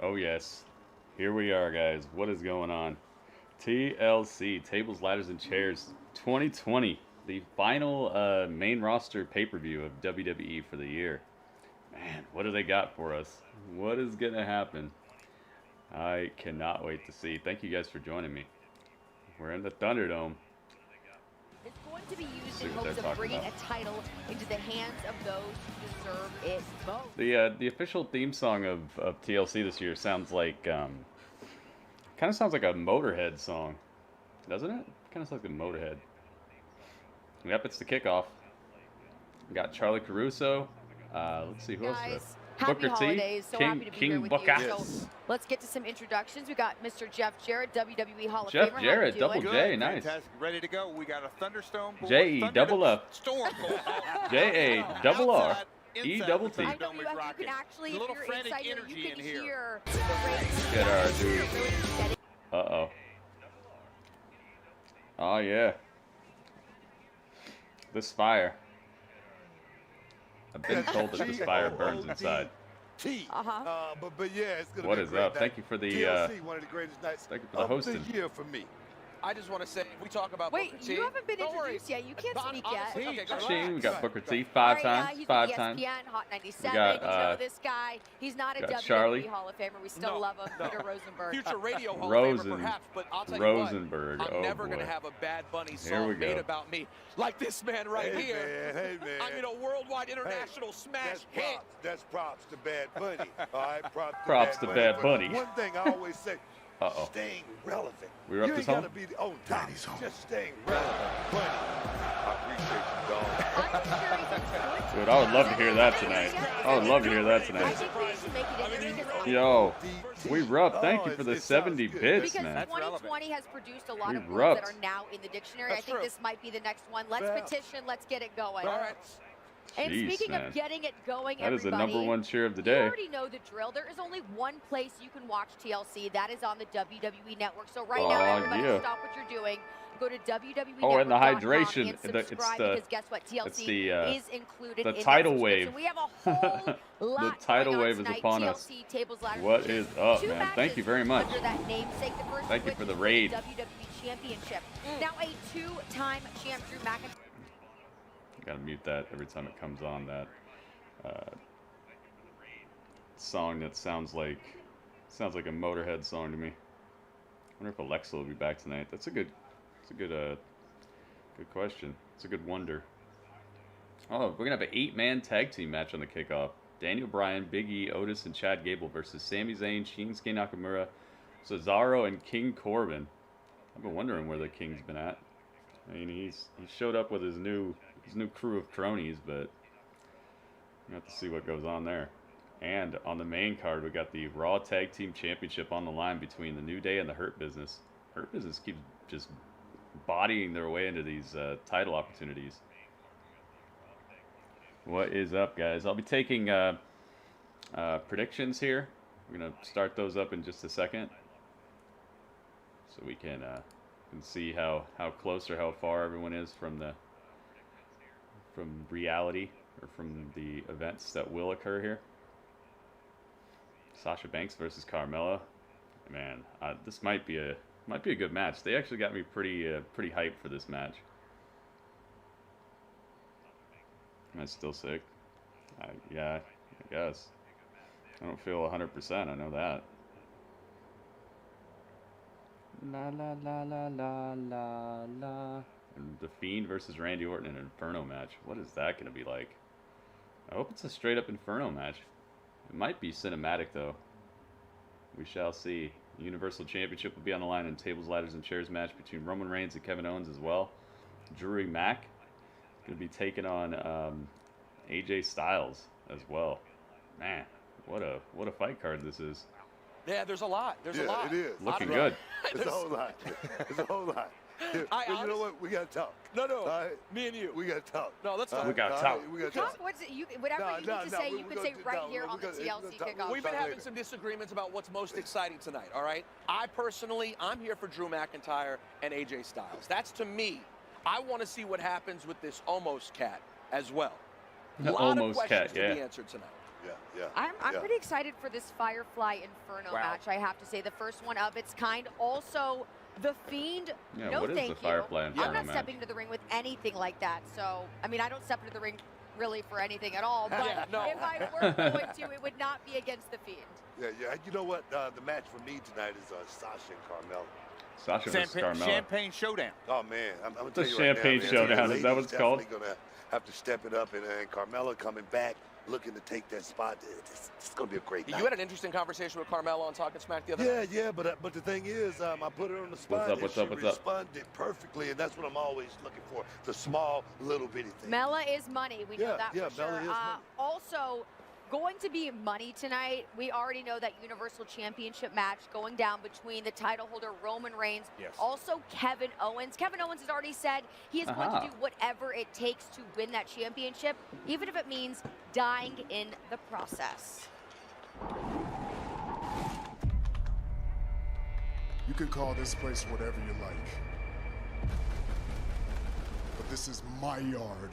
Oh, yes. Here we are, guys. What is going on? TLC, Tables, Ladders, and Chairs 2020. The final main roster pay-per-view of WWE for the year. Man, what do they got for us? What is going to happen? I cannot wait to see. Thank you guys for joining me. We're in the Thunderdome. It's going to be used in hopes of bringing a title into the hands of those who deserve it most. The official theme song of TLC this year sounds like kind of sounds like a Motorhead song, doesn't it? Kind of sounds like a Motorhead. Yep, it's the kickoff. We got Charlie Caruso. Let's see who else. Happy holidays. So happy to be here with you. Yes. So let's get to some introductions. We got Mr. Jeff Jarrett, WWE Hall of Jeff Famer. Jarrett, double J, nice. Fantastic. Ready to go. We got a thunderstorm. J E double F. Storm. J A double R E double T. I know you can actually, if little you're frantic inside here, energy you can in here. hear the rain. Get our dude. Uh-oh. Oh, yeah. This fire. I've been told that this fire burns inside. But yeah, it's gonna What be a is great up? night. Thank you for the TLC, one of the greatest nights thank you for the of hosting. the year for me. I just want to say, we talk about Wait, Booker T. you haven't been Don't introduced worry. yet. You can't speak Honestly, yet. okay, go Ching, we relax. got Booker T All five right, times. he's Five with times. ESPN, Hot 97. We got, you know this guy. He's not a got WWE Charlie. Hall of Famer. We still No, love him. no. Peter Rosenberg. Future radio Hall Rosen- of Famer, perhaps, but I'll tell Rosenberg. you what, I'm Oh, never going boy. to have a Bad Bunny Here song we go. made about me like this man right Hey, here. man, hey, man. I'm in a worldwide international smash hit. That's props to Bad Bunny. All right, Props to Bad Bunny. One thing I always say, Uh-oh. staying relevant. We were up you this ain't home? gotta be on top. Just staying relevant. Bunny. I appreciate you, dog. Dude, I would love to hear that tonight. I would love to hear that I tonight. think we should make it in there because Yo, we rubbed. Thank you for the it sounds 70 good. bits, Because man. 2020 has produced a lot We of words that rubbed. are now in the dictionary. That's I think true. this might be the next one. Let's Yeah. petition. Let's get it going. All right. And Jeez, speaking man. of getting it going, That is the everybody, number one cheer of the you day. already know the drill. There is only one place you can watch TLC. That is on the WWE Network. So right now, Aw, everybody yeah. stop what you're doing. Go to WWE Oh, and the Network.com hydration, and it's subscribe the- because guess what? it's TLC the, is included the in that tidal subscription. wave. We have a whole lot tidal going on wave is tonight. upon us. TLC, tables, ladders, What and is chairs. up, Two man? matches Thank you very much. Under that namesake. The first Thank of you which for the is raid. WWE Championship. Now a two-time champ, Drew McIntyre. Gotta mute that every time it comes on. That song that sounds like a Motorhead song to me. I wonder if Alexa will be back tonight. That's a good question. It's a good wonder. Oh, we're gonna have an 8-man tag team match on the kickoff. Daniel Bryan, Big E, Otis, and Chad Gable versus Sami Zayn, Shinsuke Nakamura, Cesaro, and King Corbin. I've been wondering where the King's been at. I mean, he showed up with his new crew of cronies, but we have to see what goes on there. And on the main card, we got the Raw Tag Team Championship on the line between the New Day and the Hurt Business. Hurt Business keeps just bodying their way into these title opportunities. What is up, guys? I'll be taking predictions here. We're gonna start those up in just a second, so we can see how close or how far everyone is from reality or from the events that will occur here. Sasha Banks versus Carmella. Man, this might be a good match. They actually got me pretty hyped for this match. Am I still sick? Yeah, I guess. I don't feel 100%. I know that. La la la la la la la. And the Fiend versus Randy Orton in an Inferno match. What is that going to be like? I hope it's a straight up Inferno match. It might be cinematic though. We shall see. The Universal Championship will be on the line in tables, ladders, and chairs match between Roman Reigns and Kevin Owens as well. Drew Mack is going to be taking on AJ Styles as well. Man, what a fight card this is. Yeah, there's a lot. There's a lot. It is. Looking good. It's a whole lot. It's a whole lot. Here, you know what? We gotta talk. No, right? me and you. We gotta talk. No, let's talk. We gotta talk. We gotta Talk, talk. what's it, whatever you need to say, you can say right here on the TLC kickoff. We've been having some disagreements about what's most exciting tonight, all right? I'm here for Drew McIntyre and AJ Styles. That's to me. I want to see what happens with this almost cat as well. The A lot almost of questions cat, to yeah. be answered tonight. I'm pretty excited for this Firefly Inferno match, I have to say. The first one of its kind. Also, the Fiend, Yeah, no what is thank the you. Firefly Inferno I'm not match? stepping into the ring with anything like that. So, I mean, I don't step into the ring really for anything at all. But if I were going to, it would not be against the Fiend. Yeah. You know what? The match for me tonight is Sasha and Carmella. Sasha versus Carmella. Champagne Showdown. Oh man, I'm gonna The tell you Champagne right now, Showdown, man, is that what it's called? Definitely gonna have to step it up, and Carmella coming back, looking to take that spot. It's gonna be a great night. You had an interesting conversation with Carmella on Talking Smack the other night. Yeah, but the thing is, I put her on the spot. What's and up? she responded perfectly, and that's what I'm always looking for. The small, little bitty thing. Mella is money. We know that for sure. Mella is money. Also, going to be money tonight. We already know that Universal Championship match going down between the title holder Roman Reigns, also Kevin Owens. Kevin Owens has already said he is going to do whatever it takes to win that championship, even if it means dying in the process. You can call this place whatever you like, but this is my yard.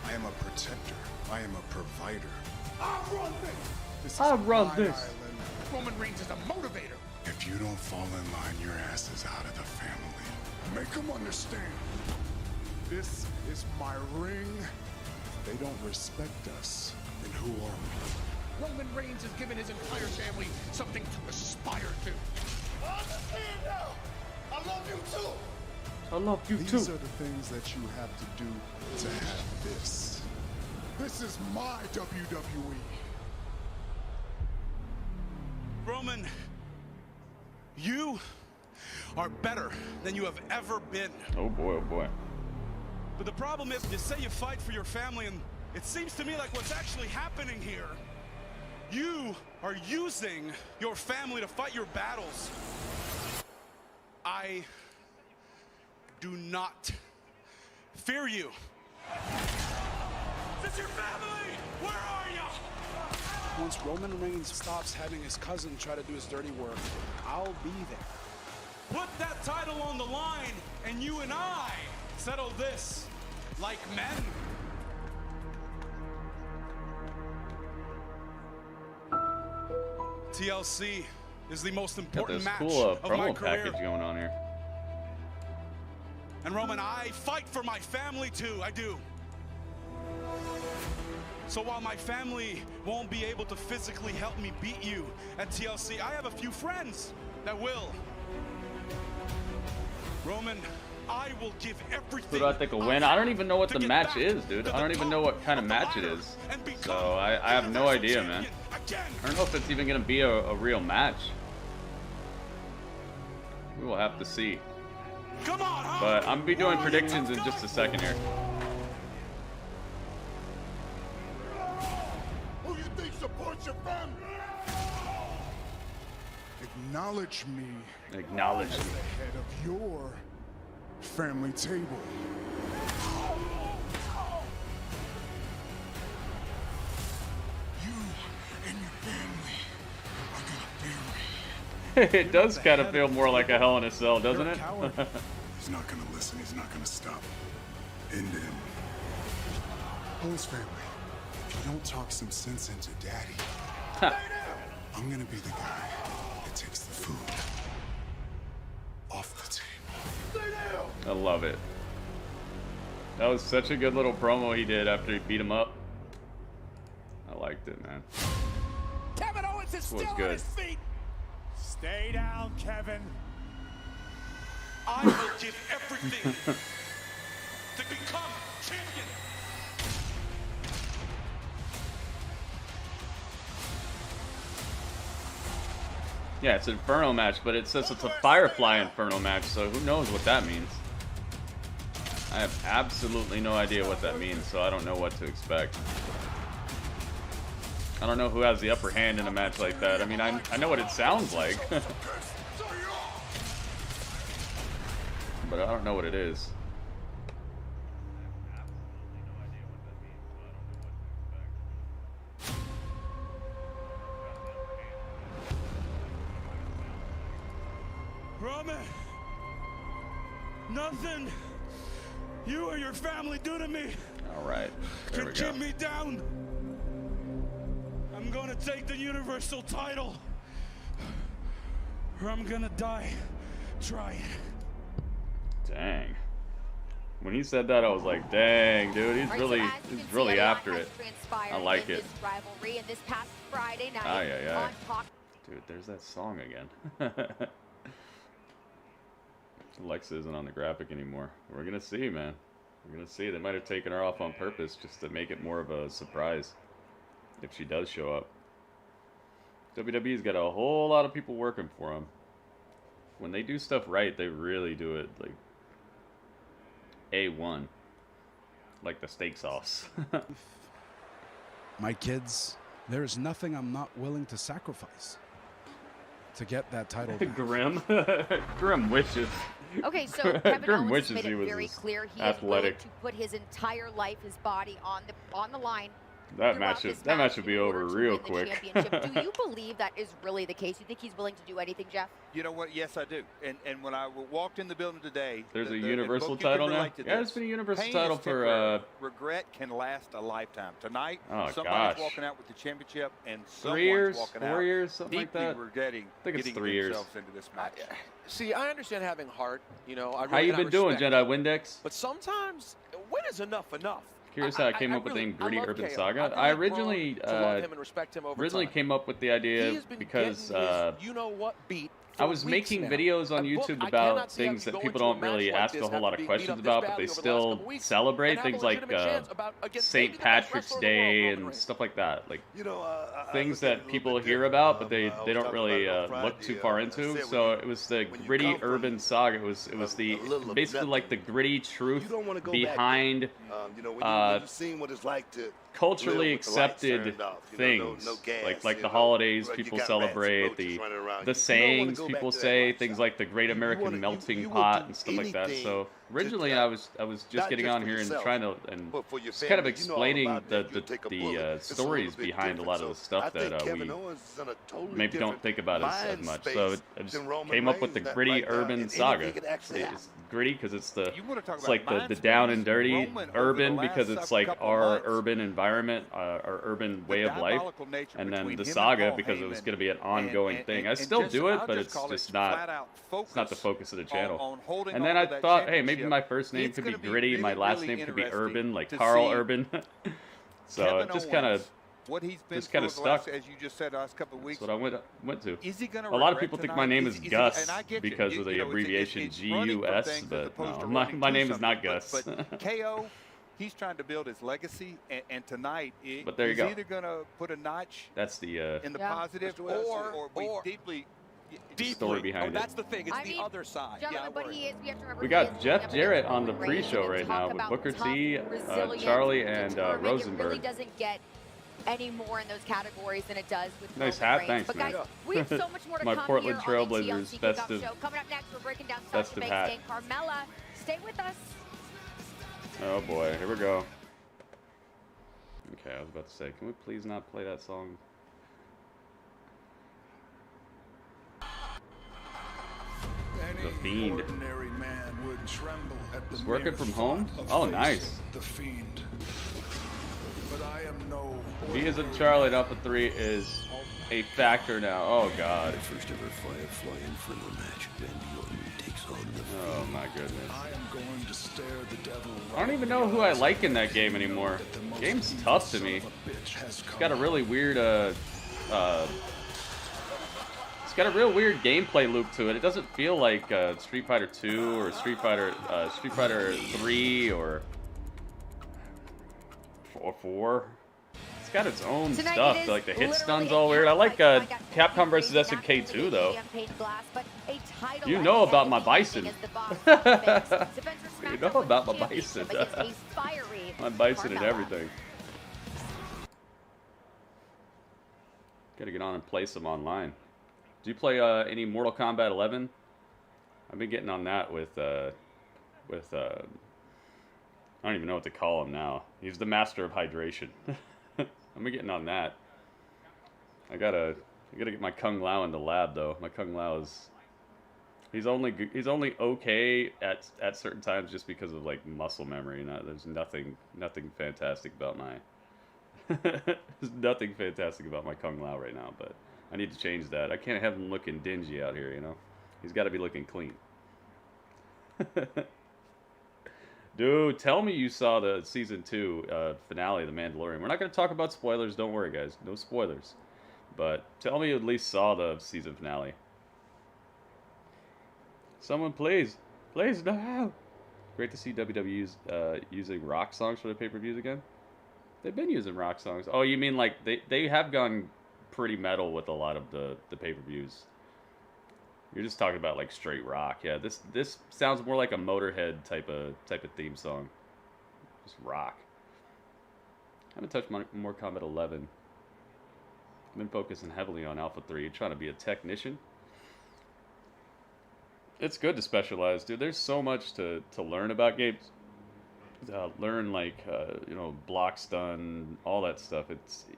I am a protector. I am a provider. I run this. I run this. Island. Roman Reigns is a motivator. If you don't fall in line, your ass is out of the family. Make them understand. This is my ring. They don't respect us. Then who are we? Roman Reigns has given his entire family something to aspire to. I understand now. I love you too. I love you too. These are the things that you have to do to have this. This is my WWE. Roman, you are better than you have ever been. Oh boy, oh boy. But the problem is, you say you fight for your family, and it seems to me like what's actually happening here, you are using your family to fight your battles. I do not fear you. Is this your family? Where are you? Once Roman Reigns stops having his cousin try to do his dirty work, I'll be there. Put that title on the line, and you and I settle this like men. TLC is the most Got important this match cool of my promo career. package going on here. And Roman, I fight for my family too, I do. So while my family won't be able to physically help me beat you at TLC, I have a few friends that will. Roman, I will give everything. Who do I think will win? I don't even know what the match is, dude. I don't even know what kind of match it is. So I have no idea, man. I don't know if it's even going to be a real match. We will have to see. Come on, huh? But I'm going to be doing predictions in just a second here. Who you think supports your family? Acknowledge me. Acknowledge as me. the head of your family table. You and your family are gonna bury. It does kind of feel more like a Hell in a Cell, doesn't it? He's not gonna listen. He's not gonna stop. End him. Owens family, if you don't talk some sense into Daddy, I'm gonna be the guy that takes the food off the table. I love it. That was such a good little promo he did after he beat him up. I liked it, man. Kevin Owens is still on good. his feet. Stay down, Kevin. I will give everything to become champion. Yeah, it's an Inferno match, but it says it's a Firefly Inferno match, so who knows what that means. I have absolutely no idea what that means, so I don't know what to expect. I don't know who has the upper hand in a match like that. I mean, I know what it sounds like. But I don't know what it is. Roman, nothing you or your family do to me All right, there we can go. keep me down. gonna take the Universal title, or I'm gonna die trying. Dang. When he said that, I was like, dang, dude, he's really after it. I like it. Rivalry and this past Friday night Aye. on Talk. Dude, there's that song again. Alexa isn't on the graphic anymore. We're gonna see, man. We're gonna see. They might have taken her off on purpose just to make it more of a surprise if she does show up. WWE's got a whole lot of people working for them. When they do stuff right, they really do it like A1, like the steak sauce. My kids, there is nothing I'm not willing to sacrifice to get that title back. Grim. Grim wishes. Okay, so Kevin Grim Owens wishes made he it was very as clear he athletic. is willing to put his entire life, his body on the line. That match should be over real quick. Do you believe that is really the case? You think he's willing to do anything, Jeff? You know what? Yes, I do. And when I walked in the building today, There's a Universal title now? Yeah, there's been a Universal title for... regret can last a lifetime. Tonight, oh, somebody's walking out with the championship, and 3 years, walking 4 out years, something like that. Regretting I think it's 3 years. Into this match. See, I understand having heart. You know, How you been doing, Jedi Windex? But sometimes, when is enough enough? Curious how I came up with the name Gritty Urban Saga. I originally came up with the idea because I was making videos on YouTube about things that people don't really ask a whole lot of questions about, but they still celebrate things like St. Patrick's Day and stuff like that, like things that people hear about, but they don't really look too far into. So it was the Gritty Urban Saga. It was the basically like the gritty truth behind culturally accepted things, like the holidays people celebrate, the sayings people say, things like the Great American Melting Pot and stuff like that. So originally I was just getting on here and trying to just kind of explaining the stories behind a lot of the stuff that we maybe don't think about as much. So I just came up with the Gritty Urban Saga. It's gritty because it's like the down and dirty, urban because it's like our urban environment, our urban way of life, and then the saga because it was going to be an ongoing thing. I still do it, but it's just not the focus of the channel. And then I thought, hey, maybe my first name could be Gritty, my last name could be Urban, like Carl Urban. So it just kind of stuck. As you just said, last couple of weeks. That's what I went to. Is he gonna a lot of people think my name is Gus because of the abbreviation GUS, but no, my name is not Gus. But KO, he's trying to build his legacy, and tonight he's either going to put a notch that's the in the positive or deeply story behind it. That's the thing. It's the other side. But we have to remember we got Jeff Jarrett on the pre-show right now with Booker T, Charlie, and Rosenberg. It really doesn't get any more in those categories than it does with nice hat, thanks, but man. guys, we have so much more to my come Portland here Trailblazers festive. Show. Coming up next, we're breaking down Sasha Banks and Carmella. Stay with us. Oh boy, here we go. Okay, I was about to say, can we please not play that song? The Fiend. Just working from home? Oh, nice. The Fiend. But I am no he isn't Charlie, and Alpha 3 is a factor now. Oh, God. First ever Firefly Inferno match. Orton takes on the Fiend. Oh, my goodness. I am going to stare the devil I don't even know who I like in that game anymore. The game's tough to me. It's got a really weird, it's got a real weird gameplay loop to it. It doesn't feel like Street Fighter 2 or Street Fighter 3 or 4. It's got its own stuff. Like the hit stun's all weird. I like Capcom vs SNK 2 though. You know about my bison. You know about my bison. My bison and everything. Gotta get on and play some online. Do you play any Mortal Kombat 11? I've been getting on that with I don't even know what to call him now. He's the master of hydration. I've been getting on that. I gotta get my Kung Lao in the lab though. My Kung Lao is he's only okay at certain times just because of like muscle memory. There's nothing fantastic about There's nothing fantastic about my Kung Lao right now, but I need to change that. I can't have him looking dingy out here, you know? He's got to be looking clean. Dude, tell me you saw the Season 2 finale of The Mandalorian. We're not going to talk about spoilers. Don't worry, guys. No spoilers. But tell me you at least saw the season finale. Someone, please. Please, no. Great to see WWE using rock songs for the pay-per-views again. They've been using rock songs. Oh, you mean like they have gone pretty metal with a lot of the pay-per-views. You're just talking about like straight rock. Yeah, this sounds more like a Motorhead type of theme song. Just rock. I haven't touched Mortal Kombat 11. I've been focusing heavily on Alpha 3, trying to be a technician. It's good to specialize, dude. There's so much to learn about games. Learn like you know, block stun, all that stuff.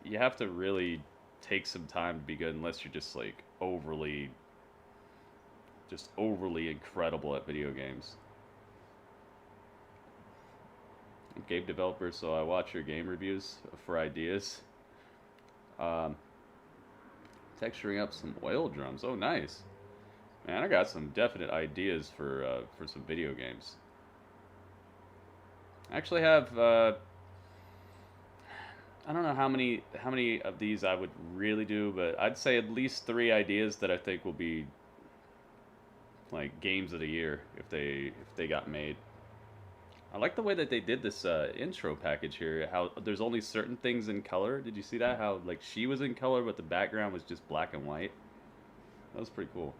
You have to really take some time to be good, unless you're just like overly incredible at video games. I'm a game developer, so I watch your game reviews for ideas. Texturing up some oil drums. Oh, nice. Man, I got some definite ideas for some video games. I actually have I don't know how many of these I would really do, but I'd say at least 3 ideas that I think will be like games of the year if they got made. I like the way that they did this intro package here. How there's only certain things in color. Did you see that? How like she was in color, but the background was just black and white. That was pretty cool.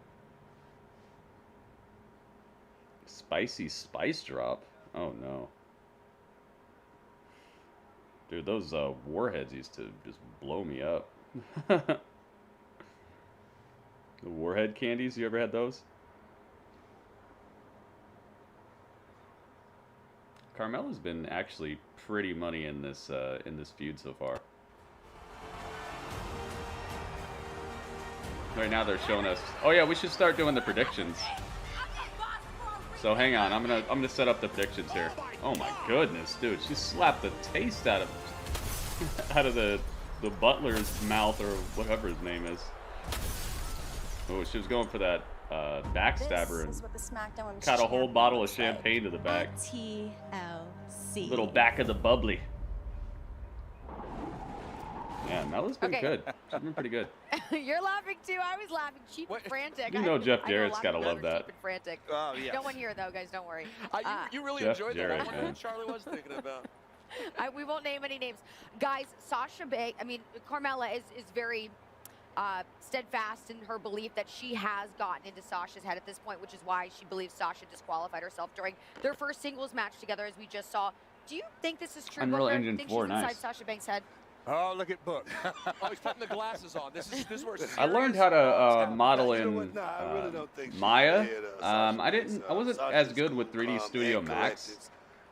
Spicy spice drop. Oh no. Dude, those warheads used to just blow me up. The warhead candies, you ever had those? Carmella's been actually pretty money in this feud so far. Right now they're showing us. Oh yeah, we should start doing the predictions. So hang on, I'm gonna set up the predictions here. Oh my goodness, dude, she slapped the taste out of the butler's mouth or whatever his name is. Oh, she was going for that backstabber and got a whole bottle of champagne to the back. TLC. Little back of the bubbly. Yeah, Mella's been good. She's been pretty good. You're laughing too. I was laughing. Cheap and frantic. You know Jeff Jarrett's gotta love that. Cheap and frantic. Oh yeah. Don't want to hear it though, guys. Don't worry. You really Jeff enjoyed Jarrett, that. I wonder man. what Charlie was thinking about. We won't name any names, guys. Carmella is very steadfast in her belief that she has gotten into Sasha's head at this point, which is why she believes Sasha disqualified herself during their first singles match together, as we just saw. Do you think this is true? Unreal Booker? Engine think 4, she's inside nice. Sasha Banks' head? Oh, look at Book. Oh, he's putting the glasses on. This is where I learned how to model You know in what? Nah, I really don't think she's Maya. ahead of Sasha. I wasn't Sasha's as good with 3D calm Studio and Max.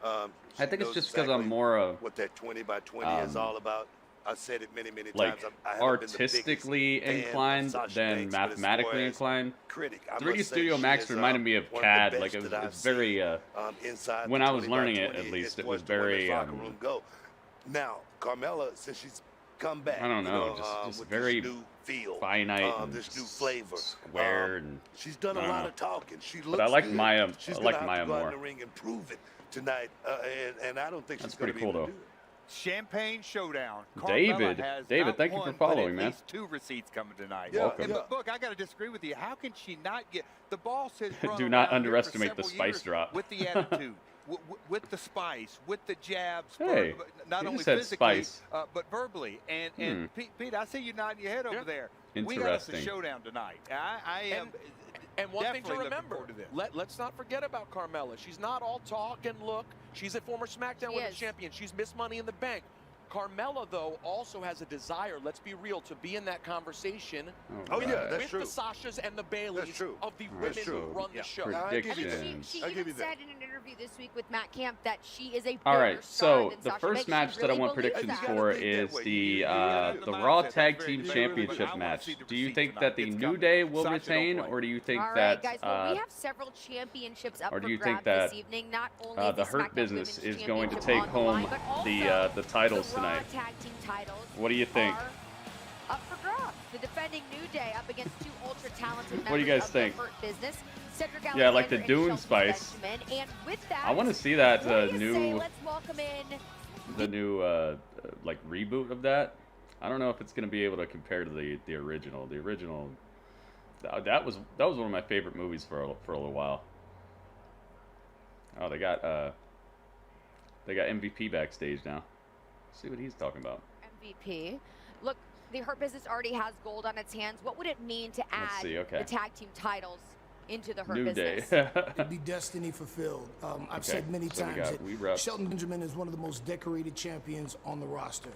collected. I think She it's knows just because I'm exactly more of what that 20 by 20 is all about. I've said it many like times. I haven't been the biggest artistically fan of inclined Sasha than Banks, but as mathematically far as inclined. critic, I 3D must say Studio she Max is, reminded me of one CAD. the Like best it that I've was very. inside When the I was 20 by learning it, 20 at least, as it far was as the women's very. locker room go. Now, Carmella, since she's come back, I don't know, you just with very this new feel, finite and this new flavor, square and she's done a I don't lot know. of talking. She looks But I like good. Maya. She's I like gonna Maya have to go out more. in the ring and prove it tonight, and I don't think That's she's going to pretty be cool able to though. do it. Champagne Showdown. David, Carmella has David, not thank you for one, following, but man. at least 2 receipts coming tonight. Yeah, Welcome. And yeah. but Book, I got to disagree with you. How can she not get the boss? Has run Do not around here for underestimate the several spice years drop. with the attitude, with the spice, with the jabs. Hey, not you only just said physically, spice. But verbally. And Pete, I see you nodding your head over there. We got us a Interesting. showdown tonight. I am. And one thing to definitely looking remember, forward to this. let's not forget about Carmella. She's not all talk and look. She's a former SmackDown She Women's is. Champion. She's missed Money in the Bank. Carmella, though, also has a desire, let's be real, to be in that conversation Oh, yeah, right. that's with true. the Sashas and the Baileys true. of the That's women true. who run Yeah. the show. I give you I mean, Predictions. she I'll give even you that. said in an interview this week with Matt Camp that she is a bigger All right, star so than the Sasha first Banks. She match that I really want believes predictions that. for think that is way. the You Raw mindset. Tag That's Team very Championship good. I wanna match. see the Do you receipt think that the tonight. It's New coming. Day will Sasha, don't retain, play. or do you think All right, that guys. Well, we have several championships up or do for you think grabs that this evening. Not only the Hurt SmackDown Business Women's is going to Championship take on the line, home but also the titles the Raw tonight. Tag team titles. What do you think? Are up for grabs. The defending New Day up against two ultra talented members What do you guys of think? the Hurt Business. Cedric Yeah, like the Alexander and Dune Shelton Spice. Benjamin. And with that, I want to see that what do you new, say? Let's welcome in the new like reboot of that. I don't know if it's gonna be able to compare to the original. The original, that was one of my favorite movies for a little while. Oh, they got MVP backstage now. Let's see what he's talking about. MVP. Look, the Hurt Business already has gold on its hands. What would it mean to add the tag team titles into the Hurt New Business? Day. It'd be destiny fulfilled. I've said many times that Shelton Benjamin is one of the most decorated champions on the roster.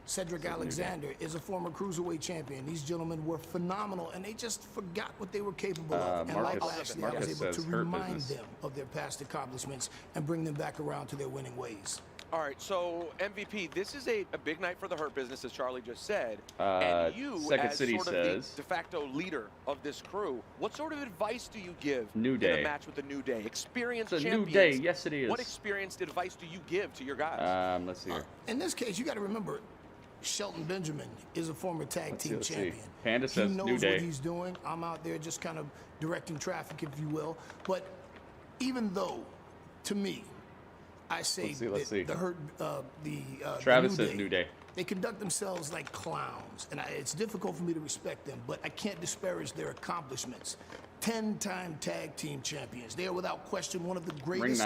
Cedric Alexander is a former cruiserweight champion. These gentlemen were phenomenal, and they just forgot what they were capable of. And like Lashley, I was able to remind them of their past accomplishments and bring them back around to their winning ways. All right, so MVP, this is a big night for the Hurt Business, as Charlie just said. And you, Second as City sort of says, the de facto leader of this crew, what sort of advice do you give New Day. in a match with the New Day? Experienced It's a champions. New Day, yes it is. What experienced advice do you give to your guys? Let's see here. In this case, you got to remember, Shelton Benjamin is a former tag team champion. Panda says he knows New Day. what he's doing. I'm out there just kind of directing traffic, if you will. But even though, to me, I say the Hurt, Travis the says New Day. They conduct themselves like clowns, and it's difficult for me to respect them, but I can't disparage their accomplishments. 10-time tag team champions. They are without question one of the greatest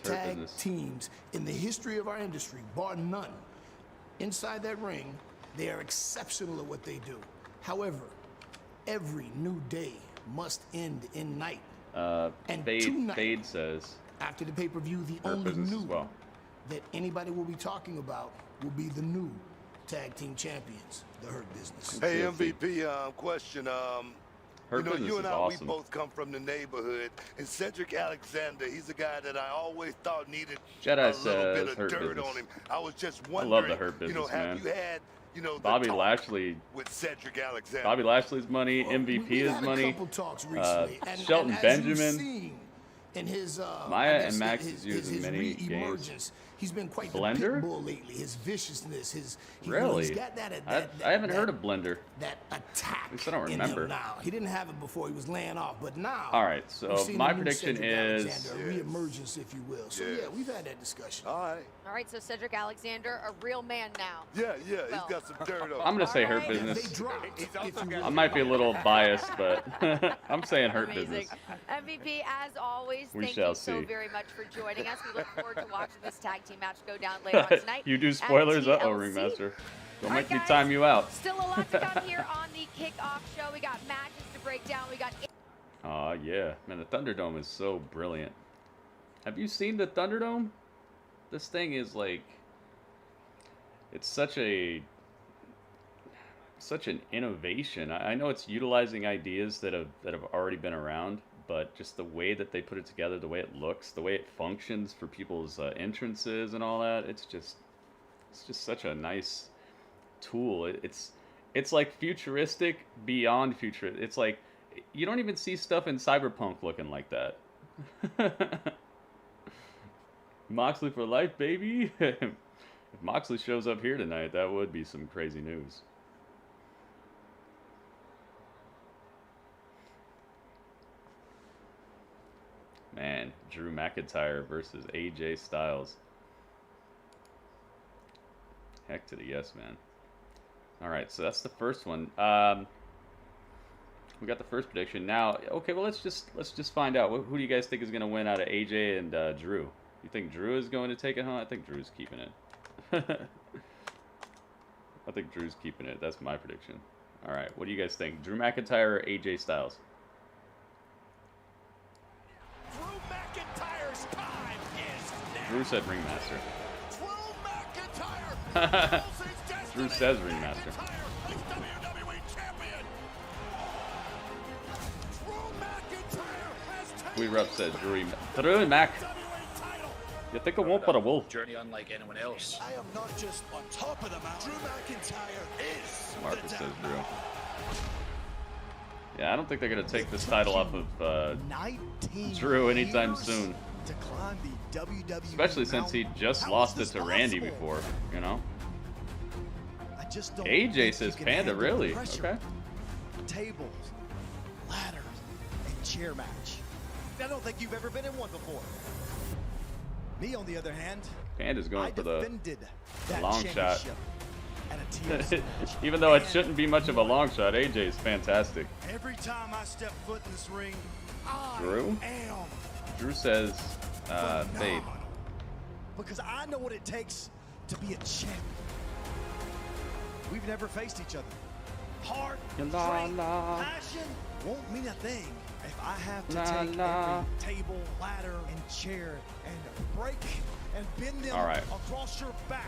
tag teams in the history of our industry, bar none. Inside that ring, they are exceptional at what they do. However, every new day must end in night. And tonight, Fade says, after the pay-per-view, the only new that anybody will be talking about will be the new tag team champions, the Hurt Business. Hey, MVP, question. You and I, we both come from the neighborhood, and Cedric Alexander, he's a guy that I always thought needed a little bit of dirt on him. I was just wondering, I love the Hurt Business, have you had, Bobby Lashley with Cedric Alexander? Bobby Lashley's money, MVP is money. Couple talks recently, Shelton Benjamin. In his Maya and Max is using many games. He's been quite Blender? the pit bull lately. His viciousness, really? He's got that I haven't heard of Blender. That attack. At least I don't remember. In him now. He didn't have it before. He was laying off, but now. All right. So my prediction is a reemergence, if you will. So yeah, we've had that discussion. All right. All right. So Cedric Alexander, a real man now. Yeah. He's got some dirt on him. I'm gonna say Hurt Business. I might be a little biased, but I'm saying Hurt Business. MVP, as always, thank you so very much for joining us. We look forward to watching this tag team match go down later on tonight. You do spoilers? Uh-oh, Ringmaster. Don't make me time you out. Still a lot to come here on the kickoff show. We got matches to break down. We got... yeah. Man, the Thunderdome is so brilliant. Have you seen the Thunderdome? This thing is like... It's such an innovation. I know it's utilizing ideas that have already been around, but just the way that they put it together, the way it looks, the way it functions for people's entrances and all that, it's just such a nice tool. It's like futuristic beyond futuristic. It's like you don't even see stuff in Cyberpunk looking like that. Moxley for life, baby. If Moxley shows up here tonight, that would be some crazy news. Man, Drew McIntyre versus AJ Styles. Heck to the yes, man. All right, so that's the first one. We got the first prediction. Now, okay, well let's just find out. Who do you guys think is going to win out of AJ and Drew? You think Drew is going to take it home? I think Drew's keeping it. I think Drew's keeping it. That's my prediction. All right, what do you guys think? Drew McIntyre or AJ Styles? Drew McIntyre's time is now. Drew said Ringmaster. Drew McIntyre. Drew says Ringmaster. We rep said Drew and Mac. You think it won't, but it will. Journey unlike anyone else. I am not just on top of the mountain. Drew McIntyre is Marcus says Drew. Yeah, I don't think they're gonna take this title off of Drew anytime soon. To climb the WWE Especially since he just lost it to Randy before, you know? just don't. AJ says Panda, really? Okay. Tables, ladders, and chair match. I don't think you've ever been in one before. Me, on the other hand, Panda's going for the that long shot. At a TLC match. Even though it shouldn't be much of a long shot, AJ is fantastic. Every time I step foot in this ring, Drew? Drew says fade. Because I know what it takes to be a champion. We've never faced each other. Heart, strength, passion won't mean a thing if I have to take every table, ladder, and chair and break and bend them across your back.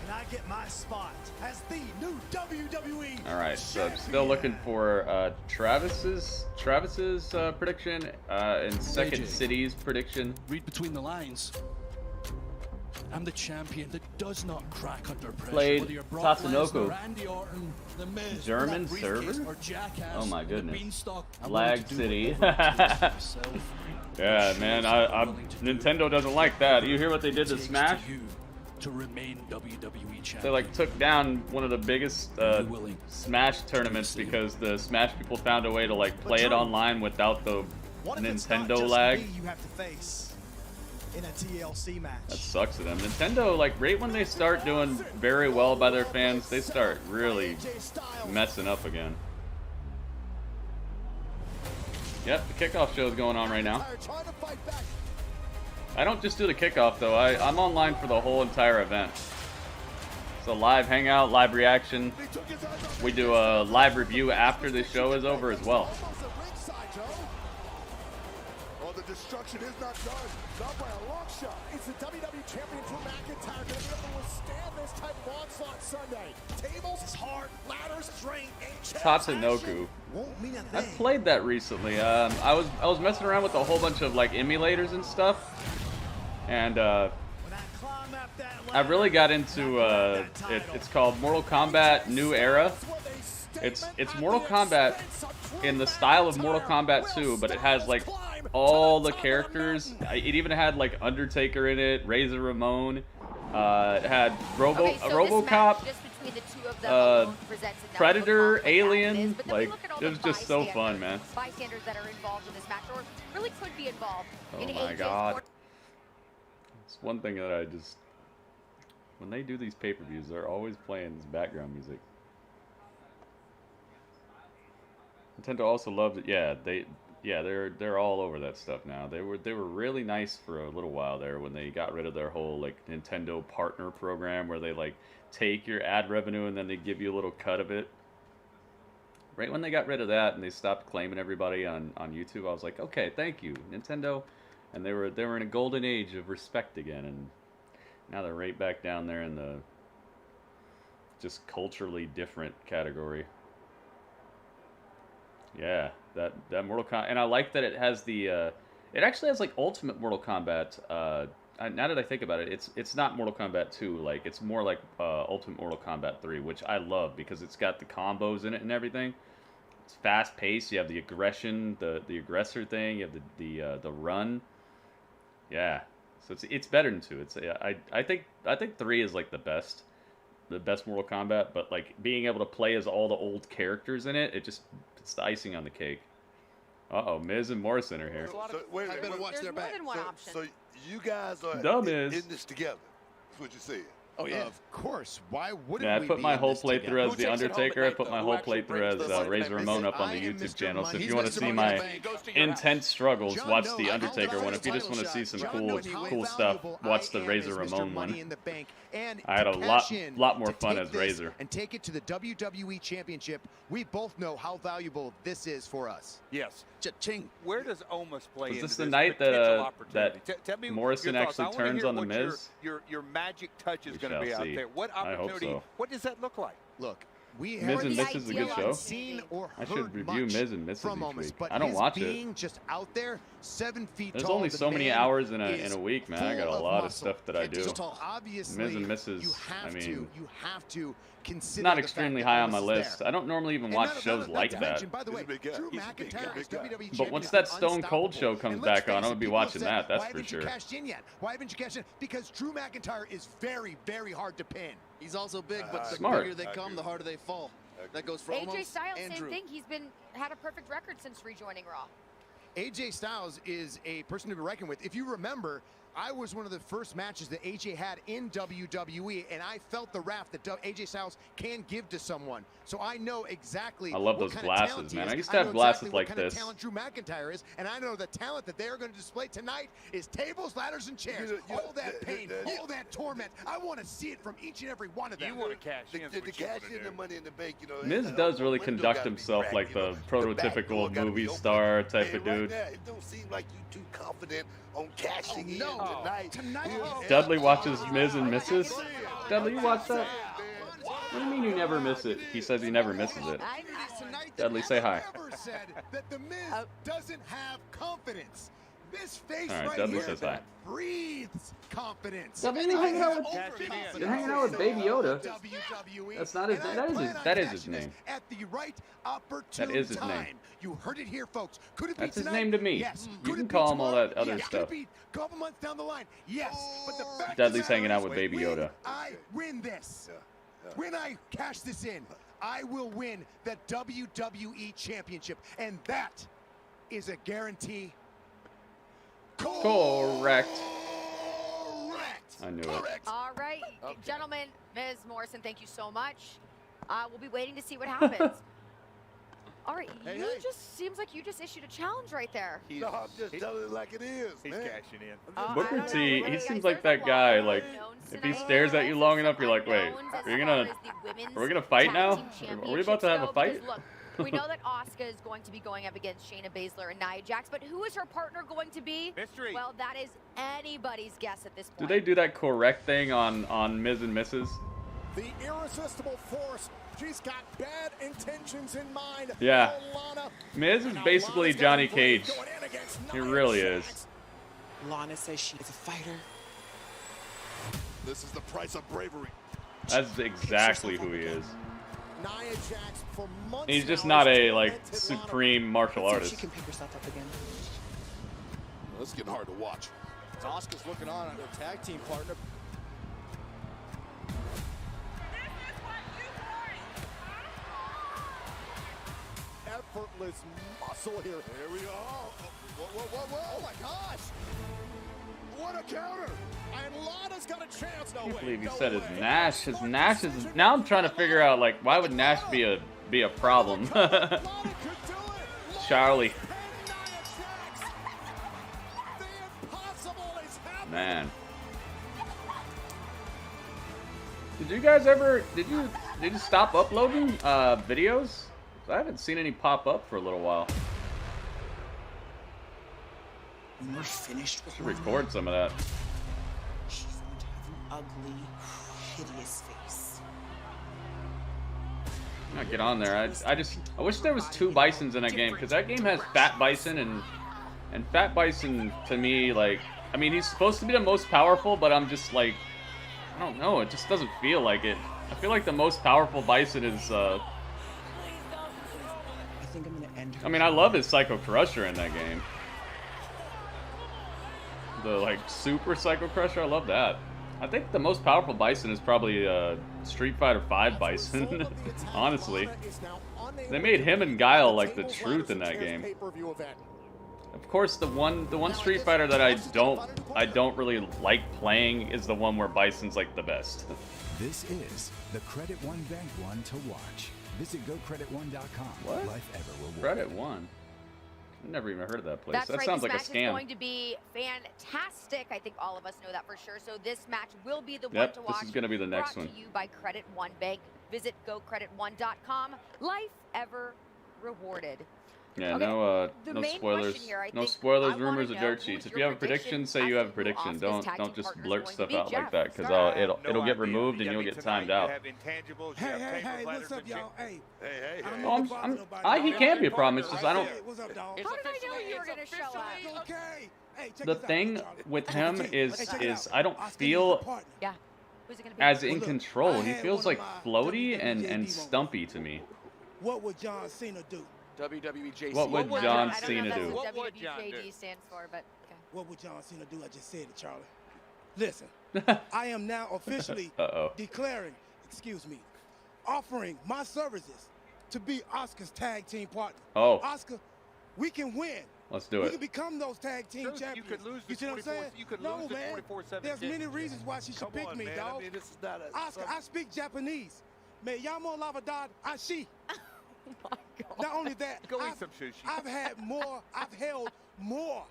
And I get my spot as the new WWE. All right, so still looking for Travis's prediction and Second AJ. City's prediction. Read between the lines. I'm the champion that does not crack under pressure. Played Whether you're Brock Tatsunoko. Lesnar, Randy Orton, The Miz, German that briefcase, server? or Jackass, Oh my or the goodness. Beanstalk, I'm Lag willing to do City. whatever it takes for myself. Yeah, man, Nintendo doesn't like that. You hear what they did to Smash? To remain WWE champion. They like took down one of the biggest Smash tournaments because the Smash people found a way to like play it online without the Nintendo lag. You have to face in a TLC match. That sucks to them. Nintendo, like right when they start doing very well by their fans, they start really messing up again. Yep, the kickoff show is going on right now. I don't just do the kickoff though. I'm online for the whole entire event. It's a live hangout, live reaction. We do a live review after the show is over as well. Oh, the destruction is not done. Not by a long shot. It's the WWE champion Drew McIntyre going to be able to withstand this type of onslaught Sunday. Tables is hard, ladders, drain, and Tatsunoko. I've played that recently. I was messing around with a whole bunch of like emulators and stuff, and I really got into it's called Mortal Kombat New Era. It's Mortal Kombat in the style of Mortal Kombat 2, but it has like all the characters. It even had like Undertaker in it, Razor Ramon. It had RoboCop. The two of them alone presents enough Predator, of Alien, but then like we look at all it was the just so fun, man. Bystanders that are involved in this match, or really could be involved. Oh in my AJ's god. It's one thing that I just, when they do these pay-per-views, they're always playing this background music. Nintendo also loves it. Yeah, they're all over that stuff now. They were really nice for a little while there when they got rid of their whole like Nintendo partner program where they like take your ad revenue and then they give you a little cut of it. Right when they got rid of that and they stopped claiming everybody on YouTube, I was like, okay, thank you, Nintendo. And they were in a golden age of respect again, and now they're right back down there in the just culturally different category. Yeah, that Mortal Kombat, and I like that it has the it actually has like Ultimate Mortal Kombat. Now that I think about it, it's not Mortal Kombat 2, like it's more like Ultimate Mortal Kombat 3, which I love because it's got the combos in it and everything. It's fast paced. You have the aggression, the aggressor thing. You have the run. Yeah, so it's better than 2. It's I think 3 is like the best Mortal Kombat, but like being able to play as all the old characters in it, it's the icing on the cake. Uh-oh, Miz and Morrison are here. So, wait a minute, There's more than one option. So you guys are in this together. That's what you said. Oh yeah, of course. Why wouldn't Yeah, I we put be my in whole this playthrough together? as The Undertaker. I put my whole playthrough as Razor Ramon up on the YouTube channel. So if you want to see my intense struggles, watch The Undertaker one. If you just want to see some cool stuff, watch the Razor Ramon one. I had a lot more fun as Razor. And take it to the WWE Championship. We both know how valuable this is for us. Yes. Cha-ching. Where does Omos play into Was this this the night that Tell me Morrison your thoughts. actually I wanna turns hear on the what Miz? Your magic touch is We going to be shall out see. there. What I hope opportunity? so. What does that look like? Look, we Miz and Miss is a good show. seen or I should heard review much Miz and Misses from each Omos, week. but I don't his watch being it. just out there, 7 feet There's tall, only the so many man hours in is a week, man. I got a full lot of muscle. stuff that I do. So obviously, Miz and Misses, you have to consider not the extremely fact that high on my Owens is list. there. I don't normally even watch shows like that. By the way, Drew McIntyre is WWE But once that champion, Stone Cold show unstoppable. comes And let's back on, I'm face gonna it, be people have watching said, that. That's why for haven't you sure. cashed in yet? Why haven't you cashed in? Because Drew McIntyre is very, very hard to pin. He's also big, but the Smart. bigger they come, the harder they fall. That goes for AJ almost Styles, and same Drew. thing. He's had a perfect record since rejoining Raw. AJ Styles is a person to be reckoned with. If you remember, I was one of the first matches that AJ had in WWE, and I felt the wrath that AJ Styles can give to someone. So I know exactly. I love what those kind glasses, of talent man. he is. I used to have know glasses exactly like what kind this. Of talent Drew McIntyre is, and I know the talent that they are going to display tonight is tables, ladders, and chairs. All that pain, all that torment. I want to see it from each and every one of them. You want to cash in? The cash in the Money in the Bank, you know. Miz does really conduct himself like the prototypical movie star type of dude. It don't seem like you too confident on cashing in tonight. Dudley watches Miz and misses. Dudley, you watch that? What do you mean you never miss it? He says he never misses it. Dudley, say hi. Said that the Miz doesn't have confidence. This face All right, right Dudley here says hi. breathes confidence. Dudley, you're hanging out with Baby Yoda. WWE. That's not his name. That is his name. At the right opportune That is his time. name. You heard it here, folks. Could it That's be his tonight? name to me. Yes. You Could can it be call him all tomorrow? that other Yes. stuff. Could it be a couple months down the line? Yes. But the fact Dudley's of the hanging out matter with is, Baby when Yoda. I win this. When I cash this in, I will win the WWE Championship, and that is a guarantee. Correct. I knew it. All right, gentlemen, Ms. Morrison, thank you so much. We'll be waiting to see what happens. All right, just seems like you just issued a challenge right there. No, I'm just telling it like it is, He's man. cashing in. Booker T, he seems like that guy. Like, if he stares at you long enough, you're like, wait, are we gonna fight now? Are we about to have a fight? Look, we know that Asuka is going to be going up against Shayna Baszler and Nia Jax, but who is her partner going to be? Mystery. Well, that is anybody's guess at this point. Do they do that correct thing on Miz and Mrs.? The irresistible force. She's got bad intentions in mind. Yeah. Miz is basically Johnny Cage. He really is. Lana says she is a fighter. This is the price of bravery. That's exactly who he is. Nia Jax for months He's just now not has a told like Lana- supreme martial Let's see if artist. she can pick herself up again. Well, this is getting hard to watch. Asuka's looking on her tag team partner. Effortless muscle here. Here we are. Oh my gosh. What a counter. And Lana's got a chance. I can't believe he said his Nash. His Nash is. Now I'm trying to figure out like why would Nash be a problem? Charlie. Man. Did you guys ever? Did you stop uploading videos? I haven't seen any pop up for a little while. When we're finished with Should record some of that. she's going to have an ugly, hideous face. I'll get on there. I wish there was 2 Bisons in that game because that game has Fat Bison and Fat Bison to me like I mean he's supposed to be the most powerful but I'm just like I don't know it just doesn't feel like it. I feel like the most powerful Bison is I think I'm gonna end her. I mean I love his Psycho Crusher in that game. The like Super Psycho Crusher I love that. I think the most powerful Bison is probably Street Fighter V Bison. Honestly, they made him and Guile like the truth in that game. Of course, the one Street Fighter that I don't really like playing is the one where Bison's like the best. This is the Credit One Bank one to watch. Visit GoCreditOne.com. What? Life ever rewarded. Credit One. I've never even heard of that place. That's That right, sounds this like a match scam. is going to be fantastic. I think all of us know that for sure. So this match will be the one Yep, to watch. this is going to be the next brought one. to you by Credit One Bank. Visit GoCreditOne.com. Life ever rewarded. Yeah, Okay, no the no main spoilers. question here, I No think spoilers, I wanna rumors, or know dirt who's sheets. If your you have a prediction, prediction say you as have a to who prediction. Asuka's Don't tag team just partner's blurt going to stuff be. out like Jeff, that because start. it'll get removed and you'll get timed out. Hey, what's up, y'all? Hey. He can be a problem. It's just I don't. What's up, dog? How did I know you were going to show up? Okay. Hey, check The this out, thing Charlie. with him Hey, check it is out. I don't Asuka needs a feel partner. Yeah. Who's it gonna be? as in control. He feels like floaty and stumpy to me. What would John Cena do? WWE JC. What would John Cena do? What would WWJD stands for, but okay. What would John Cena do? I just said it, Charlie. Listen, I am now officially declaring, offering my services to be Asuka's tag team partner. Oh. Asuka, we can win. Let's do it. We can become those tag team champions. You could lose you see what I'm saying? You could no, lose man. the 24/7. There's many reasons why she should pick me, dog. I mean, this is not a... Asuka, I speak Japanese. Me llamo la verdad, ashi. Oh my God. Not only that, Go eat some sushi. I've held more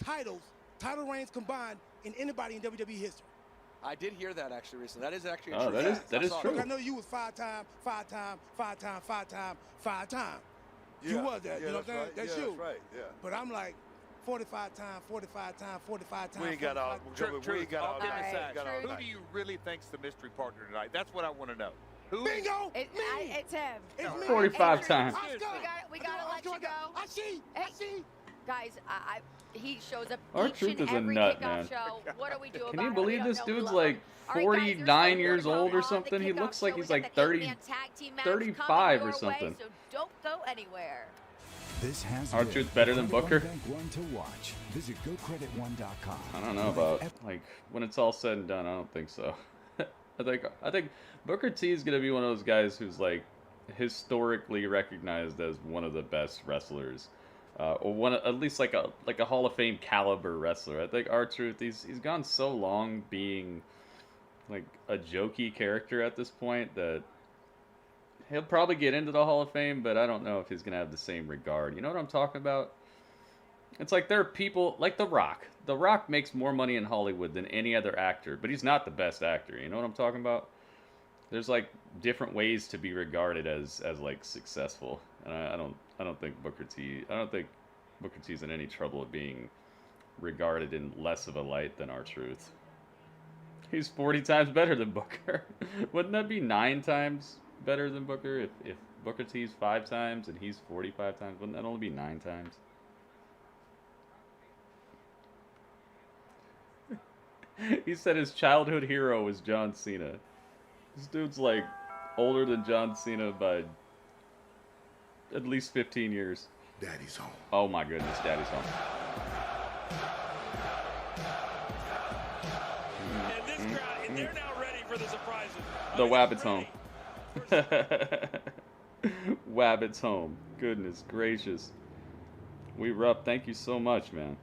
title reigns combined in anybody in WWE history. I did hear that actually recently. That is actually Oh, true. that is true. Look, I know you was five-time. Yeah, You was that, you know what I'm saying? right. That's yeah, you. That's right, yeah. But I'm like 45 times. We ain't got all... We ain't got all... Who do you really think's the mystery partner tonight? That's what I want to know. Who? Bingo! It's him. It's me. 45 times. We gotta let you go. Ashi. Guys, he shows up R-Truth each and is a every nut, kickoff man. show. What do we do about it? Can you believe this dude's like All right, guys, there's 49 some years more to old go or on the something? He kickoff looks like show. he's We like got that 30, eight-man tag team match 35 coming or your something. way, so don't go anywhere. This has R-Truth better than Booker? One to watch. Visit GoCredit1.com. I don't know about, like, when it's all said and done, I don't think so. I think Booker T is gonna be one of those guys who's like historically recognized as one of the best wrestlers, or one at least like a Hall of Fame caliber wrestler. I think R-Truth, he's gone so long being like a jokey character at this point that he'll probably get into the Hall of Fame, but I don't know if he's gonna have the same regard. You know what I'm talking about? It's like there are people like The Rock. The Rock makes more money in Hollywood than any other actor, but he's not the best actor. You know what I'm talking about? There's like different ways to be regarded as like successful, and I don't think Booker T. I don't think Booker T's in any trouble of being regarded in less of a light than R-Truth. He's 40 times better than Booker. Wouldn't that be 9 times better than Booker if Booker T's 5 times and he's 45 times? Wouldn't that only be 9 times? He said his childhood hero was John Cena. This dude's like older than John Cena by at least 15 years. Daddy's home. Oh my goodness, Daddy's home. And this crowd, and they're now ready for the surprises. The Wabbit's home. Wabbit's home. Goodness gracious. We Rupp, thank you so much, man.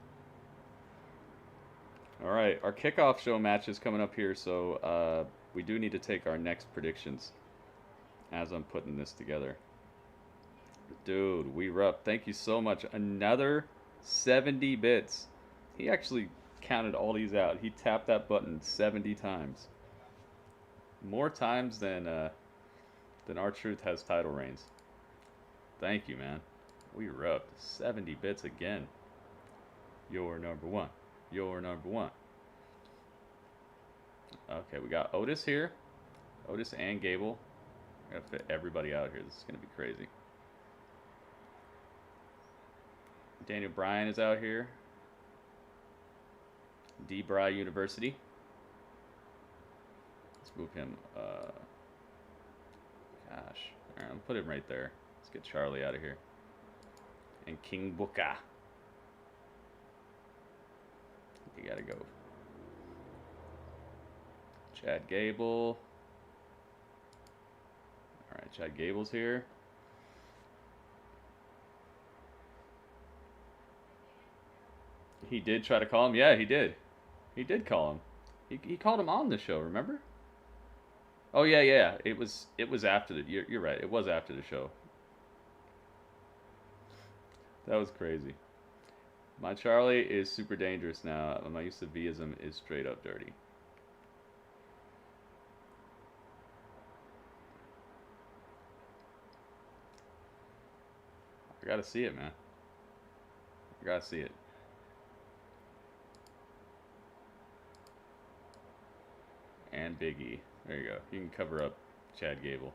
Alright, our kickoff show match is coming up here, so we do need to take our next predictions as I'm putting this together. Dude, We Rupp, thank you so much. Another 70 bits. He actually counted all these out. He tapped that button 70 times. More times than R-Truth has title reigns. Thank you, man. We Rupp, 70 bits again. You're number one. You're number one. Okay, we got Otis here. Otis and Gable. We're gonna fit everybody out here. This is gonna be crazy. Daniel Bryan is out here. D-Bry University. Let's move him. Gosh. Alright, I'll put him right there. Let's get Charlie out of here. And King Booker. You gotta go. Chad Gable. Alright, Chad Gable's here. He did try to call him. Yeah, he did. He did call him. He called him on the show, remember? Oh yeah. It was after the you're right. It was after the show. That was crazy. My Charlie is super dangerous now. My use of V-ism is straight up dirty. I gotta see it, man. I gotta see it. And Big E. There you go. You can cover up Chad Gable.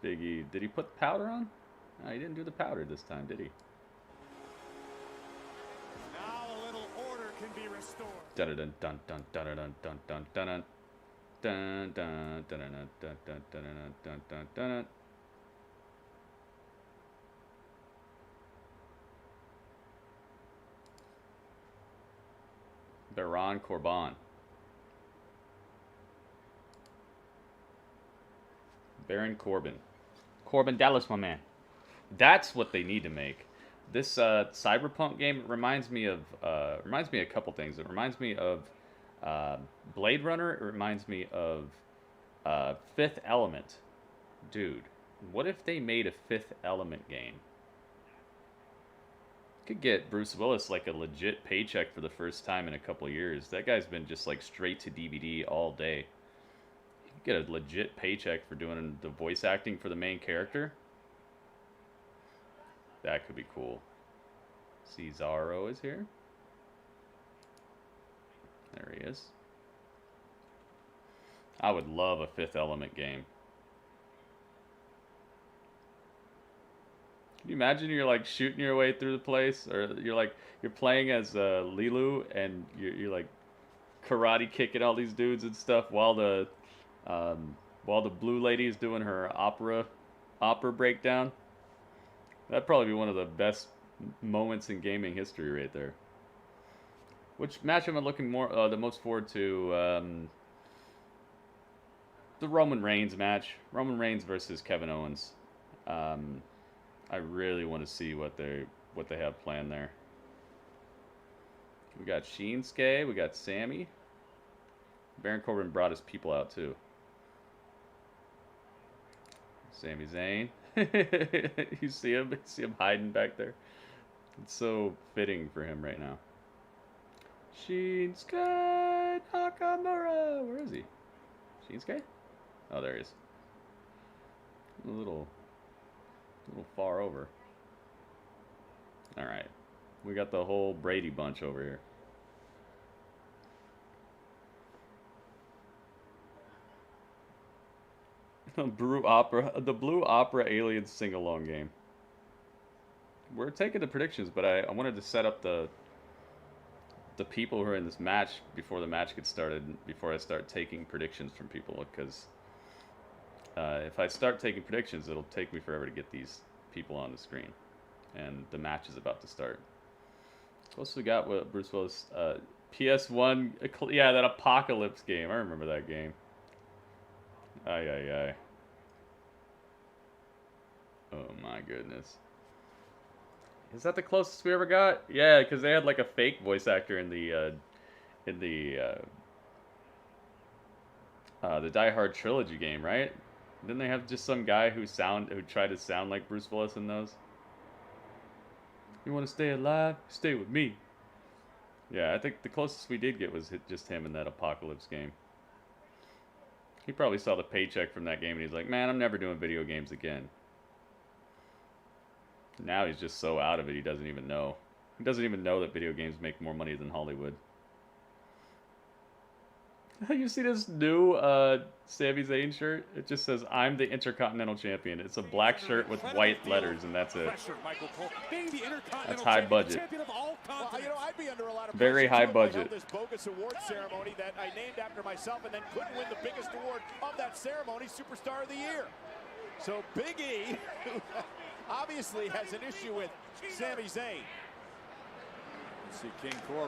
Big E. Did he put powder on? No, he didn't do the powder this time, did he? Now a little order can be restored. Dun dun dun dun dun dun dun dun dun dun dun dun dun dun dun dun dun dun. Baron Corbin. Baron Corbin. Corbin Dallas, my man. That's what they need to make. This Cyberpunk game reminds me of a couple things. It reminds me of Blade Runner. It reminds me of Fifth Element. Dude, what if they made a Fifth Element game? Could get Bruce Willis like a legit paycheck for the first time in a couple of years. That guy's been just like straight to DVD all day. You could get a legit paycheck for doing the voice acting for the main character. That could be cool. Cesaro is here. There he is. I would love a Fifth Element game. Can you imagine you're like shooting your way through the place, or you're playing as Lilu, and you're like karate kicking all these dudes and stuff while the blue lady is doing her opera breakdown. That'd probably be one of the best moments in gaming history right there. Which match am I looking the most forward to? The Roman Reigns match. Roman Reigns versus Kevin Owens. I really want to see what they have planned there. We got Shinsuke, we got Sammy. Baron Corbin brought his people out too. Sami Zayn. You see him hiding back there. It's so fitting for him right now. Shinsuke Nakamura. Where is he? Shinsuke? Oh, there he is. A little far over. All right, we got the whole Brady bunch over here. The Blue Opera Aliens sing-along game. We're taking the predictions, but I wanted to set up the people who are in this match before the match gets started, before I start taking predictions from people, because if I start taking predictions, it'll take me forever to get these people on the screen, and the match is about to start. What else we got with Bruce Willis? PS1, yeah, that Apocalypse game. I remember that game. Ay. Oh my goodness. Is that the closest we ever got? Yeah, because they had like a fake voice actor in the Die Hard trilogy game, right? Didn't they have just some guy who tried to sound like Bruce Willis in those? You want to stay alive? Stay with me. Yeah, I think the closest we did get was just him in that Apocalypse game. He probably saw the paycheck from that game and he's like, man, I'm never doing video games again. Now he's just so out of it, he doesn't even know. He doesn't even know that video games make more money than Hollywood. You see this new Sami Zayn shirt? It just says, I'm the Intercontinental Champion. It's a black shirt with white letters, and that's it. That's high budget. Very high budget. This bogus award ceremony that I named after myself and then couldn't win the biggest award of that ceremony, Superstar of the Year. So Big E, who obviously has an issue with Sami Zayn.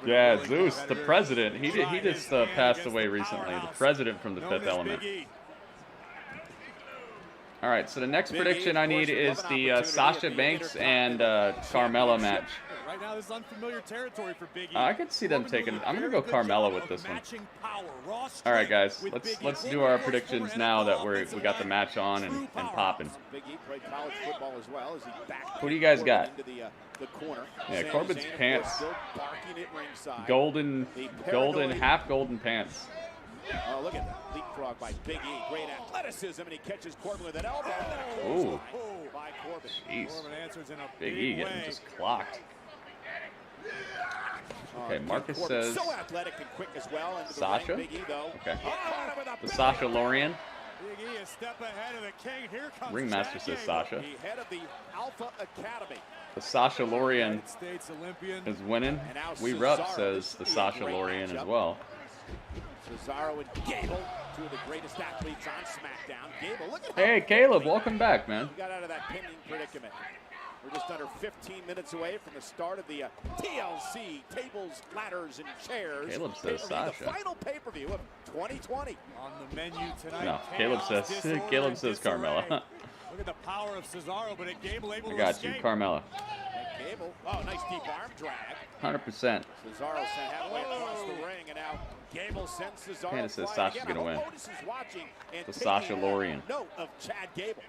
Yeah, Zeus, the president. He just passed away recently. The president from the Fifth Element. All right, so the next prediction I need is the Sasha Banks and Carmella match. Right now, this is unfamiliar territory for Big E. I could see them taking. I'm gonna go Carmella with this one. All right, guys, let's do our predictions now that we got the match on and popping. Who do you guys got? Yeah, Corbin's pants. Golden, half golden pants. Oh, look at that leapfrog by Big E. Great athleticism, and he catches Corbin with an elbow. Ooh. By Corbin. Jeez. Big E getting just clocked. Okay, Marcus says so athletic and quick as well. Sasha. Big E, though. Okay. The Sasha Lorian. Big E a step ahead of the king. Here comes Ringmaster says Sasha. The head of the Alpha Academy. The Sasha Lorian is winning. We Rup says the Sasha Lorian as well. Cesaro and Gable, two of the greatest athletes on SmackDown. Gable, look at hey, Caleb, welcome back, man. He got out of that pinning predicament. We're just under 15 minutes away from the start of the TLC tables, ladders, and chairs. Caleb says Sasha. The final pay-per-view of 2020. On the menu tonight. No, Caleb says Carmella. Look at the power of Cesaro, but Gable able I got to you, escape. Carmella. Gable, oh, nice deep arm drag. 100%. Cesaro sent halfway across the ring, and now Gable sends Cesaro. Candace says Sasha's gonna win. The Sasha Lorian. Note of Chad Gable.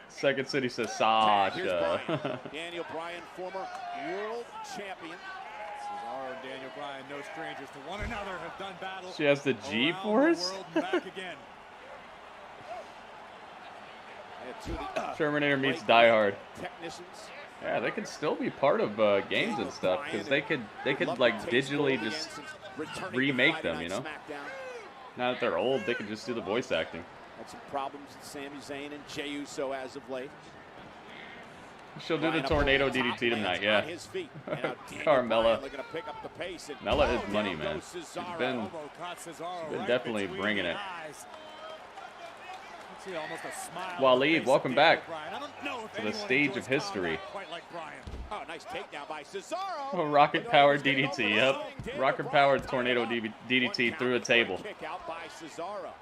Second City says Sasha. Daniel Bryan, former world champion. Cesaro and Daniel Bryan, no strangers to one another, have done battle. She has the G-Force? Back again. Terminator meets Die Hard. Technicians. Yeah, they could still be part of games and stuff because they could like digitally just remake them, you know. Now that they're old, they could just do the voice acting. Had some problems with Sami Zayn and Jey Uso as of late. She'll do the tornado DDT tonight, yeah. Carmella. Mella is money, man. She's been definitely bringing it. Waleed, welcome back to the stage of history. Oh, nice takedown by Cesaro. Oh, rocket powered DDT, yep. Rocket powered tornado DDT through a table. Kick out by Cesaro.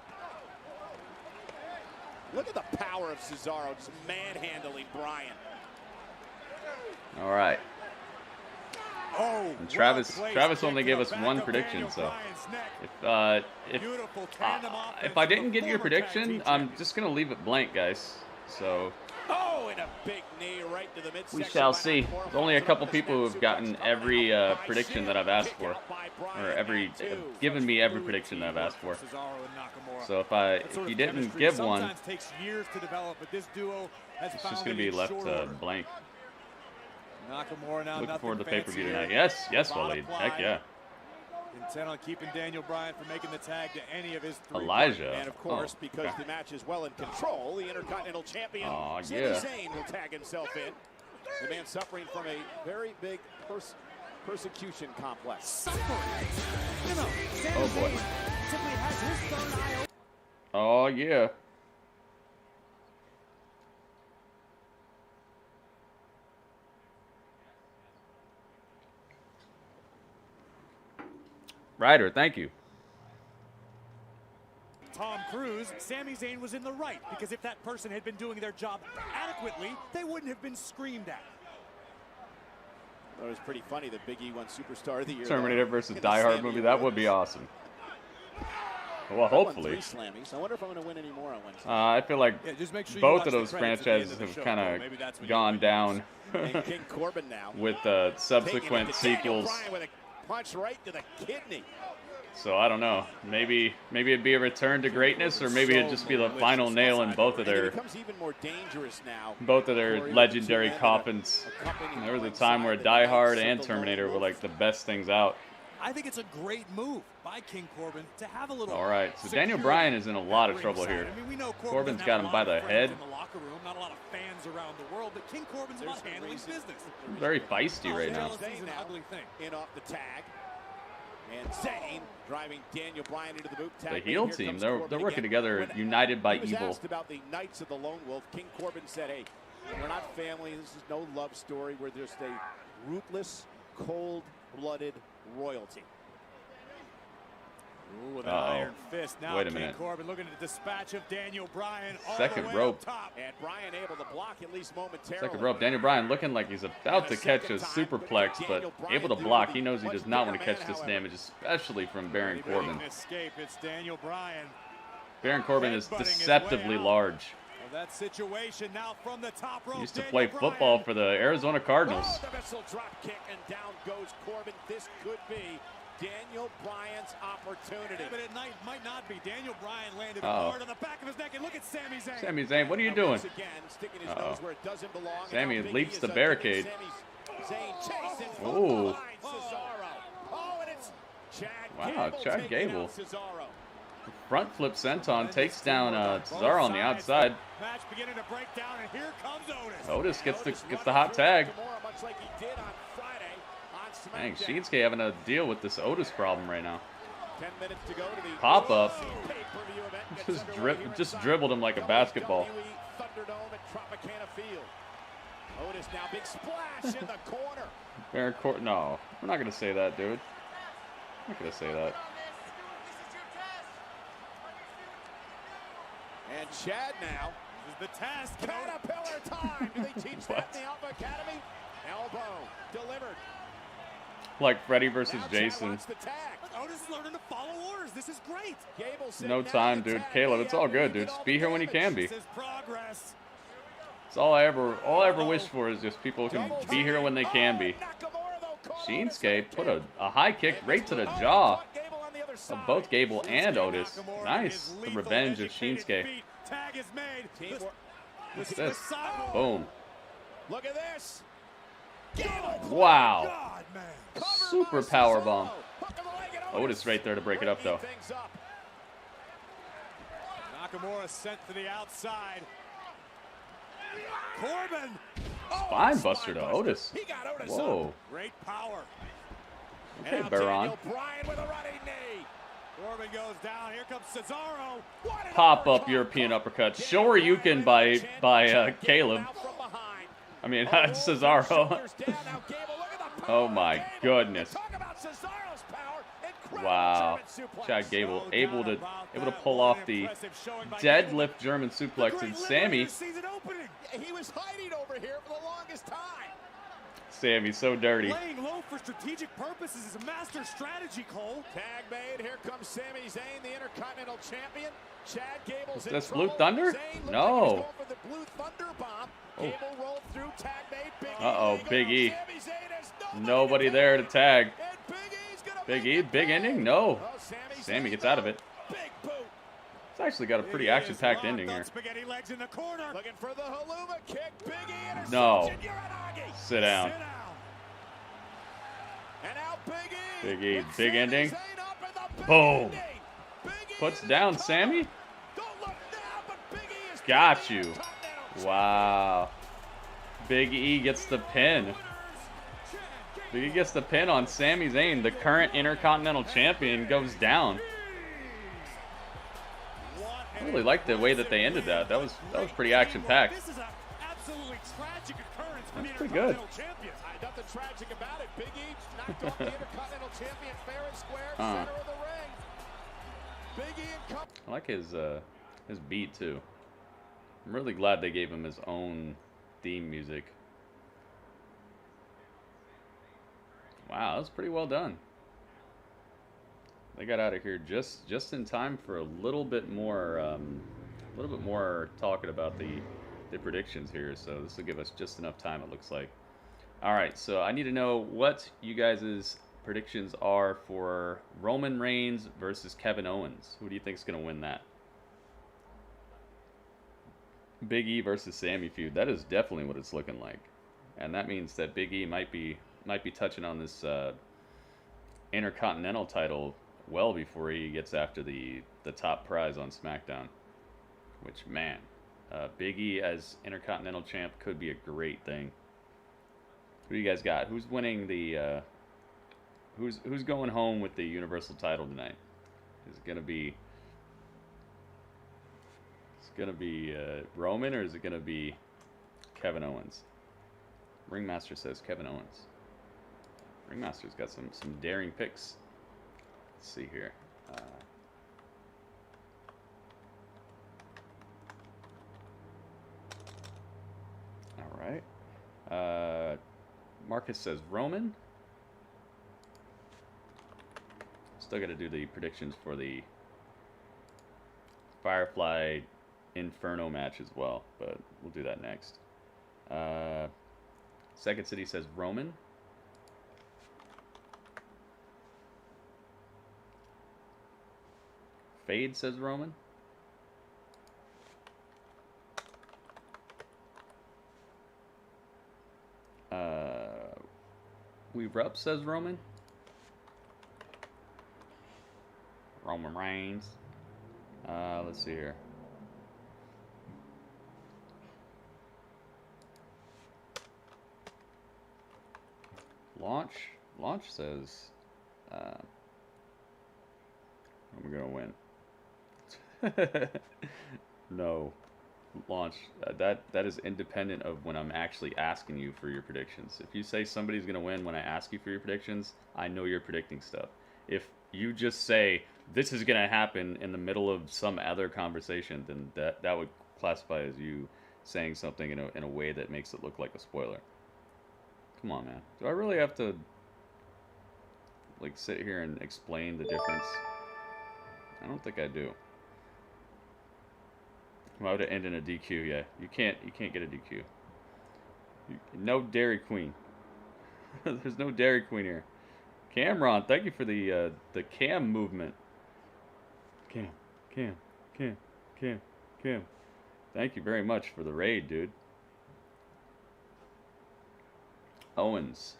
Look at the power of Cesaro just manhandling Bryan. All right. And Travis only gave us one prediction, so if I didn't get your prediction, I'm just gonna leave it blank, guys. So and a big knee right to the midsection. We shall see. There's only a couple people who have gotten every prediction that I've asked for, or given me every prediction that I've asked for. So if you didn't give one, it's just gonna be left blank. Looking forward to the pay-per-view tonight. Yes, Waleed. Heck yeah. Intent on keeping Daniel Bryan from making the tag to any of his three. Elijah. And of course, because the match is well in control, the Intercontinental Champion, Sami Zayn, will tag himself in. The man suffering from a very big persecution complex. Oh boy. Oh yeah. Ryder, thank you. Tom Cruise, Sami Zayn was in the right, because if that person had been doing their job adequately, they wouldn't have been screamed at. That was pretty funny that Big E won Superstar of the Year. Terminator versus Die Hard movie, that would be awesome. Well, hopefully. I wonder if I'm going to win any more on Wednesday. I feel like both of those franchises have kind of gone down King Corbin now with subsequent sequels. Punch right to the kidney. So I don't know. Maybe it'd be a return to greatness, or maybe it'd just be the final nail in both of their legendary coffins. There was a time where Die Hard and Terminator were like the best things out. I think it's a great move by King Corbin to have a little. All right, so Daniel Bryan is in a lot of trouble here. I mean, we know Corbin's got him by the head. In the locker room, not a lot of fans around the world, but King Corbin's about handling business. Very feisty right now. An ugly thing. In off the tag, and Zayn driving Daniel Bryan into the boot. The heel team, they're working together, united by evil. He was asked about the Knights of the Lone Wolf. King Corbin said, "Hey, we're not family. This is no love story. We're just a ruthless, cold-blooded royalty." Ooh, with an iron fist. Now wait a King minute. Corbin looking at the dispatch of Daniel Bryan. Second rope. And Bryan able to block at least momentarily. Second rope. Daniel Bryan looking like he's about to catch a superplex, but able to block. He knows he does not want to catch this damage, especially from Baron Corbin. Escape. It's Daniel Bryan. Baron Corbin is deceptively large. That situation now from the top rope. He used to play football for the Arizona Cardinals. The missile drop kick, and down goes Corbin. This could be Daniel Bryan's opportunity. But it might not be. Daniel Bryan landed hard on the back of his neck, and look at Sami Zayn. Sami Zayn, what are you doing? Sami leaps the barricade. Ooh. Wow, Chad Gable. front flip senton, takes down Cesaro on the outside. Match beginning to break down, and here comes Otis gets the hot tag. Dang, Shinsuke having to deal with this Otis problem right now. 10 minutes to go to the Pop up. Just dribbled him like a basketball. Thunderdome at Tropicana Field. Otis now big splash in the corner. Baron Court. No, we're not gonna say that, dude. I'm not gonna say that. And Chad now is the test. Caterpillar time. Do they teach that in the Alpha Academy? Elbow delivered. Like Freddy versus Jason. Otis is learning to follow orders. This is great. No time, dude. Caleb, it's all good, dude. Just be here when you can be. This is progress. It's all I ever wish for is just people can be here when they can be. Shinsuke put a high kick right to the jaw of both Gable and Otis. Nice. The revenge of Shinsuke. Tag is made. What's this? Boom. Look at this. Wow. Super powerbomb. Otis right there to break it up, though. Nakamura sent to the outside. Corbin. Spine buster to Otis. Whoa. Great power. Okay, Baron. Corbin goes down. Here comes Cesaro. Pop up European uppercut. Shoryuken by Caleb. I mean, Cesaro. Oh my goodness. Wow. Chad Gable able to pull off the deadlift German suplex, and Sammy. He was hiding over here for the longest time. Sammy's so dirty. Laying low for strategic purposes is a master strategy, Cole. Tag made. Here comes Sami Zayn, the Intercontinental Champion. Chad Gable's in trouble. Blue Thunder? No. The Blue Thunder bomb. Gable rolled through. Tag made. Uh-oh, Big E. Nobody there to tag. Big E, big ending? No. Sammy gets out of it. It's actually got a pretty action-packed ending here. Looking for the Haluma kick. Big E. No. Sit down. And out Big E. Big E, big ending. Boom. Puts down Sammy. Got you. Wow. Big E gets the pin. Big E gets the pin on Sami Zayn. The current Intercontinental Champion goes down. I really like the way that they ended that. That was pretty action-packed. This is an absolutely tragic occurrence for the That's pretty good. Champion. Nothing tragic about it. Big E knocked off the Intercontinental Champion fair and square, center of the ring. Big E and Cup. I like his beat too. I'm really glad they gave him his own theme music. Wow, that was pretty well done. They got out of here just in time for a little bit more talking about the predictions here. So this will give us just enough time, it looks like. All right, so I need to know what you guys' predictions are for Roman Reigns versus Kevin Owens. Who do you think is going to win that? Big E versus Sammy feud. That is definitely what it's looking like, and that means that Big E might be touching on this Intercontinental title well before he gets after the top prize on SmackDown. Which, man, Big E as Intercontinental champ could be a great thing. Who do you guys got? Who's winning the? Who's going home with the Universal title tonight? Is it gonna be? It's gonna be Roman, or is it gonna be Kevin Owens? Ringmaster says Kevin Owens. Ringmaster's got some daring picks. Let's see here. All right. Marcus says Roman. Still got to do the predictions for the Firefly Inferno match as well, but we'll do that next. Second City says Roman. Fade says Roman. Weaver Up says Roman. Roman Reigns. Let's see here. Launch says, I'm gonna win. No, Launch. That is independent of when I'm actually asking you for your predictions. If you say somebody's gonna win when I ask you for your predictions, I know you're predicting stuff. If you just say this is gonna happen in the middle of some other conversation, then that would classify as you saying something in a way that makes it look like a spoiler. Come on, man. Do I really have to like sit here and explain the difference? I don't think I do. Why would it end in a DQ? Yeah, you can't get a DQ. No Dairy Queen. There's no Dairy Queen here. Cameron, thank you for the cam movement. Cam. Thank you very much for the raid, dude. Owens.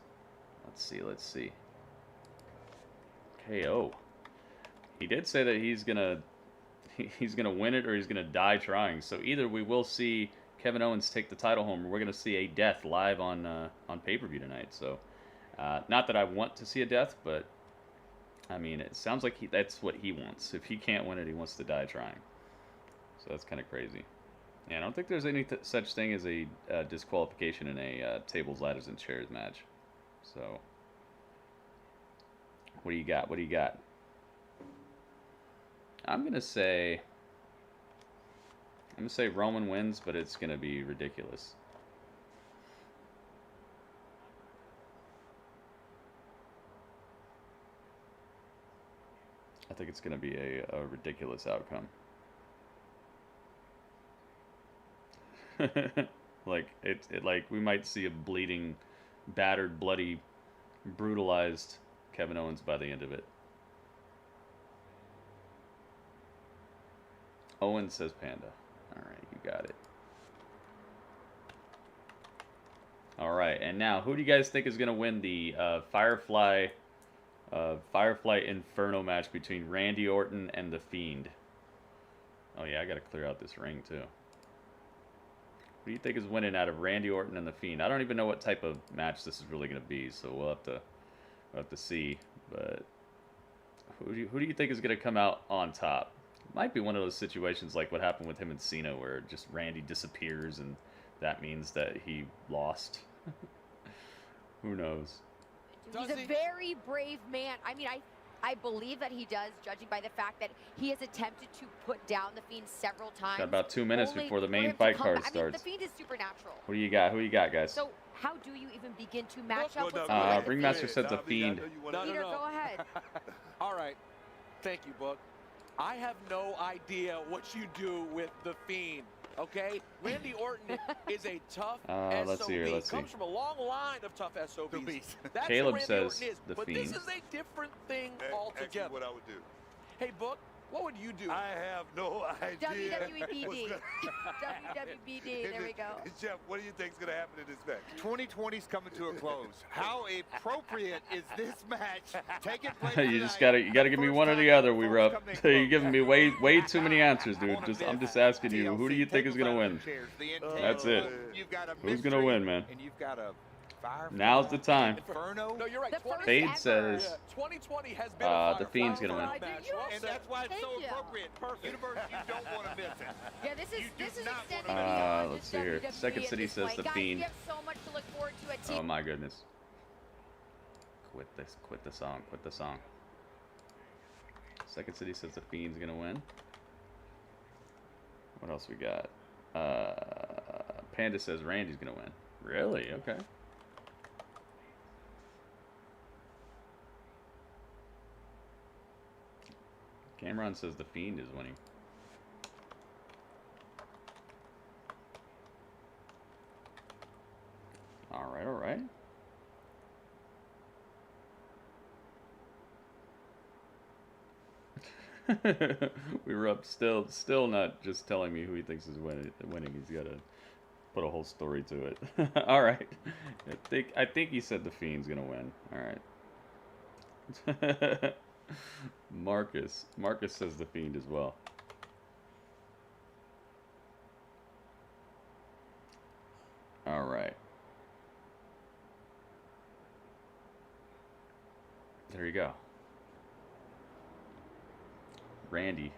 Let's see. KO. He did say that he's gonna win it or he's gonna die trying. So either we will see Kevin Owens take the title home, or we're gonna see a death live on pay-per-view tonight. So not that I want to see a death, but I mean it sounds like that's what he wants. If he can't win it, he wants to die trying. So that's kind of crazy. Yeah, I don't think there's any such thing as a disqualification in a tables, ladders, and chairs match. So, what do you got? What do you got? I'm gonna say Roman wins, but it's gonna be ridiculous. I think it's gonna be a ridiculous outcome. Like like we might see a bleeding, battered, bloody, brutalized Kevin Owens by the end of it. Owens says Panda. All right, you got it. All right, and now who do you guys think is gonna win the Firefly Inferno match between Randy Orton and the Fiend? Oh yeah, I gotta clear out this ring too. Who do you think is winning out of Randy Orton and the Fiend? I don't even know what type of match this is really going to be, so we'll have to see. But who do you think is going to come out on top? It might be one of those situations like what happened with him and Cena, where just Randy disappears and that means that he lost. Who knows? He's a very brave man. I mean, I believe that he does, judging by the fact that he has attempted to put down the Fiend several times. Got about 2 minutes before the main fight card starts. I mean, the Fiend is supernatural. What do you got? Who you got, guys? So how do you even begin to match up with Ringmaster said the Fiend. Peter, go ahead. All right. Thank you, Book. I have no idea what you do with the Fiend. Okay, Randy Orton is a tough SOB. Let's see. Comes from a long line of tough SOBs. That's Caleb what Randy says Orton is. the But Fiend. this is a different thing altogether. Actually, what I would do. Hey, Book, what would you do? I have no idea. WWBD. WWBD. There we go. Jeff, what do you think is going to happen in this match? 2020's coming to a close. How appropriate is this match taking place? You just gotta give me one or the other. We Rupp. You're giving me way too many answers, dude. I'm just asking you, who do you think is gonna win? That's it. Who's gonna win, man? And you've got a Now's the time. Inferno? No, you're right. Fade says 2020 has been the Fiend's gonna win. And that's why it's so appropriate. Universe, you don't want to miss it. Yeah, this is extending. Let's see here. Second City says the Fiend. You have so much to look forward to at Oh my goodness. Quit the song. Quit the song. Second City says the Fiend's gonna win. What else we got? Panda says Randy's gonna win. Really? Okay. Cameron says the Fiend is winning. All right. We were up still not just telling me who he thinks is winning. He's got to put a whole story to it. All right. I think he said the Fiend's gonna win. All right. Marcus says the Fiend as well. All right. There you go. Randy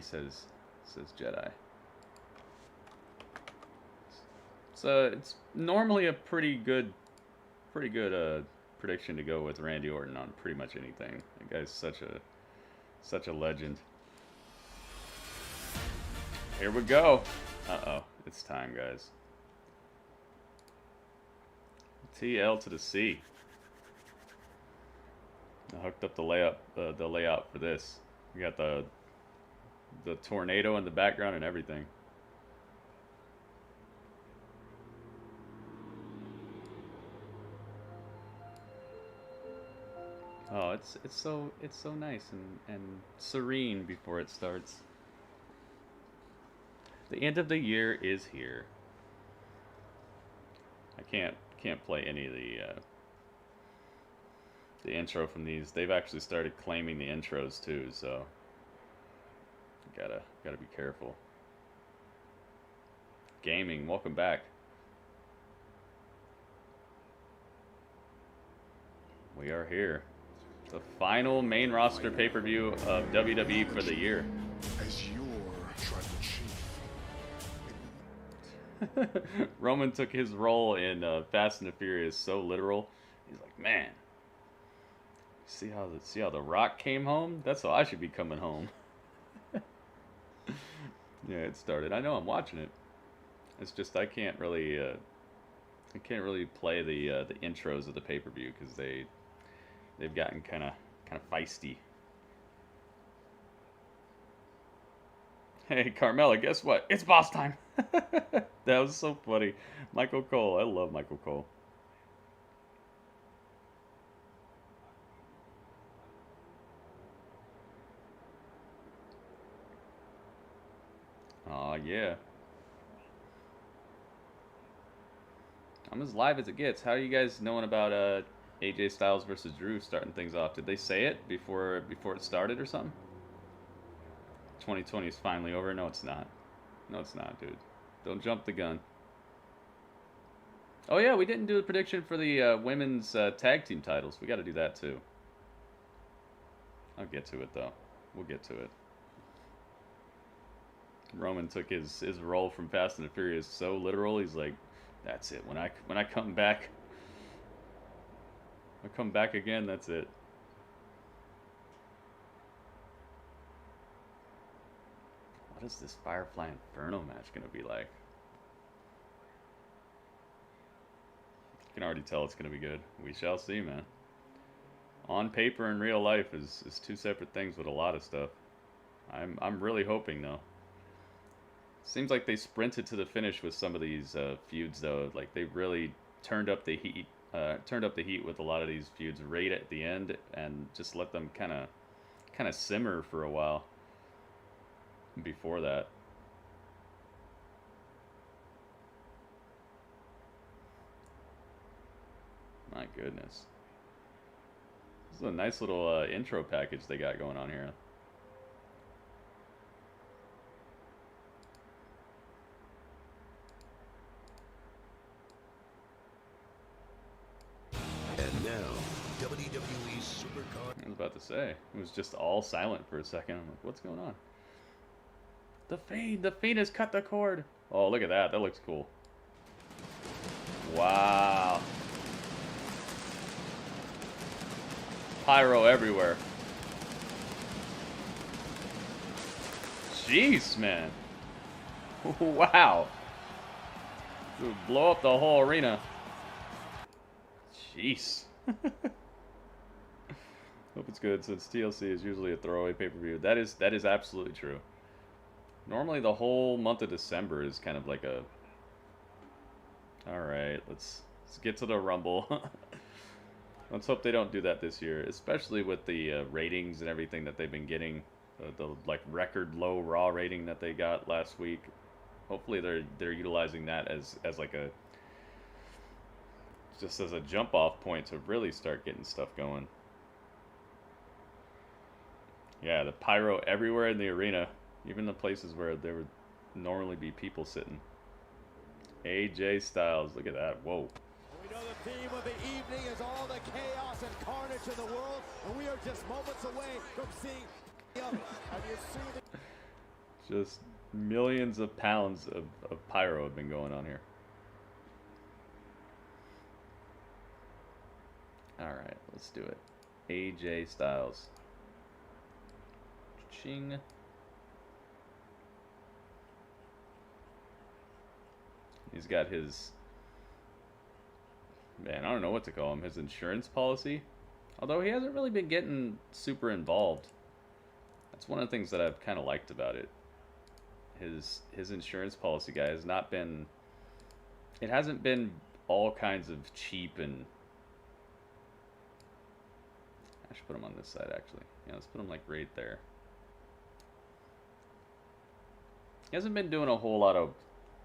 says Jedi. So it's normally a pretty good prediction to go with Randy Orton on pretty much anything. The guy's such a legend. Here we go. Uh-oh, it's time, guys. TL to the C. I hooked up the layout for this. We got the tornado in the background and everything. Oh, it's so nice and serene before it starts. The end of the year is here. I can't play any of the intro from these. They've actually started claiming the intros too, so gotta be careful. Gaming, welcome back. We are here. The final main roster pay-per-view of WWE for the year. As your tribal chief. Roman took his role in Fast and the Furious so literal. He's like, man, see how the Rock came home? That's how I should be coming home. Yeah, it started. I know I'm watching it. It's just I can't really play the intros of the pay-per-view because they've gotten kind of feisty. Hey, Carmella, guess what? It's boss time. That was so funny. Michael Cole. I love Michael Cole. Aw, yeah. I'm as live as it gets. How are you guys knowing about AJ Styles versus Drew starting things off? Did they say it before it started or something? 2020 is finally over. No, it's not. No, it's not, dude. Don't jump the gun. Oh yeah, we didn't do a prediction for the women's tag team titles. We got to do that too. I'll get to it though. We'll get to it. Roman took his role from Fast and the Furious so literal. He's like, that's it. When I come back, again. That's it. What is this Firefly Inferno match gonna be like? You can already tell it's gonna be good. We shall see, man. On paper and real life is two separate things with a lot of stuff. I'm really hoping though. Seems like they sprinted to the finish with some of these feuds though. Like they really turned up the heat. With a lot of these feuds right at the end, and just let them kind of simmer for a while before that. My goodness, this is a nice little intro package they got going on here. I was about to say, it was just all silent for a second. I'm like, what's going on? The Fiend has cut the cord. Oh, look at that. That looks cool. Wow. Pyro everywhere. Jeez, man. Wow. Dude, blow up the whole arena. Jeez. Hope it's good since TLC is usually a throwaway pay-per-view. That is absolutely true. Normally the whole month of December is kind of like a... Alright, let's get to the Rumble. Let's hope they don't do that this year, especially with the ratings and everything that they've been getting. The like record low Raw rating that they got last week. Hopefully they're utilizing that as like a... just as a jump off point to really start getting stuff going. Yeah, the pyro everywhere in the arena, even the places where there would normally be people sitting. AJ Styles. Look at that. Whoa. We know the theme of the evening is all the chaos and carnage in the world, and we are just moments away from seeing the other. Have you seen it? Just millions of pounds of pyro have been going on here. Alright, let's do it. AJ Styles. Ching. He's got his... Man, I don't know what to call him. His insurance policy? Although he hasn't really been getting super involved. That's one of the things that I've kind of liked about it. His insurance policy guy has not been... It hasn't been all kinds of cheap and... I should put him on this side, actually. Yeah, let's put him, like, right there. He hasn't been doing a whole lot of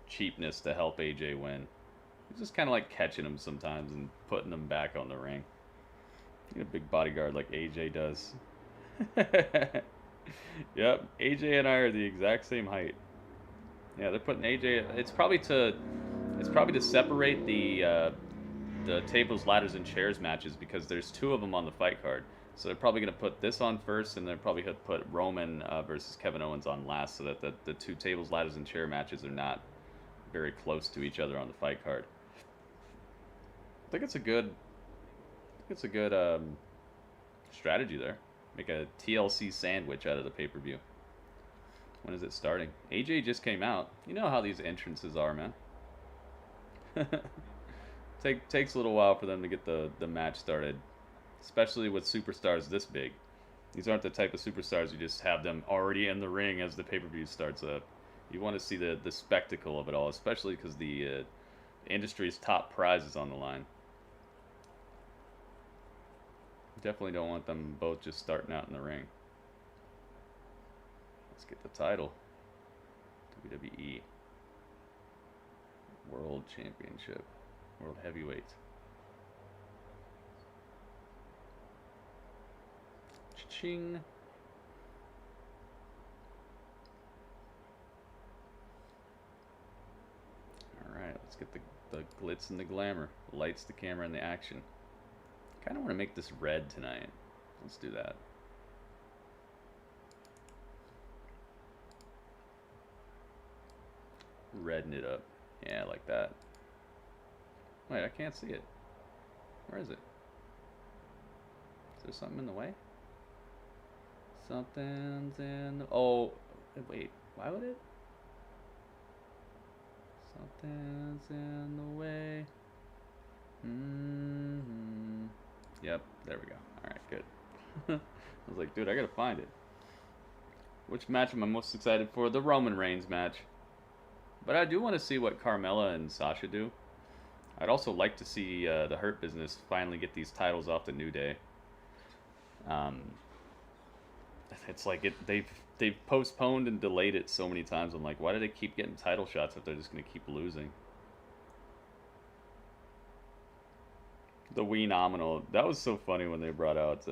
cheapness to help AJ win. He's just kind of, like, catching him sometimes and putting him back on the ring. Get a big bodyguard like AJ does. Yep, AJ and I are the exact same height. Yeah, they're putting AJ... It's probably to separate the tables, ladders, and chairs matches because there's 2 of them on the fight card. So they're probably going to put this on first, and they're probably going to put Roman versus Kevin Owens on last, so that the 2 tables, ladders, and chair matches are not very close to each other on the fight card. I think it's a good strategy there. Make a TLC sandwich out of the pay-per-view. When is it starting? AJ just came out. You know how these entrances are, man. Takes a little while for them to get the match started, especially with superstars this big. These aren't the type of superstars you just have them already in the ring as the pay-per-view starts up. You want to see the spectacle of it all, especially because the industry's top prize is on the line. Definitely don't want them both just starting out in the ring. Let's get the title. WWE World Championship. World Heavyweight. Cha-ching. Alright, let's get the glitz and the glamour. The lights, the camera, and the action. Kind of want to make this red tonight. Let's do that. Redden it up. Yeah, like that. Wait, I can't see it. Where is it? Is there something in the way? Something's in the... Oh, wait. Why would it? Something's in the way. Yep, there we go. Alright, good. I was like, dude, I gotta find it. Which match am I most excited for? The Roman Reigns match. But I do want to see what Carmella and Sasha do. I'd also like to see the Hurt Business finally get these titles off the New Day. It's like they've postponed and delayed it so many times. I'm like, why do they keep getting title shots if they're just going to keep losing? The Wee Nominal. That was so funny when they brought out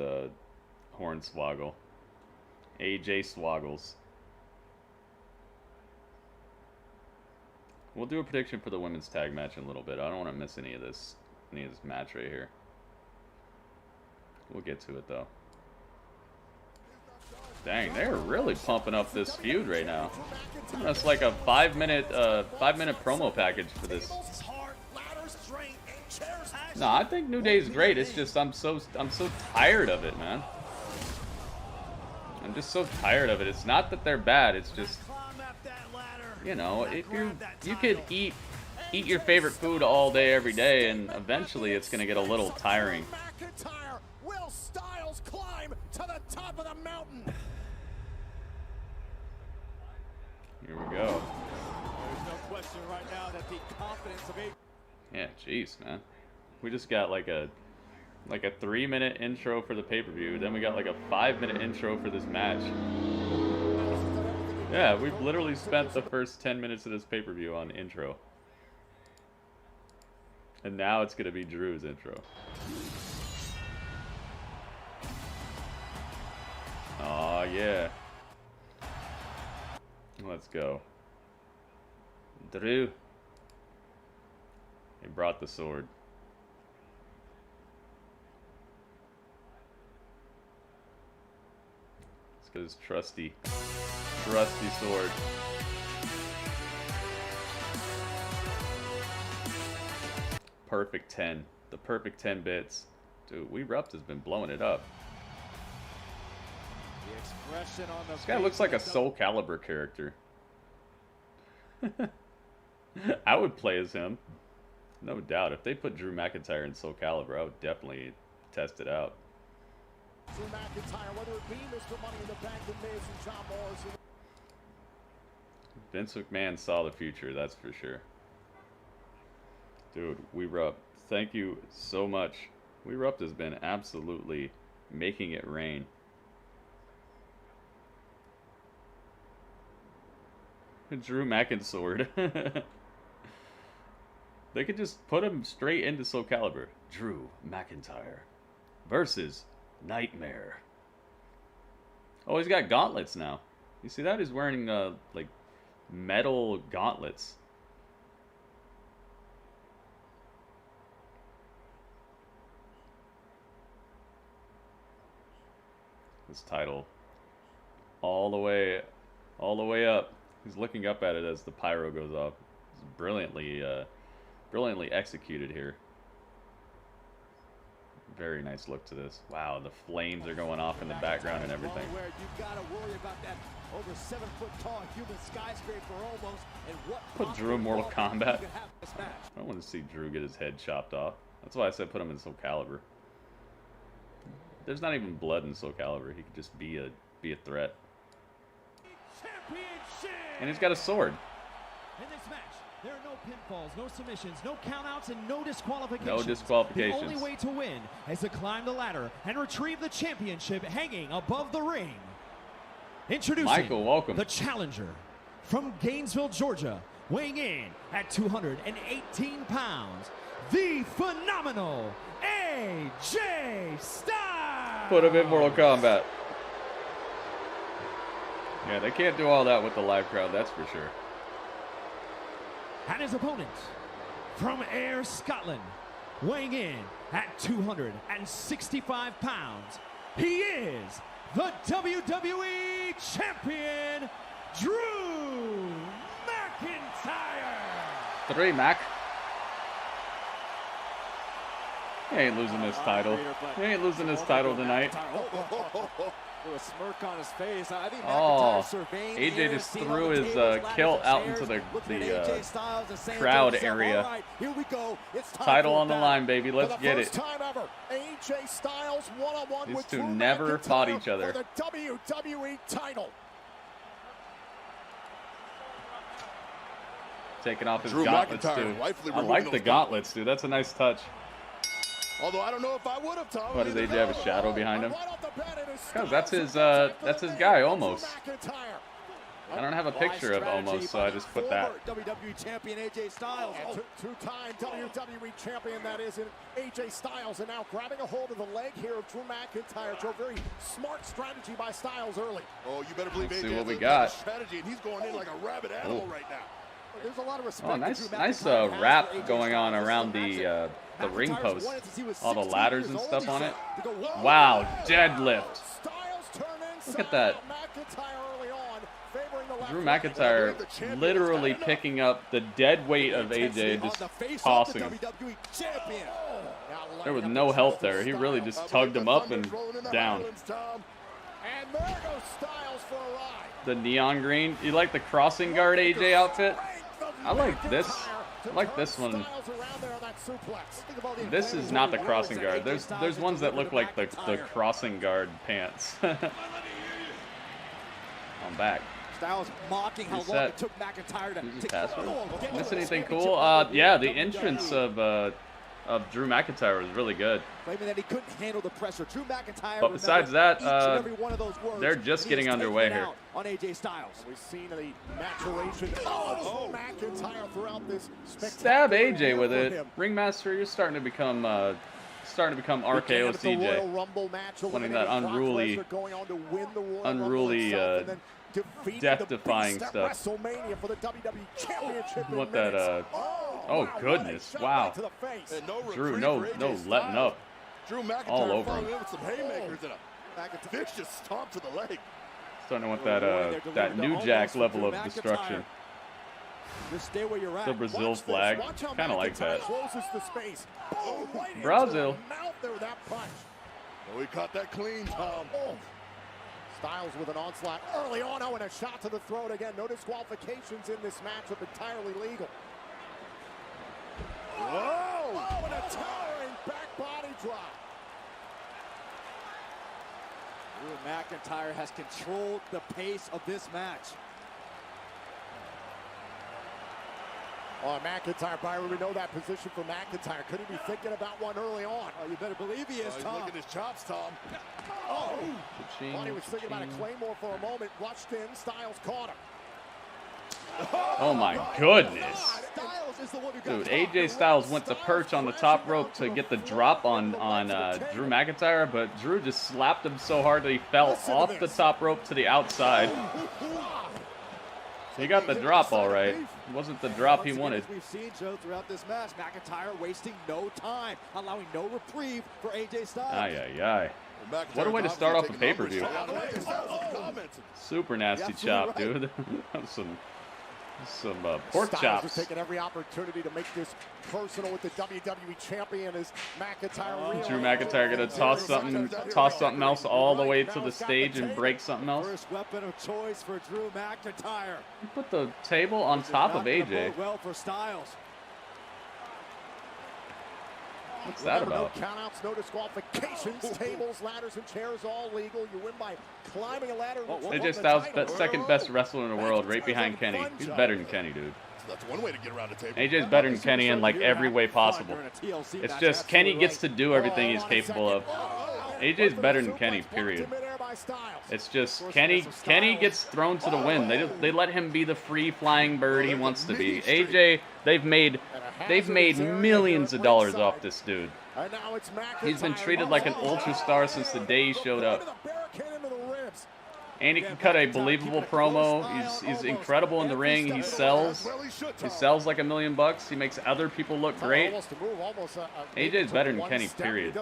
Hornswoggle. AJ Swoggles. We'll do a prediction for the women's tag match in a little bit. I don't want to miss any of this match right here. We'll get to it though. Dang, they're really pumping up this feud right now. That's like a 5-minute promo package for this. No, I think New Day's great. It's just I'm so tired of it, man. I'm just so tired of it. It's not that they're bad. It's just, you know, if you could eat your favorite food all day, every day, and eventually it's gonna get a little tiring. McIntyre, will Styles climb to the top of the mountain? Here we go. There's no question right now that the confidence of Yeah, jeez, man. We just got like a 3-minute intro for the pay-per-view, then we got like a 5-minute intro for this match. Yeah, we've literally spent the first 10 minutes of this pay-per-view on intro. And now it's gonna be Drew's intro. Aw, yeah. Let's go. Drew. He brought the sword. Let's get his trusty sword. Perfect 10. The perfect 10 bits. Dude, We Rupt has been blowing it up. The expression on the This guy looks like a Soul Calibur character. I would play as him. No doubt. If they put Drew McIntyre in Soul Calibur, I would definitely test it out. Drew McIntyre, whether it be Mr. Money in the Bank with Miz and John Morrison. Vince McMahon saw the future, that's for sure. Dude, We Rupt, thank you so much. We Rupt has been absolutely making it rain. Drew McIntyre. They could just put him straight into Soul Calibur. Drew McIntyre versus Nightmare. Oh, he's got gauntlets now. You see that? He's wearing like metal gauntlets. This title all the way up. He's looking up at it as the pyro goes off. It's brilliantly executed here. Very nice look to this. Wow, the flames are going off in the background and everything. You've got to worry about that over 7 foot tall human skyscraper almost, and what put Drew in Mortal Kombat. I don't want to see Drew get his head chopped off. That's why I said put him in Soul Calibur. There's not even blood in Soul Calibur. He could just be a threat. And he's got a sword. In this match, there are no pinfalls, no submissions, no countouts, and no disqualifications. No disqualifications. The only way to win is to climb the ladder and retrieve the championship hanging above the ring. Introducing Michael, welcome. The challenger from Gainesville, Georgia, weighing in at 218 pounds, the phenomenal AJ Styles. Put him in Mortal Kombat. Yeah, they can't do all that with the live crowd, that's for sure. And his opponent from Ayr, Scotland, weighing in at 265 pounds, he is the WWE Champion, Drew McIntyre. 3 Mac. He ain't losing this title. He ain't losing this title tonight. With a smirk on his face. I think AJ just threw his kilt out into the crowd area. Right, here we go. It's title on the line, baby. Let's get it. Time ever, AJ Styles one-on-one These with two Drew never McIntyre fought each other. for the WWE title. Taking off his gauntlets, too. I like the gauntlets, dude. That's a nice touch. Although I don't know if I would have told. What, does AJ have a shadow behind him? Because that's his guy, almost. I don't have a picture of almost, so I just put that. WWE champion AJ Styles, two-time WWE champion that is in AJ Styles, and now grabbing a hold of the leg here of Drew McIntyre. So very smart strategy by Styles early. Oh, you better believe Let's AJ see what we has got. strategy, and he's going in like a rabid animal right now. There's a lot of respect. Oh, nice wrap going on around the ring post. All the ladders and stuff on it. Wow, deadlift. Look at that. Drew McIntyre literally picking up the dead weight of AJ, just tossing him. There was no help there. He really just tugged him up and down. The neon green. You like the crossing guard AJ outfit? I like this. I like this one. This is not the crossing guard. There's ones that look like the crossing guard pants. I'm back. Styles mocking how long it took McIntyre to miss anything cool? Yeah, the entrance of Drew McIntyre was really good. Claiming that he couldn't handle the pressure. Drew McIntyre. But besides that, they're just getting underway here. On AJ Styles. We've seen the maturation of McIntyre throughout this. Stab AJ with it. Ringmaster, you're starting to become starting to become RKO CJ. Wanting that unruly, death-defying stuff. Want that, oh goodness, wow. Drew, no letting up. Drew McIntyre all over him. With some haymakers and a vicious stomp to the leg. Starting to want that, that New Jack level of destruction. Just stay where you're at. The Brazil flag, kind of like that. Brazil. Oh, he caught that clean, Tom. Oh. Styles with an onslaught early on. Oh, and a shot to the throat again. No disqualifications in this matchup, entirely legal. Whoa! Oh, and a towering back body drop. Drew McIntyre has controlled the pace of this match. Oh, McIntyre, Byron, we know that position for McIntyre. Could he be thinking about one early on? Oh, you better believe he is, Tom. Look at his chops, Tom. Oh, thought he was thinking about a Claymore for a moment. Rushed in, Styles caught him. Oh my goodness. Dude, AJ Styles went to perch on the top rope to get the drop on Drew McIntyre, but Drew just slapped him so hard that he fell off the top rope to the outside. He got the drop all right. It wasn't the drop he wanted. We've seen Joe throughout this match. McIntyre wasting no time, allowing no reprieve for AJ Styles. Aye. What a way to start off a pay-per-view. Super nasty chop, dude. Some pork chops. Is taking every opportunity to make this personal with the WWE champion as McIntyre. Drew McIntyre gonna toss something else all the way to the stage and break something else. First weapon of choice for Drew McIntyre. Put the table on top of AJ. Well for Styles. What's that about? No countouts, no disqualifications, tables, ladders, and chairs all legal. You win by climbing a ladder. AJ Styles, second best wrestler in the world, right behind Kenny. He's better than Kenny, dude. That's one way to get around the table. AJ's better than Kenny in like every way possible. It's just Kenny gets to do everything he's capable of. AJ's better than Kenny, period. It's just Kenny gets thrown to the wind. They let him be the free flying bird he wants to be. AJ, they've made millions of dollars off this dude. He's been treated like an ultra star since the day he showed up. And he can cut a believable promo. He's incredible in the ring. He sells like $1 million. He makes other people look great. AJ's better than Kenny, period.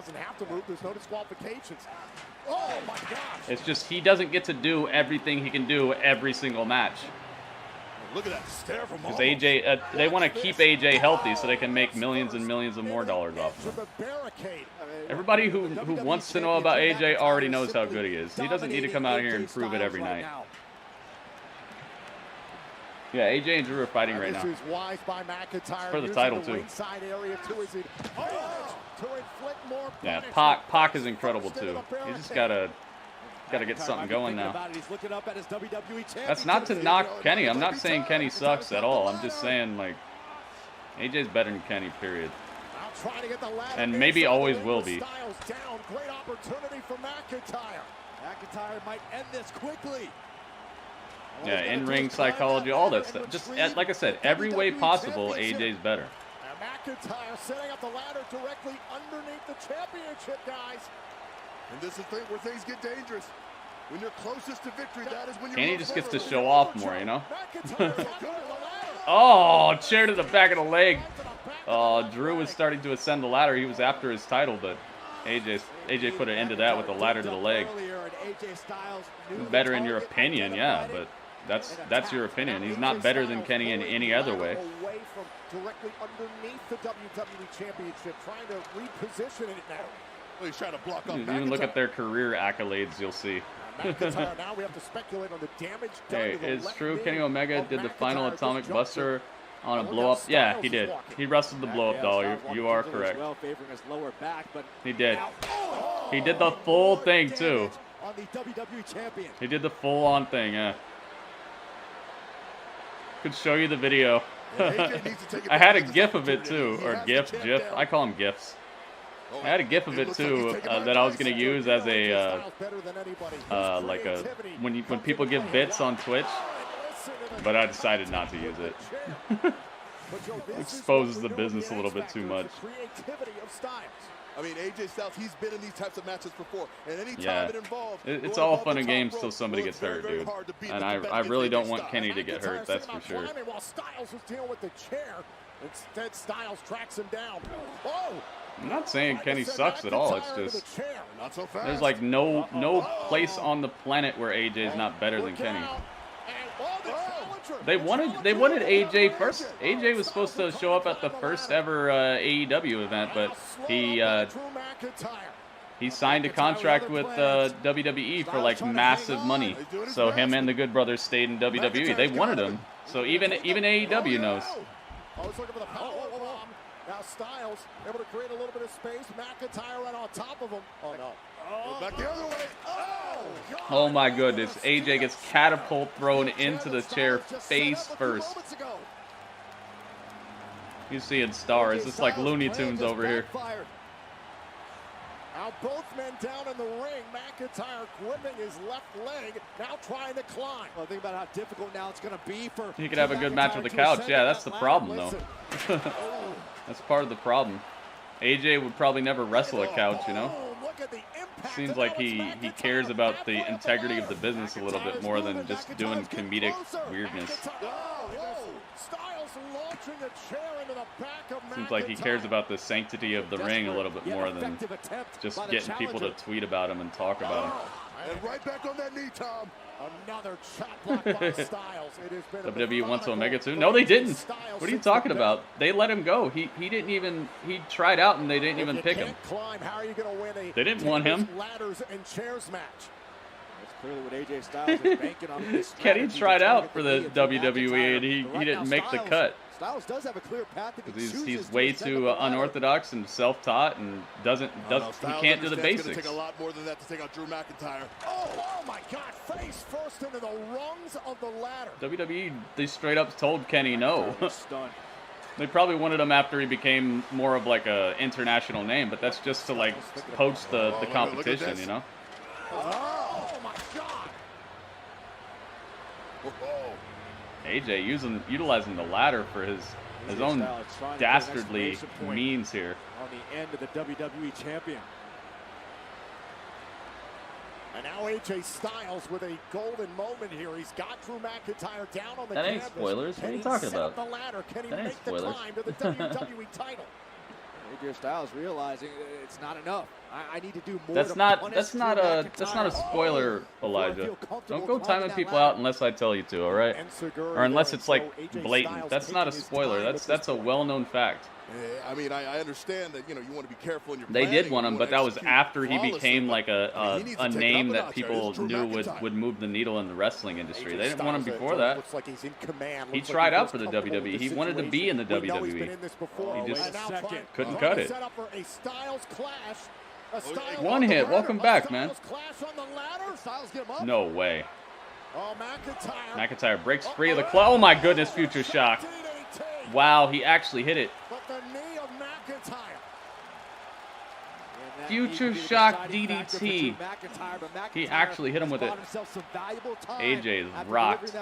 It's just he doesn't get to do everything he can do every single match. Look at that stare from because AJ, they want to keep AJ healthy so they can make millions and millions of more dollars off him. Everybody who wants to know about AJ already knows how good he is. He doesn't need to come out here and prove it every night. Yeah, AJ and Drew are fighting right now. It's for the title too. Yeah, Pac is incredible too. You just gotta get something going now. That's not to knock Kenny. I'm not saying Kenny sucks at all. I'm just saying, like, AJ's better than Kenny, period. And maybe always will be. Great opportunity for McIntyre. McIntyre might end this quickly. Yeah, in-ring psychology, all that stuff. Just like I said, every way possible, AJ's better. McIntyre setting up the ladder directly underneath the championship, guys. And this is where things get dangerous. When you're closest to victory, that is when you're Kenny just gets to show off more, you know? Oh, chair to the back of the leg. Drew was starting to ascend the ladder. He was after his title, but AJ put an end to that with a ladder to the leg. Better in your opinion, yeah, but that's your opinion. He's not better than Kenny in any other way. Directly underneath the WWE Championship, trying to reposition it now. Well, he's trying to block up. Even look at their career accolades, you'll see. Now we have to speculate on the damage done Hey, to the it's true. Kenny Omega did the final Atomic Buster on a blow-up. Yeah, he did. He wrestled the blow-up doll. You are correct. He did. He did the full thing too. He did the full-on thing. Yeah. Could show you the video. I had a GIF of it too, or GIF. I call them GIFs. I had a GIF of it too that I was gonna use as a when people give bits on Twitch, but I decided not to use it. Exposes the business a little bit too much. I mean, AJ Styles, he's been in these types of matches before, and any time it involves, it's all fun and games till somebody gets hurt, dude. And I really don't want Kenny to get hurt. That's for sure. While Styles was dealing with the chair, instead Styles tracks him down. Oh! I'm not saying Kenny sucks at all. It's just there's like no place on the planet where AJ is not better than Kenny. They wanted AJ first. AJ was supposed to show up at the first ever AEW event, but he signed a contract with WWE for like massive money. So him and the Good Brothers stayed in WWE. They wanted him. So even AEW knows. Now Styles able to create a little bit of space. McIntyre right on top of him. Oh no. Oh, back the other way. Oh my goodness. AJ gets catapult thrown into the chair face first. You see in stars. It's like Looney Tunes over here. Now both men down in the ring. McIntyre gripping his left leg, now trying to climb. Well, think about how difficult now it's going to be for. He could have a good match with the couch. Yeah, that's the problem, though. That's part of the problem. AJ would probably never wrestle a couch, you know? Seems like he cares about the integrity of the business a little bit more than just doing comedic weirdness. Seems like he cares about the sanctity of the ring a little bit more than just getting people to tweet about him and talk about him. And right back on that knee, Tom. Another chop block by Styles. WWE wants Omega too? No, they didn't. What are you talking about? They let him go. He didn't even. He tried out and they didn't even pick him. They didn't want him. Ladders and chairs match. That's clearly what AJ Styles is banking on. Kenny tried out for the WWE and he didn't make the cut. Styles does have a clear path if he's way too unorthodox and self-taught and he can't do the basics. Take a lot more than that to take out Drew McIntyre. Oh my God! Face first into the rungs of the ladder. WWE, they straight up told Kenny no. They probably wanted him after he became more of like a international name, but that's just to like poach the competition, you know. Oh my God! AJ utilizing the ladder for his own dastardly means here. On the end of the WWE champion. And now AJ Styles with a golden moment here. He's got Drew McIntyre down on the canvas. That ain't spoilers. What are you talking about? The ladder. Can he that ain't make spoilers. the climb to the WWE title? AJ Styles realizing it's not enough. I need to do more. That's not a spoiler, Elijah. Don't go timing people out unless I tell you to, all right? Or unless it's like blatant. That's not a spoiler. That's a well-known fact. I mean, I understand that, you know, you want to be careful in your They did want him, but that was after he became like a name that people knew would move the needle in the wrestling industry. They didn't want him before that. He tried out for the WWE. He wanted to be in the WWE. He just couldn't cut it. One hit. Welcome back, man. No way. McIntyre breaks free of the claw. Oh my goodness, Future Shock. Wow, he actually hit it. Future Shock DDT. He actually hit him with it. AJ is rocked.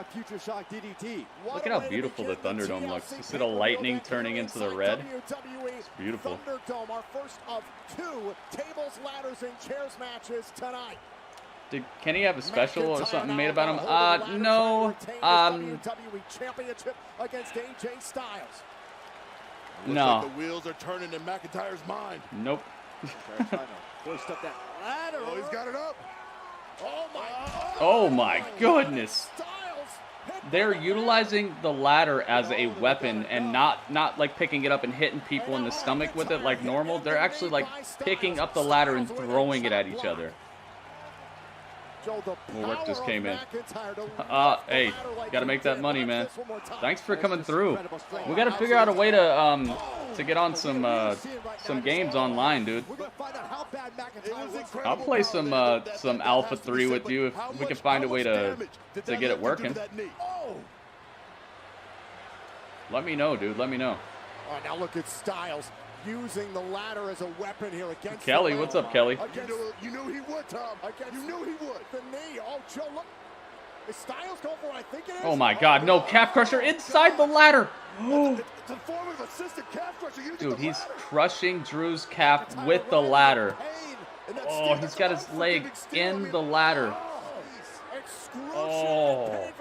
Look at how beautiful the Thunderdome looks. You see the lightning turning into the red? It's beautiful. Thunderdome, our first of 2 tables, ladders, and chairs matches tonight. Did Kenny have a special or something made about him? No. WWE Championship against AJ Styles. No. Like the wheels are turning in McIntyre's mind. Nope. Hoist up that ladder. Oh, he's got it up. Oh my goodness. They're utilizing the ladder as a weapon and not like picking it up and hitting people in the stomach with it like normal. They're actually like picking up the ladder and throwing it at each other. More work just came in. Hey, gotta make that money, man. Thanks for coming through. We gotta figure out a way to get on some games online, dude. I'll play some Alpha 3 with you if we can find a way to get it working. Let me know, dude. Let me know. Oh, now look at Styles using the ladder as a weapon here against Kelly. What's up, Kelly? You knew he would, Tom. You knew he would. The knee. Oh, Joe, look. Is Styles going for what I think it is? Oh my God, no, calf crusher inside the ladder. It's a form of assisted calf crusher. Dude, he's crushing Drew's calf with the ladder. Oh, he's got his leg in the ladder. Oh.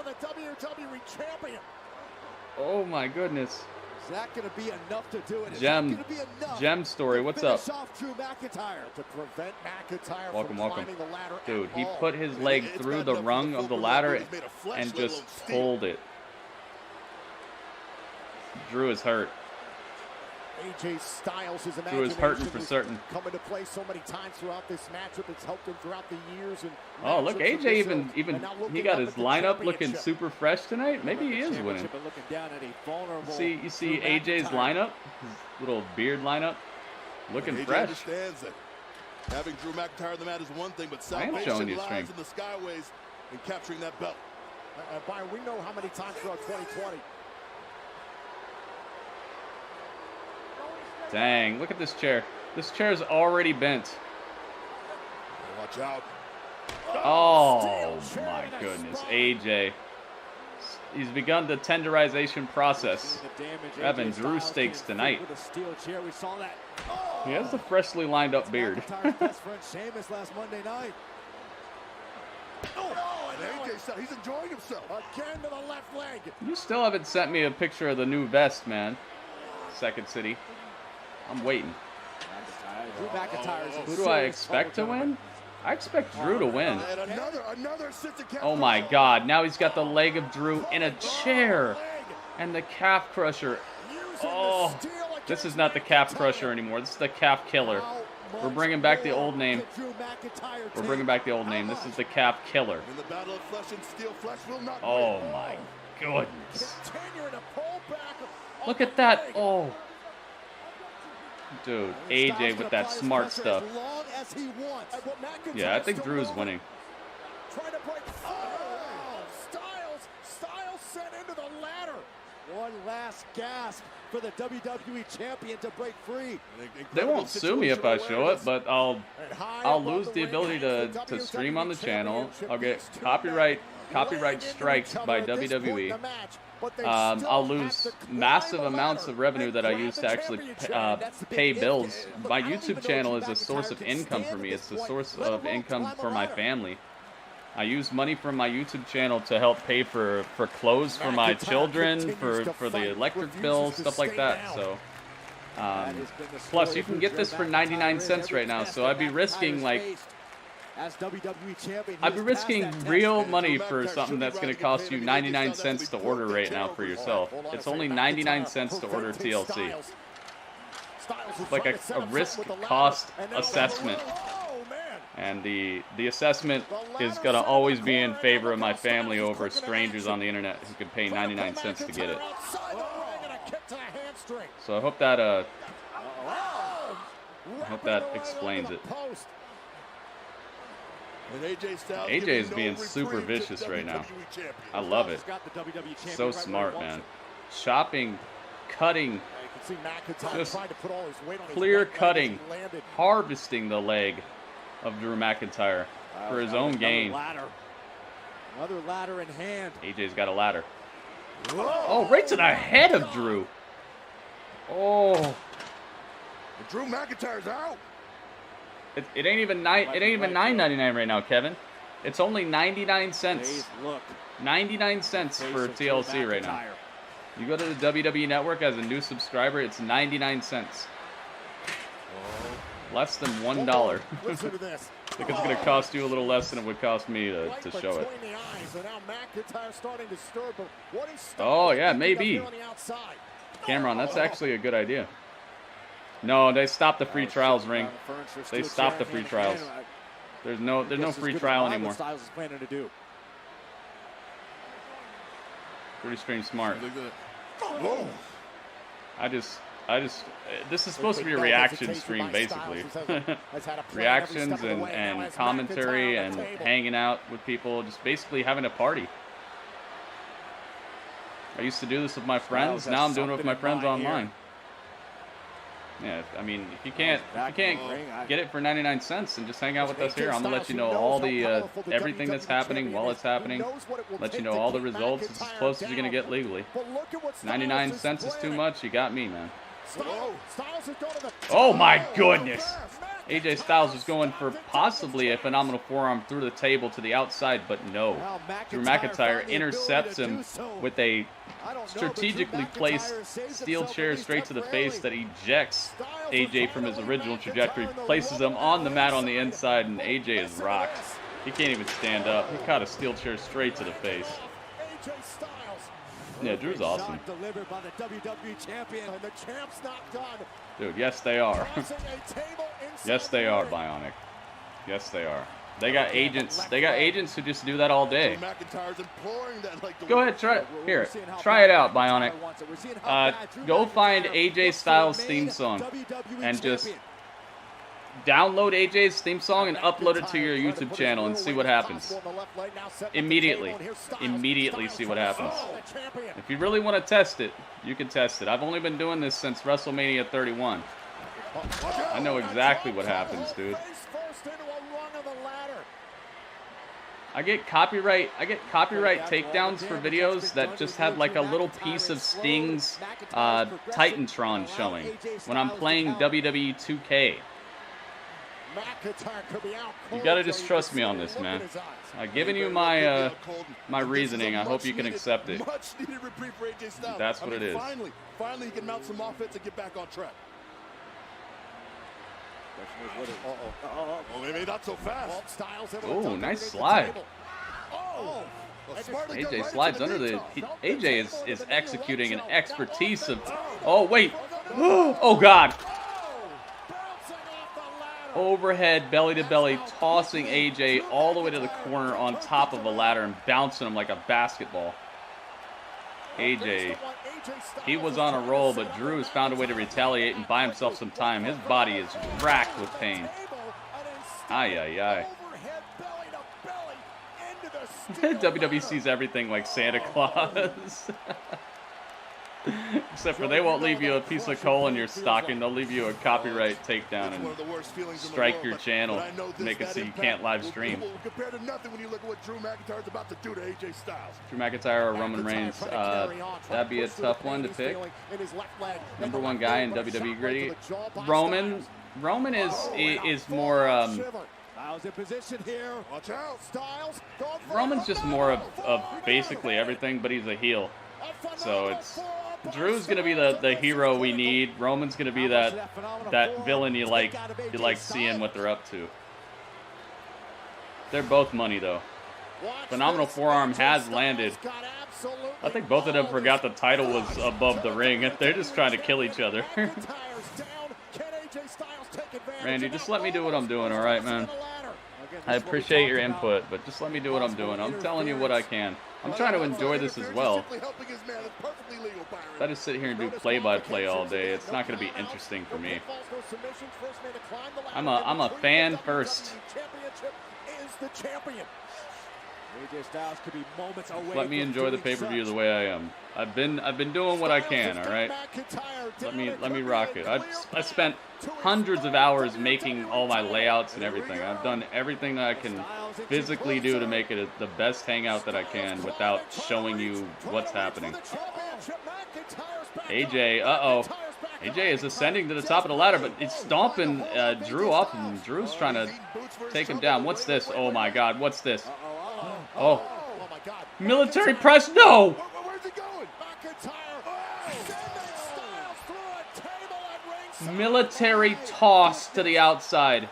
Oh my goodness. Is that going to be enough to do it? Gem story, what's up? Welcome. Dude, he put his leg through the rung of the ladder and just pulled it. Drew is hurt. AJ Styles is Drew is hurting for certain. Come into play so many times throughout this matchup. It's helped him throughout the years. And oh, look, AJ even he got his lineup looking super fresh tonight. Maybe he is winning. You see AJ's lineup, his little beard lineup, looking fresh. Understands that having Drew McIntyre in the mat is one thing, but salvation lies in the skyways and capturing that belt. Byron, we know how many times throughout 2020. Dang, look at this chair. This chair is already bent. Watch out. Oh my goodness, AJ. He's begun the tenderization process. We're having Drew steaks tonight. He has a freshly lined up beard. He's enjoying himself. Again to the left leg. You still haven't sent me a picture of the new vest, man. Second City. I'm waiting. Who do I expect to win? I expect Drew to win. Oh my God, now he's got the leg of Drew in a chair. And the calf crusher. Oh, this is not the calf crusher anymore. This is the calf killer. We're bringing back the old name. We're bringing back the old name. This is the calf killer. Oh my goodness. Look at that. Oh. Dude, AJ with that smart stuff. Yeah, I think Drew's winning. Styles sent into the ladder. One last gasp for the WWE champion to break free. They won't sue me if I show it, but I'll lose the ability to stream on the channel. I'll get copyright strikes by WWE. I'll lose massive amounts of revenue that I use to actually pay bills. My YouTube channel is a source of income for me. It's a source of income for my family. I use money from my YouTube channel to help pay for clothes for my children, for the electric bill, stuff like that. So, plus you can get this for 99 cents right now. So I'd be risking I'd be risking real money for something that's going to cost you 99 cents to order right now for yourself. It's only 99 cents to order TLC. It's like a risk-cost assessment. And the assessment is going to always be in favor of my family over strangers on the internet who could pay 99 cents to get it. So I hope that explains it. AJ is being super vicious right now. I love it. So smart, man. Chopping, cutting, just clear cutting, harvesting the leg of Drew McIntyre for his own gain. Another ladder in hand. AJ's got a ladder. Oh, right to the head of Drew. Oh. Drew McIntyre's out. It ain't even $9.99 right now, Kevin. It's only 99 cents. 99 cents for TLC right now. You go to the WWE Network as a new subscriber, it's 99 cents. Less than $1. I think it's going to cost you a little less than it would cost me to show it. Oh, yeah, maybe. Cameron, that's actually a good idea. No, they stopped the free trials, Ring. They stopped the free trials. There's no free trial anymore. Pretty strange smart. This is supposed to be a reaction stream, basically. Reactions and commentary and hanging out with people, just basically having a party. I used to do this with my friends. Now I'm doing it with my friends online. Yeah, I mean, if you can't get it for 99 cents and just hang out with us here, I'm gonna let you know all the everything that's happening while it's happening. Let you know all the results. It's as close as you're gonna get legally. 99 cents is too much. You got me, man. Oh my goodness! AJ Styles was going for possibly a phenomenal forearm through the table to the outside, but no. Drew McIntyre intercepts him with a strategically placed steel chair straight to the face that ejects AJ from his original trajectory, places him on the mat on the inside, and AJ is rocked. He can't even stand up. He caught a steel chair straight to the face. Yeah, Drew's awesome. Dude, yes they are. Yes they are, Bionic. Yes they are. They got agents. They got agents who just do that all day. Go ahead, try it. Here, try it out, Bionic. Go find AJ Styles' theme song and just download AJ's theme song and upload it to your YouTube channel and see what happens. Immediately. Immediately see what happens. If you really want to test it, you can test it. I've only been doing this since WrestleMania 31. I know exactly what happens, dude. I get copyright takedowns for videos that just have like a little piece of Sting's Titantron showing when I'm playing WWE 2K. You gotta just trust me on this, man. I've given you my my reasoning. I hope you can accept it. That's what it is. Finally, he can mount some offense and get back on track. Oh, maybe not so fast. Oh, nice slide. AJ slides under the. AJ is executing an expertise of. Oh wait. Oh God. Overhead, belly to belly, tossing AJ all the way to the corner on top of a ladder and bouncing him like a basketball. AJ, he was on a roll, but Drew has found a way to retaliate and buy himself some time. His body is racked with pain. Ay, ay, ay. WWE sees everything like Santa Claus. Except for they won't leave you a piece of coal in your stocking. They'll leave you a copyright takedown and strike your channel, make it so you can't live stream. Compared to nothing when you look at what Drew McIntyre's about to do to AJ Styles. Drew McIntyre or Roman Reigns, that'd be a tough one to pick. Number one guy in WWE gritty. Roman is more Roman's just more of basically everything, but he's a heel. So it's Drew's gonna be the hero we need. Roman's gonna be that villain you like seeing what they're up to. They're both money though. Phenomenal forearm has landed. I think both of them forgot the title was above the ring. They're just trying to kill each other. Randy, just let me do what I'm doing, all right, man? I appreciate your input, but just let me do what I'm doing. I'm telling you what I can. I'm trying to enjoy this as well. If I just sit here and do play-by-play all day, it's not going to be interesting for me. I'm a fan first. Let me enjoy the pay-per-view the way I am. I've been doing what I can, all right? Let me rock it. I spent hundreds of hours making all my layouts and everything. I've done everything that I can physically do to make it the best hangout that I can without showing you what's happening. AJ, AJ is ascending to the top of the ladder, but it's stomping Drew off, and Drew's trying to take him down. What's this? Oh my God, what's this? Oh. Military press, no! Where's he going? Military toss to the outside.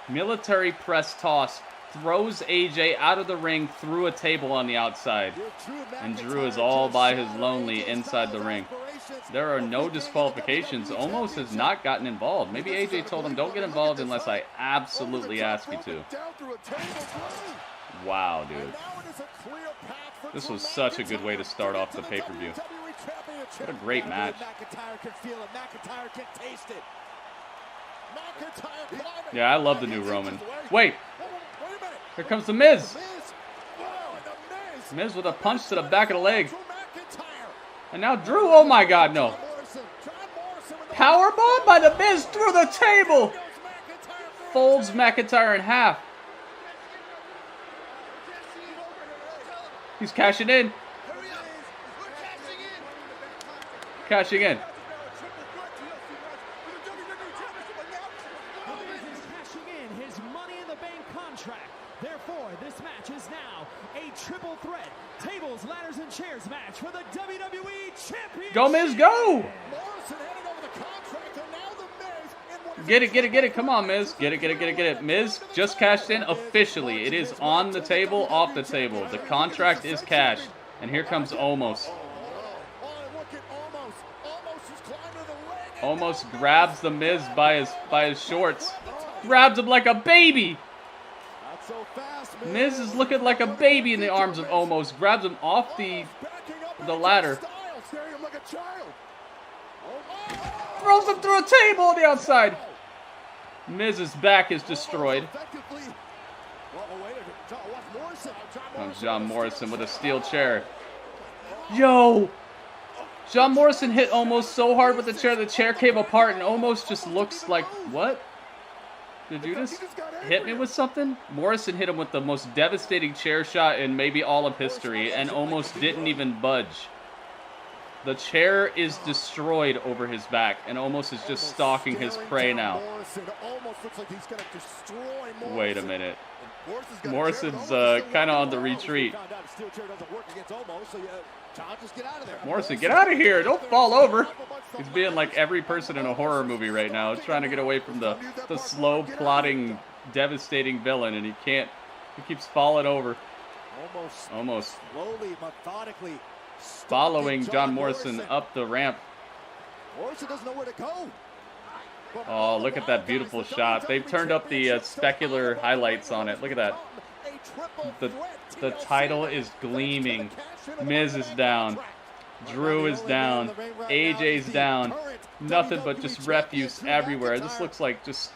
Military press toss. Throws AJ out of the ring through a table on the outside. And Drew is all by his lonely inside the ring. There are no disqualifications. Omos has not gotten involved. Maybe AJ told him, don't get involved unless I absolutely ask you to. Wow, dude. This was such a good way to start off the pay-per-view. What a great match. Yeah, I love the new Roman. Wait! Here comes the Miz! Miz with a punch to the back of the leg. And now Drew, oh my God, no. Powerbomb by the Miz through the table. Folds McIntyre in half. He's cashing in. Cashing in. His Money in the Bank contract. Therefore, this match is now a triple threat tables, ladders, and chairs match for the WWE Championship. Go, Miz, go! Get it, get it, get it. Come on, Miz. Get it, get it, get it, get it. Miz just cashed in officially. It is on the table, off the table. The contract is cashed. And here comes Omos. Omos grabs the Miz by his shorts. Grabs him like a baby. Miz is looking like a baby in the arms of Omos. Grabs him off the ladder. Throws him through a table on the outside. Miz's back is destroyed. John Morrison with a steel chair. Yo! John Morrison hit Omos so hard with the chair came apart, and Omos just looks like, what? Did you just hit me with something? Morrison hit him with the most devastating chair shot in maybe all of history, and Omos didn't even budge. The chair is destroyed over his back, and Omos is just stalking his prey now. Wait a minute. Morrison's kind of on the retreat. Morrison, get out of here. Don't fall over. He's being like every person in a horror movie right now. He's trying to get away from the slow, plotting, devastating villain, and he can't. He keeps falling over. Almost. Slowly, methodically. Following John Morrison up the ramp. Morrison doesn't know where to go. Oh, look at that beautiful shot. They've turned up the specular highlights on it. Look at that. The title is gleaming. Miz is down. Drew is down. AJ's down. Nothing but just refuse everywhere. This looks like just...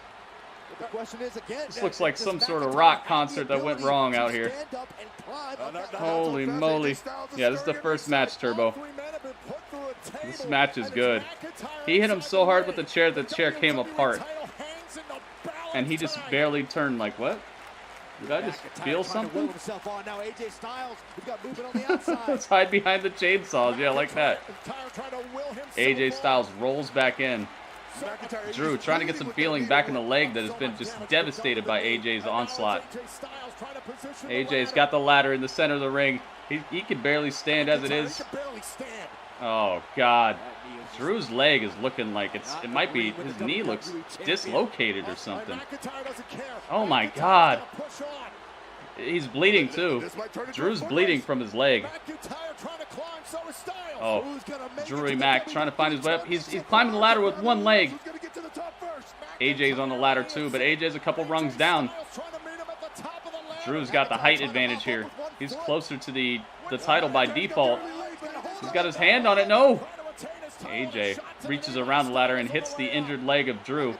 This looks like some sort of rock concert that went wrong out here. Holy moly. Yeah, this is the first match, Turbo. This match is good. He hit him so hard with the chair came apart. And he just barely turned like, what? Did I just feel something? Let's hide behind the chainsaws. Yeah, like that. AJ Styles rolls back in. Drew trying to get some feeling back in the leg that has been just devastated by AJ's onslaught. AJ's got the ladder in the center of the ring. He can barely stand as it is. Oh, God. Drew's leg is looking like it might be, his knee looks dislocated or something. Oh, my God. He's bleeding, too. Drew's bleeding from his leg. Oh, Drew Mac trying to find his way up. He's climbing the ladder with one leg. AJ's on the ladder, too, but AJ's a couple rungs down. Drew's got the height advantage here. He's closer to the title by default. He's got his hand on it. No! AJ reaches around the ladder and hits the injured leg of Drew.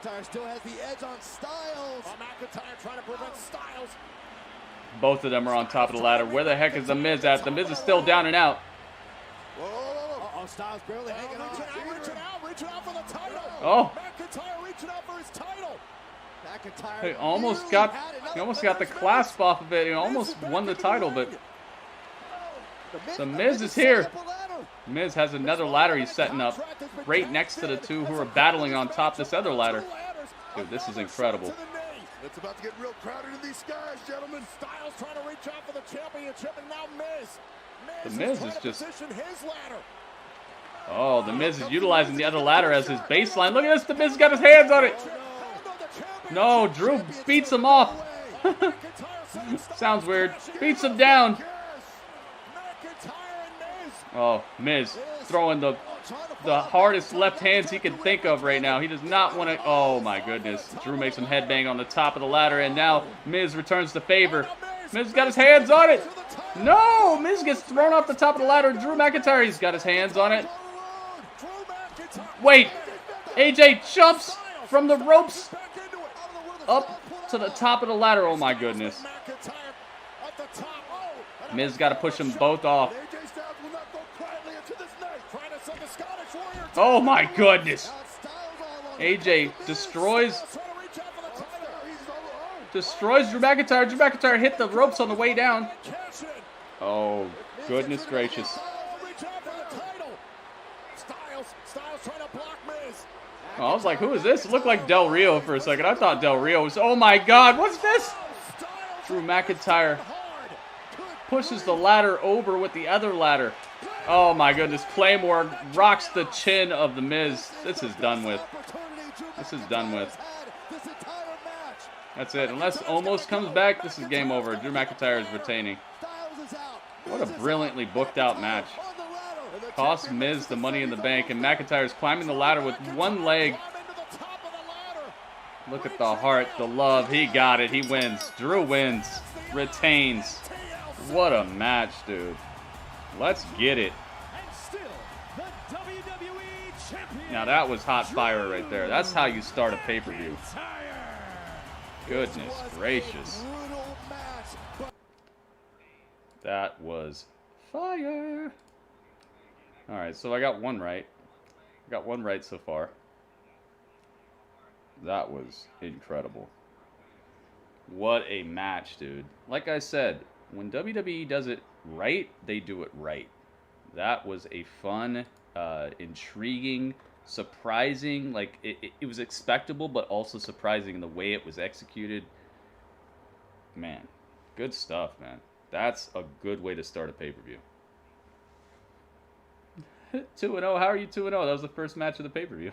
Both of them are on top of the ladder. Where the heck is The Miz at? The Miz is still down and out. Oh! He almost got the clasp off of it. He almost won the title, but The Miz is here. Miz has another ladder he's setting up right next to the two who are battling on top this other ladder. Dude, this is incredible. It's about to get real crowded in these skies, gentlemen. Styles trying to reach out for the championship, and now Miz. The Miz is just... Oh, The Miz is utilizing the other ladder as his baseline. Look at this. The Miz got his hands on it. No, Drew beats him off. Sounds weird. Beats him down. Oh, Miz throwing the hardest left hands he can think of right now. He does not want to... Oh, my goodness. Drew makes him headbang on the top of the ladder, and now Miz returns the favor. Miz got his hands on it. No! Miz gets thrown off the top of the ladder. Drew McIntyre's got his hands on it. Wait. AJ jumps from the ropes up to the top of the ladder. Oh, my goodness. Miz got to push them both off. Oh, my goodness. AJ destroys Drew McIntyre. Drew McIntyre hit the ropes on the way down. Oh, goodness gracious. Oh, I was like, who is this? It looked like Del Rio for a second. I thought Del Rio was... Oh, my God. What's this? Drew McIntyre pushes the ladder over with the other ladder. Oh, my goodness. Claymore rocks the chin of The Miz. This is done with. This is done with. That's it. Unless Omos comes back, this is game over. Drew McIntyre is retaining. What a brilliantly booked out match. Cost Miz the Money in the Bank, and McIntyre's climbing the ladder with one leg. Look at the heart, the love. He got it. He wins. Drew wins. Retains. What a match, dude. Let's get it. Now that was hot fire right there. That's how you start a pay-per-view. Goodness gracious. That was fire. Alright, so I got one right. I got one right so far. That was incredible. What a match, dude. Like I said, when WWE does it right, they do it right. That was a fun, intriguing, surprising, like it was expectable but also surprising in the way it was executed. Man, good stuff, man. That's a good way to start a pay-per-view. 2-0. How are you 2-0? That was the first match of the pay-per-view.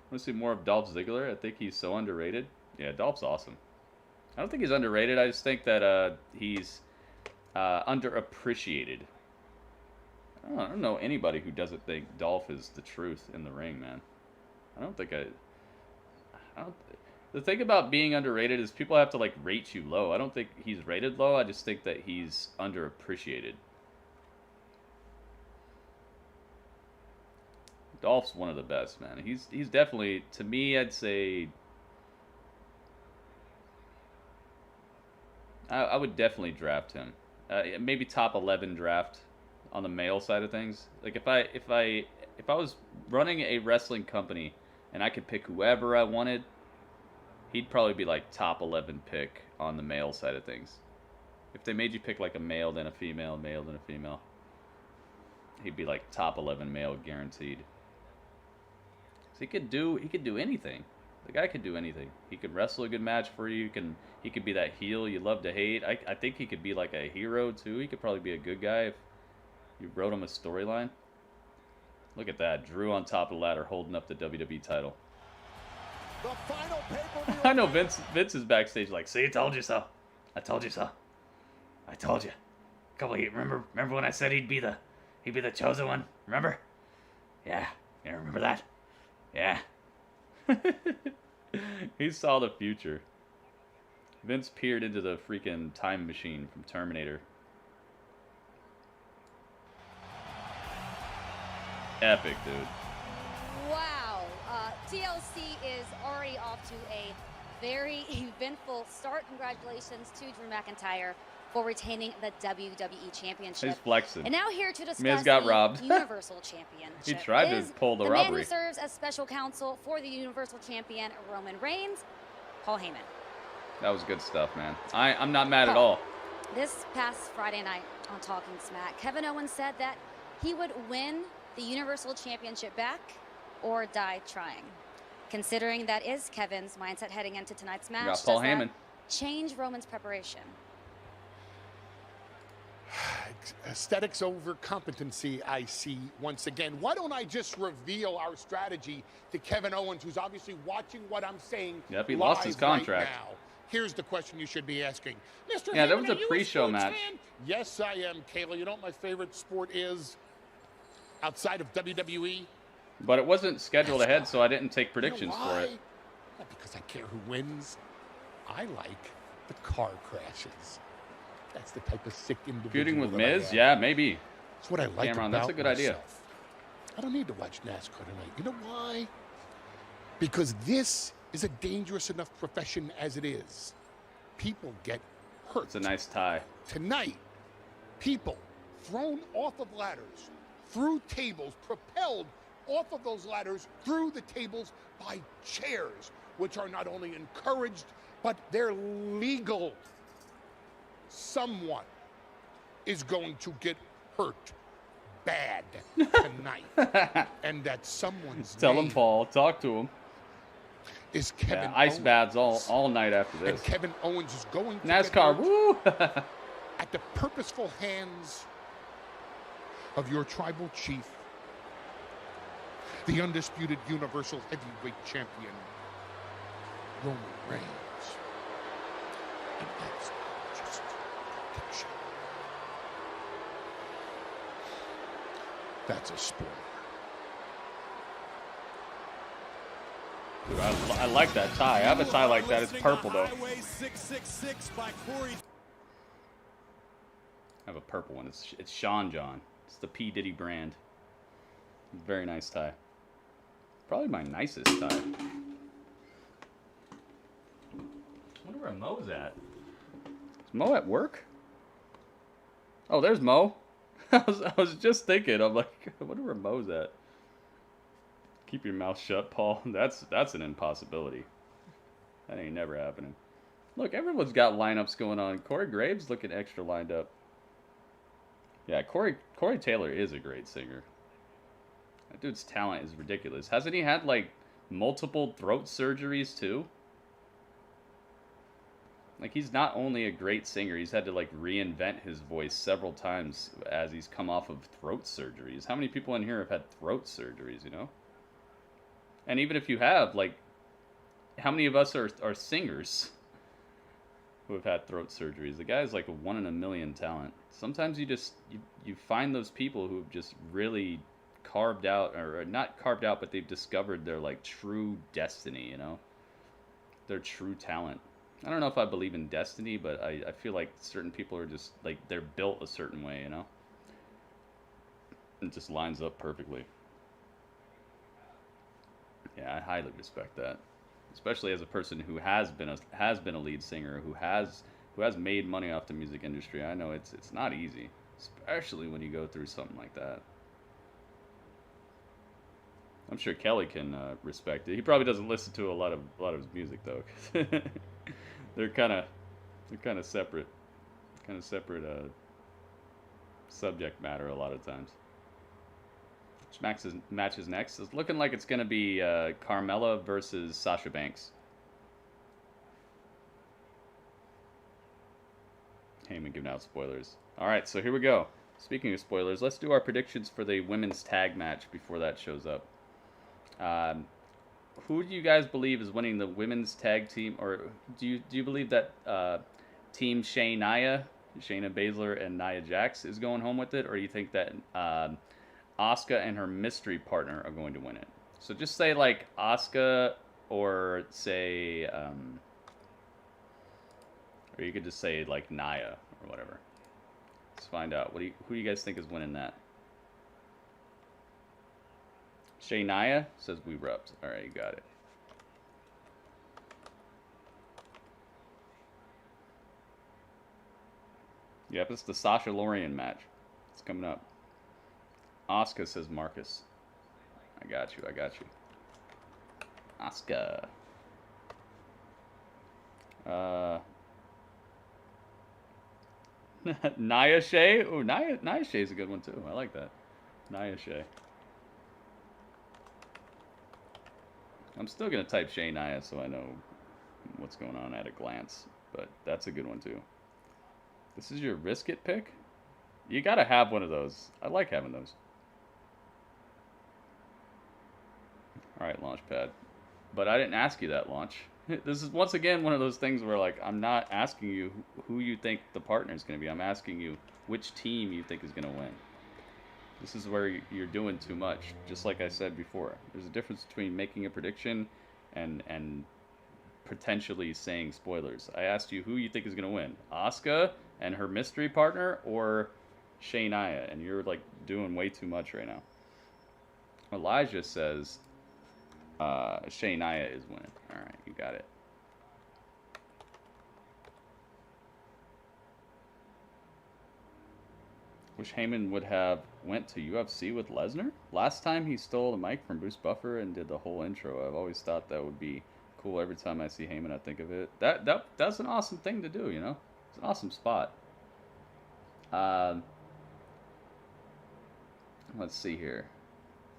Want to see more of Dolph Ziggler? I think he's so underrated. Yeah, Dolph's awesome. I don't think he's underrated. I just think that he's underappreciated. I don't know anybody who doesn't think Dolph is the truth in the ring, man. I don't think the thing about being underrated is people have to, like, rate you low. I don't think he's rated low. I just think that he's underappreciated. Dolph's one of the best, man. He's definitely, to me, I'd say... I would definitely draft him. Maybe top 11 draft on the male side of things. Like, if I was running a wrestling company and I could pick whoever I wanted, he'd probably be like top 11 pick on the male side of things. If they made you pick like a male then a female, male then a female, he'd be like top 11 male guaranteed. So he could do anything. The guy could do anything. He could wrestle a good match for you. He could be that heel you love to hate. I think he could be like a hero too. He could probably be a good guy if you wrote him a storyline. Look at that. Drew on top of the ladder holding up the WWE title. The final pay-per-view. I know Vince is backstage like, see, I told you so. I told you so. I told you. A couple of you, remember when I said he'd be the chosen one? Remember? Yeah. Yeah, remember that? Yeah. He saw the future. Vince peered into the freaking time machine from Terminator. Epic, dude. Wow. TLC is already off to a very eventful start. Congratulations to Drew McIntyre for retaining the WWE Championship. He's flexing. And now here to discuss Miz got robbed. Universal Championship. He tried to pull the robbery. The man who serves as special counsel for the Universal Champion Roman Reigns, Paul Heyman. That was good stuff, man. I'm not mad at all. This past Friday night on Talking Smack, Kevin Owens said that he would win the Universal Championship back or die trying. Considering that is Kevin's mindset heading into tonight's match, got Paul Heyman. Change Roman's preparation? Aesthetics over competency, I see once again. Why don't I just reveal our strategy to Kevin Owens, who's obviously watching what I'm saying? Yep, he lost his contract. Right now. Here's the question you should be asking. Mr. Yeah, Heyman, that was a are you pre-show sports match. fan? Yes, I am, Kayla. You know what my favorite sport is outside of WWE? But it wasn't scheduled ahead, so I didn't take predictions for it. Not because I care who wins. I like the car crashes. That's the type of sick individual. Feuding with that Miz? I am. Yeah, maybe. That's what I like Cameron, about that's a good myself. idea. I don't need to watch NASCAR tonight. You know why? Because this is a dangerous enough profession as it is. People get hurt. It's a nice tie. Tonight, people thrown off of ladders, through tables, propelled off of those ladders through the tables by chairs, which are not only encouraged, but they're legal. Someone is going to get hurt bad tonight. And that someone's Tell name him, Paul. Talk to him. Is Kevin ice Owens. baths all night after this. And Kevin Owens is going to NASCAR, woo! at the purposeful hands of your tribal chief, the undisputed Universal Heavyweight Champion, Roman Reigns. And that's not just prediction. That's a spoiler. Dude, I like that tie. I have a tie like that. It's purple, though. Highway 666 by Corey. I have a purple one. It's Sean John. It's the P. Diddy brand. Very nice tie. Probably my nicest tie. I wonder where Mo's at. Is Mo at work? Oh, there's Mo. I was just thinking. I'm like, I wonder where Mo's at. Keep your mouth shut, Paul. That's an impossibility. That ain't never happening. Look, everyone's got lineups going on. Corey Graves looking extra lined up. Yeah, Corey Taylor is a great singer. That dude's talent is ridiculous. Hasn't he had, like, multiple throat surgeries, too? Like, he's not only a great singer, he's had to, like, reinvent his voice several times as he's come off of throat surgeries. How many people in here have had throat surgeries, you know? And even if you have, like, how many of us are singers who have had throat surgeries? The guy's like a 1 in a million talent. Sometimes you find those people who've just really carved out, or not carved out, but they've discovered their, like, true destiny, you know? Their true talent. I don't know if I believe in destiny, but I feel like certain people are just, like, they're built a certain way, you know? It just lines up perfectly. Yeah, I highly respect that, especially as a person who has been a lead singer, who has made money off the music industry. I know it's not easy, especially when you go through something like that. I'm sure Kelly can respect it. He probably doesn't listen to a lot of his music though. they're kind of separate, subject matter a lot of times. Which match is next? It's looking like it's going to be Carmella versus Sasha Banks. Heyman giving out spoilers. Alright, so here we go. Speaking of spoilers, let's do our predictions for the women's tag match before that shows up. Who do you guys believe is winning the women's tag team? Or do you believe that Team Shayna Baszler and Nia Jax is going home with it? Or do you think that Asuka and her mystery partner are going to win it? So just say like Asuka, or say, or you could just say like Nia or whatever. Let's find out. Who do you guys think is winning that? Shayna says we rubbed. All right, you got it. Yep, it's the Sasha Lorian match. It's coming up. Asuka says Marcus. I got you. Asuka. Nia Shay? Oh, Nia Shay's a good one too. I like that. Nia Shay. I'm still going to type Shay Nia so I know what's going on at a glance. But that's a good one too. This is your risk it pick? You got to have one of those. I like having those. Alright, Launchpad. But I didn't ask you that, Launch. This is once again one of those things where, like, I'm not asking you who you think the partner is going to be. I'm asking you which team you think is going to win. This is where you're doing too much. Just like I said before. There's a difference between making a prediction and potentially saying spoilers. I asked you who you think is going to win. Asuka and her mystery partner, or Shayna, and you're, like, doing way too much right now. Elijah says Shayna is winning. Alright, you got it. Wish Heyman would have went to UFC with Lesnar. Last time he stole the mic from Bruce Buffer and did the whole intro. I've always thought that would be cool. Every time I see Heyman, I think of it. That's an awesome thing to do, you know? It's an awesome spot. Let's see here.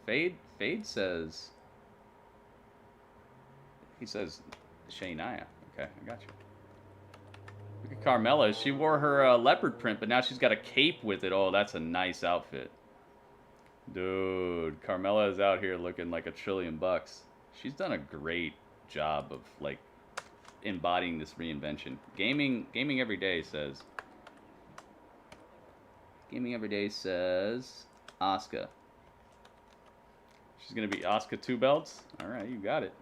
Fade says... He says Shayna. Okay, I got you. Look at Carmella. She wore her leopard print, but now she's got a cape with it. Oh, that's a nice outfit. Dude, Carmella is out here looking like $1 trillion. She's done a great job of, like, embodying this reinvention. Gaming Every Day says... Gaming Every Day says... Asuka. She's going to be Asuka 2 belts? Alright, you got it.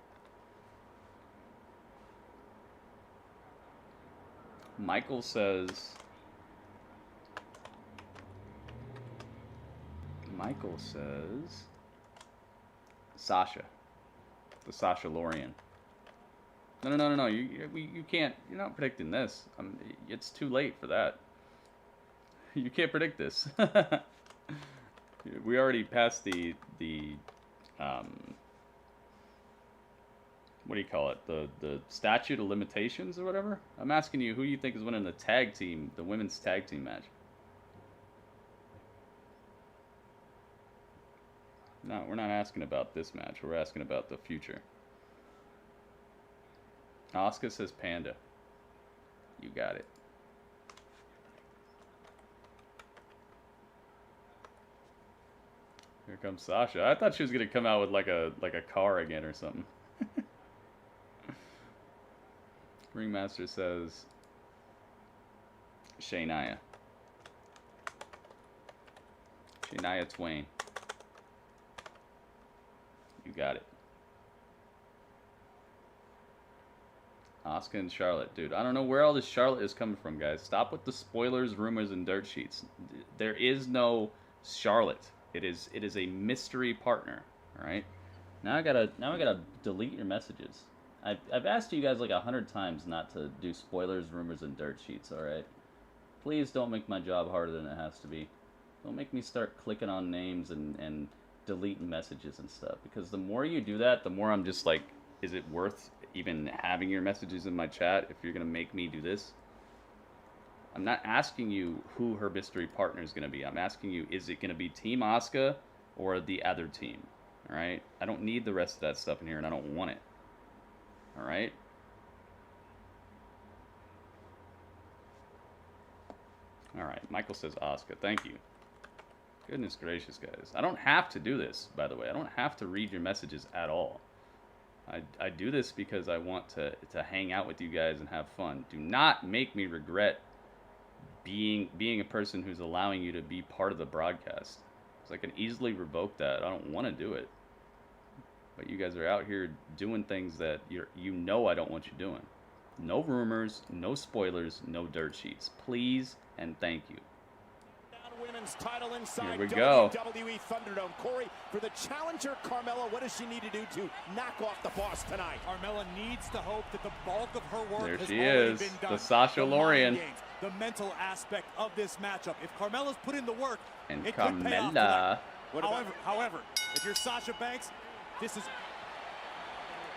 Michael says... Sasha. The Sasha Lorian. No. You can't... You're not predicting this. It's too late for that. You can't predict this. We already passed the what do you call it? The statute of limitations or whatever? I'm asking you who you think is winning the women's tag team match. No, we're not asking about this match. We're asking about the future. Asuka says Panda. You got it. Here comes Sasha. I thought she was gonna come out with like a car again or something. Ringmaster says Shania Twain. You got it. Asuka and Charlotte. Dude, I don't know where all this Charlotte is coming from, guys. Stop with the spoilers, rumors, and dirt sheets. There is no Charlotte. It is a mystery partner. All right. Now I gotta delete your messages. I've asked you guys like 100 times not to do spoilers, rumors, and dirt sheets. All right. Please don't make my job harder than it has to be. Don't make me start clicking on names and deleting messages and stuff. Because the more you do that, the more I'm just like, is it worth even having your messages in my chat if you're gonna make me do this? I'm not asking you who her mystery partner is going to be. I'm asking you, is it going to be Team Asuka or the other team? All right? I don't need the rest of that stuff in here, and I don't want it. All right? All right. Michael says Asuka. Thank you. Goodness gracious, guys. I don't have to do this, by the way. I don't have to read your messages at all. I do this because I want to hang out with you guys and have fun. Do not make me regret being a person who's allowing you to be part of the broadcast. Because I can easily revoke that. I don't want to do it. But you guys are out here doing things that you know I don't want you doing. No rumors, no spoilers, no dirt sheets. Please and thank you. Women's title inside Here we go. WWE Thunderdome. Corey, for the challenger Carmella, what does she need to do to knock off the boss tonight? Carmella needs to hope that the bulk of her work there has she already is, been done. the Sasha Lorian. The mental aspect of this matchup. If Carmella's put in the work, and it could pay off Carmella. However, if you're Sasha Banks, this is...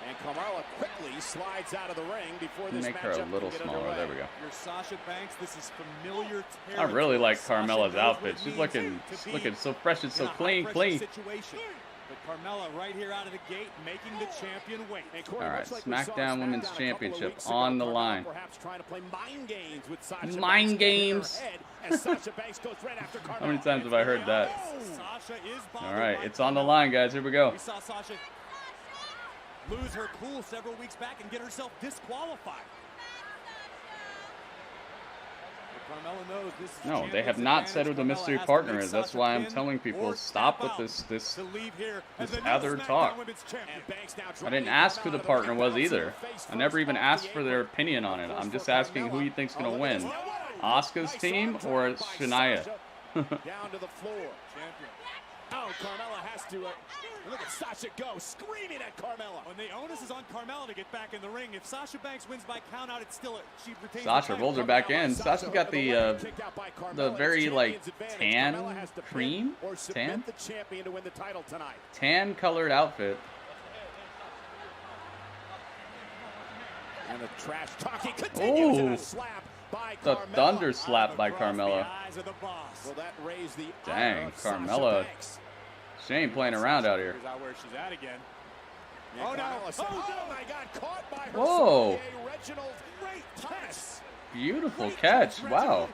And Carmella quickly slides out of the ring before this Make her a little smaller. There we go. You're Sasha Banks. This is familiar territory. I really like Carmella's outfit. She's looking so fresh and so clean. Situation. But Carmella right here out of the gate, making the champion wait. All right, SmackDown Women's Championship on the line. Perhaps trying to play mind games with Sasha mind games. How many times have I heard that? All right, it's on the line, guys. Here we go. We saw Sasha lose her cool several weeks back and get herself disqualified. No, they have not said who the mystery partner is. That's why I'm telling people, stop with this other talk. I didn't ask who the partner was either. I never even asked for their opinion on it. I'm just asking who you think's gonna win. Asuka's team or Shania? Down to the floor. Oh, Carmella has to look at Sasha go, screaming at Carmella. When the onus is on Carmella to get back in the ring. If Sasha Banks wins by count out, it's still she retains. Sasha rolls her back in. Sasha's got the very like tan cream, tan colored outfit. And the trash talking continues in a slap by Carmella. The thunder slap by Carmella. Will that raise the dang, Carmella. She ain't playing around out here. Where she's at again. Oh, no. Oh, my God. Caught by her. Whoa. Reginald. Great touch. Beautiful catch. Wow.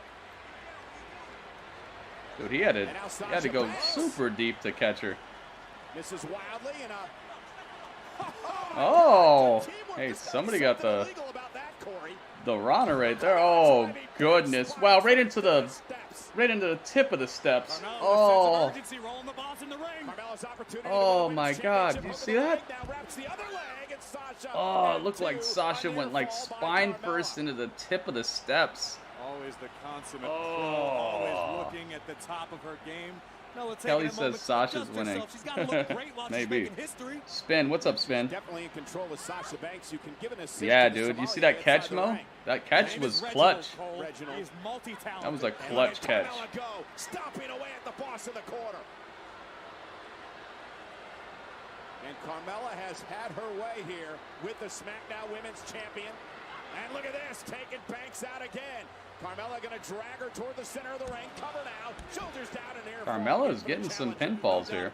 Dude, he had to go super deep to catch her. Misses wildly and oh. Hey, somebody got the Rana right there. Oh, goodness. Wow, right into the tip of the steps. Oh. Oh my God, you see that? Oh, it looked like Sasha went like spine first into the tip of the steps. Always the consummate pro, always looking at the top of her game. Kelly says Sasha's winning. Maybe. Spin, what's up, Spin? Definitely in control of Sasha Banks. You can give an assist. Yeah, dude, you see that catch, Mo? That catch was clutch. That was a clutch catch. Stomping away at the boss of the corner. And Carmella has had her way here with the SmackDown Women's Champion. And look at this, taking Banks out again. Carmella going to drag her toward the center of the ring. Cover now. Shoulders down in air. Carmella is getting some pinfalls here.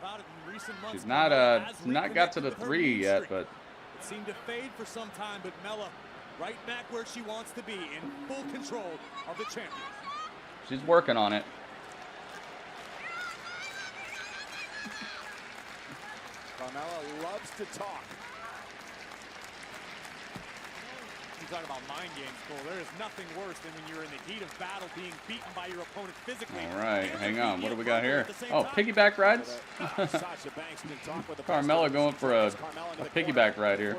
She's not got to the 3 yet, but it seemed to fade for some time. But Mella, right back where she wants to be, in full control of the champion. She's working on it. Carmella loves to talk. Talk about mind games, Cole. There is nothing worse than when you're in the heat of battle being beaten by your opponent physically. All right, hang on. What do we got here? Oh, piggyback rides? Carmella going for a piggyback ride here.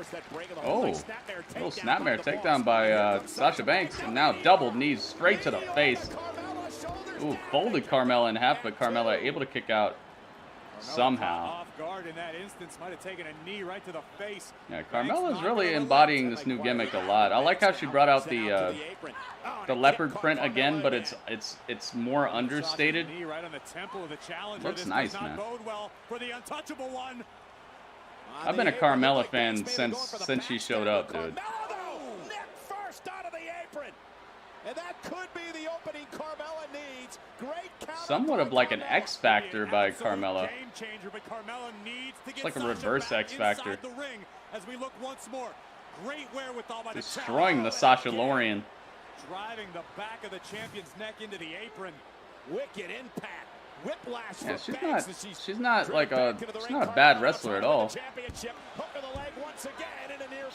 Oh, little snapmare takedown by Sasha Banks. And now double knees straight to the face. Ooh, folded Carmella in half, but Carmella able to kick out somehow. Off guard in that instance, might have taken a knee right to the face. Yeah, Carmella's really embodying this new gimmick a lot. I like how she brought out the leopard print again, but it's more understated. Looks nice, man. I've been a Carmella fan since she showed up, dude. First out of the apron. And that could be the opening Carmella needs. Great counter. Somewhat of like an X Factor by Carmella. It's like a reverse X Factor. Destroying the Sasha Lorian. Driving the back of the champion's neck into the apron. Wicked impact. Whiplash. Yeah, she's not a bad wrestler at all.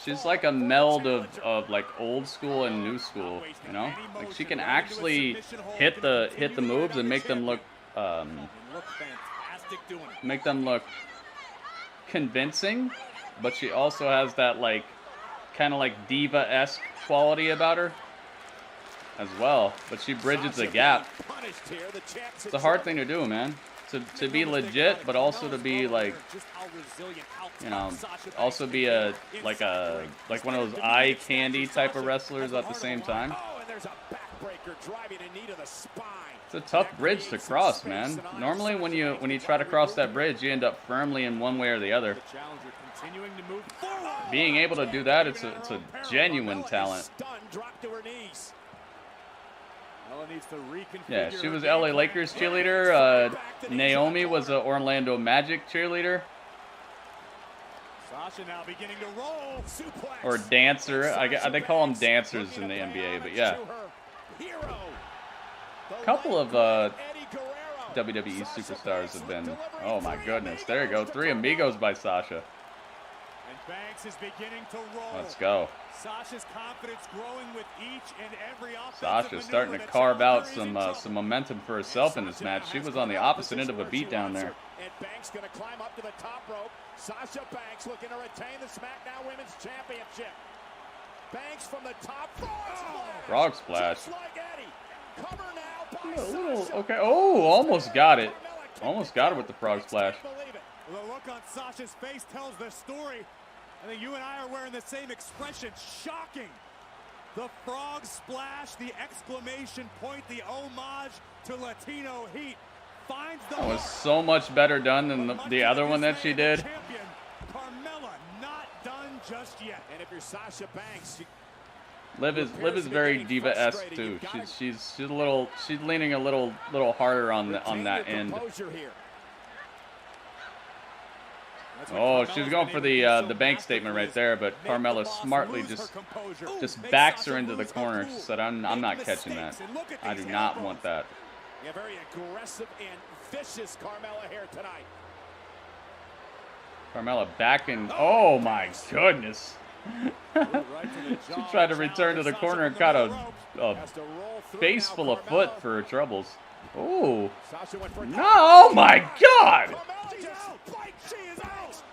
She's like a meld of like old school and new school, you know? Like she can actually hit the moves and make them look convincing, but she also has that like kind of like diva-esque quality about her as well, but she bridges the gap. It's a hard thing to do, man. To be legit, but also to be like, you know, also be like one of those eye candy type of wrestlers at the same time. It's a tough bridge to cross, man. Normally when you try to cross that bridge, you end up firmly in one way or the other. Being able to do that, it's a genuine talent. Yeah, she was LA Lakers cheerleader. Naomi was an Orlando Magic cheerleader. Sasha now beginning to roll. Suplex. Or dancer. They call them dancers in the NBA, but yeah. A couple of WWE superstars have been. Oh my goodness! There you go. 3 amigos by Sasha. And Banks is beginning to roll. Let's go. Sasha's confidence growing with each and every Sasha's starting to carve out some momentum for herself in this match. She was on the opposite end of a beatdown there. And Banks going to climb up to the top rope. Sasha Banks looking to retain the SmackDown Women's Championship. Banks from the top. Frog splash. Just like Eddie. Cover now by Sasha. Okay. Oh, almost got it. Almost got her with the frog splash. The look on Sasha's face tells the story. I think you and I are wearing the same expression. Shocking. The frog splash, the exclamation point, the homage to Latino heat. Finds the that was so much better done than the other one that she did. Carmella not done just yet. And if you're Sasha Banks, Liv is very diva-esque too. She's leaning a little harder on that end. Oh, she was going for the bank statement right there, but Carmella smartly just backs her into the corner. She said, "I'm not catching that. I do not want that." Yeah, very aggressive and vicious Carmella here tonight. Carmella backing. Oh my goodness. She tried to return to the corner and caught a face full of foot for her troubles. Oh. No, oh my God.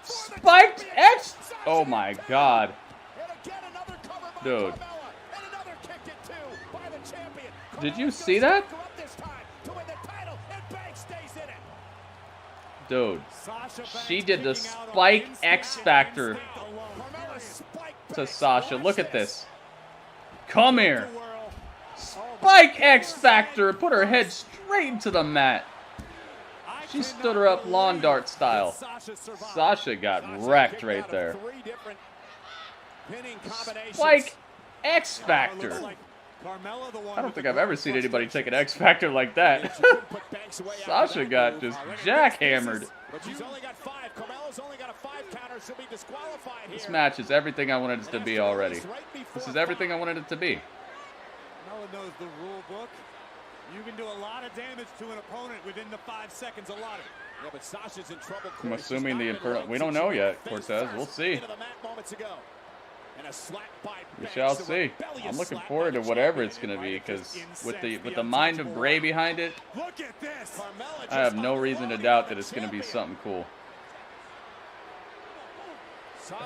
Spiked X. Oh my God. Dude. Did you see that? Dude. She did the Spike X Factor to Sasha. Look at this. Come here. Spike X Factor. Put her head straight into the mat. She stood her up lawn dart style. Sasha got wrecked right there. Spike X Factor. I don't think I've ever seen anybody take an X Factor like that. Sasha got just jackhammered. This match is everything I wanted it to be already. This is everything I wanted it to be. Carmella knows the rule book. You can do a lot of damage to an opponent within the 5 seconds allotted. Yeah, but Sasha's in trouble. I'm assuming the Inferno. We don't know yet, Cortez. We'll see. We shall see. I'm looking forward to whatever it's going to be, because with the mind of Bray behind it, I have no reason to doubt that it's going to be something cool.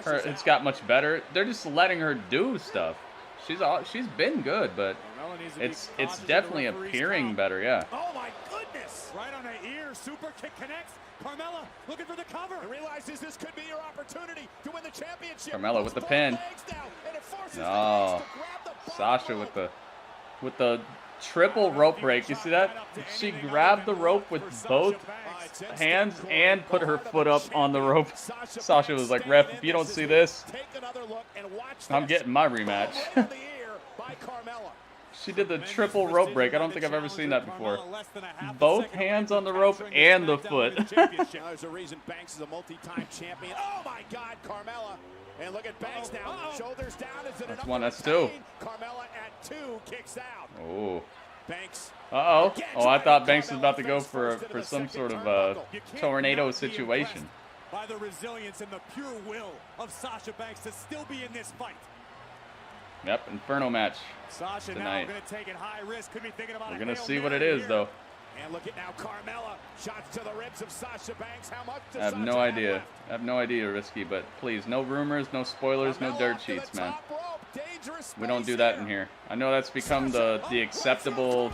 It's got much better. They're just letting her do stuff. She's been good, but it's definitely appearing better, yeah. Oh my goodness! Right on the ear, super kick connects. Carmella looking for the cover. Realizes this could be your opportunity to win the championship. Carmella with the pin. No. Sasha with the triple rope break. You see that? She grabbed the rope with both hands and put her foot up on the rope. Sasha was like, "Ref, if you don't see this, I'm getting my rematch." She did the triple rope break. I don't think I've ever seen that before. Both hands on the rope and the foot. There's a reason Banks is a multi-time champion. Oh my God, Carmella. And look at Banks now. Shoulders down. Is it that's one, that's two. Carmella at 2 kicks out. Oh. Banks. Uh-oh. Oh, I thought Banks was about to go for some sort of tornado situation. By the resilience and the pure will of Sasha Banks to still be in this fight. Yep, Inferno match Sasha tonight. Now gonna take it high risk. Could be thinking about we're gonna see what it is, though. And look at now, Carmella. Shots to the ribs of Sasha Banks. How much does I have no idea. I have no idea, Risky, but please, no rumors, no spoilers, no dirt sheets, man. We don't do that in here. I know that's become the acceptable.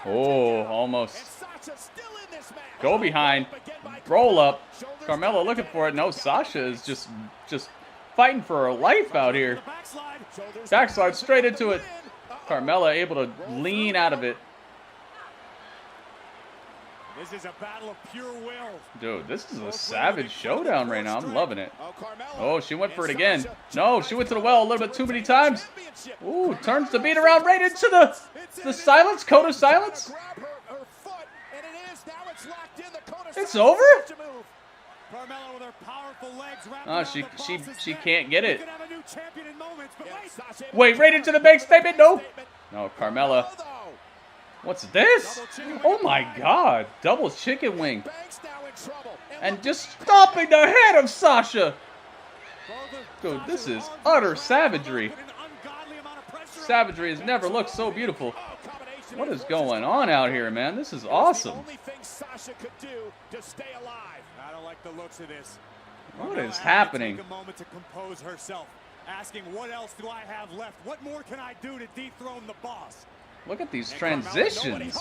Oh, almost. Go behind. Roll up. Carmella looking for it. No, Sasha is just fighting for her life out here. Backslide straight into it. Carmella able to lean out of it. This is a battle of pure will. Dude, this is a savage showdown right now. I'm loving it. Oh, she went for it again. No, she went to the well a little bit too many times. Ooh, turns the beat around right into the silence, code of silence. It's over? Carmella with her powerful legs. Oh, she can't get it. Wait, right into the bank statement? No. No, Carmella. What's this? Oh my God. Double chicken wing. And just stomping the head of Sasha. Dude, this is utter savagery. Savagery has never looked so beautiful. What is going on out here, man? This is awesome. I don't like the looks of this. What is happening? Take a moment to compose herself, asking, what else do I have left? What more can I do to dethrone the boss? Look at these transitions.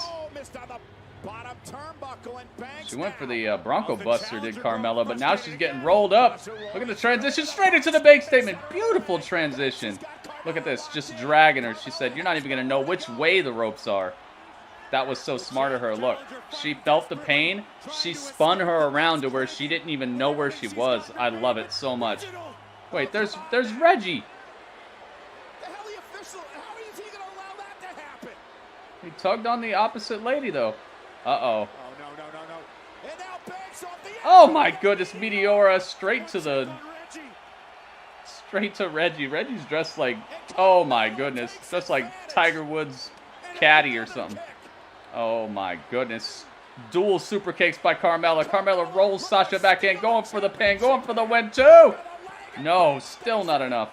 She went for the Bronco Buster, did Carmella, but now she's getting rolled up. Look at the transition straight into the bank statement. Beautiful transition. Look at this, just dragging her. She said, you're not even going to know which way the ropes are. That was so smart of her. Look, she felt the pain. She spun her around to where she didn't even know where she was. I love it so much. Wait, there's Reggie. He tugged on the opposite lady, though. Uh-oh. Oh, my goodness. Meteora straight to Reggie. Reggie's dressed like, oh, my goodness. Just like Tiger Woods' caddy or something. Oh, my goodness. Dual super kicks by Carmella. Carmella rolls Sasha back in, going for the pin, going for the win, too. No, still not enough.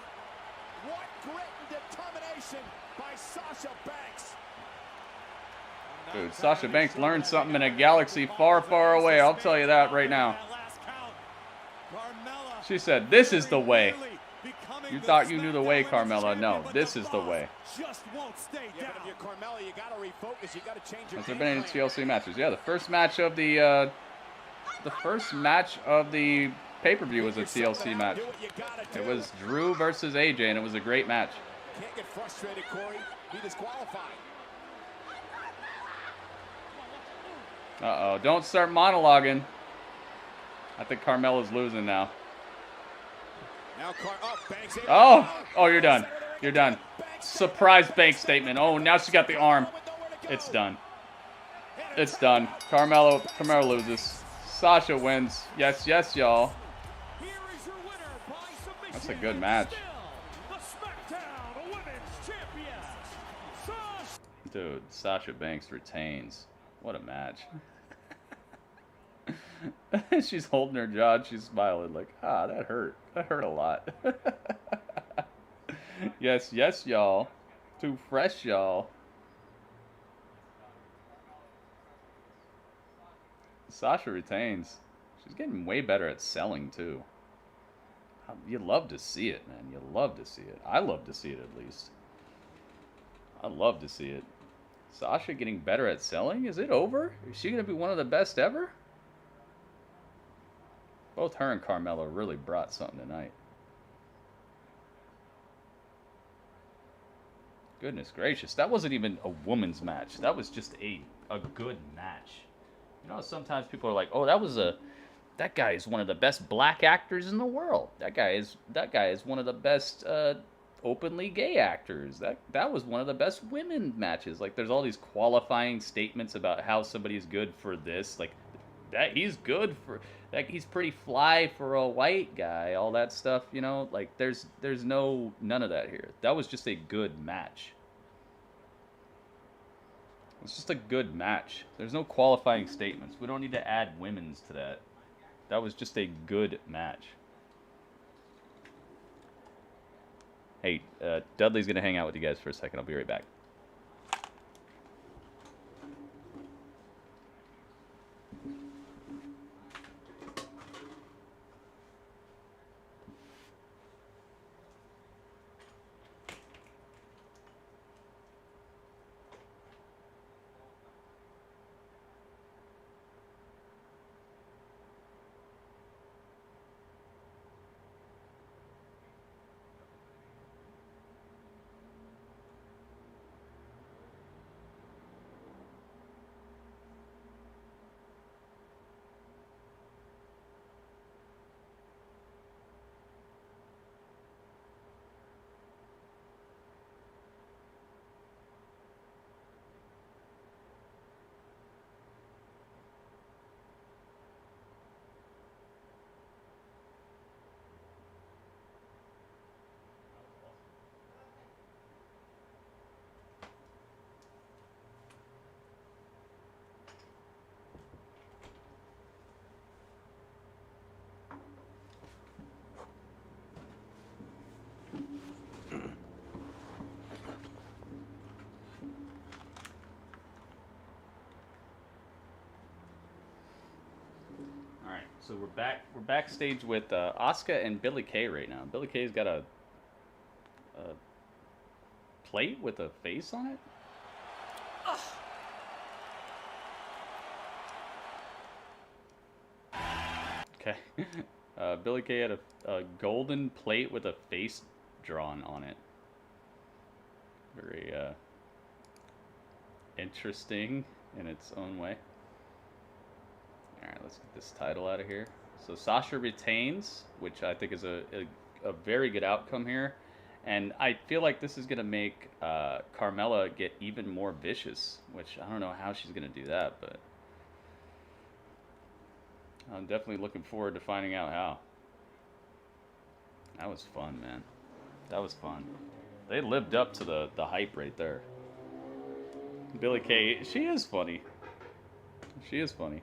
Dude, Sasha Banks learned something in a galaxy far, far away. I'll tell you that right now. She said, this is the way. You thought you knew the way, Carmella. No, this is the way. Has there been any TLC matches? Yeah, the first match of the pay-per-view was a TLC match. It was Drew versus AJ, and it was a great match. Can't get frustrated, Corey. He disqualified. Uh-oh, don't start monologuing. I think Carmella's losing now. Oh, you're done. You're done. Surprise bank statement. Oh, now she got the arm. It's done. It's done. Carmella loses. Sasha wins. Yes, yes, y'all. That's a good match. Dude, Sasha Banks retains. What a match. She's holding her jaw and she's smiling like, that hurt. That hurt a lot. Yes, yes, y'all. Too fresh, y'all. Sasha retains. She's getting way better at selling, too. You love to see it, man. You love to see it. I love to see it, at least. I love to see it. Sasha getting better at selling? Is it over? Is she going to be one of the best ever? Both her and Carmella really brought something tonight. Goodness gracious. That wasn't even a woman's match. That was just a good match. You know, sometimes people are like, oh, that guy is one of the best black actors in the world. That guy is one of the best openly gay actors. That was one of the best women matches. Like, there's all these qualifying statements about how somebody's good for this. Like, that he's good for, like, he's pretty fly for a white guy. All that stuff, you know. Like, there's none of that here. That was just a good match. It's just a good match. There's no qualifying statements. We don't need to add women's to that. That was just a good match. Hey, Dudley's going to hang out with you guys for a second. I'll be right back. So we're backstage with Asuka and Billie Kay right now. Billie Kay's got a plate with a face on it. Okay. Billy Kay had a golden plate with a face drawn on it. Very interesting in its own way. Alright, let's get this title out of here. So Sasha retains, which I think is a very good outcome here. And I feel like this is going to make Carmella get even more vicious, which I don't know how she's going to do that, but I'm definitely looking forward to finding out how. That was fun, man. That was fun. They lived up to the hype right there. Billy Kay, she is funny. She is funny.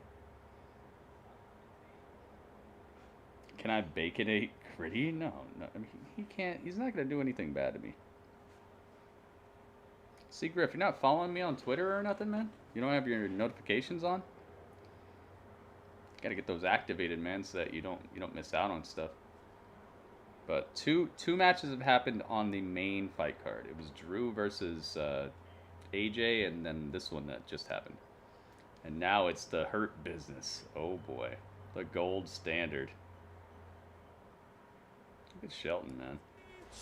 Can I baconate Gritty? No. I mean, he can't. He's not going to do anything bad to me. See, Griff, you're not following me on Twitter or nothing, man? You don't have your notifications on? Gotta get those activated, man, so that you don't miss out on stuff. But two matches have happened on the main fight card. It was Drew versus AJ, and then this one that just happened. And now it's the Hurt Business. Oh boy, the gold standard. Look at Shelton, man.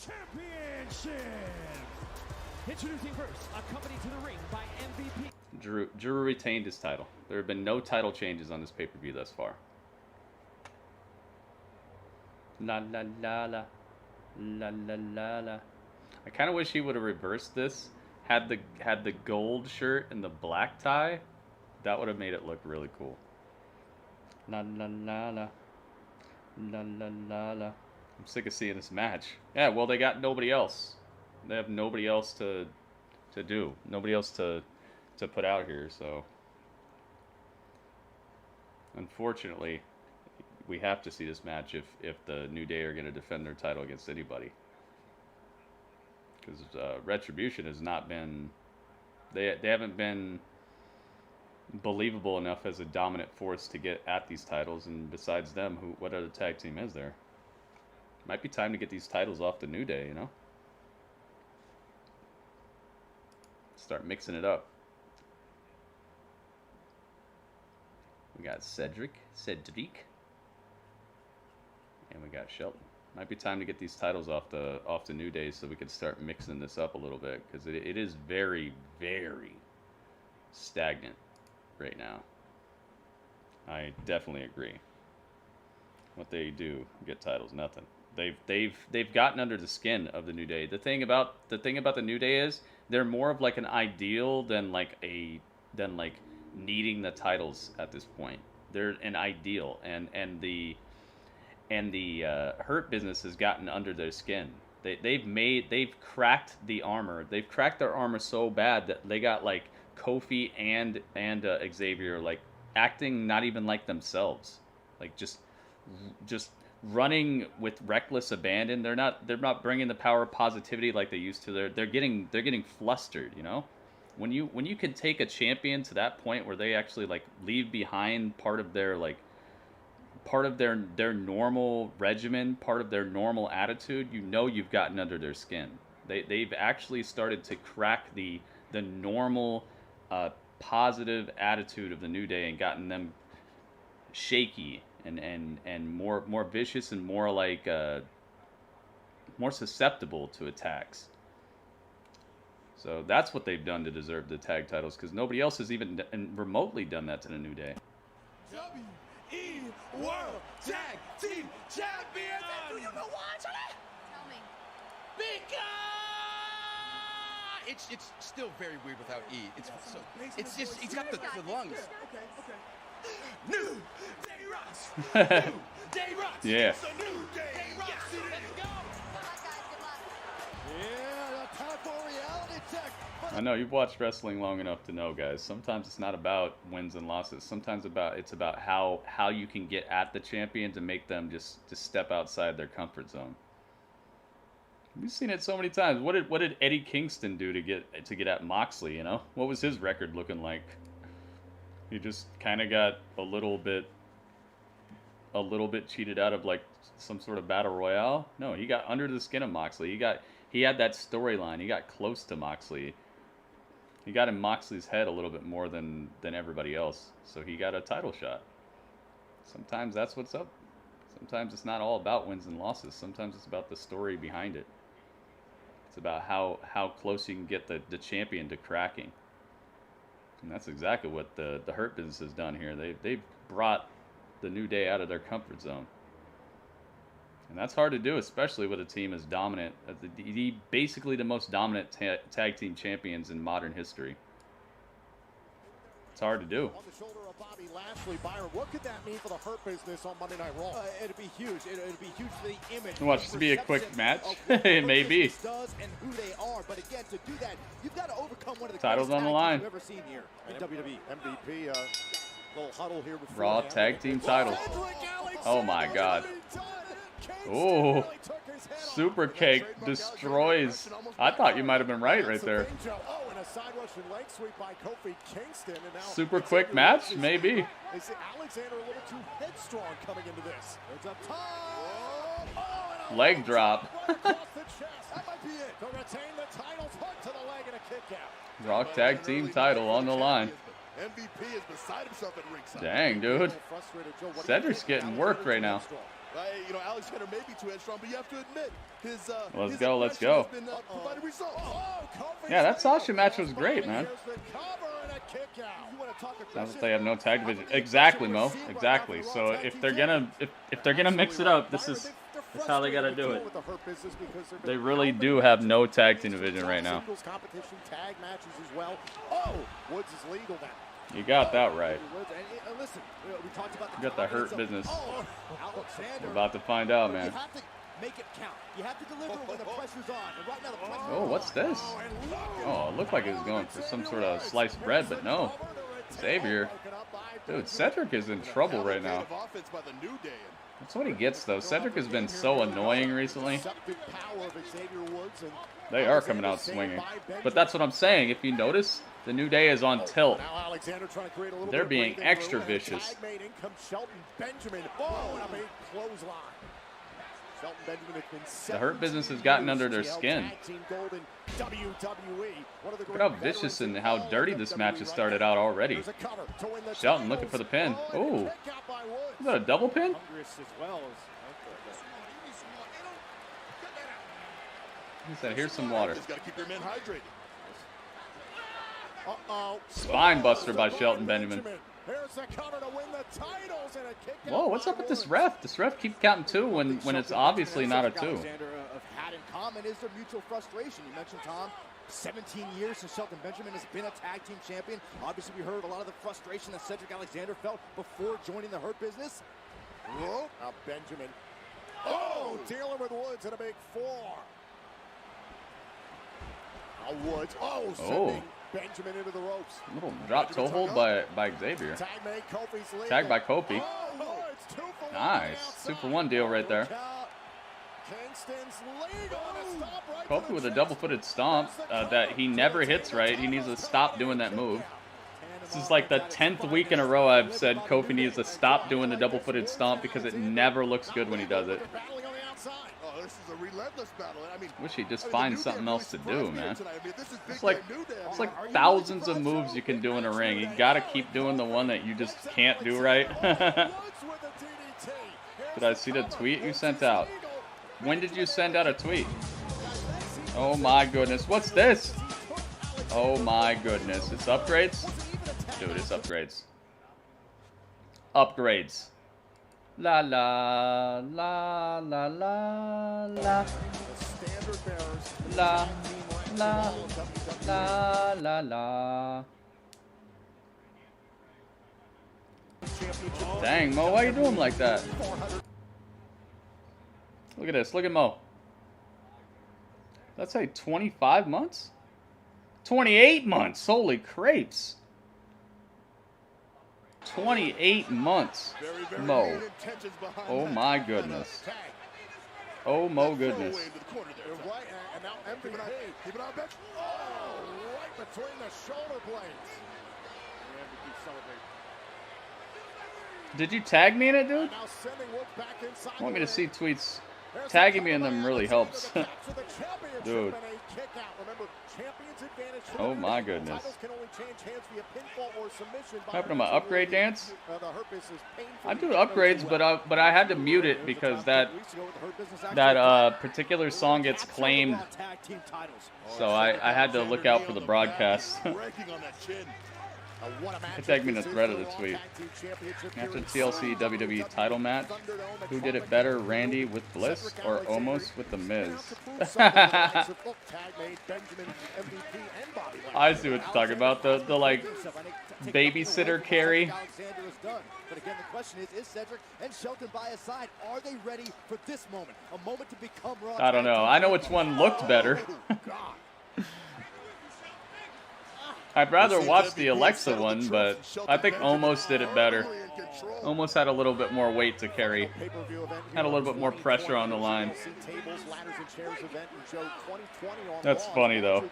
Championship. Introducing first, accompanied to the ring by MVP. Drew retained his title. There have been no title changes on this pay-per-view thus far. La la la la. La la la la. I kind of wish he would have reversed this. Had the gold shirt and the black tie. That would have made it look really cool. La la la la. La la la la. I'm sick of seeing this match. Yeah, well, they got nobody else. They have nobody else to do. Nobody else to put out here, so unfortunately we have to see this match if the New Day are going to defend their title against anybody, because Retribution has not been, they haven't been believable enough as a dominant force to get at these titles, and besides them, what other tag team is there? Might be time to get these titles off the New Day, you know? Start mixing it up. We got Cedric, and we got Shelton. Might be time to get these titles off the New Day so we can start mixing this up a little bit, because it is very, very stagnant right now. I definitely agree. What they do, get titles, nothing. They've gotten under the skin of the New Day. The thing about the New Day is they're more of like an ideal than needing the titles at this point. They're an ideal, and the Hurt Business has gotten under their skin. They've cracked the armor. They've cracked their armor so bad that they got like Kofi and Xavier like acting not even like themselves, like just running with reckless abandon. They're not bringing the power of positivity like they used to. They're getting flustered, you know. When you can take a champion to that point where they actually like leave behind part of their normal regimen, part of their normal attitude, you know you've gotten under their skin. They've actually started to crack the normal positive attitude of the New Day and gotten them shaky and more vicious and more like more susceptible to attacks. So that's what they've done to deserve the tag titles, because nobody else has even remotely done that to the New Day. WWE World Tag Team Champions. Do you know why, Charlie? Tell me. Because it's still very weird without E. It's just he's got the lungs. Okay. New Day Rocks. New Day Rocks. Yeah. It's a new day. Yes, let's go. Yeah, the time for reality check. I know you've watched wrestling long enough to know, guys. Sometimes it's not about wins and losses. Sometimes it's about how you can get at the champion to make them just step outside their comfort zone. We've seen it so many times. What did Eddie Kingston do to get at Moxley? You know, what was his record looking like? He just kind of got a little bit cheated out of like some sort of battle royale. No, he got under the skin of Moxley. He had that storyline. He got close to Moxley. He got in Moxley's head a little bit more than everybody else, so he got a title shot. Sometimes that's what's up. Sometimes it's not all about wins and losses. Sometimes it's about the story behind it. It's about how close you can get the champion to cracking. And that's exactly what the Hurt Business has done here. They've brought the New Day out of their comfort zone. And that's hard to do, especially with a team as dominant, as basically the most dominant tag team champions in modern history. It's hard to do. On the shoulder of Bobby Lashley, Byron, what could that mean for the Hurt Business on Monday Night Raw? It'd be huge. It'd be huge for the image. Watch this to be a quick match. It may be. Does and who they are, but again, to do that, you've got to overcome one of the titles on the line. You've ever seen here in WWE. MVP, little huddle here before Raw tag team titles. Oh my God. Oh, Super Cake destroys. I thought you might have been right there. Super quick match, maybe. Leg drop. Raw tag team title on the line. MVP is beside himself at ringside. Dang, dude. Cedric's getting worked right now. You know, Alexander may be too headstrong, but you have to admit his. Let's go. Been, results. Yeah, that Sasha match was great, man. Sounds like they have no tag division. Exactly, Mo. Exactly. So if they're gonna mix it up, this is how they gotta do it. They really do have no tag team division right now. You got that right. You got the Hurt Business. We're about to find out, man. Oh, what's this? Oh, it looked like it was going for some sort of sliced bread, but no. Xavier. Dude, Cedric is in trouble right now. That's what he gets, though. Cedric has been so annoying recently. They are coming out swinging. But that's what I'm saying. If you notice, the New Day is on tilt. They're being extra vicious. The Hurt Business has gotten under their skin. Look at how vicious and how dirty this match has started out already. Shelton looking for the pin. Ooh. Is that a double pin? He said, here's some water. Spine buster by Shelton Benjamin. Whoa, what's up with this ref? This ref keeps counting 2 when it's obviously not a 2. Have had in common is their mutual frustration. You mentioned, Tom, 17 years since Shelton Benjamin has been a tag team champion. Obviously, we heard a lot of the frustration that Cedric Alexander felt before joining the Hurt Business. Now Benjamin. Oh, dealing with Woods in a big 4. Now Woods. Oh, sending Benjamin into the ropes. Little drop toe hold by Xavier. Tag by Kofi. Nice. 2-for-1 deal right there. Kofi with a double-footed stomp that he never hits right. He needs to stop doing that move. This is like the 10th week in a row I've said Kofi needs to stop doing the double-footed stomp because it never looks good when he does it. Wish he'd just find something else to do, man. It's like thousands of moves you can do in a ring. You gotta keep doing the one that you just can't do right. Did I see the tweet you sent out? When did you send out a tweet? Oh my goodness, what's this? Oh my goodness, it's upgrades? Dude, it's upgrades. Upgrades. La la la la la la. La la la la la. Dang, Mo, why are you doing like that? Look at this, look at Mo. Let's say 25 months? 28 months, holy crepes. 28 months, Mo. Oh my goodness. Oh Mo goodness. Did you tag me in it, dude? I want me to see tweets Tagging me in them really helps. Dude. Oh my goodness. What happened to my upgrade dance? I do upgrades, but I had to mute it because that particular song gets claimed. So I had to look out for the broadcast. He tagged me in the thread of the tweet. After the TLC WWE title match, who did it better, Randy with Bliss or Omos with The Miz? I see what you're talking about. The like babysitter carry. But again, the question is Cedric and Shelton by his side? Are they ready for this moment? A moment to become Raw. I don't know. I know which one looked better. I'd rather watch the Alexa one, but I think Omos did it better. Omos had a little bit more weight to carry. Had a little bit more pressure on the line. That's funny, though.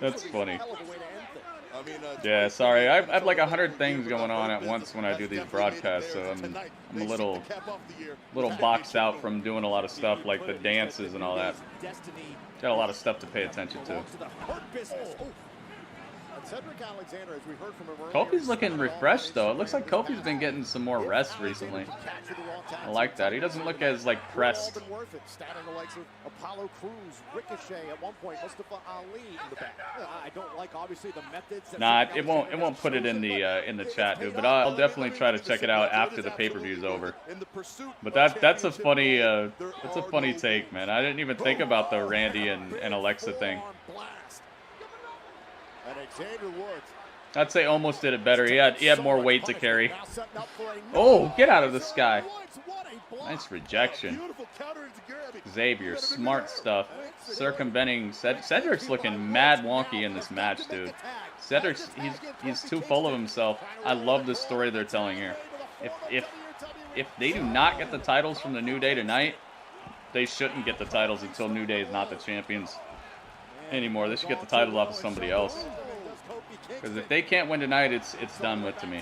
That's funny. Yeah, sorry. I have like 100 things going on at once when I do these broadcasts, so I'm a little boxed out from doing a lot of stuff like the dances and all that. Got a lot of stuff to pay attention to. Kofi's looking refreshed, though. It looks like Kofi's been getting some more rest recently. I like that. He doesn't look as, like, pressed. Nah, it won't put it in the chat, dude. But I'll definitely try to check it out after the pay-per-view's over. But that's a funny take, man. I didn't even think about the Randy and Alexa thing. I'd say Omos did it better. He had more weight to carry. Oh, get out of the sky. Nice rejection. Xavier, smart stuff. Circumventing. Cedric's looking mad wonky in this match, dude. Cedric's, he's too full of himself. I love the story they're telling here. If they do not get the titles from the New Day tonight, they shouldn't get the titles until New Day is not the champions anymore. They should get the title off of somebody else. Because if they can't win tonight, it's done with to me.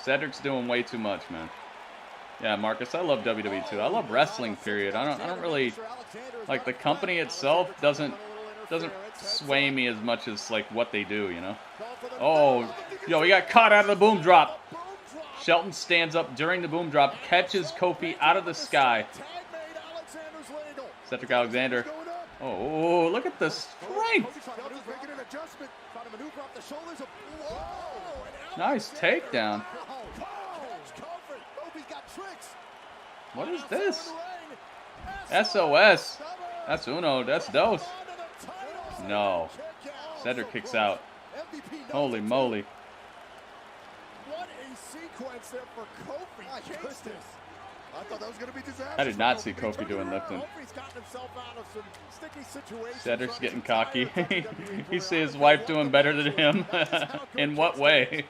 Cedric's doing way too much, man. Yeah, Marcus, I love WWE too. I love wrestling, period. I don't really like the company itself doesn't sway me as much as like what they do, you know. Oh, yo, he got caught out of the boom drop. Shelton stands up during the boom drop, catches Kofi out of the sky. Cedric Alexander. Oh, look at the strength. Nice takedown. What is this? SOS. That's uno. That's dos. No. Cedric kicks out. Holy moly. What a sequence there for Kofi. I thought that was going to be disastrous. I did not see Kofi doing lifting. Cedric's getting cocky. He sees his wife doing better than him. In what way?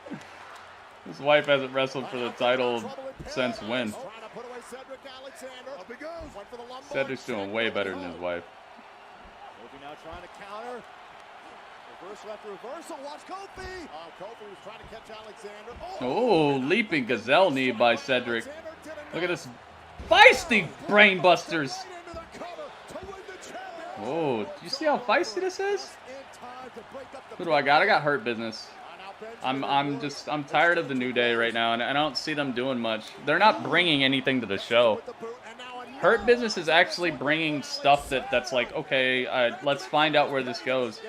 His wife hasn't wrestled for the title since when? Cedric's doing way better than his wife. Kofi now trying to counter. Reversal after reversal. Watch Kofi. Kofi was trying to catch Alexander. Oh, leaping gazelle knee by Cedric. Look at this feisty brainbusters. Oh, do you see how feisty this is? Who do I got? I got Hurt Business. I'm tired of the New Day right now, and I don't see them doing much. They're not bringing anything to the show. Hurt Business is actually bringing stuff that's like, okay, let's find out where this goes.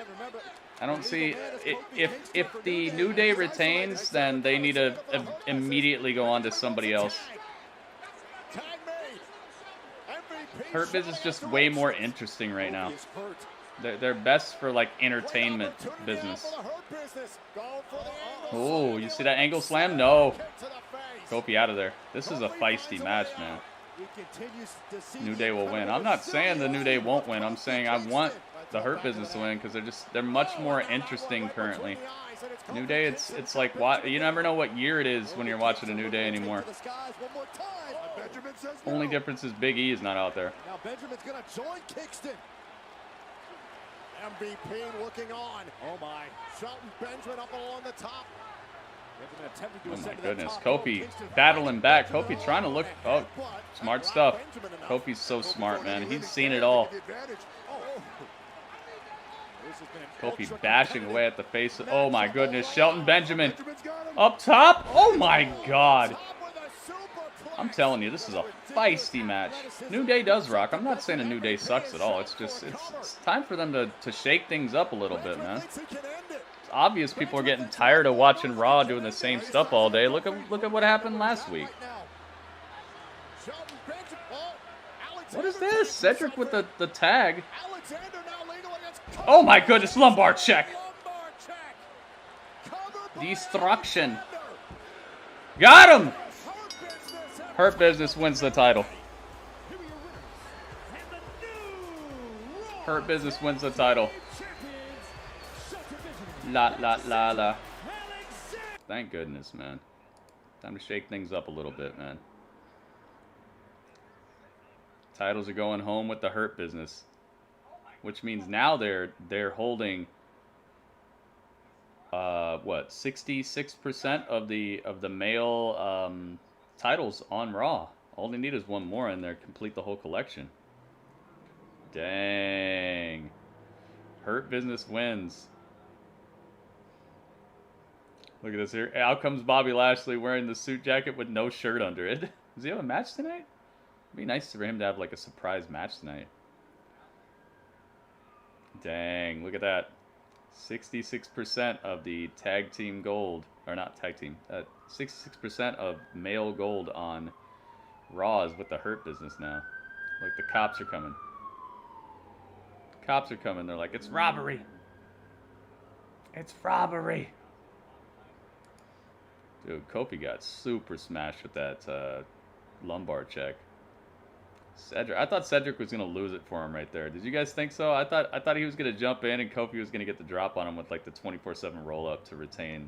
I don't see if the New Day retains, then they need to immediately go on to somebody else. Hurt Business is just way more interesting right now. They're best for like entertainment business. Oh, you see that angle slam? No. Kofi out of there. This is a feisty match, man. New Day will win. I'm not saying the New Day won't win. I'm saying I want the Hurt Business to win because they're much more interesting currently. New Day, it's like you never know what year it is when you're watching a New Day anymore. Only difference is Big E is not out there. Now Benjamin's gonna join Kingston. MVP looking on. Oh my. Shelton Benjamin up along the top. Oh my goodness, Kofi battling back. Kofi trying to look, oh, smart stuff. Kofi's so smart, man. He's seen it all. Kofi bashing away at the face. Oh my goodness, Shelton Benjamin up top. Oh my God. I'm telling you, this is a feisty match. New Day does rock. I'm not saying a New Day sucks at all. It's just, it's time for them to shake things up a little bit, man. It's obvious people are getting tired of watching Raw doing the same stuff all day. Look at what happened last week. What is this? Cedric with the tag. Oh my goodness, lumbar check. Destruction. Got him! Hurt Business wins the title. Hurt Business wins the title. La la la la. Thank goodness, man. Time to shake things up a little bit, man. Titles are going home with the Hurt Business, which means now they're holding what, 66% of the male titles on Raw. All they need is one more and they're complete the whole collection. Dang. Hurt Business wins. Look at this here. Out comes Bobby Lashley wearing the suit jacket with no shirt under it. Does he have a match tonight? It'd be nice for him to have like a surprise match tonight. Dang, look at that. 66% of the tag team gold, or not tag team, 66% of male gold on Raw is with the Hurt Business now. Look, the cops are coming. The cops are coming. They're like, it's robbery. It's robbery. Dude, Kofi got super smashed with that lumbar check. Cedric, I thought Cedric was gonna lose it for him right there. Did you guys think so? I thought he was gonna jump in and Kofi was gonna get the drop on him with like the 24/7 roll up to retain.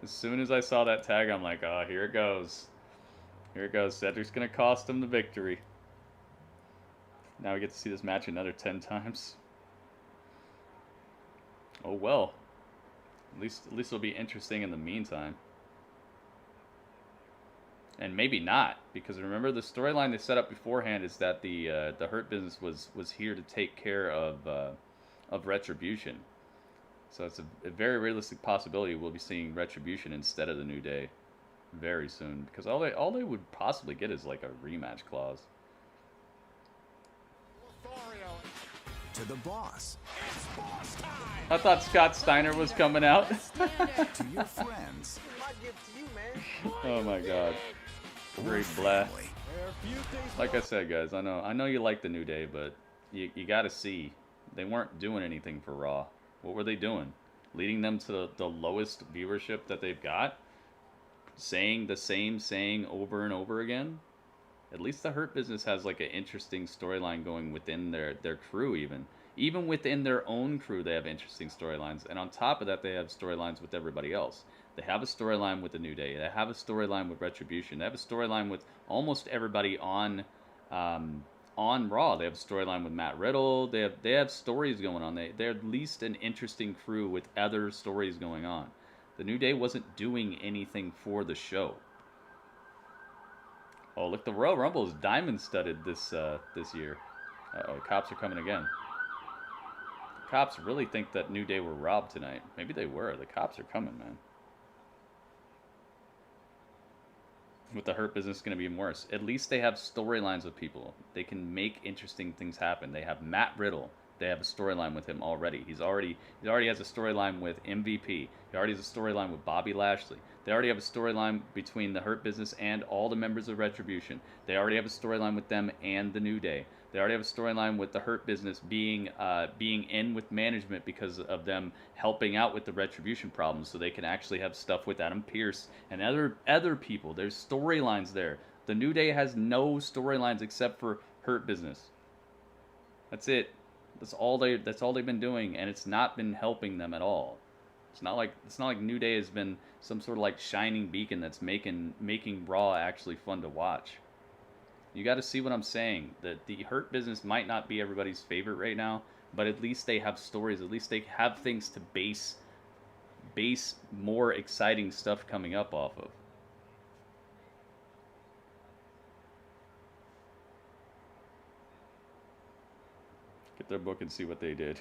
As soon as I saw that tag, I'm like, oh, here it goes. Here it goes. Cedric's gonna cost him the victory. Now we get to see this match another 10 times. Oh well. At least it'll be interesting in the meantime. And maybe not, because remember the storyline they set up beforehand is that the Hurt Business was here to take care of Retribution. So it's a very realistic possibility we'll be seeing Retribution instead of the New Day very soon, because all they would possibly get is like a rematch clause. To the boss. I thought Scott Steiner was coming out. To your friends. Oh my God. Great blah. Like I said, guys, I know you like the New Day, but you got to see they weren't doing anything for Raw. What were they doing? Leading them to the lowest viewership that they've got? Saying the same saying over and over again? At least the Hurt Business has like an interesting storyline going within their crew even. Even within their own crew, they have interesting storylines. And on top of that, they have storylines with everybody else. They have a storyline with the New Day. They have a storyline with Retribution. They have a storyline with almost everybody on Raw. They have a storyline with Matt Riddle. They have stories going on. They're at least an interesting crew with other stories going on. The New Day wasn't doing anything for the show. Oh, look, the Royal Rumble is diamond-studded this year. Uh-oh, cops are coming again. The cops really think that New Day were robbed tonight. Maybe they were. The cops are coming, man. With the Hurt Business going to be even worse. At least they have storylines with people. They can make interesting things happen. They have Matt Riddle. They have a storyline with him already. He already has a storyline with MVP. He already has a storyline with Bobby Lashley. They already have a storyline between the Hurt Business and all the members of Retribution. They already have a storyline with them and the New Day. They already have a storyline with the Hurt Business being in with management because of them helping out with the Retribution problems, so they can actually have stuff with Adam Pearce and other people. There's storylines there. The New Day has no storylines except for Hurt Business. That's it. That's all they've been doing, and it's not been helping them at all. It's not like New Day has been some sort of like shining beacon that's making Raw actually fun to watch. You got to see what I'm saying. That the Hurt Business might not be everybody's favorite right now, but at least they have stories. At least they have things to base base more exciting stuff coming up off of. Get their book and see what they did.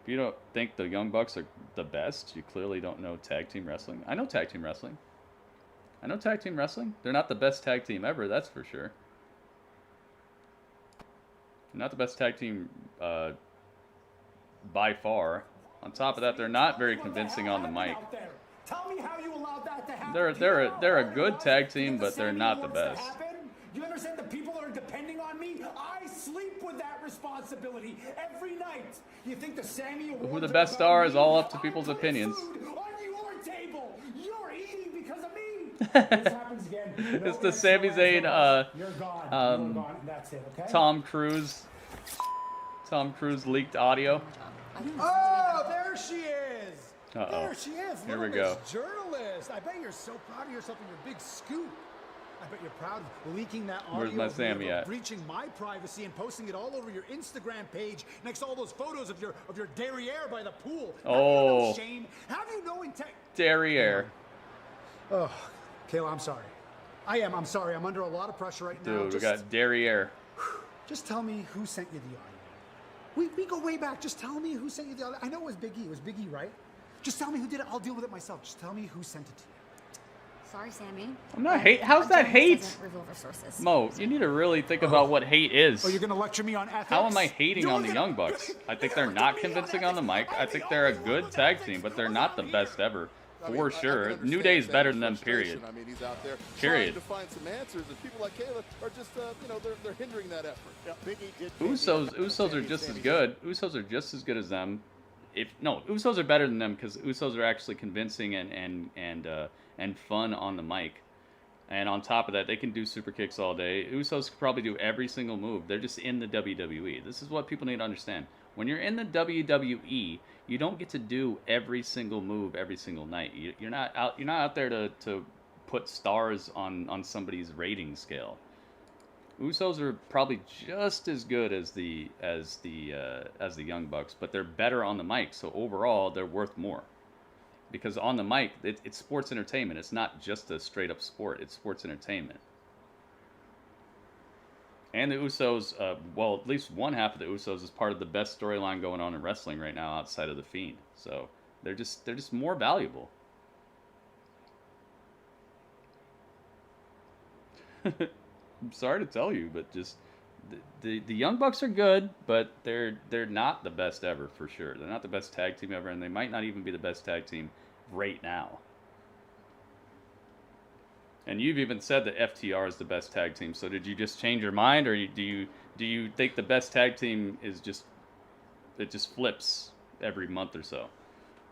If you don't think the Young Bucks are the best, you clearly don't know tag team wrestling. I know tag team wrestling. I know tag team wrestling. They're not the best tag team ever, that's for sure. They're not the best tag team by far. On top of that, they're not very convincing on the mic. Tell me how you allowed that to happen. They're a good tag team, but they're not the best. You understand the people that are depending on me? I sleep with that responsibility every night. You think the Sammy Awards Who the best are is all up to people's opinions. On your table, you're eating because of me. This happens again. It's the Sami Zayn, You're gone. That's it, okay? Tom Cruise leaked audio. Oh, there she is. Uh-oh. There she is. Here we Look, go. this journalist. I bet you're so proud of yourself and your big scoop. I bet you're proud of leaking that audio. Where's my Sammy at? Breaching my privacy and posting it all over your Instagram page next to all those photos of your derriere by the pool. Oh. Have you no shame? Have you no intent? Derriere. Oh, Kayla, I'm sorry. I'm sorry. I'm under a lot of pressure right now. Dude, we got derriere. Just tell me who sent you the audio. We go way back. Just tell me who sent you the audio. I know it was Big E. It was Big E, right? Just tell me who did it. I'll deal with it myself. Just tell me who sent it to you. Sorry, Sammy. I'm not hate. How's that hate? Reveal resources. Mo, you need to really think about what hate is. Oh, you're gonna lecture me on ethics? How am I hating on the Young Bucks? I think they're not convincing on the mic. I think they're a good tag team, but they're not the best ever. For sure. New Day's better than them, period. I mean, he's out there period. trying to find some answers, and people like Kayla are just, they're hindering that effort. Yeah, Big E did Usos are just as good. Usos are just as good as them. Usos are better than them because Usos are actually convincing and fun on the mic. And on top of that, they can do super kicks all day. Usos could probably do every single move. They're just in the WWE. This is what people need to understand. When you're in the WWE, you don't get to do every single move every single night. You're not out there to put stars on somebody's rating scale. Usos are probably just as good as the Young Bucks, but they're better on the mic. So overall, they're worth more. Because on the mic, it's sports entertainment. It's not just a straight up sport. It's sports entertainment. And the Usos, well, at least one half of the Usos is part of the best storyline going on in wrestling right now outside of the Fiend. So they're just more valuable. I'm sorry to tell you, but just the Young Bucks are good, but they're not the best ever for sure. They're not the best tag team ever, and they might not even be the best tag team right now. And you've even said that FTR is the best tag team. So did you just change your mind, or do you think the best tag team is just flips every month or so?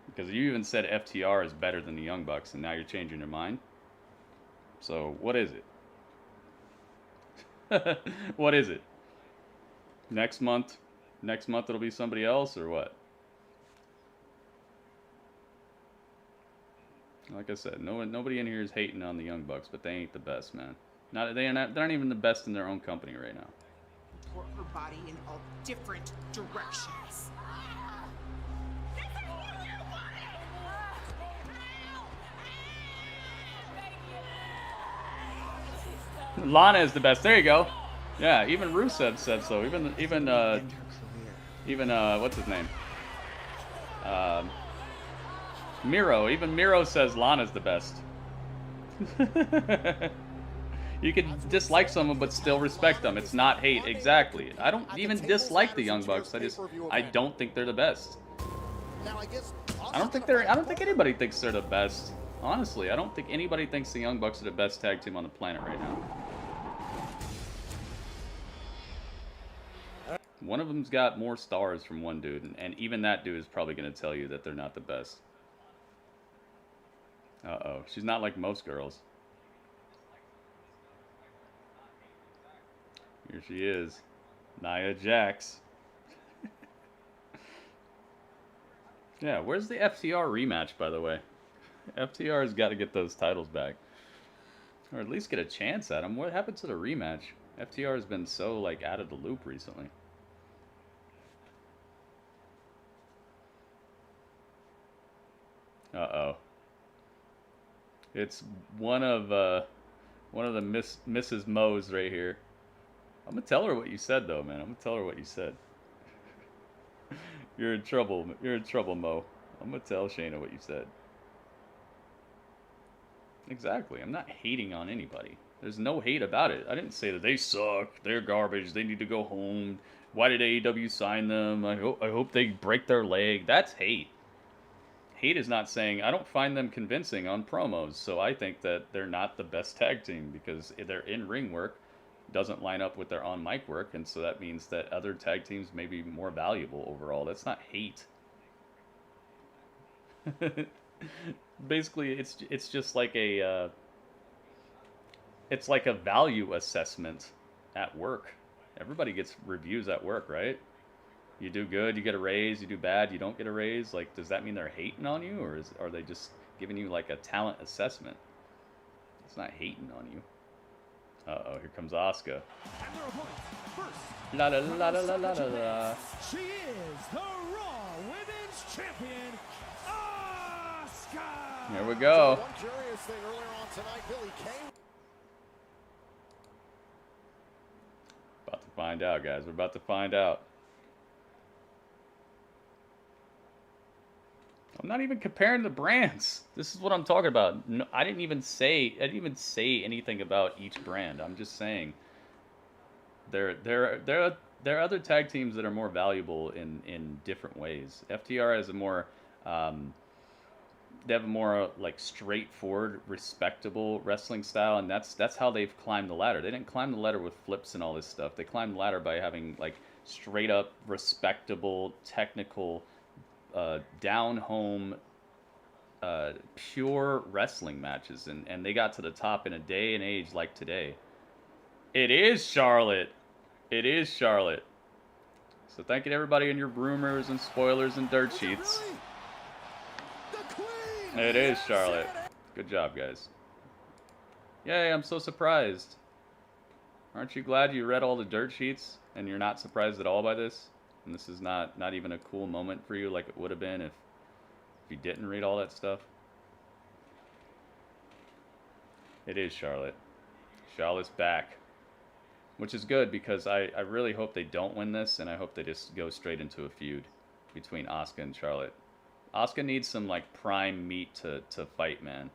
Because you even said FTR is better than the Young Bucks, and now you're changing your mind. So what is it? What is it? Next month it'll be somebody else, or what? Like I said, nobody in here is hating on the Young Bucks, but they ain't the best, man. They're not even the best in their own company right now. Toward her body in all different directions. Lana is the best. There you go. Yeah, even Rusev said so. Even what's his name? Miro. Even Miro says Lana's the best. You can dislike someone but still respect them. It's not hate. Exactly. I don't even dislike the Young Bucks. I don't think they're the best. I don't think anybody thinks they're the best. Honestly, I don't think anybody thinks the Young Bucks are the best tag team on the planet right now. One of them's got more stars from one dude, and even that dude is probably going to tell you that they're not the best. Uh-oh. She's not like most girls. Here she is. Nia Jax. Yeah, where's the FTR rematch, by the way? FTR's got to get those titles back. Or at least get a chance at them. What happened to the rematch? FTR has been so, like, out of the loop recently. Uh-oh. It's one of the Mrs. Mo's right here. I'm gonna tell her what you said, though, man. I'm gonna tell her what you said. You're in trouble. You're in trouble, Mo. I'm gonna tell Shayna what you said. Exactly. I'm not hating on anybody. There's no hate about it. I didn't say that they suck. They're garbage. They need to go home. Why did AEW sign them? I hope they break their leg. That's hate. Hate is not saying, I don't find them convincing on promos, so I think that they're not the best tag team because their in-ring work doesn't line up with their on-mic work, and so that means that other tag teams may be more valuable overall. That's not hate. Basically, it's just like a it's like a value assessment at work. Everybody gets reviews at work, right? You do good, you get a raise. You do bad, you don't get a raise. Like, does that mean they're hating on you, or are they just giving you like a talent assessment? It's not hating on you. Uh-oh, here comes Asuka. La la la la la la la. She is the Raw Women's Champion, Asuka. Here we go. One curious thing earlier on tonight, Billy Kay. About to find out, guys. We're about to find out. I'm not even comparing the brands. This is what I'm talking about. No, I didn't even say anything about each brand. I'm just saying there are other tag teams that are more valuable in different ways. FTR has a more they have a more like straightforward, respectable wrestling style, and that's how they've climbed the ladder. They didn't climb the ladder with flips and all this stuff. They climbed the ladder by having like straight up respectable, technical, down home, pure wrestling matches, and they got to the top in a day and age like today. It is Charlotte. It is Charlotte. So thank you to everybody in your rumors and spoilers and dirt sheets. It is Charlotte. Good job, guys. Yay, I'm so surprised. Aren't you glad you read all the dirt sheets and you're not surprised at all by this? And this is not even a cool moment for you like it would have been if you didn't read all that stuff? It is Charlotte. Charlotte's back. Which is good because I really hope they don't win this, and I hope they just go straight into a feud between Asuka and Charlotte. Asuka needs some like prime meat to fight, man.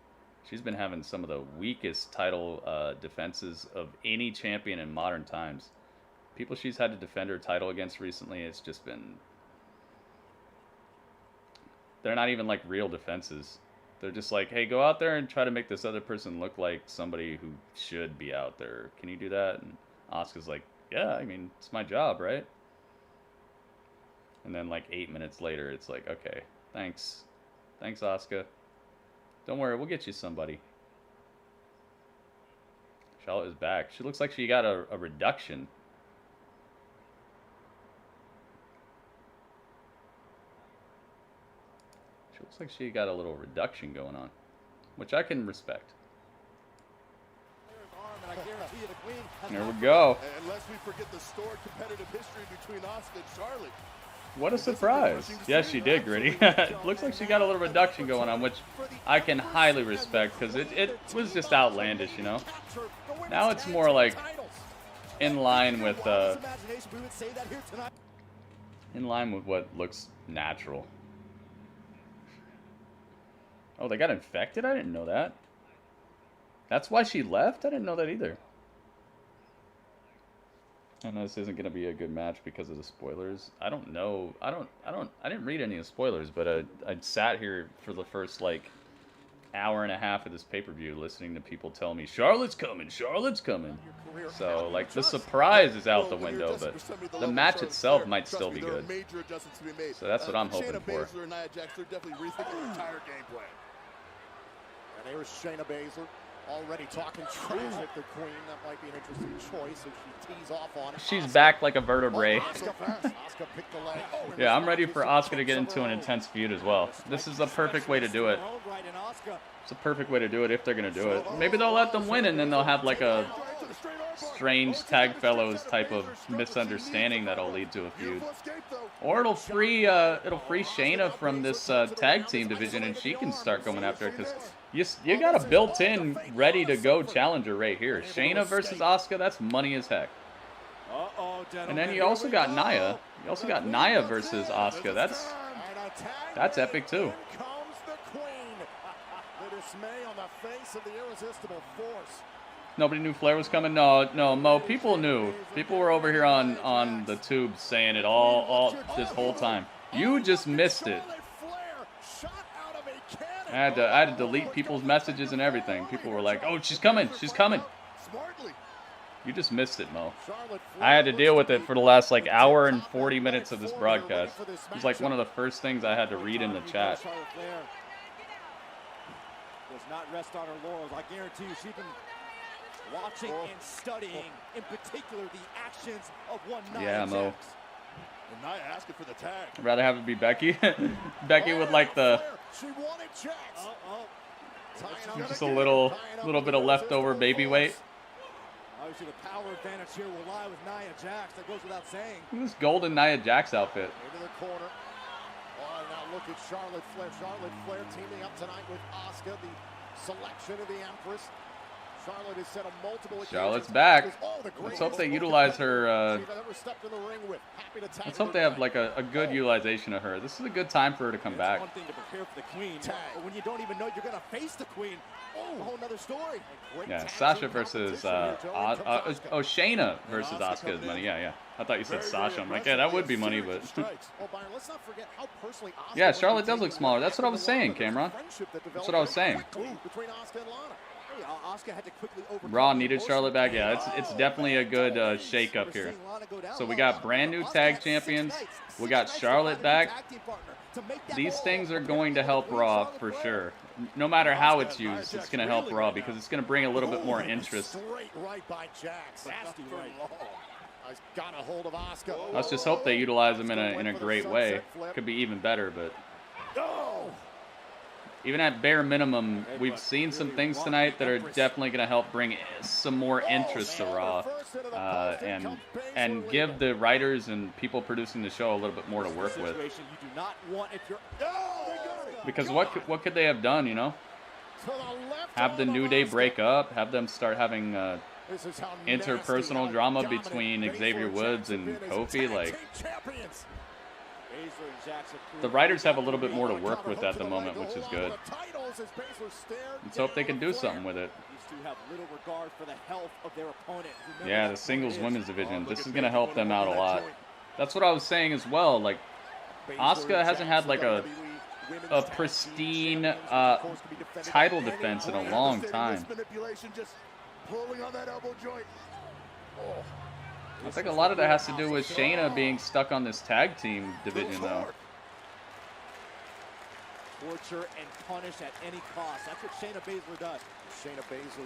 She's been having some of the weakest title defenses of any champion in modern times. People she's had to defend her title against recently, it's just been... They're not even like real defenses. They're just like, hey, go out there and try to make this other person look like somebody who should be out there. Can you do that? And Asuka's like, yeah, I mean, it's my job, right? And then like 8 minutes later, it's like, okay, thanks. Thanks, Asuka. Don't worry, we'll get you somebody. Charlotte is back. She looks like she got a reduction. She looks like she got a little reduction going on, which I can respect. There we go. Unless we forget the storied competitive history between Asuka and Charlotte. What a surprise. Yes, she did, Gritty. Looks like she got a little reduction going on, which I can highly respect because it was just outlandish, you know? Now it's more like in line with what looks natural. Oh, they got infected? I didn't know that. That's why she left? I didn't know that either. I know this isn't going to be a good match because of the spoilers. I don't know. I didn't read any of the spoilers, but I sat here for the first like hour and a half of this pay-per-view listening to people tell me Charlotte's coming, Charlotte's coming. So like the surprise is out the window, but the match itself might still be good. So that's what I'm hoping for. Baszler and Nia Jax are definitely rethinking the entire game plan. And there's Shayna Baszler already talking trash at the Queen. That might be an interesting choice if she tees off on it. She's back like a vertebrae. Yeah, I'm ready for Asuka to get into an intense feud as well. This is the perfect way to do it. It's a perfect way to do it if they're going to do it. Maybe they'll let them win and then they'll have like a strange tag fellows type of misunderstanding that'll lead to a feud. Or it'll free Shayna from this tag team division, and she can start going after it, because you got a built-in, ready-to-go challenger right here. Shayna versus Asuka, that's money as heck. And then you also got Nia. You also got Nia versus Asuka. That's epic too. Nobody knew Flair was coming? No, Mo, people knew. People were over here on the tube saying it all this whole time. You just missed it. I had to delete people's messages and everything. People were like, "Oh, she's coming. She's coming." You just missed it, Mo. I had to deal with it for the last like hour and 40 minutes of this broadcast. It was like one of the first things I had to read in the chat. Does not rest on her laurels. I guarantee you she's been watching and studying, in particular, the actions of one Nia Yeah, Mo. Jax. And Nia asking for the tag. I'd rather have it be Becky. Becky with like the just a little bit of leftover baby weight. Obviously, the power advantage here will lie with Nia Jax. That goes without saying. Look at this golden Nia Jax outfit. Into the corner. Oh, now look at Charlotte Flair. Charlotte Flair teaming up tonight with Asuka, the selection of the Empress. Charlotte has said on multiple occasions. Charlotte's back. Let's hope they utilize her. Let's hope they have like a good utilization of her. This is a good time for her to come back. One thing to prepare for the queen, but when you don't even know you're going to face the queen, a whole nother story. Yeah, Sasha versus Shayna versus Asuka is money. Yeah. I thought you said Sasha. I'm like, yeah, that would be money, but yeah, Charlotte does look smaller. That's what I was saying, Cameron. That's what I was saying. Raw needed Charlotte back. Yeah, it's definitely a good shake-up here. So we got brand new tag champions. We got Charlotte back. These things are going to help Raw for sure. No matter how it's used, it's going to help Raw because it's going to bring a little bit more interest. Let's just hope they utilize them in a great way. Could be even better, but even at bare minimum, we've seen some things tonight that are definitely going to help bring some more interest to Raw, and give the writers and people producing the show a little bit more to work with. Because what could they have done, you know? Have the New Day break up, have them start having interpersonal drama between Xavier Woods and Kofi, like. The writers have a little bit more to work with at the moment, which is good. Let's hope they can do something with it. Yeah, the singles women's division. This is going to help them out a lot. That's what I was saying as well. Like, Asuka hasn't had like a pristine title defense in a long time. I think a lot of that has to do with Shayna being stuck on this tag team division, though. Torture and punish at any cost. That's what Shayna Baszler does.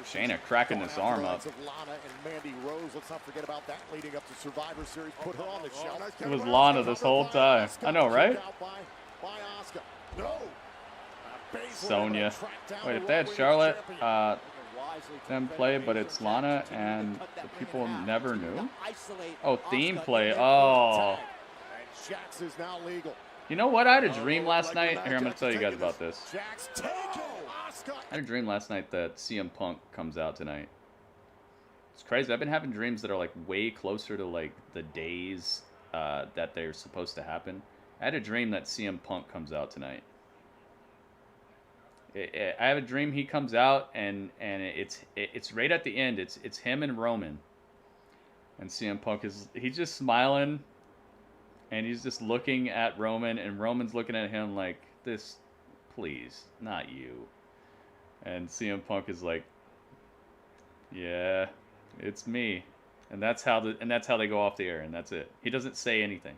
Shayna cracking this arm up. Lana and Mandy Rose. Let's not forget about that leading up to Survivor Series. Put her on the shelf. It was Lana this whole time. I know, right? Sonya. Wait, if they had Charlotte, them play, but it's Lana and the people never knew? Oh, theme play. Oh. You know what? I had a dream last night. Here, I'm going to tell you guys about this. I had a dream last night that CM Punk comes out tonight. It's crazy. I've been having dreams that are like way closer to like the days that they're supposed to happen. I had a dream that CM Punk comes out tonight. I have a dream he comes out and it's right at the end. It's him and Roman, and CM Punk he's just smiling, and he's just looking at Roman, and Roman's looking at him like this, please, not you. And CM Punk is like, yeah, it's me, and that's how they go off the air, and that's it. He doesn't say anything.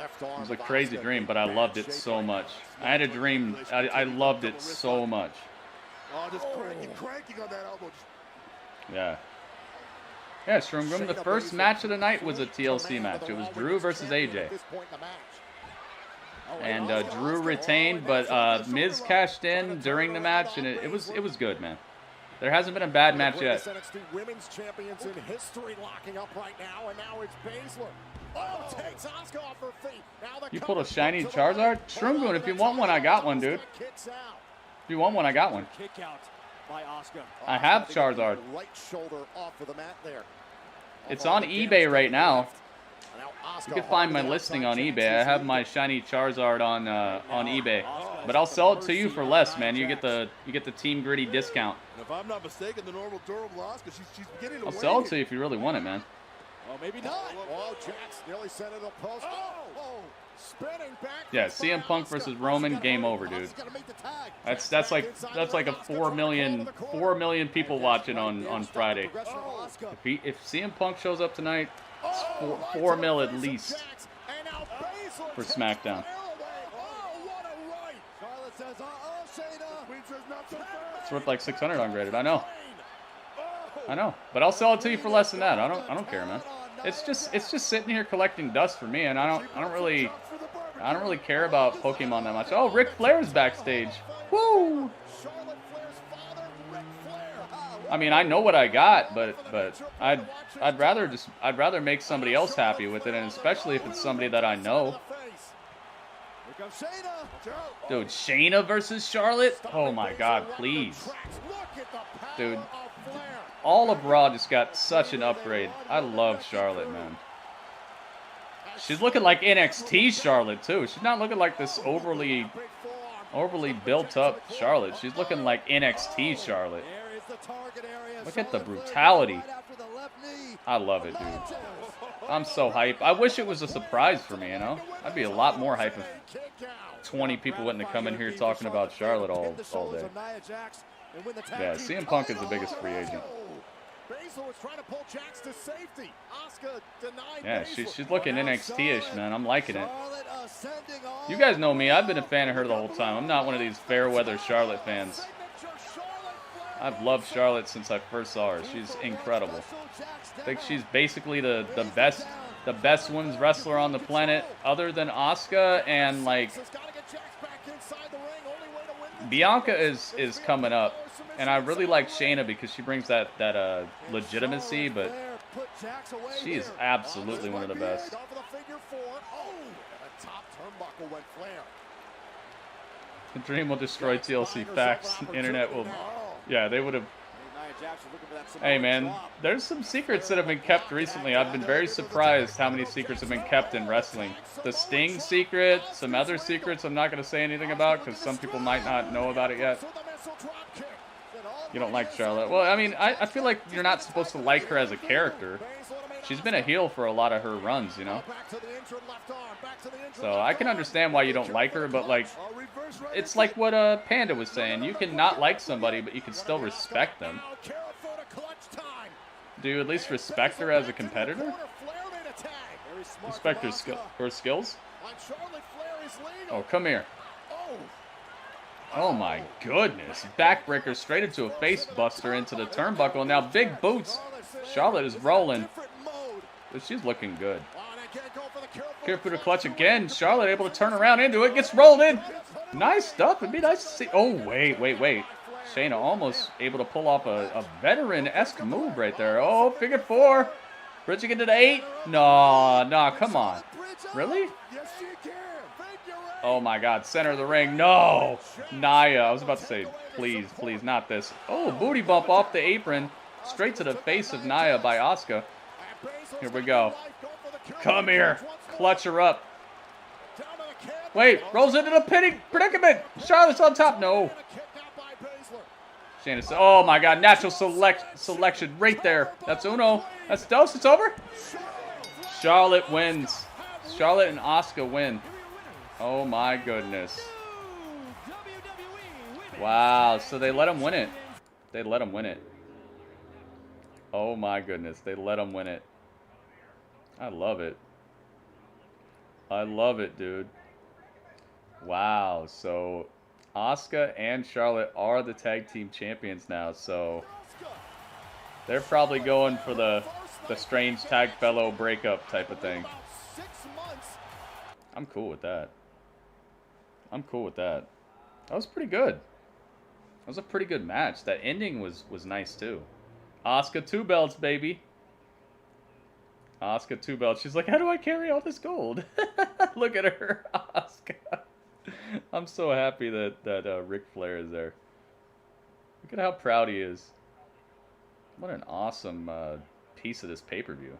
It was a crazy dream, but I loved it so much. I had a dream. I loved it so much. Oh, just cranking on that elbow. Yeah. Yeah, Shroom, the first match of the night was a TLC match. It was Drew versus AJ. And Drew retained, but Miz cashed in during the match, and it was good, man. There hasn't been a bad match yet. NXT Women's Champions in history locking up right now, and now it's Baszler. Oh, takes Asuka off her feet. Now the you pulled a shiny Charizard? Shroomgoon, if you want one, I got one, dude. If you want one, I got one. Kick out by Asuka. I have Charizard. Right shoulder off of the mat there. It's on eBay right now. You can find my listing on eBay. I have my shiny Charizard on eBay, but I'll sell it to you for less, man. You get the Team Gritty discount. If I'm not mistaken, the normal durable Asuka, she's beginning to I'll sell it to you if you really want it, man. Oh, maybe not. Oh, Jax nearly sent it a post. Oh, spinning back. Yeah, CM Punk versus Roman, game over, dude. That's like a 4 million people watching on Friday. If CM Punk shows up tonight, it's 4 mil at least for SmackDown. It's worth like 600 ungraded. I know, but I'll sell it to you for less than that. I don't care, man. It's just sitting here collecting dust for me, and I don't really care about Pokemon that much. Oh, Ric Flair's backstage. Woo! I mean, I know what I got, but I'd rather make somebody else happy with it, and especially if it's somebody that I know. Dude, Shayna versus Charlotte? Oh my God, please. Dude, all of Raw just got such an upgrade. I love Charlotte, man. She's looking like NXT Charlotte, too. She's not looking like this overly built up Charlotte. She's looking like NXT Charlotte. Look at the brutality. I love it, dude. I'm so hyped. I wish it was a surprise for me, you know? I'd be a lot more hyped if 20 people wouldn't have come in here talking about Charlotte all day. Yeah, CM Punk is the biggest free agent. Yeah, she's looking NXT-ish, man. I'm liking it. You guys know me. I've been a fan of her the whole time. I'm not one of these fair-weather Charlotte fans. I've loved Charlotte since I first saw her. She's incredible. I think she's basically the best women's wrestler on the planet, other than Asuka, and like Bianca is coming up, and I really like Shayna because she brings that legitimacy, but she is absolutely one of the best. The Dream will destroy TLC. Facts. Internet will. Yeah, they would have. Hey, man, there's some secrets that have been kept recently. I've been very surprised how many secrets have been kept in wrestling. The Sting secret, some other secrets I'm not going to say anything about because some people might not know about it yet. You don't like Charlotte? Well, I mean, I feel like you're not supposed to like her as a character. She's been a heel for a lot of her runs, you know? So I can understand why you don't like her, but like, it's like what Panda was saying. You can not like somebody, but you can still respect them. Do you at least respect her as a competitor? Respect her skills? Oh, come here. Oh my goodness. Backbreaker straight into a face buster into the turnbuckle. Now big boots. Charlotte is rolling. But she's looking good. Careful to clutch again. Charlotte able to turn around into it. Gets rolled in. Nice stuff. It'd be nice to see. Oh, wait. Shayna almost able to pull off a veteran-esque move right there. Oh, figure four. Bridging into the 8. No, come on. Really? Oh my God, center of the ring. No! Nia, I was about to say, please, not this. Oh, booty bump off the apron. Straight to the face of Nia by Asuka. Here we go. Come here. Clutch her up. Wait, rolls into the predicament. Charlotte's on top. No. Shayna said, oh my God, natural selection right there. That's uno. That's dos. It's over. Charlotte wins. Charlotte and Asuka win. Oh my goodness. Wow, so they let him win it. Oh my goodness, they let him win it. I love it. Dude. Wow, so Asuka and Charlotte are the tag team champions now, so they're probably going for the strange tag fellow breakup type of thing. I'm cool with that. That was pretty good. was a pretty good match. That ending was nice too. Asuka 2 belts, baby. Asuka 2 belts. She's like, how do I carry all this gold? Look at her, Asuka. I'm so happy that Ric Flair is there. Look at how proud he is. What an awesome piece of this pay-per-view.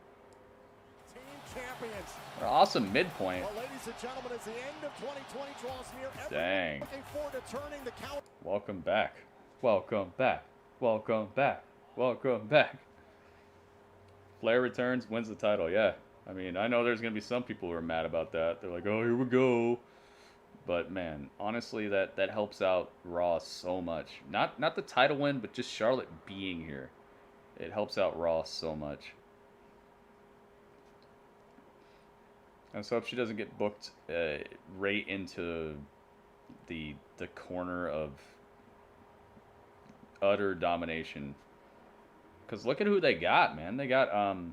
An awesome midpoint. Well, ladies and gentlemen, as the end of 2020 draws near, dang. Looking forward to turning the count. Welcome back. Welcome back. Welcome back. Welcome back. Flair returns, wins the title. Yeah. I mean, I know there's going to be some people who are mad about that. They're like, oh, here we go. But, man, honestly, that helps out Raw so much. Not the title win, but just Charlotte being here. It helps out Raw so much. And so if she doesn't get booked right into the corner of utter domination. Because look at who they got, man. They got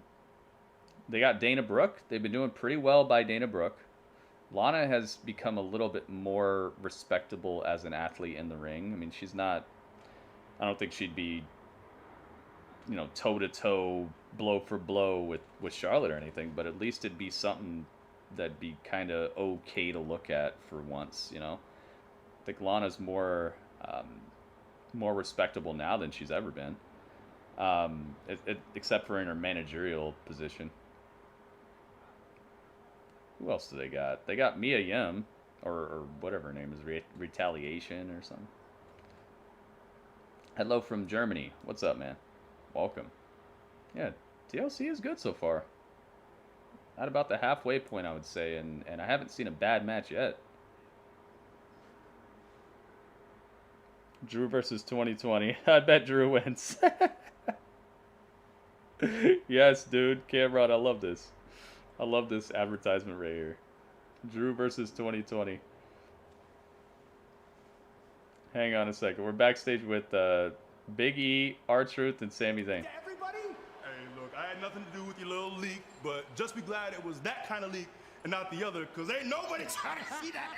Dana Brooke. They've been doing pretty well by Dana Brooke. Lana has become a little bit more respectable as an athlete in the ring. I mean, she's not... I don't think she'd be, you know, toe-to-toe, blow-for-blow with Charlotte or anything, but at least it'd be something that'd be kind of okay to look at for once, you know? I think Lana's more respectable now than she's ever been, except for in her managerial position. Who else do they got? They got Mia Yim, or whatever her name is, Retaliation or something. Hello from Germany. What's up, man? Welcome. Yeah, TLC is good so far. At about the halfway point, I would say, and I haven't seen a bad match yet. Drew versus 2020. I bet Drew wins. Yes, dude. Cameron, I love this. I love this advertisement right here. Drew versus 2020. Hang on a second. We're backstage with Big E, R-Truth, and Sami Zayn. Everybody? Hey, look, I had nothing to do with your little leak, but just be glad it was that kind of leak and not the other, because ain't nobody trying to see that.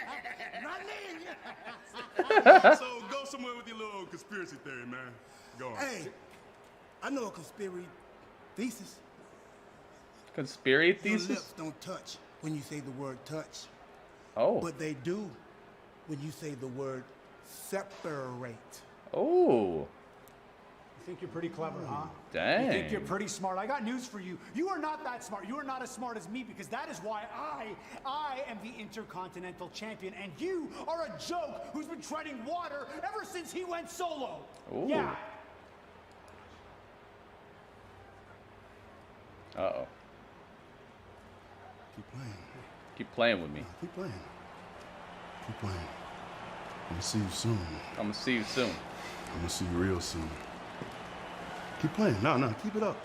Not me. So go somewhere with your little conspiracy theory, man. Go on. Hey, I know a conspiracy thesis. Conspiracy thesis? Your lips don't touch when you say the word touch. Oh. But they do when you say the word separate. Oh. You think you're pretty clever, huh? Dang. You think you're pretty smart. I got news for you. You are not that smart. You are not as smart as me, because that is why I am the Intercontinental Champion, and you are a joke who's been treading water ever since he went solo. Ooh. Yeah. Uh-oh. Keep playing. Keep playing with me. Keep playing. Keep playing. I'm gonna see you soon. I'm gonna see you soon. I'm gonna see you real soon. Keep playing. No, keep it up.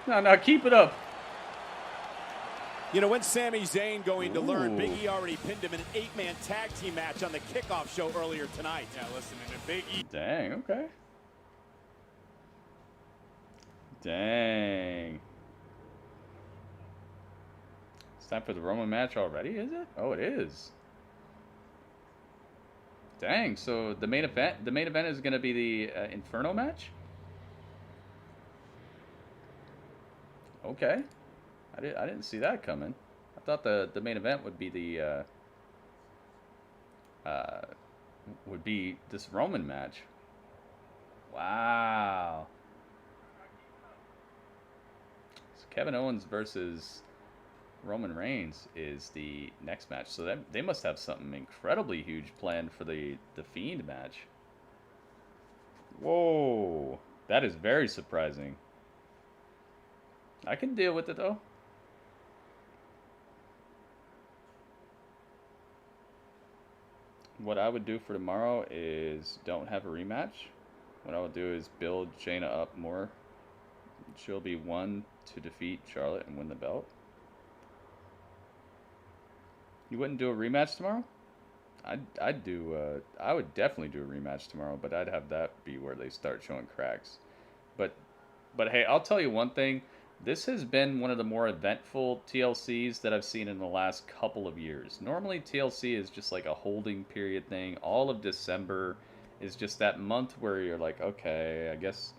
No, keep it up. You know, when's Sami Zayn going to learn? Big E already pinned him in an 8-man tag team match on the kickoff show earlier tonight. Yeah, listen, and Big E. Dang, okay. Dang. It's time for the Roman match already, is it? Oh, it is. Dang, so the main event is going to be the Inferno match? Okay. I didn't see that coming. I thought the main event would be the would be this Roman match. Wow. So Kevin Owens versus Roman Reigns is the next match. So they must have something incredibly huge planned for the Fiend match. Whoa. That is very surprising. I can deal with it though. What I would do for tomorrow is don't have a rematch. What I would do is build Shayna up more. She'll be one to defeat Charlotte and win the belt. You wouldn't do a rematch tomorrow? I would definitely do a rematch tomorrow, but I'd have that be where they start showing cracks. But hey, I'll tell you one thing. This has been one of the more eventful TLCs that I've seen in the last couple of years. Normally TLC is just like a holding period thing. All of December is just that month where you're like, okay, I guess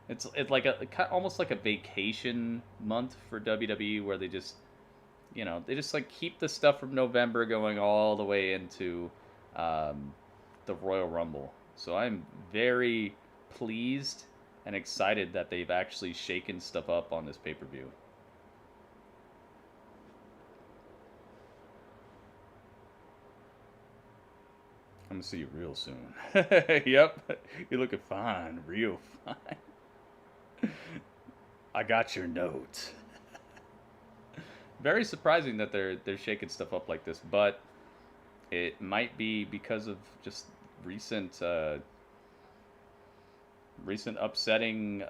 it's like almost like a vacation month for WWE, where they just, you know, they just like keep the stuff from November going all the way into the Royal Rumble. So I'm very pleased and excited that they've actually shaken stuff up on this pay-per-view. I'm gonna see you real soon. Yep, you're looking fine, real fine. I got your note. Very surprising that they're shaking stuff up like this, but it might be because of just recent upsetting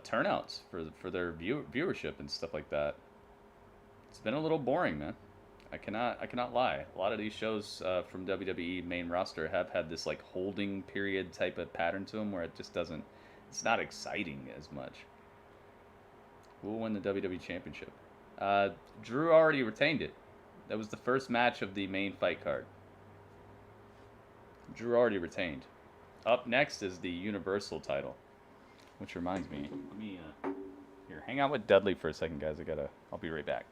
turnouts for their viewership and stuff like that. It's been a little boring, man. I cannot lie. A lot of these shows from WWE main roster have had this like holding period type of pattern to them, where it just doesn't. It's not exciting as much. Who will win the WWE Championship? Drew already retained it. That was the first match of the main fight card. Drew already retained. Up next is the Universal title, which reminds me. Let me here hang out with Dudley for a second, guys. I'll be right back.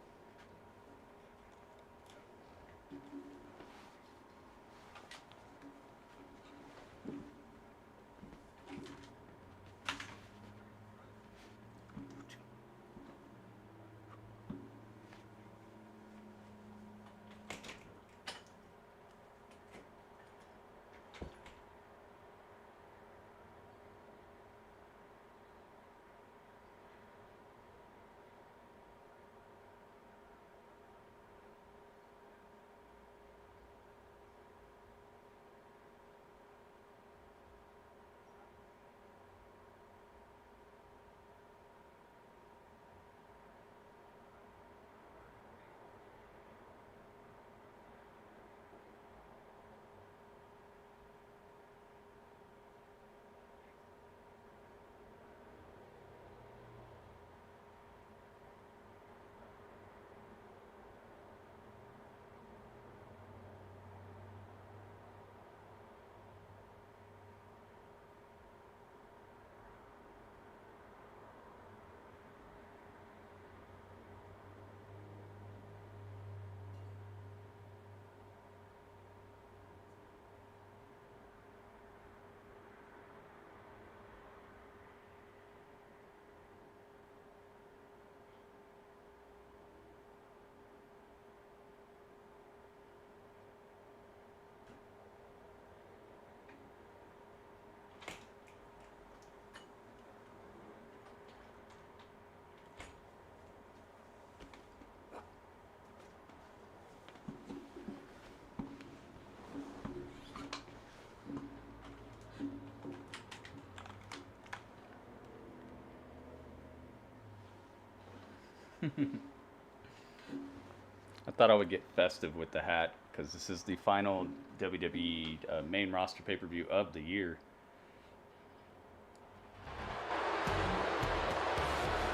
I thought I would get festive with the hat, because this is the final WWE main roster pay-per-view of the year.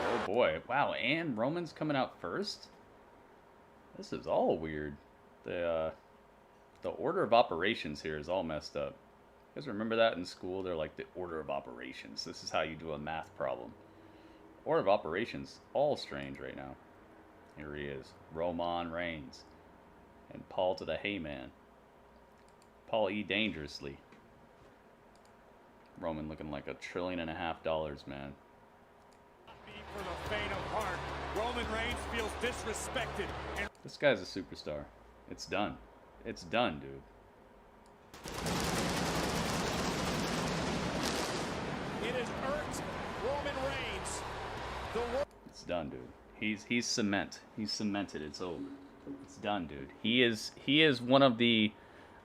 Oh boy, wow, and Roman's coming out first? This is all weird. The order of operations here is all messed up. You guys remember that in school? They're like the order of operations. This is how you do a math problem. Order of operations, all strange right now. Here he is, Roman Reigns, and Paul to the Heyman. Paul E. Dangerously. Roman looking like $1.5 trillion, man. For the faint of heart, Roman Reigns feels disrespected. This guy's a superstar. It's done. It's done, dude. It has irked Roman Reigns. It's done, dude. He's cement. He's cemented. It's over. It's done, dude. He is one of the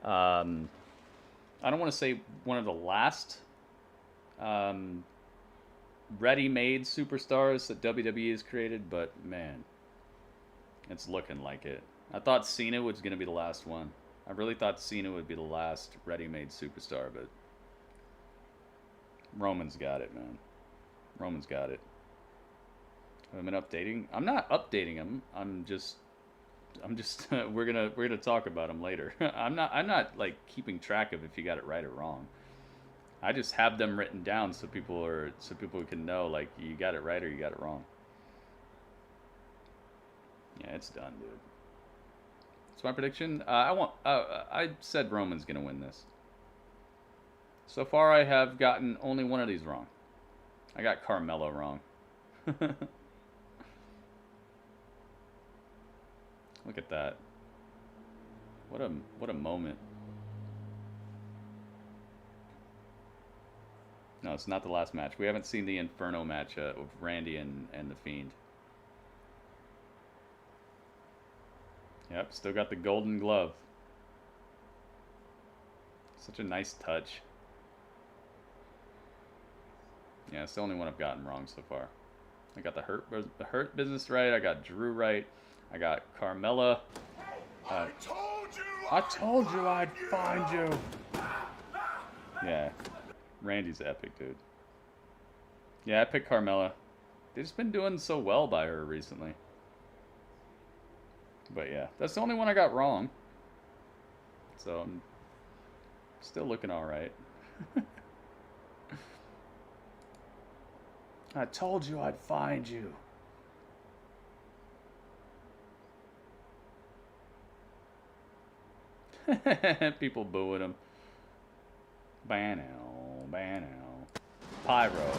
I don't want to say one of the last ready-made superstars that WWE has created, but man, it's looking like it. I thought Cena was going to be the last one. I really thought Cena would be the last ready-made superstar, but Roman's got it, man. Roman's got it. Have I been updating? I'm not updating him. I'm just we're gonna talk about them later. I'm not like keeping track of if you got it right or wrong. I just have them written down so people can know like you got it right or you got it wrong. Yeah, it's done, dude. That's my prediction. I said Roman's gonna win this. So far, I have gotten only one of these wrong. I got Carmella wrong. Look at that. What a moment. No, it's not the last match. We haven't seen the Inferno match with Randy and the Fiend. Yep, still got the golden glove. Such a nice touch. Yeah, it's the only one I've gotten wrong so far. I got the Hurt Business right. I got Drew right. I got Carmella. I told you I'd find you. Yeah, Randy's epic, dude. Yeah, I picked Carmella. They've just been doing so well by her recently. But yeah, that's the only one I got wrong. So I'm still looking all right. I told you I'd find you. People booing him. Bano, Bano. Pyro.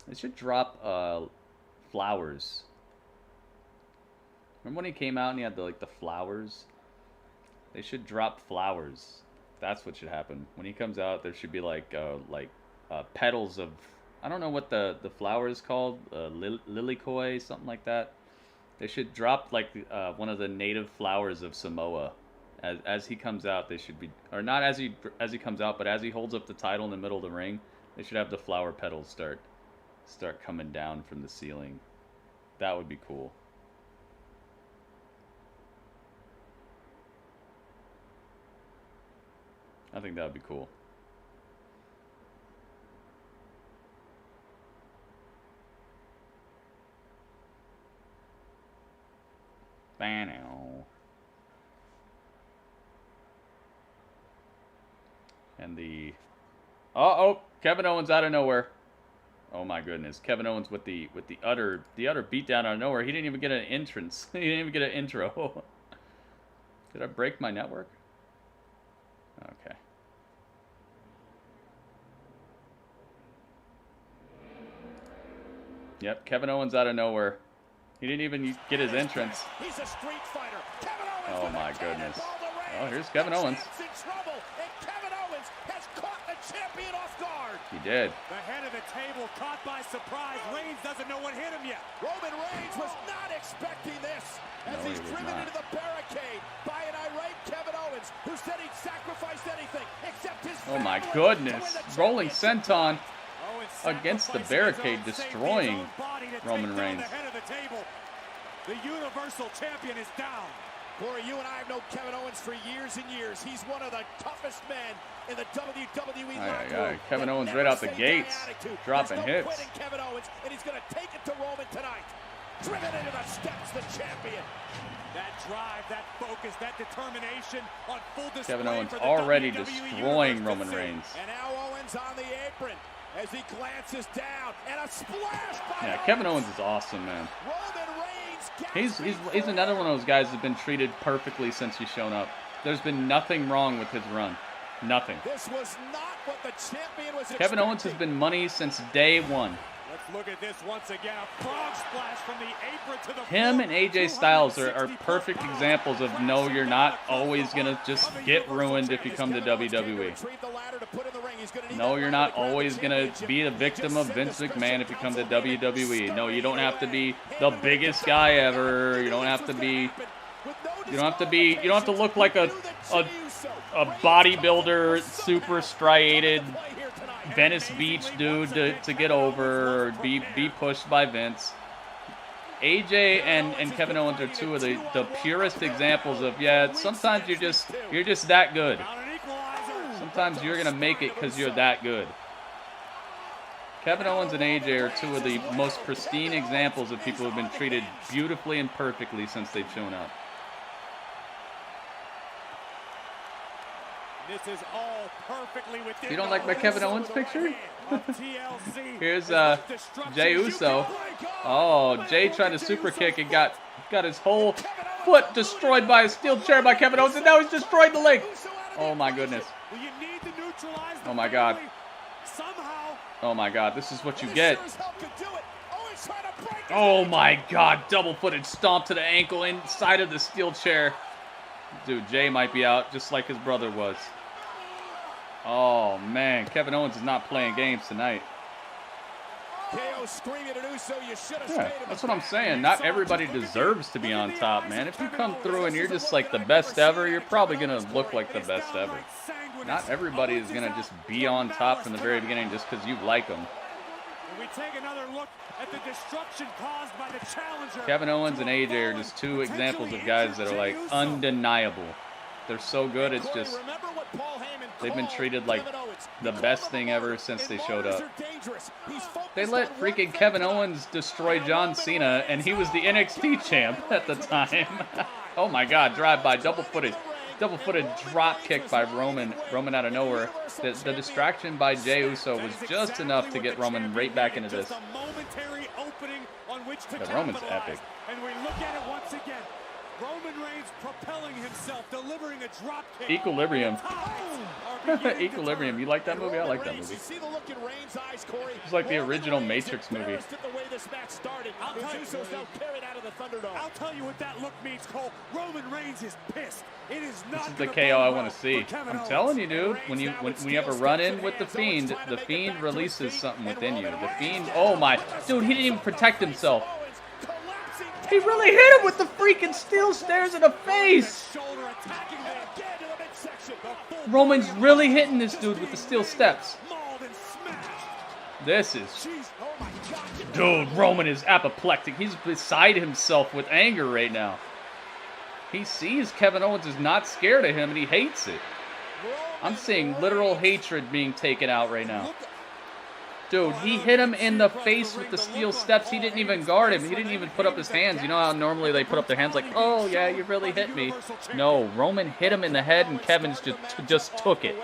They should drop flowers. Remember when he came out and he had the flowers? They should drop flowers. That's what should happen. When he comes out, there should be petals of, I don't know what the flower is called, lilikoi, something like that. They should drop one of the native flowers of Samoa as he comes out. They should be, or not as he comes out, but as he holds up the title in the middle of the ring, they should have the flower petals start coming down from the ceiling. That would be cool. I think that would be cool. Bano. And the Kevin Owens out of nowhere. Oh my goodness, Kevin Owens with the utter beatdown out of nowhere. He didn't even get an entrance. He didn't even get an intro. Did I break my network? Okay. Yep, Kevin Owens out of nowhere. He didn't even get his entrance. He's a street fighter. Kevin Owens. Oh my goodness. Oh, here's Kevin Owens. In trouble, and Kevin Owens has caught the champion off guard. He did. The head of the table caught by surprise. Reigns doesn't know what hit him yet. Roman Reigns was not expecting this as he's driven into the barricade by an irate Kevin Owens, who said he'd sacrifice anything except his family. Oh my goodness. Rolling senton against the barricade, destroying Roman Reigns. The Universal Champion is down. Corey, you and I have known Kevin Owens for years and years. He's one of the toughest men in the WWE locker room. Kevin Owens right out the gates, dropping hits. Quitting Kevin Owens, and he's going to take it to Roman tonight. Driven into the steps, the champion. That drive, that focus, that determination on full display. Kevin Owens already destroying Roman Reigns. And now Owens on the apron as he glances down, and a splash by Owens. Kevin Owens is awesome, man. He's another one of those guys who's been treated perfectly since he's shown up. There's been nothing wrong with his run. Nothing. This was not what the champion was expecting. Kevin Owens has been money since day one. Let's look at this once again. A frog splash from the apron to the Him and AJ Styles are perfect examples of no, you're not always going to just get ruined if you come to WWE. No, you're not always going to be a victim of Vince McMahon if you come to WWE. No, you don't have to be the biggest guy ever. You don't have to be you don't have to look like a bodybuilder, super striated Venice Beach dude to get over or be pushed by Vince. AJ and Kevin Owens are two of the purest examples of, yeah, sometimes you're just that good. Sometimes you're gonna make it because you're that good. Kevin Owens and AJ are two of the most pristine examples of people who have been treated beautifully and perfectly since they've shown up. This is all perfectly within. You don't like my Kevin Owens picture? Here's Jey Uso. Oh, Jey tried to super kick and got his whole foot destroyed by a steel chair by Kevin Owens, and now he's destroyed the leg. Oh my goodness. Oh my God. Oh my God, this is what you get. Oh my God, double-footed stomp to the ankle inside of the steel chair. Dude, Jey might be out just like his brother was. Oh man, Kevin Owens is not playing games tonight. Yeah, that's what I'm saying. Not everybody deserves to be on top, man. If you come through and you're just like the best ever, you're probably going to look like the best ever. Not everybody is going to just be on top from the very beginning just because you like them. We take another look at the destruction caused by the challenger. Kevin Owens and AJ are just two examples of guys that are like undeniable. They're so good, it's just they've been treated like the best thing ever since they showed up. They let freaking Kevin Owens destroy John Cena, and he was the NXT champ at the time. Oh my God, drive-by, double-footed drop kick by Roman out of nowhere. The distraction by Jey Uso was just enough to get Roman right back into this. Yeah, Roman's epic. And we look at it once again. Roman Reigns propelling himself, delivering a drop kick. Equilibrium. Equilibrium. You like that movie? I like that movie. It's like the original Matrix movie. I'll tell you what that look means, Cole. Roman Reigns is pissed. It is not. This is the KO I want to see. I'm telling you, dude. When you have a run-in with the Fiend releases something within you. The Fiend. Oh my, dude, he didn't even protect himself. He really hit him with the freaking steel stairs in the face. Roman's really hitting this dude with the steel steps. This is... Dude, Roman is apoplectic. He's beside himself with anger right now. He sees Kevin Owens is not scared of him, and he hates it. I'm seeing literal hatred being taken out right now. Dude, he hit him in the face with the steel steps. He didn't even guard him. He didn't even put up his hands. You know how normally they put up their hands like, oh, yeah, you really hit me. No, Roman hit him in the head, and Kevin's just took it.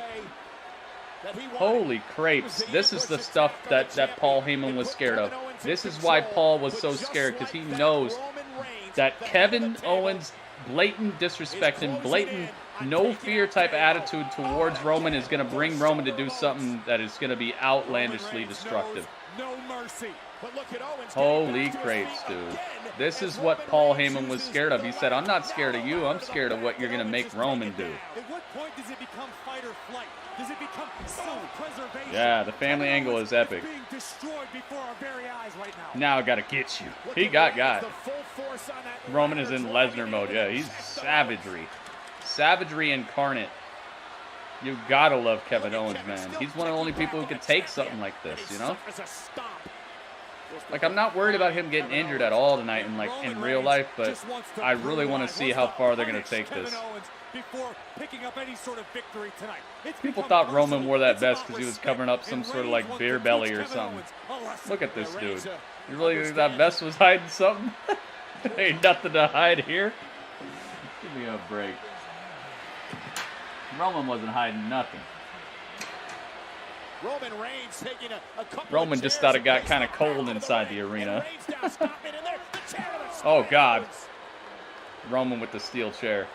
Holy crepes. This is the stuff that Paul Heyman was scared of. This is why Paul was so scared, because he knows that Kevin Owens' blatant disrespect and blatant no fear type attitude towards Roman is going to bring Roman to do something that is going to be outlandishly destructive. Holy crepes, dude. This is what Paul Heyman was scared of. He said, I'm not scared of you. I'm scared of what you're going to make Roman do. At what point does it become fight or flight? Does it become self-preservation? Yeah, the family angle is epic. Now I got to get you. He got. Roman is in Lesnar mode. Yeah, he's savagery. Savagery incarnate. You gotta love Kevin Owens, man. He's one of the only people who can take something like this, you know? Like, I'm not worried about him getting injured at all tonight in real life, but I really want to see how far they're going to take this. People thought Roman wore that vest because he was covering up some sort of like beer belly or something. Look at this dude. You really think that vest was hiding something? Ain't nothing to hide here. Give me a break. Roman wasn't hiding nothing. Roman just thought it got kind of cold inside the arena. Oh, God. Roman with the steel chair.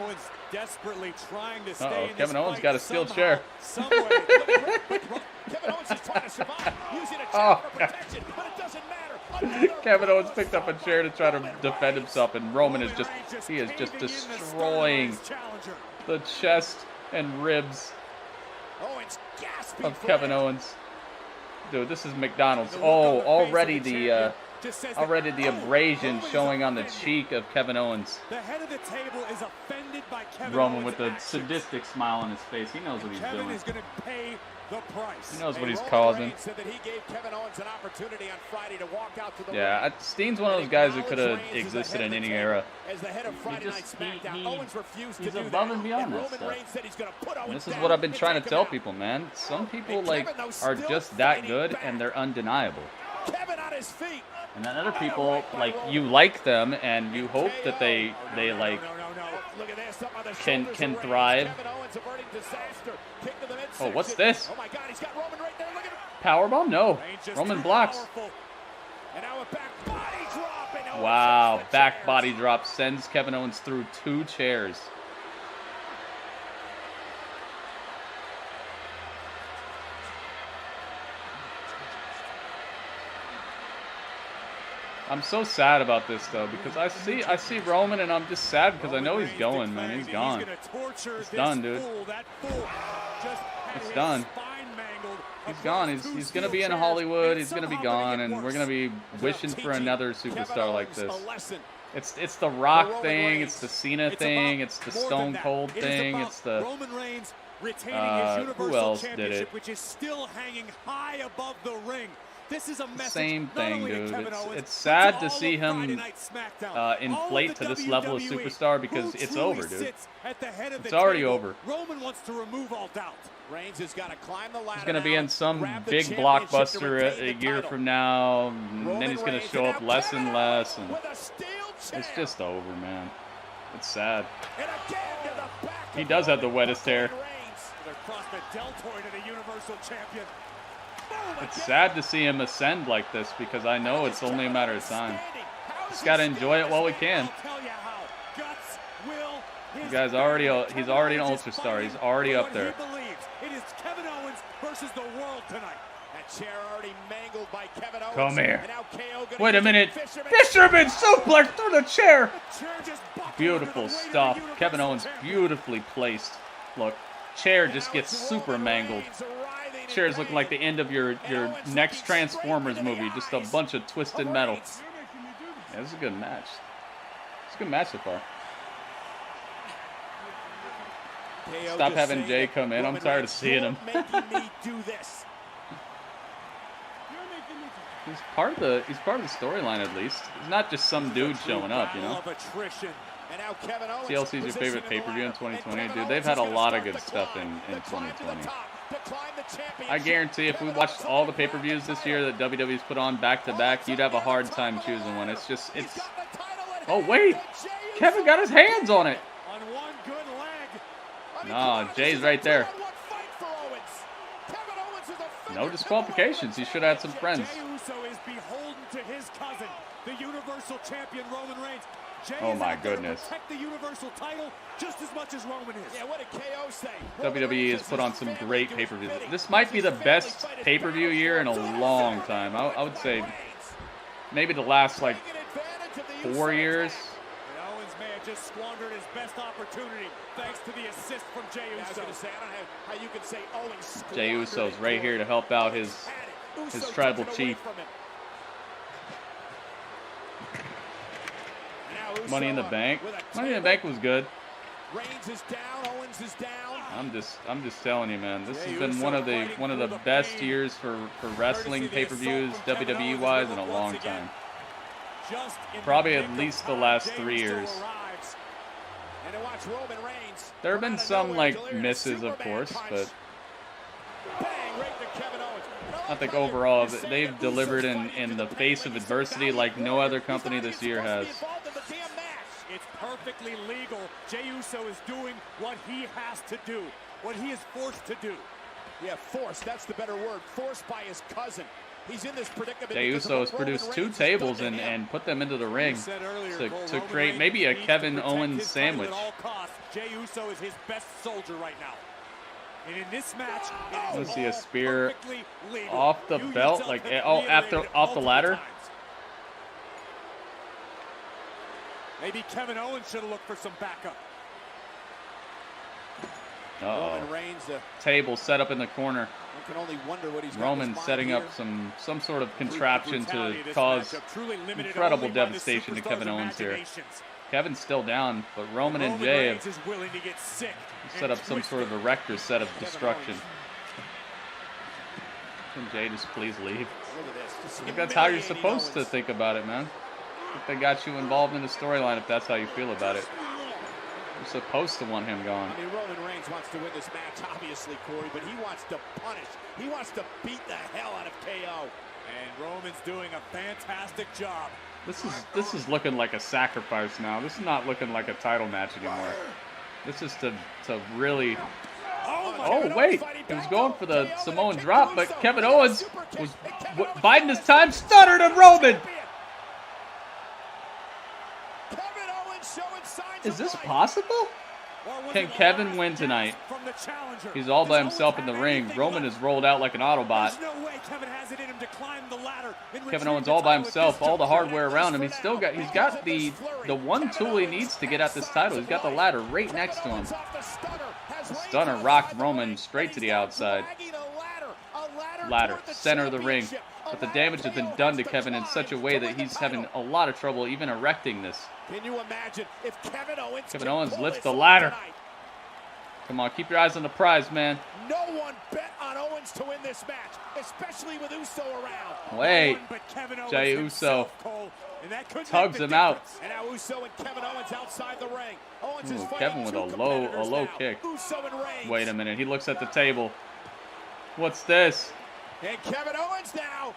Owens desperately trying to stay in Kevin Owens got a steel chair. Kevin Owens is trying to survive using a chair for protection, but it doesn't matter. Kevin Owens picked up a chair to try to defend himself, and Roman is just destroying the chest and ribs of Kevin Owens. Dude, this is McDonald's. Oh, already the Already the abrasion showing on the cheek of Kevin Owens. The head of the table is offended by Kevin Roman Owens' with a actions. sadistic smile on his face. He knows what he's Kevin doing. is going to pay the price. He knows what he's Roman causing. Reigns said that he gave Kevin Owens an opportunity on Friday to walk out to the Yeah, ring. Steen's one of those guys who could have Reigns is existed ahead in of the any table era. As the head of Friday Night SmackDown, Owens refused to He's do above that. and beyond that Roman stuff. Reigns said he's going to put Owens And this is down what I've been and trying to take him tell out. people, man. Some people And like Kevin, though, are still just that fighting good back. and they're undeniable. Kevin on his feet. And then other people like you like them and you hope that they like Look at this, up on the can shoulders of Reigns. thrive. Kevin Owens averting disaster. Kick to the Oh, midsection. what's this? Oh my God, he's got Roman right there. Look at him. Powerbomb? No. Reigns just Roman too blocks. powerful. And now a back body drop. And Owens Wow, hits the back chairs. body drop sends Kevin Owens through 2 chairs. I'm so sad about this though because I see Roman and I'm just sad because I know he's going, man. He's gone. It's done, dude. It's done. He's gone. He's gonna be in Hollywood. He's gonna be gone, and we're gonna be wishing for another superstar like this. It's the Rock thing. It's the Cena thing. It's the Stone Cold thing. It's the Roman Reigns retaining his who Universal else did Championship, it? which is still hanging high above the ring. This is a message. Same not thing, only to dude. Kevin Owens, It's but sad to all see of Friday him Night SmackDown. inflate All to of this the level of WWE. superstar because Who it's truly over, dude. sits at the head of It's the already table? over. Roman wants to remove all doubt. Reigns has got to climb the ladder. He's gonna be now, in some grab the big championship to blockbuster retain a the year title. from now, and then Roman he's gonna Reigns, show and up now less Kevin and less, and with a steel chair. it's just over, man. It's sad. And again to the back He of does have the Roman wettest hair. Reigns. Across the deltoid of the Universal Champion. It's sad to see him ascend like this because I know it's only a matter of time. Just gotta enjoy it while we can. You guys he's already an ultra star. He's already up there. It is Kevin Owens versus the world tonight. That chair already mangled by Kevin Owens. Come here. And now KO gonna Wait a use minute. Fisherman. Fisherman suplex through the chair. Chair just buckled Beautiful under the weight of stuff. the Universal Kevin Owens Champion. beautifully placed. Look, chair just gets super mangled. Chair's looking like the end of your next Transformers movie. Just a bunch of twisted metal. Yeah, this is a good match. It's a good match so far. KO Stop just having saying Jay that come in. I'm Roman tired of Reigns, seeing him. you're making me do this. He's part of the storyline at least. He's not just some dude showing up, you know. And now Kevin Owens TLC's your favorite pay-per-view in 2020, dude. They've had a lot of good stuff in 2020. I guarantee if we watched all the pay-per-views this year that WWE's put on back to back, you'd have a hard time choosing one. It's oh wait, Kevin got his hands on it. On one good leg. Nah, Jay's right there. No disqualifications. He should have had some friends. Jey Uso is beholden to his cousin, the Universal Champion Roman Reigns. Jey Oh is my out there to goodness. protect the Universal title just as much as Roman is. Yeah, what did KO say? WWE has put on some great pay-per-views. This might be the best pay-per-view year in a long time. I would say maybe the last like 4 years. And Owens may have just squandered his best opportunity thanks to the assist from Jey Uso. I was going to say, I don't know how you can say Owens Jey Uso's right here to help out his tribal chief. Money in the Bank. Money in the Bank was good. Reigns is down, Owens is down. I'm just telling you, man. This has been one of the best years for wrestling pay-per-views WWE wise in a long time. Probably at least the last 3 years. And to watch Roman Reigns. There have been some like misses, of course, but I think overall they've delivered in the face of adversity like no other company this year has. It's perfectly legal. Jey Uso is doing what he has to do, what he is forced to do. Yeah, forced. That's the better word. Forced by his cousin. He's in this predicament. Jey Uso has produced 2 tables and put them into the ring to create maybe a Kevin Owens sandwich. At all costs, Jey Uso is his best soldier right now. And in this match, Let's see a spear off the belt, like off the ladder. Maybe Kevin Owens should have looked for some backup. Uh-oh. Table set up in the corner. can only wonder what he's Roman setting up some sort of contraption to cause incredible devastation to Kevin Owens here. Kevin's still down, but Roman and Jay have set up some sort of erector set of destruction. Can Jay just please leave? I think that's how you're supposed to think about it, man. I think they got you involved in the storyline if that's how you feel about it. You're supposed to want him gone. I mean, Roman Reigns wants to win this match, obviously, Corey, but he wants to punish. He wants to beat the hell out of KO. And Roman's doing a fantastic job. This is looking like a sacrifice now. This is not looking like a title match anymore. This is to really... Oh, wait. He was going for the Samoan drop, but Kevin Owens was biding his time, stuttered on Roman. Is this possible? Can Kevin win tonight? He's all by himself in the ring. Roman is rolled out like an Autobot. Kevin Owens all by himself, all the hardware around him. He's got the one tool he needs to get at this title. He's got the ladder right next to him. The stunner rocked Roman straight to the outside. Ladder, center of the ring. But the damage has been done to Kevin in such a way that he's having a lot of trouble even erecting this. Can you imagine if Kevin Owens lifts the ladder. Come on, keep your eyes on the prize, man. No one bet on Owens to win this match, especially with Uso around. Wait, Jey Uso tugs him out. And now Uso and Kevin Owens outside the ring. Owens is Kevin with a low kick. Wait a minute, he looks at the table. What's this? And Kevin Owens now.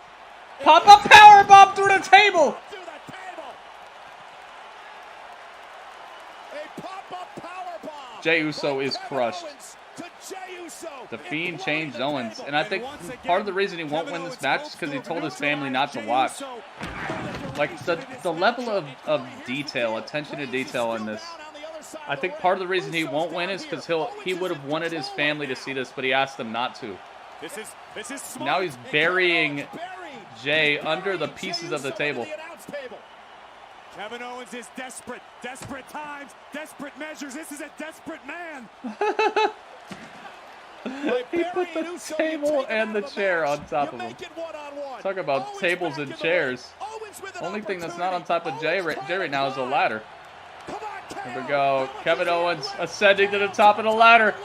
Pop-up powerbomb through the table. Jey Uso is crushed. The Fiend changed Owens, and I think part of the reason he won't win this match is because he told his family not to watch. Like, the level of detail, attention to detail in this, I think part of the reason he won't win is because he would have wanted his family to see this, but he asked them not to. Now he's burying Jey under the pieces of the table. Kevin Owens is desperate. Desperate times, desperate measures. This is a desperate man. He put the table and the chair on top of him. Talk about tables and chairs. Only thing that's not on top of Jey right now is a ladder. Here we go. Kevin Owens ascending to the top of the ladder.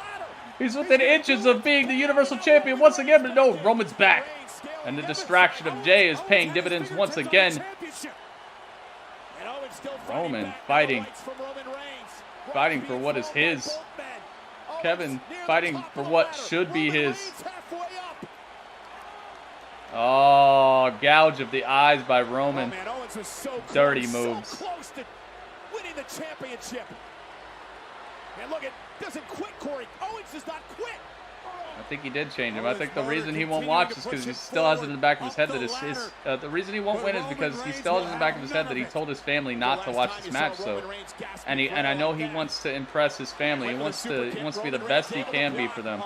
He's within inches of being the Universal Champion once again, but no, Roman's back. And the distraction of Jey is paying dividends once again. Roman fighting for what is his. Kevin fighting for what should be his. Oh, gouge of the eyes by Roman. Dirty moves. Winning the championship. And look, it doesn't quit, Corey. Owens does not quit. I think he did change him. I think the reason he won't watch is because he still has it in the back of his head that the reason he won't win is because he still has in the back of his head that he told his family not to watch this match. So, and I know he wants to impress his family. He wants to be the best he can be for them.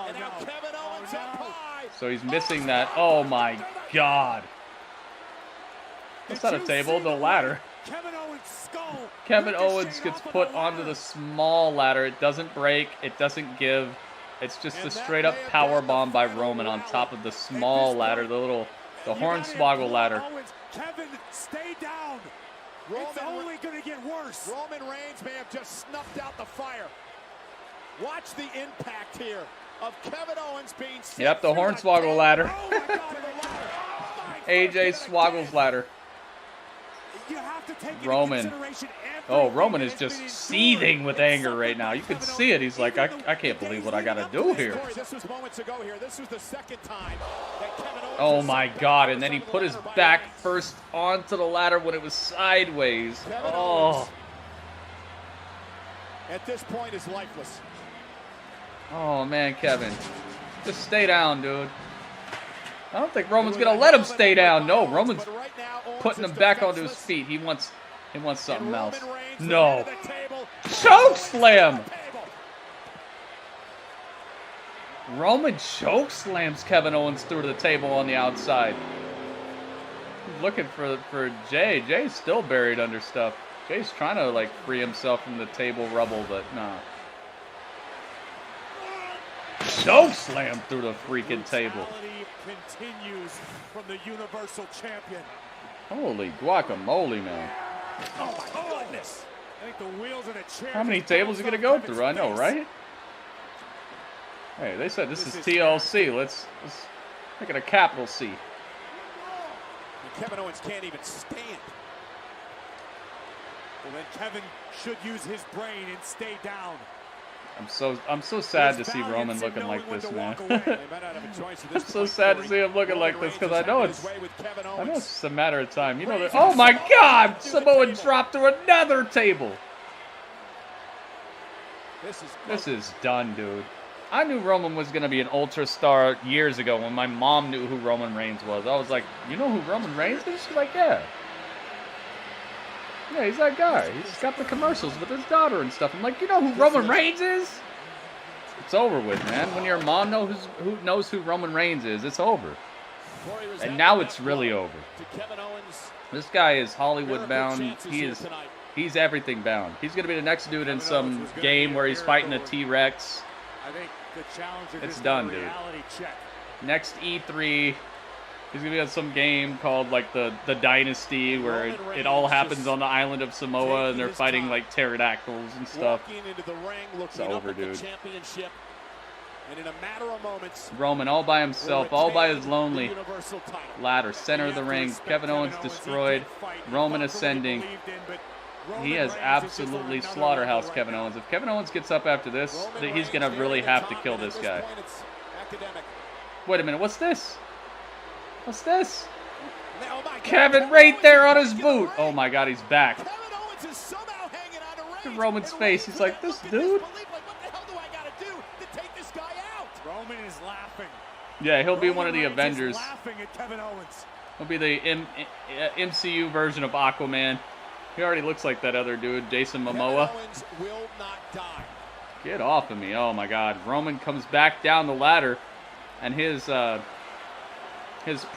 So he's missing that. Oh my God! That's not a table, the ladder. Kevin Owens gets put onto the small ladder. It doesn't break. It doesn't give. It's just a straight up power bomb by Roman on top of the small ladder, the hornswoggle ladder. Kevin, stay down. It's only going to get worse. Roman Reigns may have just snuffed out the fire. Watch the impact here of Kevin Owens being. Yep, the hornswoggle ladder. AJ Swoggle's ladder. Roman. Oh, Roman is just seething with anger right now. You can see it. He's like, I can't believe what I got to do here. Oh, my God. And then he put his back first onto the ladder when it was sideways. Oh. At this point, is lifeless. Oh, man, Kevin. Just stay down, dude. I don't think Roman's going to let him stay down. No, Roman's putting him back onto his feet. He wants something else. No. Choke slam. Roman choke slams Kevin Owens through the table on the outside. He's looking for Jey. Jey's still buried under stuff. Jey's trying to like free himself from the table rubble, but nah. choke slam through the freaking table. Continues from the Universal Champion. Holy guacamole, man. Oh my goodness. I think the wheels of the chair. How many tables are you gonna go through? I know, right? Hey, they said this is TLC. Let's make it a capital C. And Kevin Owens can't even stand. Well, then Kevin should use his brain and stay down. I'm so sad to see Roman looking like this, man. I'm so sad to see him looking like this because I know it's just a matter of time. You know that. Oh my God! Samoa dropped through another table. This is done, dude. I knew Roman was gonna be an ultra star years ago when my mom knew who Roman Reigns was. I was like, you know who Roman Reigns is? She's like, yeah. Yeah, he's that guy. He's got the commercials with his daughter and stuff. I'm like, you know who Roman Reigns is? It's over with, man. When your mom knows who Roman Reigns is, it's over. And now it's really over. This guy is Hollywood bound. He's everything bound. He's gonna be the next dude in some game where he's fighting a T-Rex. It's done, dude. Next E3. He's going to be on some game called, like, the Dynasty, where it all happens on the island of Samoa, and they're fighting, like, pterodactyls and stuff. It's over, dude. Roman all by himself, all by his lonely ladder. Center of the ring. Kevin Owens destroyed. Roman ascending. He has absolutely slaughterhouse Kevin Owens. If Kevin Owens gets up after this, he's going to really have to kill this guy. Wait a minute, what's this? What's this? Kevin right there on his boot. Oh my God, he's back. Look at Roman's face. He's like, this dude? Roman is laughing. Yeah, he'll be one of the Avengers. He'll be the MCU version of Aquaman. He already looks like that other dude, Jason Momoa. Get off of me. Oh my God. Roman comes back down the ladder, and his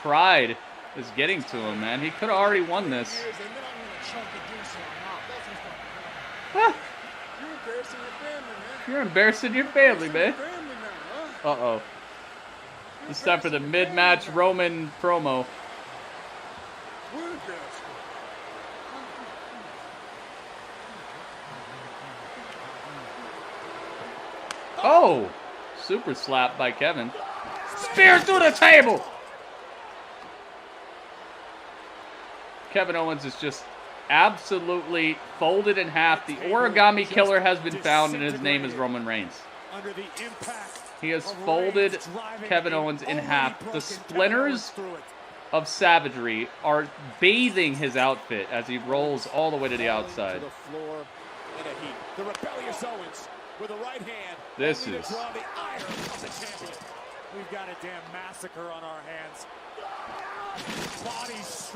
pride is getting to him, man. He could have already won this. Ah. You're embarrassing your family, man. Uh-oh. It's time for the mid-match Roman promo. Oh! Super slap by Kevin. Spear through the table! Kevin Owens is just absolutely folded in half. The origami killer has been found, and his name is Roman Reigns. He has folded Kevin Owens in half. The splinters of savagery are bathing his outfit as he rolls all the way to the outside. The rebellious Owens with a right hand. This is... We've got a damn massacre on our hands.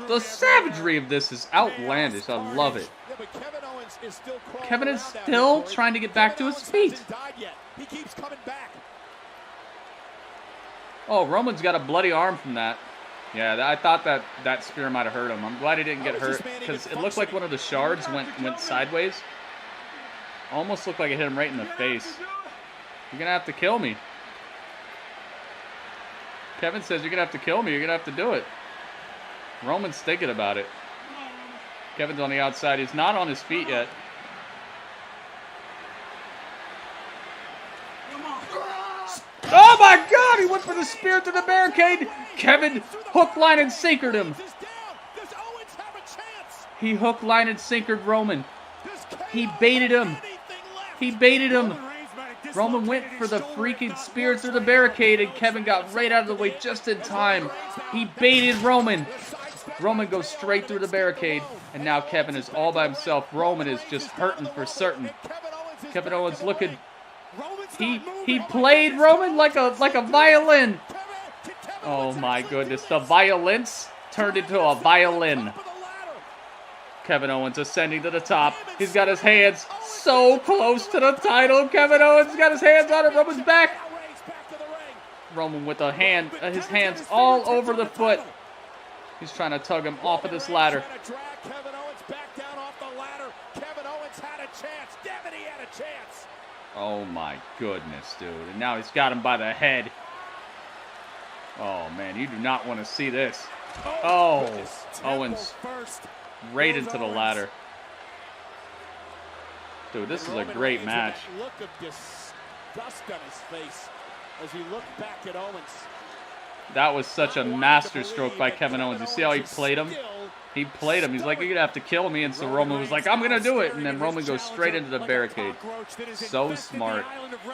The savagery of this is outlandish. I love it. Kevin is still trying to get back to his feet. He keeps coming back. Oh, Roman's got a bloody arm from that. Yeah, I thought that spear might have hurt him. I'm glad he didn't get hurt because it looked like one of the shards went sideways. Almost looked like it hit him right in the face. You're gonna have to kill me. Kevin says you're gonna have to kill me. You're gonna have to do it. Roman's thinking about it. Kevin's on the outside. He's not on his feet yet. Oh my God! He went for the spear through the barricade. Kevin hook, line, and sinkered him. He hook, line, and sinkered Roman. He baited him. He baited him. Roman went for the freaking spear through the barricade, and Kevin got right out of the way just in time. He baited Roman. Roman goes straight through the barricade, and now Kevin is all by himself. Roman is just hurting for certain. Kevin Owens looking. He played Roman like a violin. Oh my goodness, the violence turned into a violin. Kevin Owens ascending to the top. He's got his hands so close to the title. Kevin Owens got his hands on it. Roman's back. Roman with his hands all over the foot. He's trying to tug him off of this ladder. Oh my goodness, dude. And now he's got him by the head. Oh man, you do not want to see this. Oh, Owens right into the ladder. Dude, this is a great match. Look of disgust on his face as he looked back at Owens. That was such a master stroke by Kevin Owens. You see how he played him? He played him. He's like, you're going to have to kill me. And so Roman was like, I'm going to do it. And then Roman goes straight into the barricade. So smart.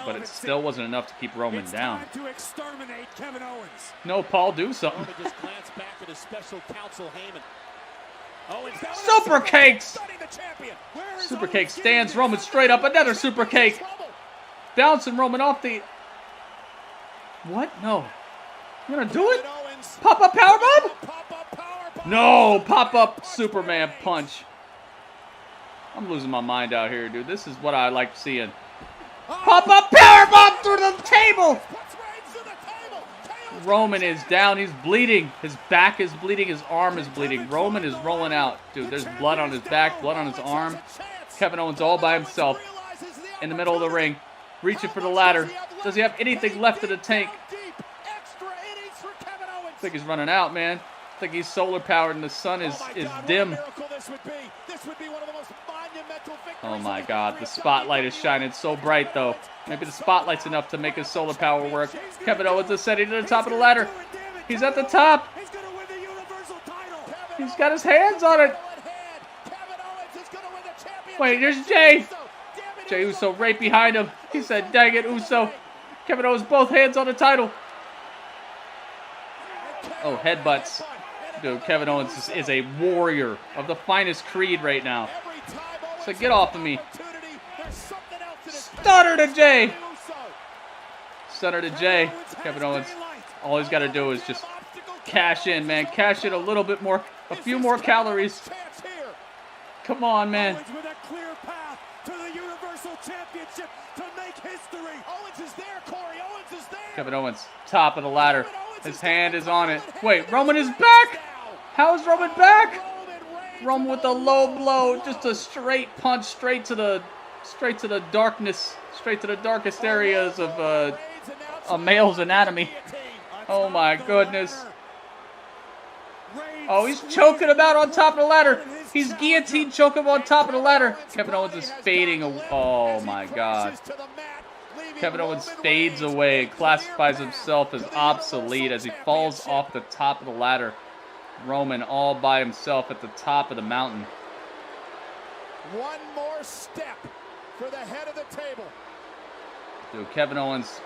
But it still wasn't enough to keep Roman down. No, Paul, do something. Super cakes! Super cake stands Roman straight up. Another super cake. Bouncing Roman off the... What? No. You gonna do it? Pop-up powerbomb? No, pop-up Superman punch. I'm losing my mind out here, dude. This is what I like seeing. Pop-up powerbomb through the table! Roman is down. He's bleeding. His back is bleeding. His arm is bleeding. Roman is rolling out. Dude, there's blood on his back, blood on his arm. Kevin Owens all by himself in the middle of the ring, reaching for the ladder. Does he have anything left in the tank? I think he's running out, man. I think he's solar powered and the sun is dim. Oh my God, the spotlight is shining so bright though. Maybe the spotlight's enough to make his solar power work. Kevin Owens is setting to the top of the ladder. He's at the top. He's got his hands on it. Wait, there's Jay. Jay Uso right behind him. He said, dang it, Uso. Kevin Owens both hands on the title. Oh, headbutts. Dude, Kevin Owens is a warrior of the finest creed right now. So get off of me. Stunner to Jay. Stunner to Jay. Kevin Owens, all he's got to do is just cash in, man. Cash in a little bit more, a few more calories. Come on, man. Kevin Owens, top of the ladder. His hand is on it. Wait, Roman is back? How is Roman back? Roman with a low blow, just a straight punch, straight to the darkness, straight to the darkest areas of a male's anatomy. Oh my goodness. Oh, he's choking him out on top of the ladder. He's guillotine choking him on top of the ladder. Kevin Owens is fading away. Oh my God. Kevin Owens fades away and classifies himself as obsolete as he falls off the top of the ladder. Roman all by himself at the top of the mountain. One more step for the head of the table. Dude, Kevin Owens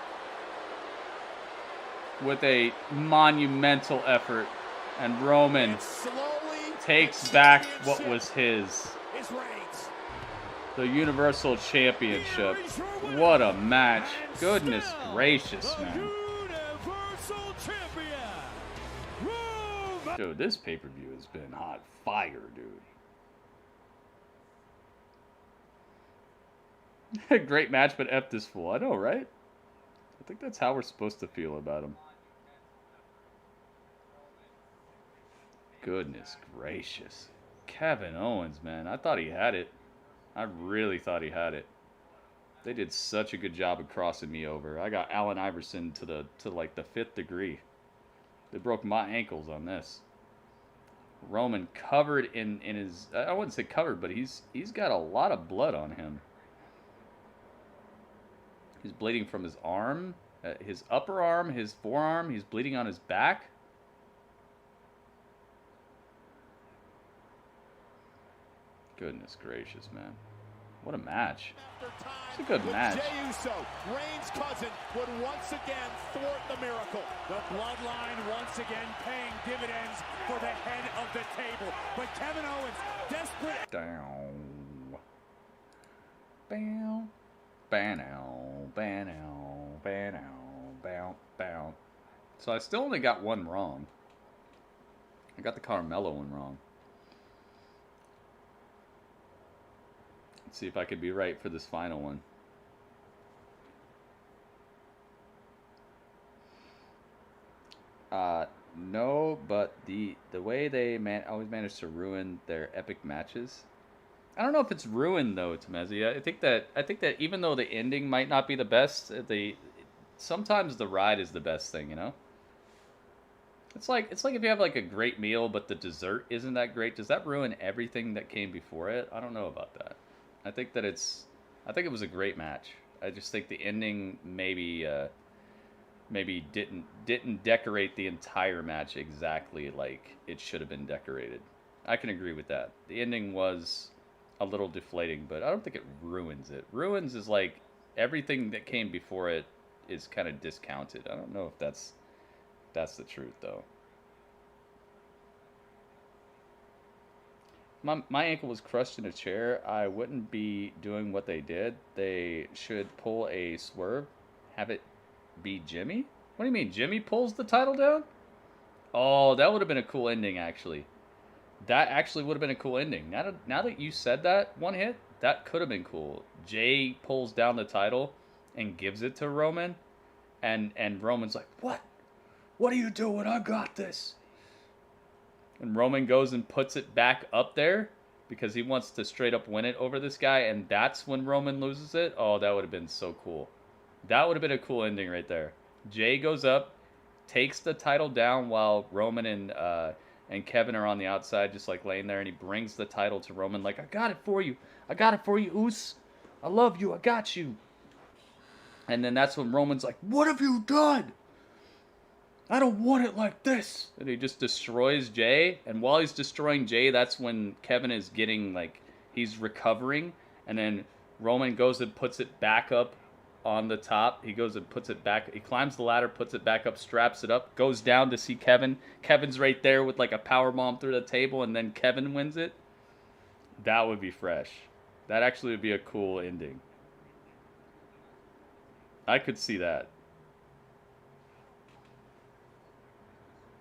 with a monumental effort. And Roman takes back what was his. The Universal Championship. What a match. Goodness gracious, man. Dude, this pay-per-view has been hot fire, dude. Great match, but F this fool. I know, right? I think that's how we're supposed to feel about him. Goodness gracious. Kevin Owens, man. I thought he had it. I really thought he had it. They did such a good job of crossing me over. I got Allen Iverson to like the 5th degree. They broke my ankles on this. Roman covered in his, I wouldn't say covered, but he's got a lot of blood on him. He's bleeding from his arm, his upper arm, his forearm. He's bleeding on his back. Goodness gracious, man. What a match. It's a good match. Jey Uso, Reigns' cousin, would once again thwart the miracle. The bloodline once again paying dividends for the head of the table. But Kevin Owens, desperate. Down. Bow. Bow. Bow. Bow. Bow. So I still only got one wrong. I got the Carmella one wrong. Let's see if I could be right for this final one. No, but the way they always manage to ruin their epic matches. I don't know if it's ruined though, Temezi. I think that even though the ending might not be the best, sometimes the ride is the best thing, you know? It's like if you have like a great meal but the dessert isn't that great, does that ruin everything that came before it? I don't know about that. I think it was a great match. I just think the ending maybe didn't decorate the entire match exactly like it should have been decorated. I can agree with that. The ending was a little deflating, but I don't think it ruins it. Ruins is like everything that came before it is kind of discounted. I don't know if that's the truth though. My ankle was crushed in a chair. I wouldn't be doing what they did. They should pull a swerve. Have it be Jimmy? What do you mean? Jimmy pulls the title down? Oh, that would have been a cool ending, actually. That actually would have been a cool ending. Now that you said that, one hit, that could have been cool. Jay pulls down the title and gives it to Roman. And Roman's like, what? What are you doing? I got this. And Roman goes and puts it back up there because he wants to straight up win it over this guy. And that's when Roman loses it. Oh, that would have been so cool. That would have been a cool ending right there. Jay goes up, takes the title down while Roman and Kevin are on the outside just like laying there. And he brings the title to Roman like, I got it for you. I got it for you, Oos. I love you. I got you. And then that's when Roman's like, what have you done? I don't want it like this. And he just destroys Jay. And while he's destroying Jay, that's when Kevin is getting, like, he's recovering. And then Roman goes and puts it back up on the top. He goes and puts it back. He climbs the ladder, puts it back up, straps it up, goes down to see Kevin. Kevin's right there with, like, a powerbomb through the table. And then Kevin wins it. That would be fresh. That actually would be a cool ending. I could see that.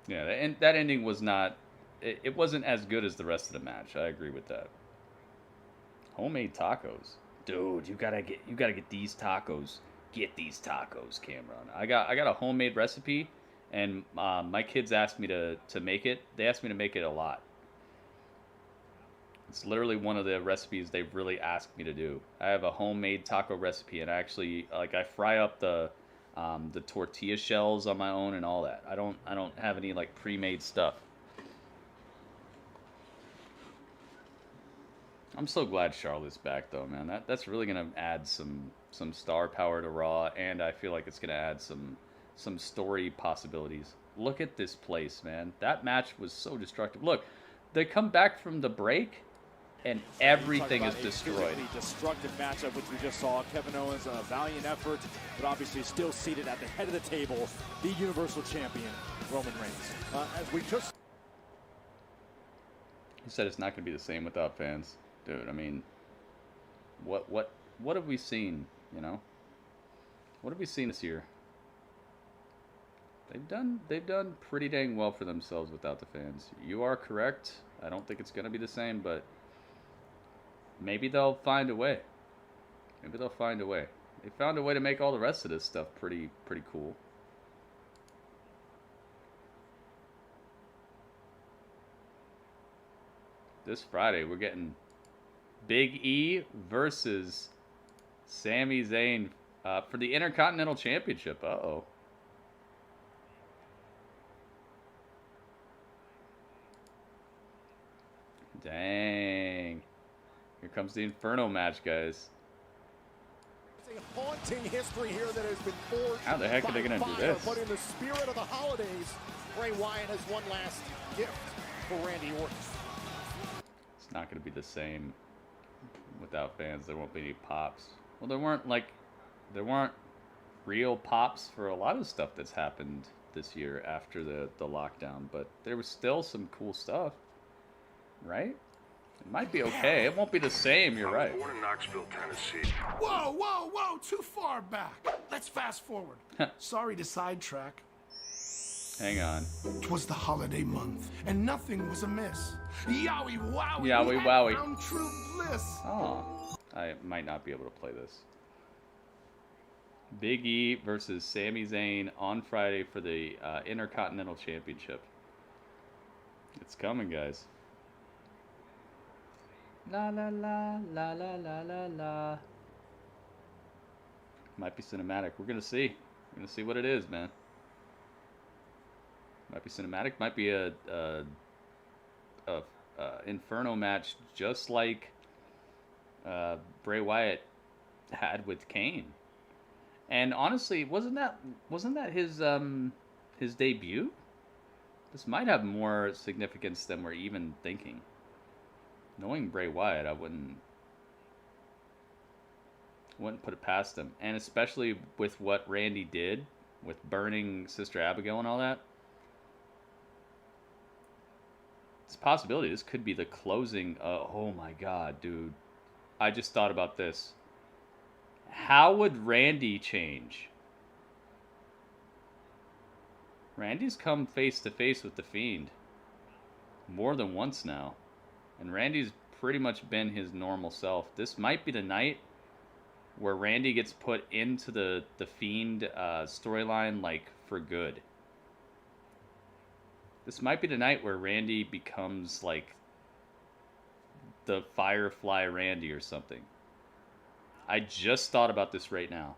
Yeah, and that ending was not, it wasn't as good as the rest of the match. I agree with that. Homemade tacos. Dude, you gotta get these tacos. Get these tacos, Cameron. I got a homemade recipe, and my kids asked me to make it. They asked me to make it a lot. It's literally one of the recipes they've really asked me to do. I have a homemade taco recipe, and I actually, like, I fry up the tortilla shells on my own and all that. I don't have any like pre-made stuff. I'm so glad Charlotte's back though, man. That's really gonna add some star power to Raw, and I feel like it's gonna add some story possibilities. Look at this place, man. That match was so destructive. Look, they come back from the break, and everything is destroyed. The destructive matchup, which we just saw. Kevin Owens, a valiant effort, but obviously still seated at the head of the table, the Universal Champion, Roman Reigns. As we just... He said it's not going to be the same without fans. Dude, I mean, what have we seen, you know? What have we seen this year? They've done pretty dang well for themselves without the fans. You are correct. I don't think it's going to be the same, but maybe they'll find a way. Maybe they'll find a way. They found a way to make all the rest of this stuff pretty cool. This Friday, we're getting Big E versus Sami Zayn for the Intercontinental Championship. Uh-oh. Dang. Here comes the Inferno match, guys. It's a haunting history here that has been forged. How the heck are they going to do this? But in the spirit of the holidays, Bray Wyatt has one last gift for Randy Orton. It's not going to be the same without fans. There won't be any pops. Well, there weren't real pops for a lot of stuff that's happened this year after the lockdown, but there was still some cool stuff, right? It might be okay. It won't be the same. You're right. Born in Knoxville, Tennessee. Whoa! Too far back. Let's fast forward. Sorry to sidetrack. Hang on. 'Twas the holiday month, and nothing was amiss. Yowie wowie. Yowie wowie. Found true bliss. Oh, I might not be able to play this. Big E versus Sami Zayn on Friday for the Intercontinental Championship. It's coming, guys. La la la la la la la la. Might be cinematic. We're gonna see. We're gonna see what it is, man. Might be cinematic. Might be a Inferno match, just like Bray Wyatt had with Kane. And honestly, wasn't that his debut? This might have more significance than we're even thinking. Knowing Bray Wyatt, I wouldn't put it past him. And especially with what Randy did with burning Sister Abigail and all that. It's a possibility. This could be the closing. Oh my God, dude. I just thought about this. How would Randy change? Randy's come face to face with the Fiend more than once now. And Randy's pretty much been his normal self. This might be the night where Randy gets put into the Fiend storyline, like, for good. This might be the night where Randy becomes, like, the Firefly Randy or something. I just thought about this right now.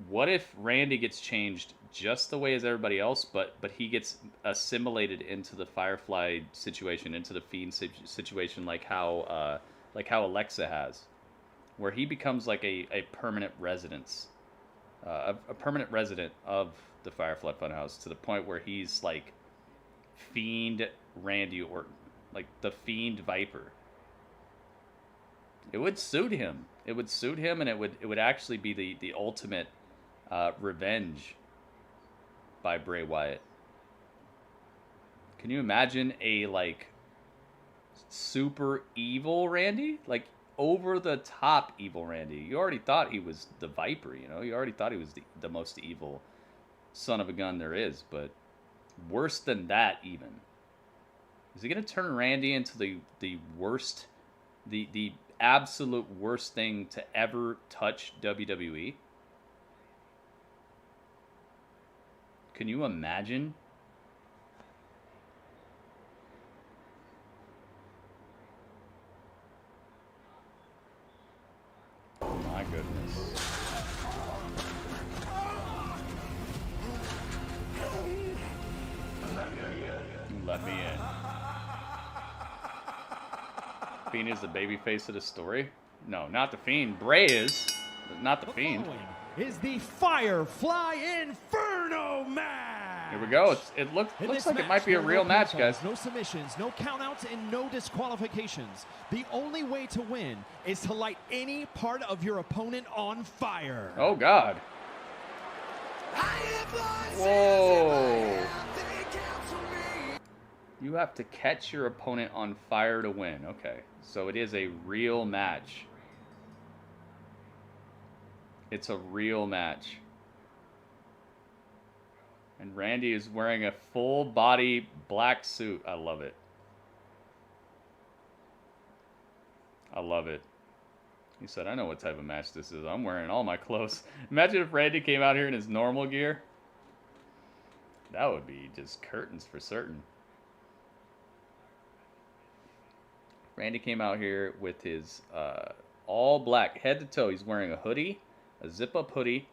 What if Randy gets changed just the way as everybody else, but he gets assimilated into the Firefly situation, into the Fiend situation, like how Alexa has, where he becomes like a permanent residence, a permanent resident of the Firefly Funhouse, to the point where he's like Fiend Randy Orton, like the Fiend Viper. It would suit him. It would suit him, and it would actually be the ultimate revenge by Bray Wyatt. Can you imagine a like super evil Randy? Like over the top evil Randy. You already thought he was the Viper, you know? You already thought he was the most evil son of a gun there is, but worse than that even. Is he going to turn Randy into the worst, the absolute worst thing to ever touch WWE? Can you imagine? Oh my goodness. Let me in. Fiend is the babyface of the story? No, not the Fiend. Bray is, but not the Fiend. Is the Firefly Inferno match. Here we go. It looks like it might be a real match, guys. No submissions, no countouts, and no disqualifications. The only way to win is to light any part of your opponent on fire. Oh, God. Whoa. You have to catch your opponent on fire to win. Okay, so it is a real match. It's a real match. And Randy is wearing a full body black suit. I love it. I love it. He said, I know what type of match this is. I'm wearing all my clothes. Imagine if Randy came out here in his normal gear. That would be just curtains for certain. Randy came out here with his all black, head to toe. He's wearing a hoodie, a zip-up hoodie,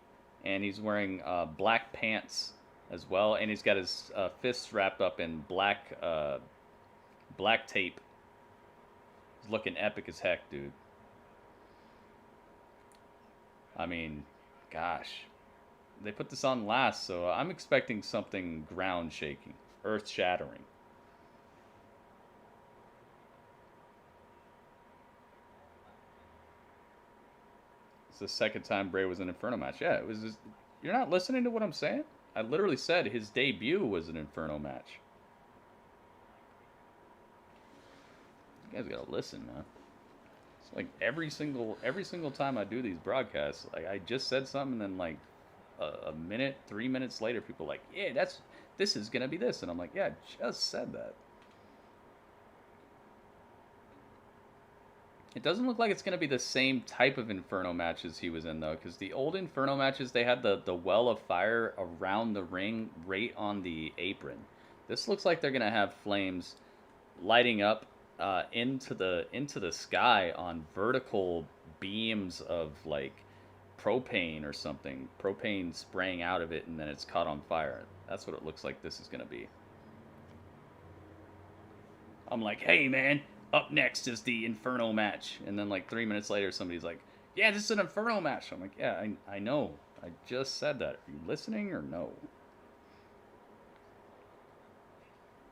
and he's wearing black pants as well. And he's got his fists wrapped up in black tape. He's looking epic as heck, dude. I mean, gosh. They put this on last, so I'm expecting something ground-shaking, earth-shattering. It's the second time Bray was in an Inferno match. Yeah, it was just, you're not listening to what I'm saying? I literally said his debut was an Inferno match. You guys gotta listen, man. It's like every single time I do these broadcasts, like I just said something, and then like a minute, 3 minutes later, people are like, yeah, this is gonna be this, and I'm like, yeah, I just said that. It doesn't look like it's going to be the same type of Inferno matches he was in, though, because the old Inferno matches, they had the well of fire around the ring right on the apron. This looks like they're going to have flames lighting up into the sky on vertical beams of like propane or something. Propane spraying out of it, and then it's caught on fire. That's what it looks like this is gonna be. I'm like, hey man, up next is the Inferno match, and then like 3 minutes later, somebody's like, yeah, this is an Inferno match. I'm like, yeah, I know. I just said that. Are you listening or no?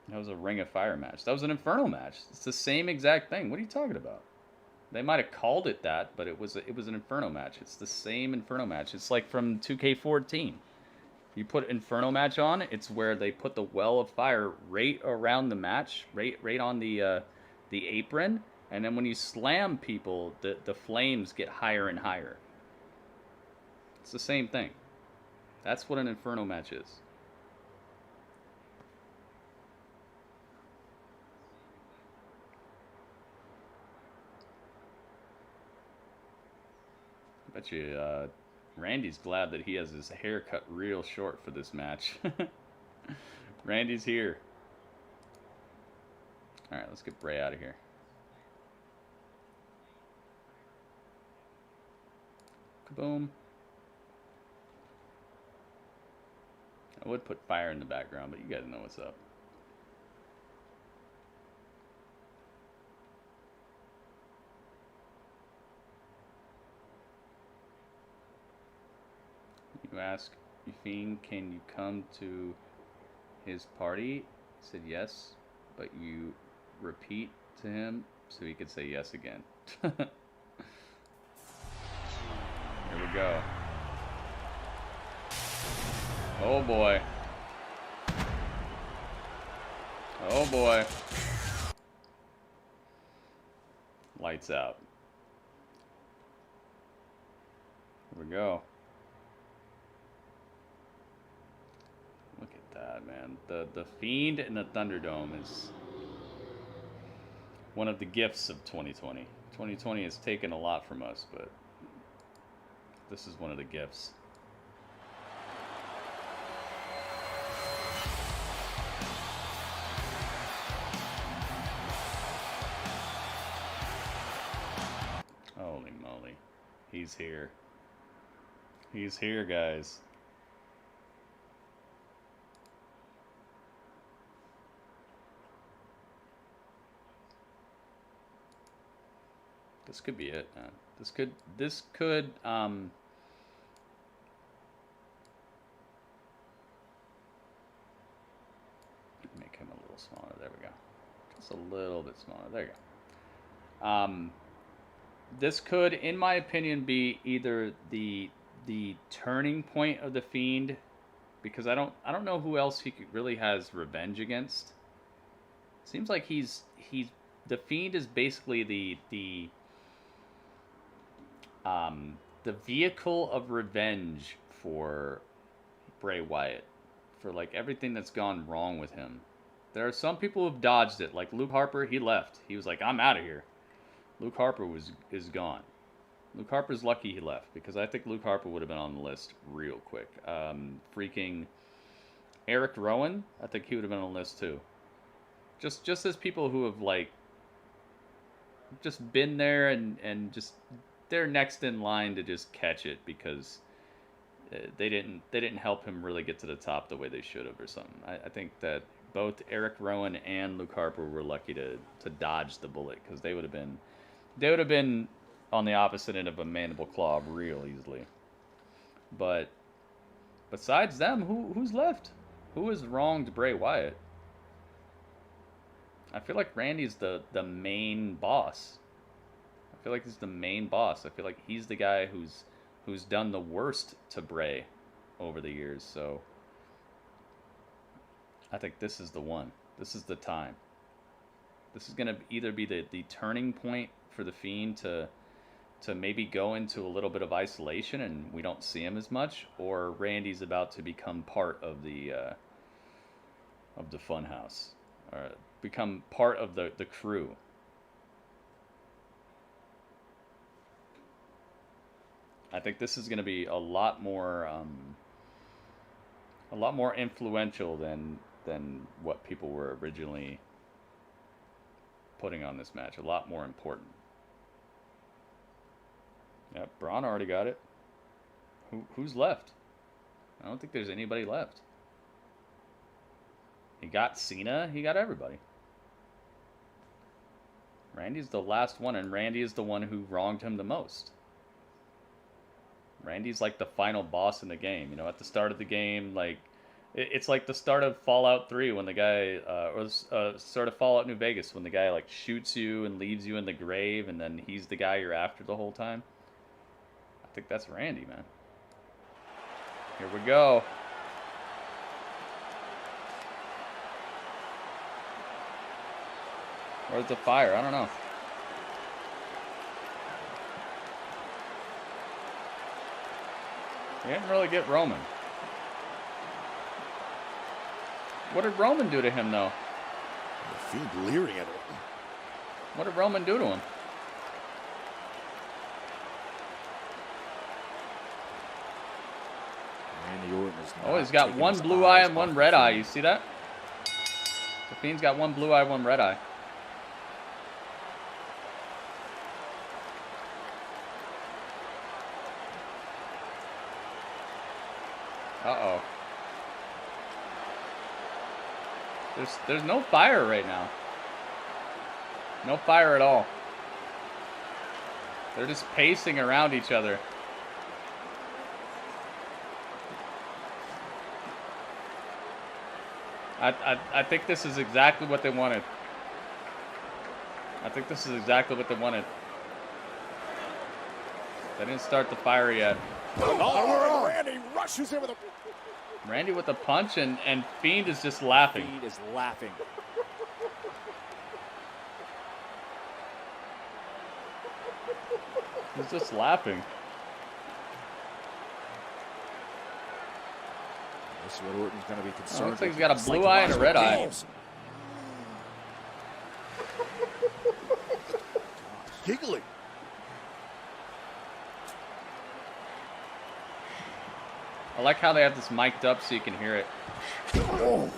That was a Ring of Fire match. That was an Inferno match. It's the same exact thing. What are you talking about? They might have called it that, but it was an Inferno match. It's the same Inferno match. It's like from 2K14. You put Inferno match on, it's where they put the well of fire right around the match, right on the apron, and then when you slam people, the flames get higher and higher. It's the same thing. That's what an Inferno match is. I bet you Randy's glad that he has his hair cut real short for this match. Randy's here. Alright, let's get Bray out of here. Kaboom. I would put fire in the background, but you guys know what's up. You ask Fiend, can you come to his party? He said yes, but you repeat to him so he could say yes again. Here we go. Oh boy. Oh boy. Lights out. Here we go. Look at that, man. The Fiend in the Thunderdome is one of the gifts of 2020. 2020 has taken a lot from us, but this is one of the gifts. Holy moly. He's here. He's here, guys. This could be it, man. This could make him a little smaller. There we go. Just a little bit smaller. There you go. This could, in my opinion, be either the turning point of the Fiend, because I don't know who else he really has revenge against. Seems like the Fiend is basically the vehicle of revenge for Bray Wyatt, for like everything that's gone wrong with him. There are some people who've dodged it, like Luke Harper. He left. He was like, I'm out of here. Luke Harper is gone. Luke Harper's lucky he left, because I think Luke Harper would have been on the list real quick. Freaking Eric Rowan, I think he would have been on the list too. Just as people who have like just been there and just they're next in line to just catch it, because they didn't help him really get to the top the way they should have or something. I think that both Eric Rowan and Luke Harper were lucky to dodge the bullet, because they would have been on the opposite end of a mandible claw real easily. But besides them, who's left? Who has wronged Bray Wyatt? I feel like Randy's the main boss. I feel like he's the main boss. I feel like he's the guy who's done the worst to Bray over the years. So I think this is the one. This is the time. This is gonna either be the turning point for the Fiend to maybe go into a little bit of isolation and we don't see him as much, or Randy's about to become part of the Funhouse, or become part of the crew. I think this is going to be a lot more influential than what people were originally putting on this match. A lot more important. Yep, Braun already got it. Who's left? I don't think there's anybody left. He got Cena. He got everybody. Randy's the last one, and Randy is the one who wronged him the most. Randy's like the final boss in the game. You know, at the start of the game, like, it's like the start of Fallout 3 when the guy, or start of Fallout New Vegas when the guy, like, shoots you and leaves you in the grave, and then he's the guy you're after the whole time. I think that's Randy, man. Here we go. Where's the fire? I don't know. He didn't really get Roman. What did Roman do to him, though? The Fiend leering at Orton. What did Roman do to him? Randy Orton is Oh, he's got one blue eye and one red eye. You see that? The Fiend's got one blue eye, one red eye. Uh-oh. There's no fire right now. No fire at all. They're just pacing around each other. I think this is exactly what they wanted. I think this is exactly what they wanted. They didn't start the fire yet. Oh, Randy rushes in with a... Randy with a punch, and Fiend is just laughing. Fiend is laughing. He's just laughing. This is what Orton's going to be concerned looks like he's got a blue eye and a red eye. Giggling. I like how they have this mic'd up so you can hear it. Oh,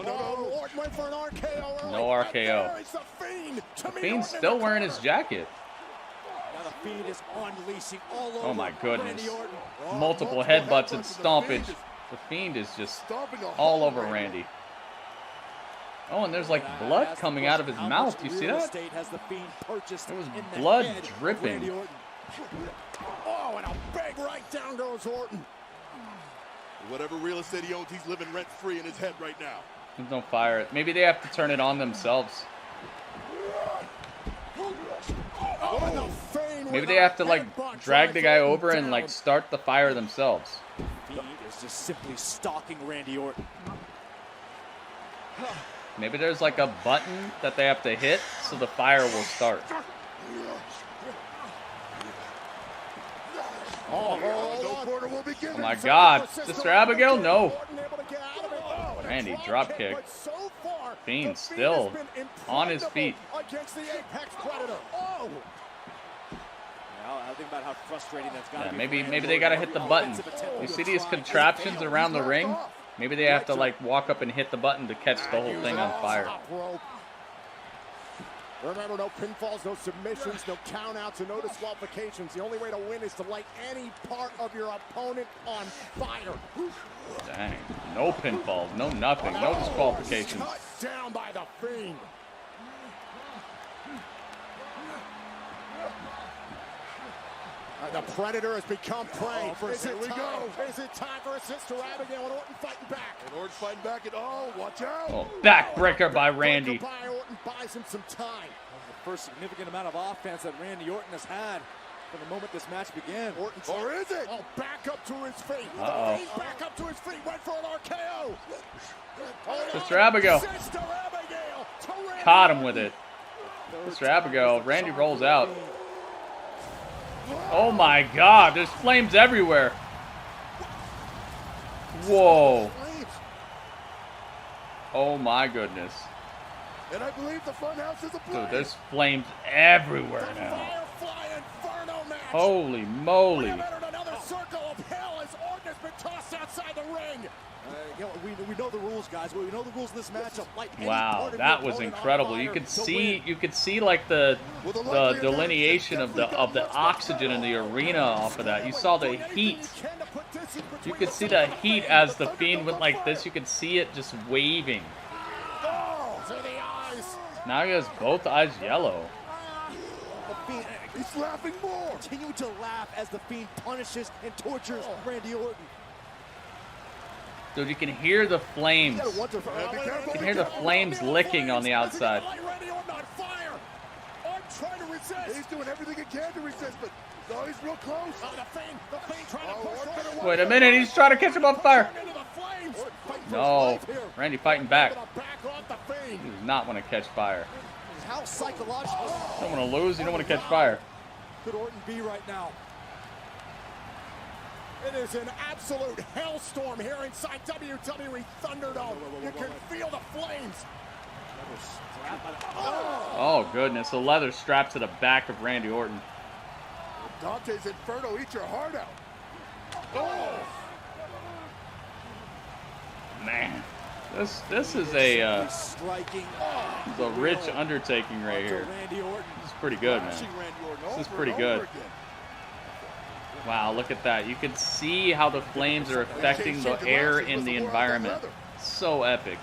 no. Orton went for an RKO early. No RKO. The Fiend. The Fiend's still wearing his jacket. Now the Fiend is unleashing all over. Oh my goodness. Multiple headbutts and stompage. The Fiend is just all over Randy. Oh, and there's like blood coming out of his mouth. You see that? There was blood dripping. Oh, and a big right down goes Orton. Whatever real estate he owns, he's living rent-free in his head right now. There's no fire. Maybe they have to turn it on themselves. Maybe they have to, like, drag the guy over and, like, start the fire themselves. Fiend is just simply stalking Randy Orton. Maybe there's, like, a button that they have to hit so the fire will start. Oh my God. Sister Abigail? No. Randy, dropkick. Fiend still on his feet. I think about how frustrating that's got to be. Maybe they got to hit the button. You see these contraptions around the ring? Maybe they have to, like, walk up and hit the button to catch the whole thing on fire. Remember, no pinfalls, no submissions, no countouts, and no disqualifications. The only way to win is to light any part of your opponent on fire. Dang. No pinfalls, no nothing, no disqualifications. Cut down by the Fiend. The Predator has become prey. Is it time for a Sister Abigail and Orton fighting back? And Orton fighting back, and watch out. Oh, backbreaker by Randy. Orton buys him some time. The first significant amount of offense that Randy Orton has had from the moment this match began. Orton, or is it? Oh, back up to his feet. Back up to his feet. Went for an RKO. Sister Abigail. Caught him with it. Sister Abigail. Randy rolls out. Oh my God, there's flames everywhere. Whoa. Oh my goodness. And I believe the funhouse is ablaze. Dude, there's flames everywhere now. Firefly Inferno match. Holy moly. Another circle of hell as Orton has been tossed outside inside the ring. We know the rules, guys. We know the rules of this matchup. Wow, that was incredible. You could see like the delineation of the oxygen in the arena off of that. You saw the heat. You could see the heat as the Fiend went like this. You could see it just waving. Now he has both eyes yellow. He's laughing more. Continue to laugh as the Fiend punishes and tortures Randy Orton. Dude, you can hear the flames. You can hear the flames licking on the outside. He's doing everything he can to resist, but no, he's real close. Wait a minute, he's trying to catch him on fire. No, Randy fighting back. He does not want to catch fire. How psychological. You don't want to lose, you don't want to catch fire. Could Orton be right now? It is an absolute hellstorm here inside WWE Thunderdome. You can feel the flames. Oh, goodness. The leather strapped to the back of Randy Orton. Dante's Inferno, eat your heart out. Oh. Man, this is a rich undertaking right here. This is pretty good, man. This is pretty good. Wow, look at that. You can see how the flames are affecting the air in the environment. So epic.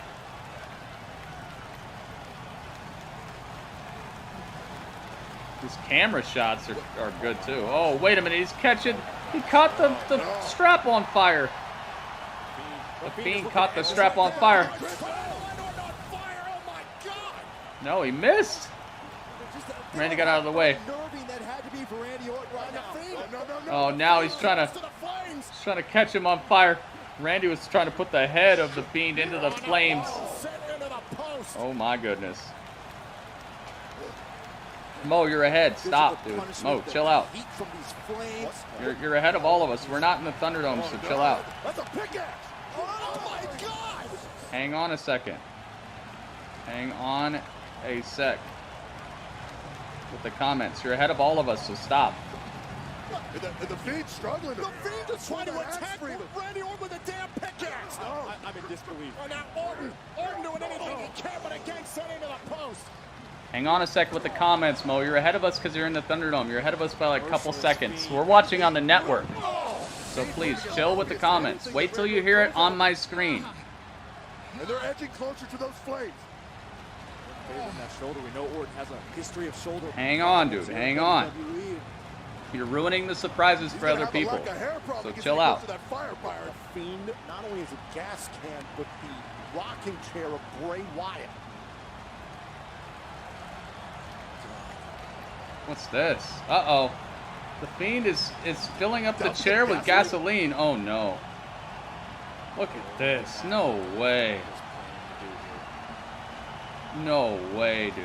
These camera shots are good too. Oh, wait a minute. He caught the strap on fire. The Fiend caught the strap on fire. No, he missed. Randy got out of the way. Oh, now he's trying to catch him on fire. Randy was trying to put the head of the Fiend into the flames. Oh my goodness. Mo, you're ahead. Stop, dude. Mo, chill out. You're ahead of all of us. We're not in the Thunderdome, so chill out. Hang on a second. Hang on a sec. With the comments. You're ahead of all of us, so stop. The Fiend's struggling. The Fiend is trying to attack Randy Orton with a damn pickaxe. I'm in disbelief. Oh, now Orton doing anything he can, but again sending to the post. Hang on a sec with the comments, Mo. You're ahead of us because you're in the Thunderdome. You're ahead of us by like a couple seconds. We're watching on the network. So please, chill with the comments. Wait till you hear it on my screen. And they're edging closer to those flames. That shoulder. We know Orton has a history of shoulder. Hang on, dude. Hang on. You're ruining the surprises for other people. So chill out. Fiend not only is a gas can, but the rocking chair of Bray Wyatt. What's this? Uh-oh. The Fiend is filling up the chair with gasoline. Oh, no. Look at this. No way. No way, dude.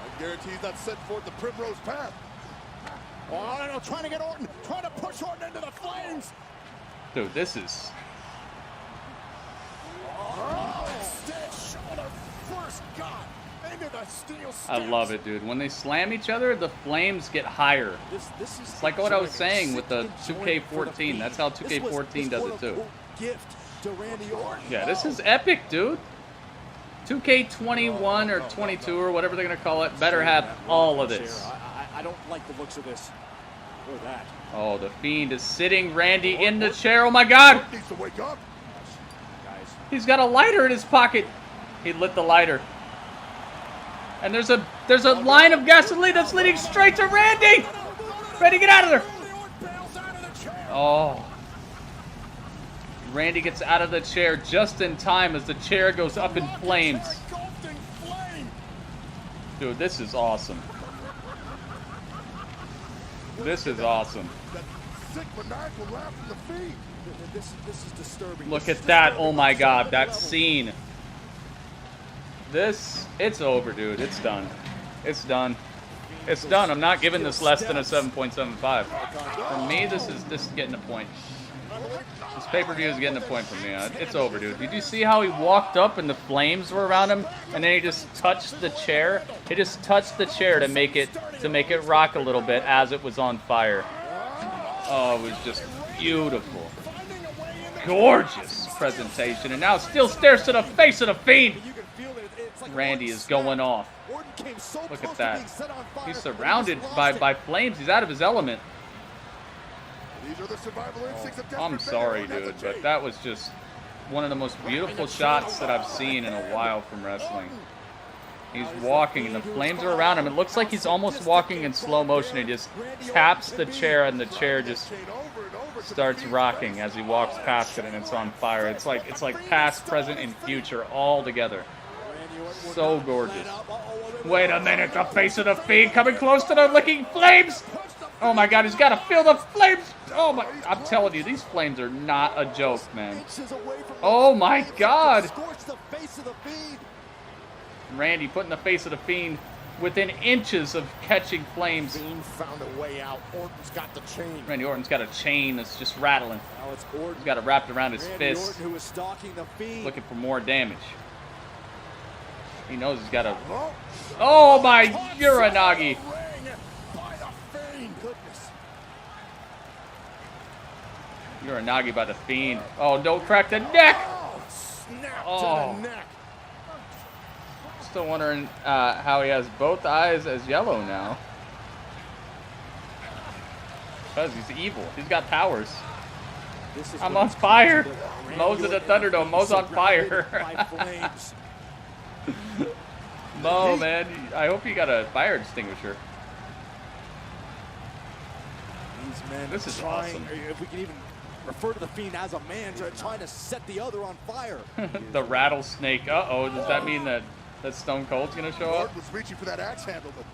I guarantee he's not setting forth the primrose path. Oh, no, trying to get Orton. Trying to push Orton into the flames. Dude, this is... Shoulder first got into the steel steps. I love it, dude. When they slam each other, the flames get higher. It's like what I was saying with the 2K14. That's how 2K14 does it too. Yeah, this is epic, dude. 2K21 or 22 or whatever they're going to call it better have all of this. I don't like the looks of this. Or that. Oh, the Fiend is sitting Randy in the chair. Oh, my God. Needs to wake up. He's got a lighter in his pocket. He lit the lighter. And there's a line of gasoline that's leading straight to Randy. Randy, get out of there. Oh. Randy gets out of the chair just in time as the chair goes up in flames. Dude, this is awesome. This is awesome. This is disturbing. Look at that. Oh my God, that scene. It's over, dude. It's done. It's done. It's done. I'm not giving this less than a 7.75. For me, this is getting a point. This pay-per-view is getting a point for me. It's over, dude. Did you see how he walked up and the flames were around him, and then he just touched the chair? He just touched the chair to make it rock a little bit as it was on fire. Oh, it was just beautiful. Gorgeous presentation. And now still stares to the face of the Fiend. Randy is going off. Look at that. He's surrounded by flames. He's out of his element. Oh, I'm sorry, dude, but that was just one of the most beautiful shots that I've seen in a while from wrestling. He's walking, and the flames are around him. It looks like he's almost walking in slow motion. He just taps the chair, and the chair just starts rocking as he walks past it, and it's on fire. It's like past, present, and future all together. So gorgeous. Wait a minute, the face of the Fiend coming close to the licking flames. Oh my God, he's got to feel the flames. Oh my, I'm telling you, these flames are not a joke, man. Oh my God. Randy putting the face of the Fiend within inches of catching flames. Fiend found a way out. Orton's got the chain. Randy Orton's got a chain that's just rattling. Now it's Orton. He's got it wrapped around his fist. Orton, who is stalking the Fiend. Looking for more damage. He knows he's got a... Oh my Uranagi! Uranagi by the Fiend. Oh, don't crack the neck! Oh. Still wondering how he has both eyes as yellow now. Because he's evil. He's got powers. I'm on fire! Mo's in the Thunderdome. Mo's on fire. Mo, man, I hope you got a fire extinguisher. This is awesome. If we can even refer to the Fiend as a man, trying to set the other on fire. The rattlesnake. Uh-oh, does that mean that Stone Cold's gonna show up? Was reaching for that axe handle, but...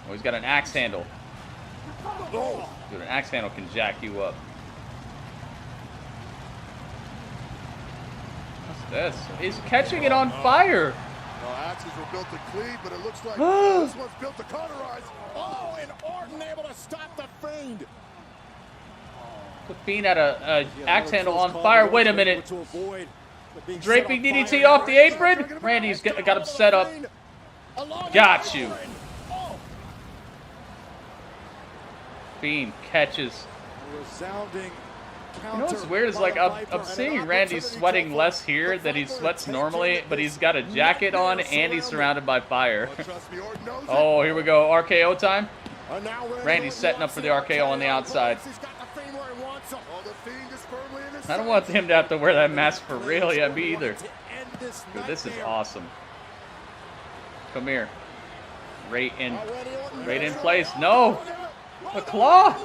Oh, he's got an axe handle. Dude, an axe handle can jack you up. What's this? He's catching it on fire. Well, axes were built to cleave, but it looks like this one's built to cauterize. Oh, and Orton able to stop the Fiend. The Fiend had a axe handle on fire. Wait a minute. Draping DDT off the apron. Randy's got him set up. Got you. Fiend catches. You know what's weird is, like, I'm seeing Randy sweating less here than he sweats normally, but he's got a jacket on and he's surrounded by fire. Oh, here we go. RKO time. Randy's setting up for the RKO on the outside. I don't want him to have to wear that mask for real. Yeah, me either. Dude, this is awesome. Come here. Right in place. No! The claw!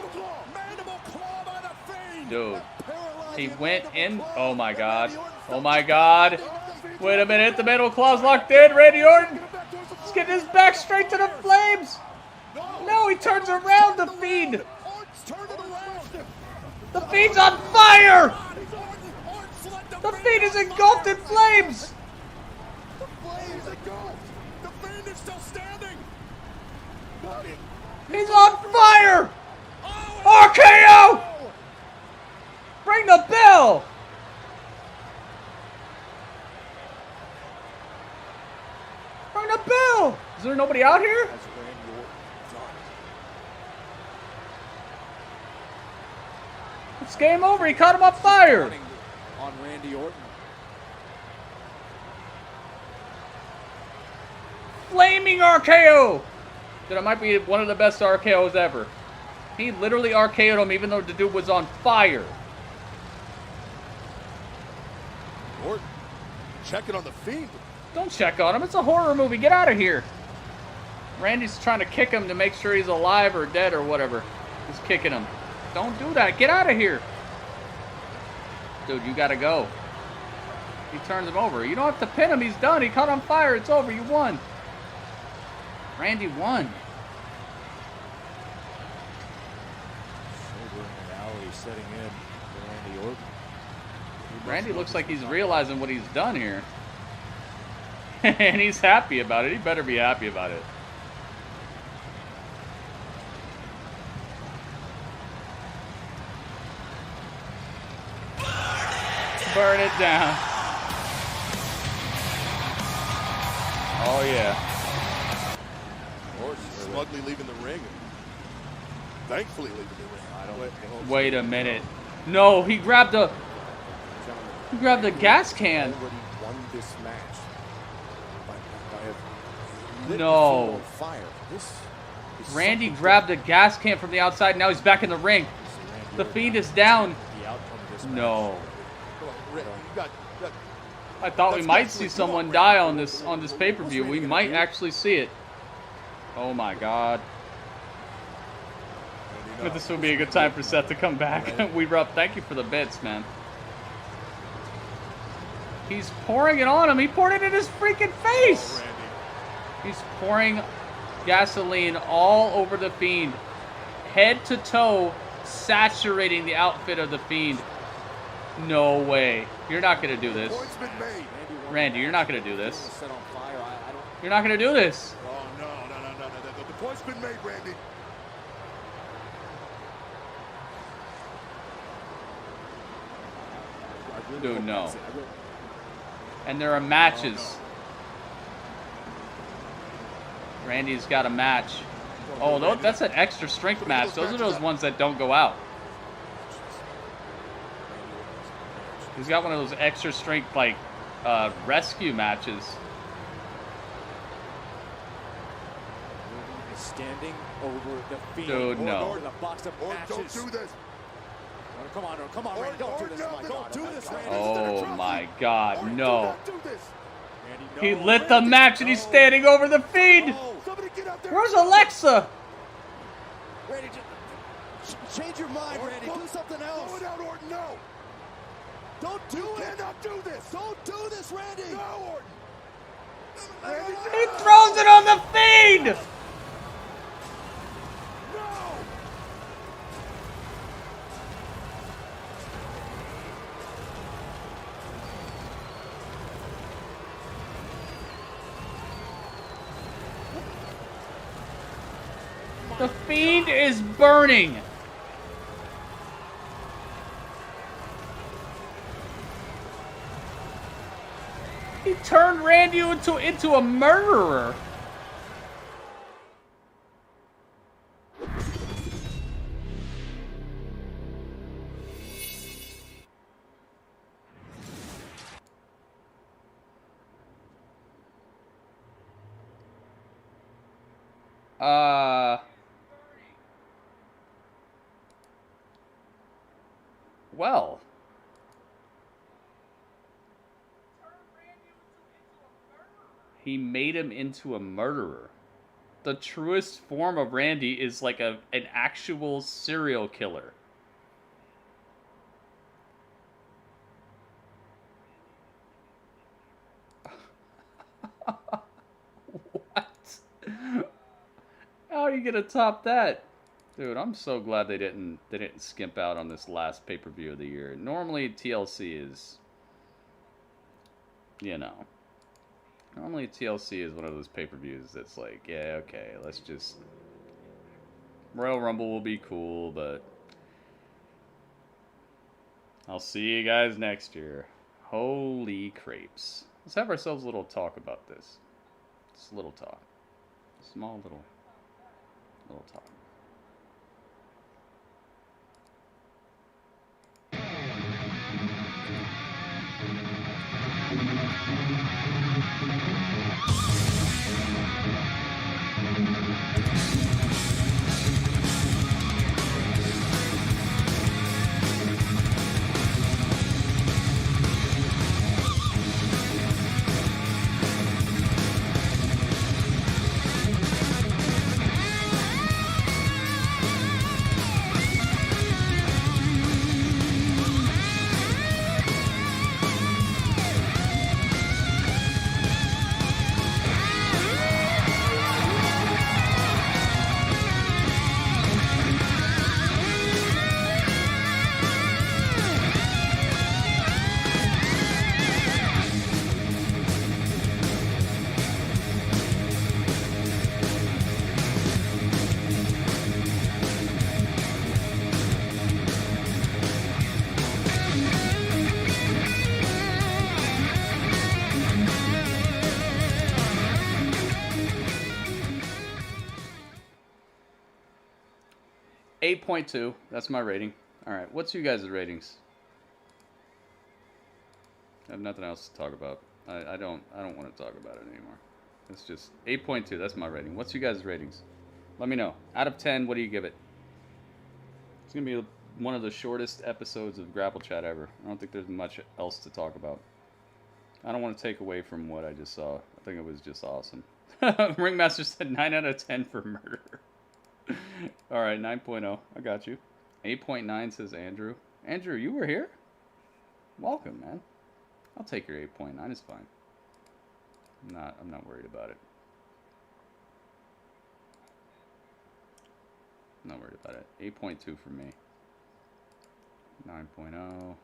Dude, he went in. Oh my God. Oh my God. Wait a minute. The mandible claw's locked in. Randy Orton. He's getting his back straight to the flames. No, he turns around the Fiend. The Fiend's on fire. The Fiend is engulfed in flames. The Fiend is still standing. He's on fire. RKO. Ring the bell! Ring the bell! Is there nobody out here? It's game over. He caught him on fire. On Randy Orton. Flaming RKO! Dude, it might be one of the best RKOs ever. He literally RKO'd him even though the dude was on fire. Orton checking on the Fiend. Don't check on him. It's a horror movie. Get out of here. Randy's trying to kick him to make sure he's alive or dead or whatever. He's kicking him. Don't do that. Get out of here. Dude, you got to go. He turns him over. You don't have to pin him. He's done. He caught on fire. It's over. You won. Randy won. Setting in for Randy Orton. Randy looks like he's realizing what he's done here. And he's happy about it. He better be happy about it. Burn it down. Oh, yeah. Orton smugly leaving the ring. Thankfully, leaving the ring. Wait a minute. No, he grabbed a gas can. Won this match by no. Fire. Randy grabbed a gas can from the outside. Now he's back in the ring. The Fiend is down. No. I thought we might see someone die on this pay-per-view. We might actually see it. Oh my God. But this would be a good time for Seth to come back. Thank you for the bits, man. He's pouring it on him. He poured it in his freaking face. He's pouring gasoline all over the Fiend. Head to toe, saturating the outfit of the Fiend. No way. You're not going to do this. Randy, you're not going to do this. You're not going to do this. Oh, no. The point's been made, Randy. Dude, no. And there are matches. Randy's got a match. Oh, that's an extra strength match. Those are those ones that don't go out. He's got one of those extra strength, like, rescue matches. Standing over the Fiend. Dude, no. Don't do this. Come on, Randy. Don't do this, Mike. Don't do this, Randy. Oh, my God, no. He lit the match and he's standing over the Fiend. Where's Alexa? Randy, change your mind, Randy. Do something else. Throw it out, Orton, no. Don't do it. You cannot do this. Don't do this, Randy. No, Orton. Randy, no. He throws it on the Fiend. The Fiend is burning. He turned Randy into a murderer. Well. He made him into a murderer. The truest form of Randy is like an actual serial killer. What? How are you gonna top that? Dude, I'm so glad they didn't skimp out on this last pay-per-view of the year. Normally TLC is, you know, normally TLC is one of those pay-per-views that's like, yeah, okay, let's just, Royal Rumble will be cool, but I'll see you guys next year. Holy crepes. Let's have ourselves a little talk about this. Just a little talk. Small little talk. 8.2. That's my rating. All right, what's you guys' ratings? I have nothing else to talk about. I don't want to talk about it anymore. It's just 8.2. That's my rating. What's you guys' ratings? Let me know. Out of 10, what do you give it? It's gonna be one of the shortest episodes of Grapple Chat ever. I don't think there's much else to talk about. I don't want to take away from what I just saw. I think it was just awesome. Ringmaster said 9 out of 10 for murder. All right, 9.0. I got you. 8.9 says Andrew. Andrew, you were here? Welcome, man. I'll take your 8.9. It's fine. I'm not worried about it. I'm not worried about it. 8.2 for me. 9.0.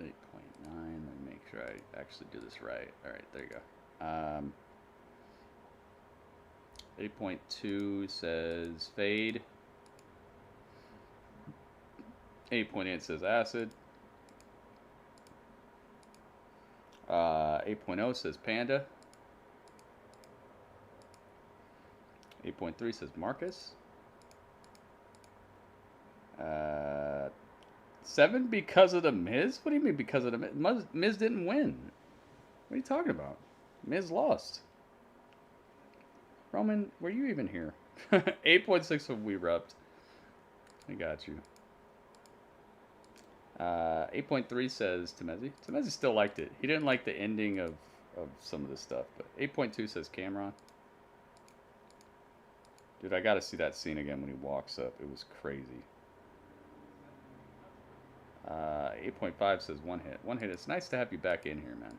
8.9. Let me make sure I actually do this right. All right, there you go. 8.2 says Fade. 8.8 says Acid. 8.0 says Panda. 8.3 says Marcus. 7 because of the Miz? What do you mean because of the Miz? Miz didn't win. What are you talking about? Miz lost. Roman, were you even here? 8.6 of We Rubbed. I got you. 8.3 says Temezi. Temezi still liked it. He didn't like the ending of some of this stuff. But 8.2 says Cameron. Dude, I gotta see that scene again when he walks up. It was crazy. 8.5 says One Hit. One Hit, it's nice to have you back in here, man.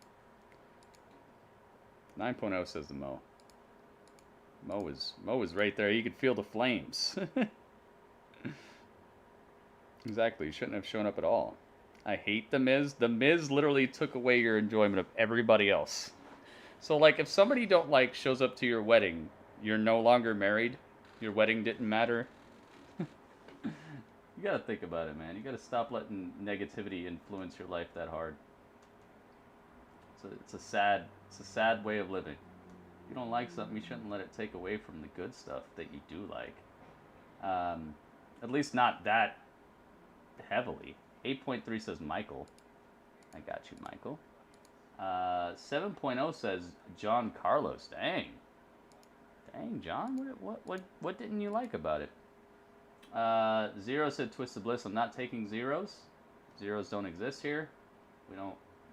9.0 says the Mo. Mo was right there. You could feel the flames. Exactly. You shouldn't have shown up at all. I hate The Miz. The Miz literally took away your enjoyment of everybody else. So, like, if somebody you don't like shows up to your wedding, you're no longer married. Your wedding didn't matter. You gotta think about it, man. You gotta stop letting negativity influence your life that hard. It's a sad way of living. If you don't like something, you shouldn't let it take away from the good stuff that you do like. At least not that heavily. 8.3 says Michael. I got you, Michael. 7.0 says John Carlos. Dang, John. What didn't you like about it? 0 said Twisted Bliss. I'm not taking zeros. Zeros don't exist here.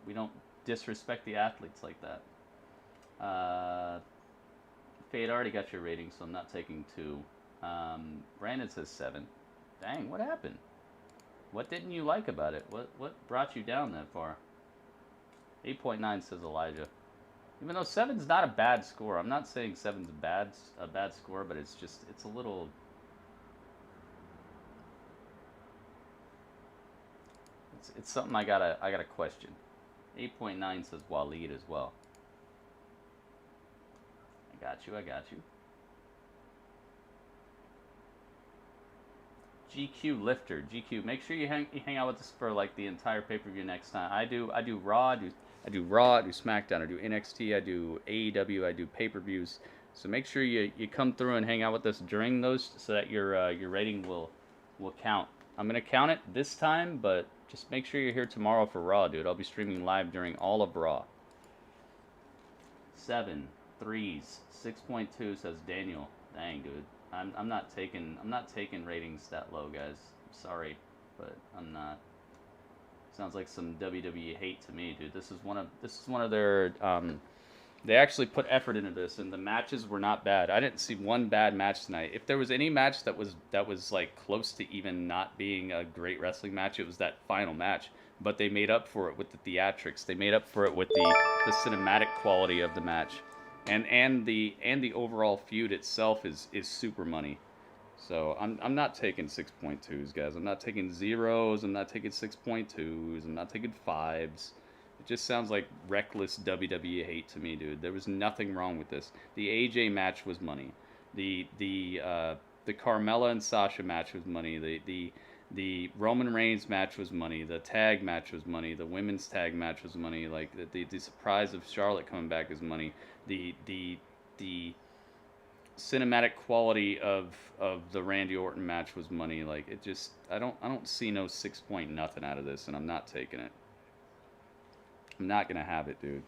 We don't disrespect the athletes like that. Fade already got your rating, so I'm not taking 2. Brandon says 7. Dang, what happened? What didn't you like about it? What brought you down that far? 8.9 says Elijah. Even though 7's not a bad score. I'm not saying 7's a bad score, but it's a little. It's something I gotta question. 8.9 says Waleed as well. I got you. GQ Lifter. GQ. Make sure you hang out with us for like the entire pay-per-view next time. I do Raw, I do SmackDown, I do NXT, I do AEW, I do pay-per-views. So make sure you come through and hang out with us during those so that your rating will count. I'm gonna count it this time, but just make sure you're here tomorrow for Raw, dude. I'll be streaming live during all of Raw. 7 threes. 6.2 says Daniel. Dang, dude. I'm not taking ratings that low, guys. I'm sorry, but I'm not. Sounds like some WWE hate to me, dude. This is one of their they actually put effort into this, and the matches were not bad. I didn't see one bad match tonight. If there was any match that was like close to even not being a great wrestling match, it was that final match. But they made up for it with the theatrics. They made up for it with the cinematic quality of the match. And the overall feud itself is super money. So I'm not taking 6.2s, guys. I'm not taking zeros. I'm not taking 6.2s. I'm not taking 5s. It just sounds like reckless WWE hate to me, dude. There was nothing wrong with this. The AJ match was money. The Carmella and Sasha match was money. The Roman Reigns match was money. The tag match was money. The women's tag match was money. Like the surprise of Charlotte coming back is money. The cinematic quality of the Randy Orton match was money. Like it just, I don't see no 6 point nothing out of this, and I'm not taking it. I'm not gonna have it, dude.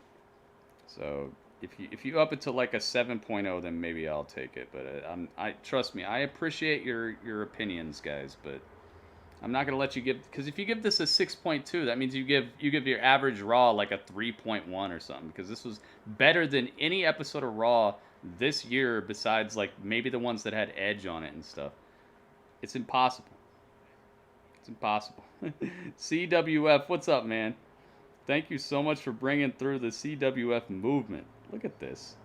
So if you up it to like a 7.0, then maybe I'll take it. But I trust me, I appreciate your opinions, guys, but I'm not gonna let you give, because if you give this a 6.2, that means you give your average Raw like a 3.1 or something, because this was better than any episode of Raw this year, besides like maybe the ones that had Edge on it and stuff. It's impossible. It's impossible. CWF, what's up, man? Thank you so much for bringing through the CWF movement. Look at this.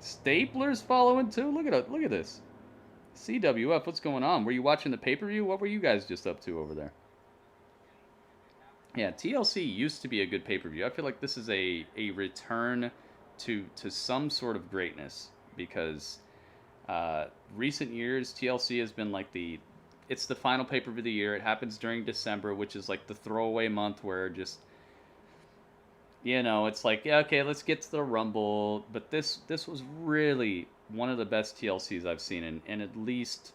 Stapler's following too. Look at this. CWF, what's going on? Were you watching the pay-per-view? What were you guys just up to over there? Yeah, TLC used to be a good pay-per-view. I feel like this is a return to some sort of greatness, because recent years TLC has been like it's the final pay-per-view of the year. It happens during December, which is like the throwaway month where just, you know, it's like, yeah, okay, let's get to the Rumble. But this was really one of the best TLCs I've seen in at least,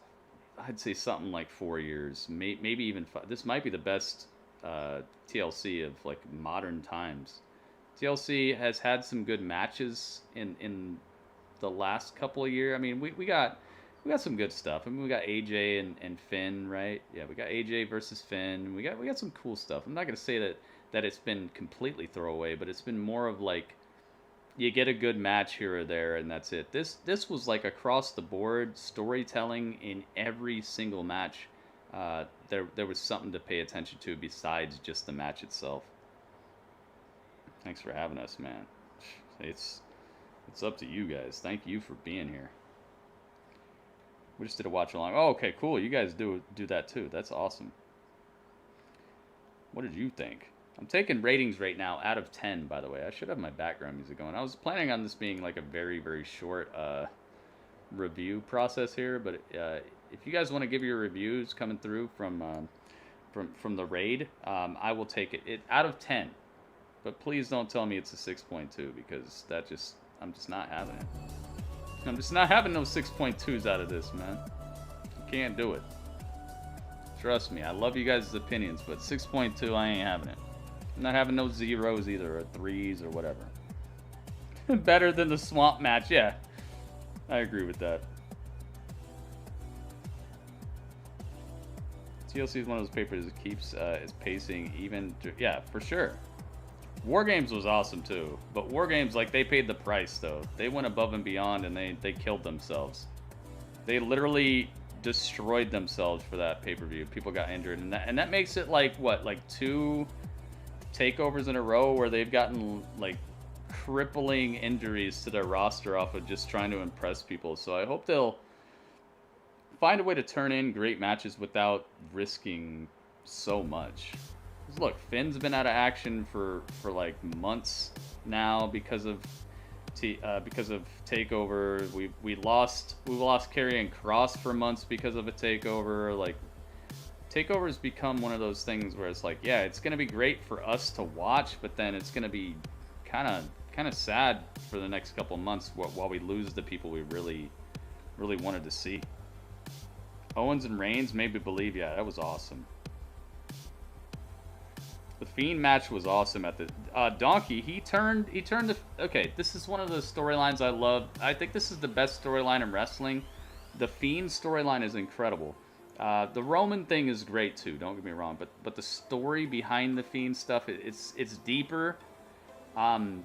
I'd say something like 4 years, maybe even 5. This might be the best TLC of like modern times. TLC has had some good matches in the last couple of years. I mean, we got some good stuff. I mean, we got AJ and Finn, right? Yeah, we got AJ versus Finn. We got some cool stuff. I'm not gonna say that it's been completely throwaway, but it's been more of like, you get a good match here or there, and that's it. This was like across the board storytelling in every single match. There was something to pay attention to besides just the match itself. Thanks for having us, man. It's up to you guys. Thank you for being here. We just did a watch along. Oh, okay, cool. You guys do that too. That's awesome. What did you think? I'm taking ratings right now out of 10, by the way. I should have my background music going. I was planning on this being like a very, very short review process here, but if you guys want to give your reviews coming through from the raid, I will take it out of 10. But please don't tell me it's a 6.2, because I'm just not having it. I'm just not having no 6.2s out of this, man. You can't do it. Trust me, I love you guys' opinions, but 6.2, I ain't having it. I'm not having no zeros either, or 3s, or whatever. Better than the swamp match, yeah. I agree with that. TLC is one of those papers that keeps its pacing even. Yeah, for sure. War Games was awesome too, but War Games, like, they paid the price though. They went above and beyond, and they killed themselves. They literally destroyed themselves for that pay-per-view. People got injured, and that makes it like what, like 2 takeovers in a row where they've gotten like crippling injuries to their roster off of just trying to impress people. So I hope they'll find a way to turn in great matches without risking so much. Look, Finn's been out of action for like months now because of takeover. We lost Karrion Kross for months because of a takeover. Like, takeover's become one of those things where it's like, yeah, it's gonna be great for us to watch, but then it's gonna be kind of sad for the next couple months while we lose the people we really wanted to see. Owens and Reigns made me believe. Yeah, that was awesome. The Fiend match was awesome at the Donkey. He turned the, okay, this is one of the storylines I love. I think this is the best storyline in wrestling. The Fiend storyline is incredible. The Roman thing is great too, don't get me wrong, but the story behind the Fiend stuff, it's deeper. And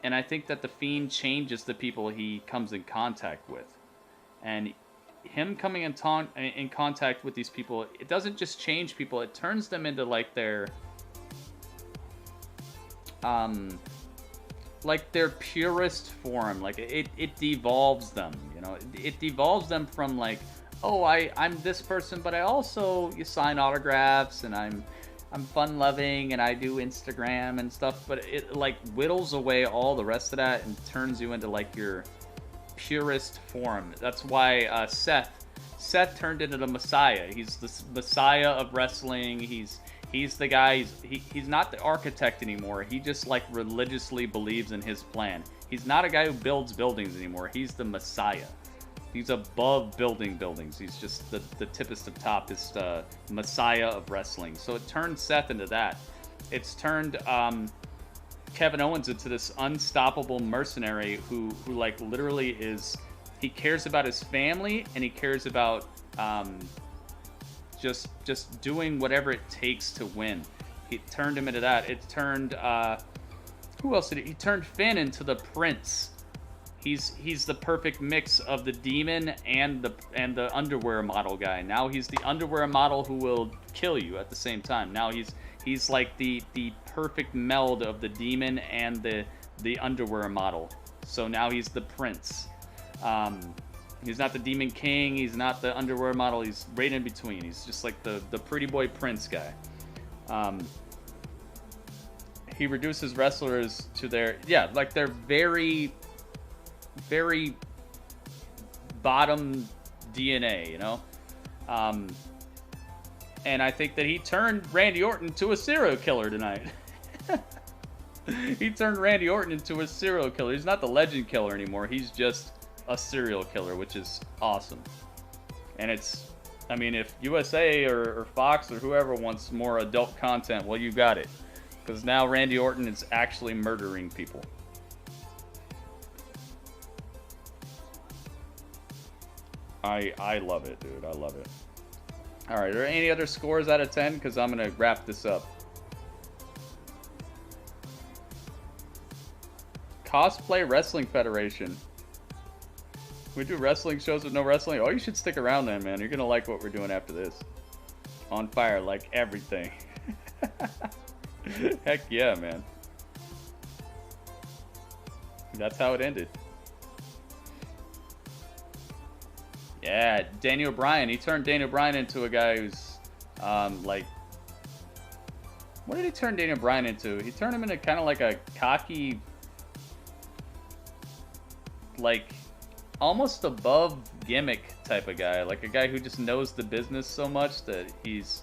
I think that the Fiend changes the people he comes in contact with. And him coming in contact with these people, it doesn't just change people, it turns them into like their purest form. Like it devolves them, you know. It devolves them from like, oh, I'm this person, but I also sign autographs, and I'm fun loving, and I do Instagram and stuff. But it like whittles away all the rest of that and turns you into like your purest form. That's why Seth turned into the Messiah. He's the Messiah of wrestling. He's the guy. He's not the architect anymore. He just like religiously believes in his plan. He's not a guy who builds buildings anymore. He's the Messiah. He's above building buildings. He's just the tippest of top. Is the Messiah of wrestling. So it turned Seth into that. It's turned Kevin Owens into this unstoppable mercenary who like literally is. He cares about his family and he cares about just doing whatever it takes to win. He turned him into that. It turned who else did he turned Finn into the Prince. He's the perfect mix of the demon and the underwear model guy. Now he's the underwear model who will kill you at the same time. Now he's like the perfect meld of the demon and the underwear model. So now he's the Prince. He's not the Demon King. He's not the underwear model. He's right in between. He's just like the pretty boy Prince guy. He reduces wrestlers to their very, very bottom DNA, you know? And I think that he turned Randy Orton to a serial killer tonight. He turned Randy Orton into a serial killer. He's not the legend killer anymore. He's just a serial killer, which is awesome. And it's, I mean, if USA or Fox or whoever wants more adult content, well, you got it. Because now Randy Orton is actually murdering people. I love it, dude. I love it. All right, are there any other scores out of 10? Because I'm going to wrap this up. Cosplay Wrestling Federation. We do wrestling shows with no wrestling? Oh, you should stick around then, man. You're going to like what we're doing after this. On fire, like everything. Heck yeah, man. That's how it ended. Yeah, Daniel Bryan. He turned Daniel Bryan into a guy who's, like... What did he turn Daniel Bryan into? He turned him into kind of like a cocky... Like, almost above gimmick type of guy. Like a guy who just knows the business so much that he's...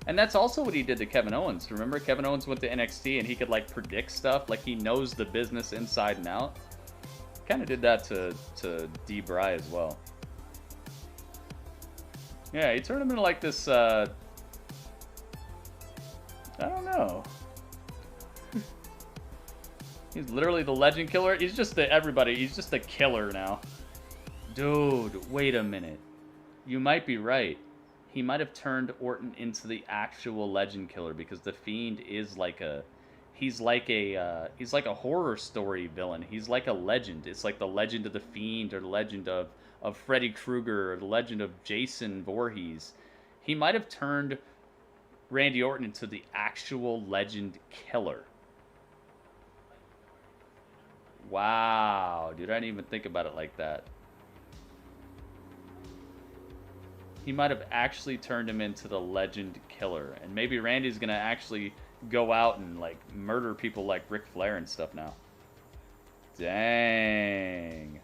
And that's also what he did to Kevin Owens. Remember, Kevin Owens went to NXT and he could, like, predict stuff. Like, he knows the business inside and out. Kind of did that to D-Bry as well. Yeah, he turned him into, like, this, I don't know. He's literally the legend killer. He's just everybody. He's just a killer now. Dude, wait a minute. You might be right. He might have turned Orton into the actual legend killer because the Fiend is like he's like a horror story villain. He's like a legend. It's like the legend of the Fiend or the legend of Freddy Krueger or the legend of Jason Voorhees. He might have turned Randy Orton into the actual legend killer. Wow, dude, I didn't even think about it like that. He might have actually turned him into the legend killer. And maybe Randy's going to actually go out and, like, murder people like Ric Flair and stuff now. Dang.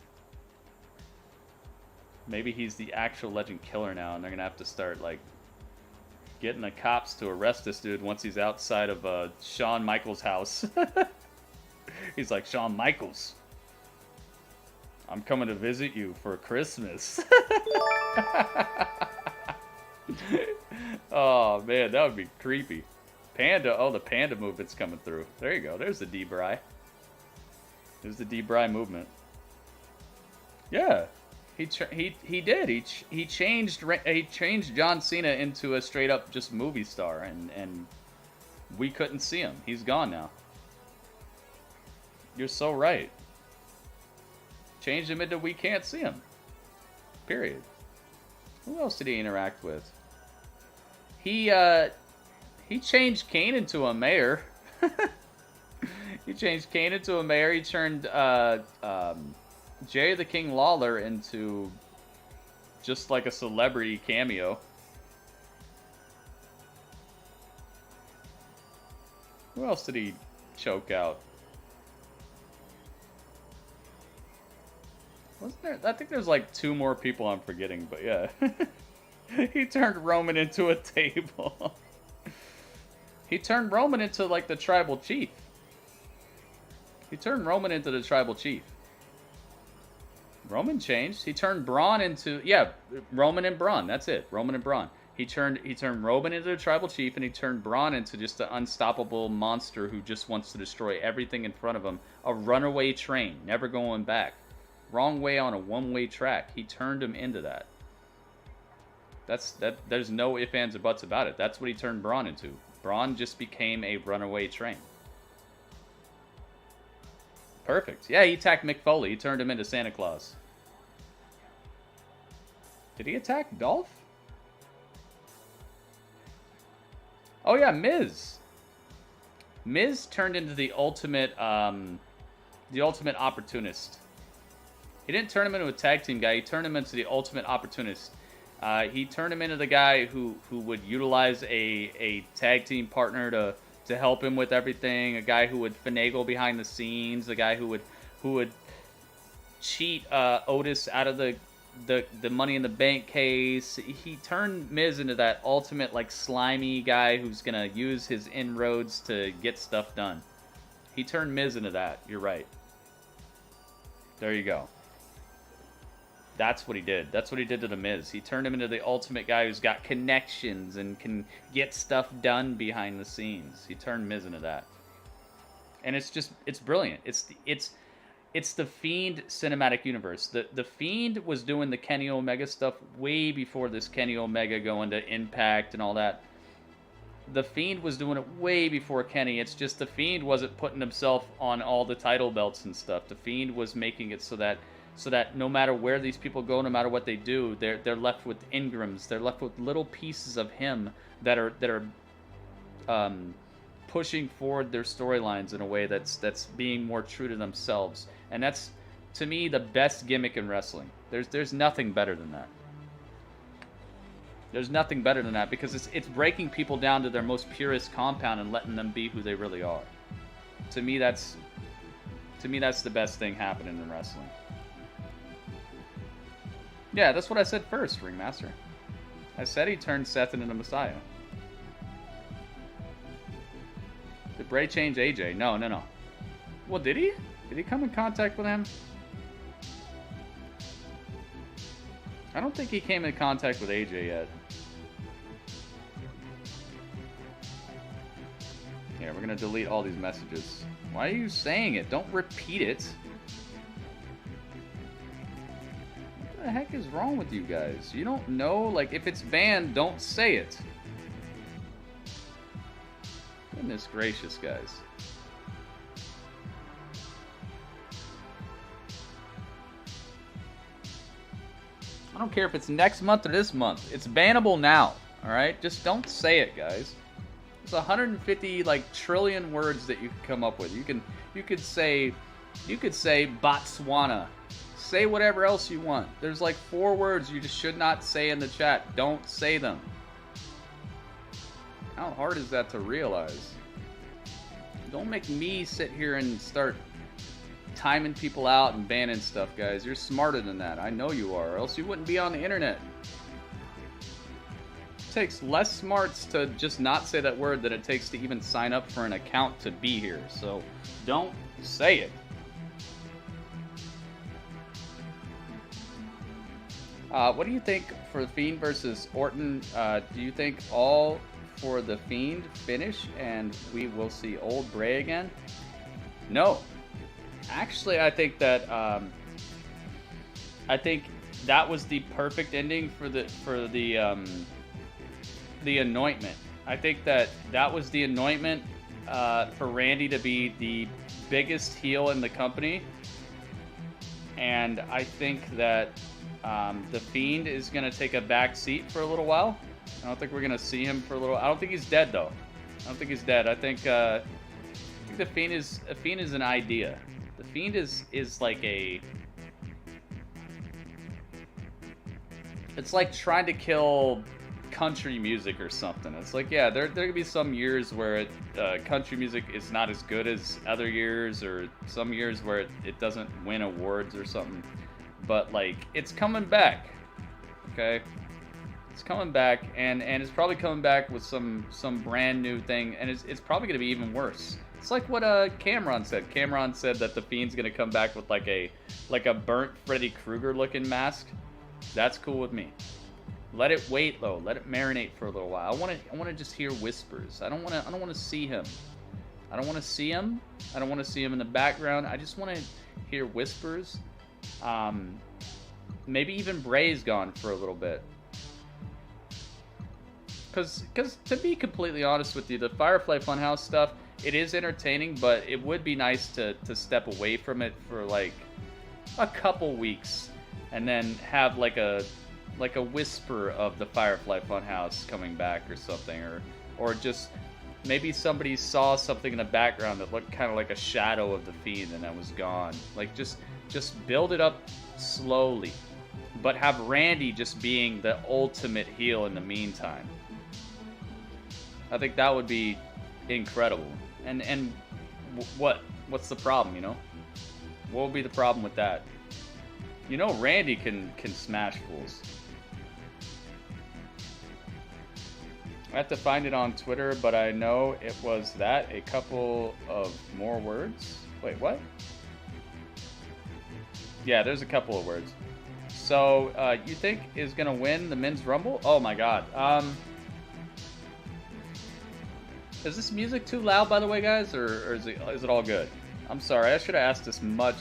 Maybe he's the actual legend killer now, and they're going to have to start, like, getting the cops to arrest this dude once he's outside of Shawn Michaels' house. He's like, Shawn Michaels, I'm coming to visit you for Christmas. Oh, man, that would be creepy. Panda, oh, the Panda movement's coming through. There you go. There's the D-Bry. There's the D-Bry movement. Yeah, he did. He changed John Cena into a straight up just movie star, and we couldn't see him. He's gone now. You're so right. Changed him into we can't see him. Period. Who else did he interact with? He changed Kane into a mayor. He changed Kane into a mayor. He turned Jay the King Lawler into just like a celebrity cameo. Who else did he choke out? Wasn't there? I think there's like 2 more people I'm forgetting, but yeah. He turned Roman into a table. He turned Roman into like the tribal chief. He turned Roman into the tribal chief. Roman changed. He turned Braun into, yeah, Roman and Braun. That's it. Roman and Braun. He turned Roman into the tribal chief, and he turned Braun into just an unstoppable monster who just wants to destroy everything in front of him. A runaway train, never going back. Wrong way on a one-way track. He turned him into that. There's no ifs, ands, or buts about it. That's what he turned Braun into. Braun just became a runaway train. Perfect. Yeah, he attacked Mick Foley. He turned him into Santa Claus. Did he attack Dolph? Oh yeah, Miz. Miz turned into the ultimate opportunist. He didn't turn him into a tag team guy. He turned him into the ultimate opportunist. He turned him into the guy who would utilize a tag team partner to help him with everything. A guy who would finagle behind the scenes. A guy who would cheat Otis out of the Money in the Bank case. He turned Miz into that ultimate like slimy guy who's gonna use his inroads to get stuff done. He turned Miz into that. You're right. There you go. That's what he did. That's what he did to the Miz. He turned him into the ultimate guy who's got connections and can get stuff done behind the scenes. He turned Miz into that. And it's brilliant. It's the Fiend cinematic universe. The Fiend was doing the Kenny Omega stuff way before this Kenny Omega going to Impact and all that. The Fiend was doing it way before Kenny. It's just the Fiend wasn't putting himself on all the title belts and stuff. The Fiend was making it so that no matter where these people go, no matter what they do, they're left with Ingrams. They're left with little pieces of him that are pushing forward their storylines in a way that's being more true to themselves. And that's, to me, the best gimmick in wrestling. There's nothing better than that. There's nothing better than that because it's breaking people down to their most purest compound and letting them be who they really are. To me, that's the best thing happening in wrestling. Yeah, that's what I said first, Ringmaster. I said he turned Seth into the Messiah. Did Bray change AJ? No. Well, did he? Did he come in contact with him? I don't think he came in contact with AJ yet. Yeah, we're gonna delete all these messages. Why are you saying it? Don't repeat it. What the heck is wrong with you guys? You don't know? Like, if it's banned, don't say it. Goodness gracious, guys. I don't care if it's next month or this month. It's bannable now, alright? Just don't say it, guys. There's 150, like, trillion words that you can come up with. You could say Botswana. Say whatever else you want. There's like 4 words you just should not say in the chat. Don't say them. How hard is that to realize? Don't make me sit here and start timing people out and banning stuff, guys. You're smarter than that. I know you are, or else you wouldn't be on the internet. It takes less smarts to just not say that word than it takes to even sign up for an account to be here. So don't say it. What do you think for Fiend versus Orton? Do you think all for the Fiend finish and we will see old Bray again? No. Actually, I think that was the perfect ending for the anointment. I think that was the anointment for Randy to be the biggest heel in the company, and I think that the Fiend is going to take a back seat for a little while. I don't think we're going to see him for a little. I don't think he's dead though. I think the Fiend is an idea. The Fiend is like it's like trying to kill country music or something. It's like, yeah, there could be some years where country music is not as good as other years, or some years where it doesn't win awards or something. but like it's coming back. Okay, it's coming back, and it's probably coming back with some brand new thing, and it's probably gonna be even worse. It's like what Cameron said. Cameron said that the Fiend's gonna come back with like a burnt Freddy Krueger looking mask. That's cool with me. Let it wait though. Let it marinate for a little while. I want to just hear whispers. I don't want to see him. I don't want to see him. I don't want to see him in the background. I just want to hear whispers. Maybe even Bray's gone for a little bit. Because to be completely honest with you, the Firefly Funhouse stuff, it is entertaining, but it would be nice to step away from it for like a couple weeks and then have like a whisper of the Firefly Funhouse coming back or something, or just maybe somebody saw something in the background that looked kind of like a shadow of the Fiend and that was gone. Like just build it up slowly, but have Randy just being the ultimate heel in the meantime. I think that would be incredible. And what's the problem, you know? What would be the problem with that? You know Randy can smash fools. I have to find it on Twitter, but I know it was that. A couple of more words. Wait, what? Yeah, there's a couple of words. So, you think is going to win the Men's Rumble? Oh my god. Is this music too loud, by the way, guys? Or is it all good? I'm sorry, I should have asked this much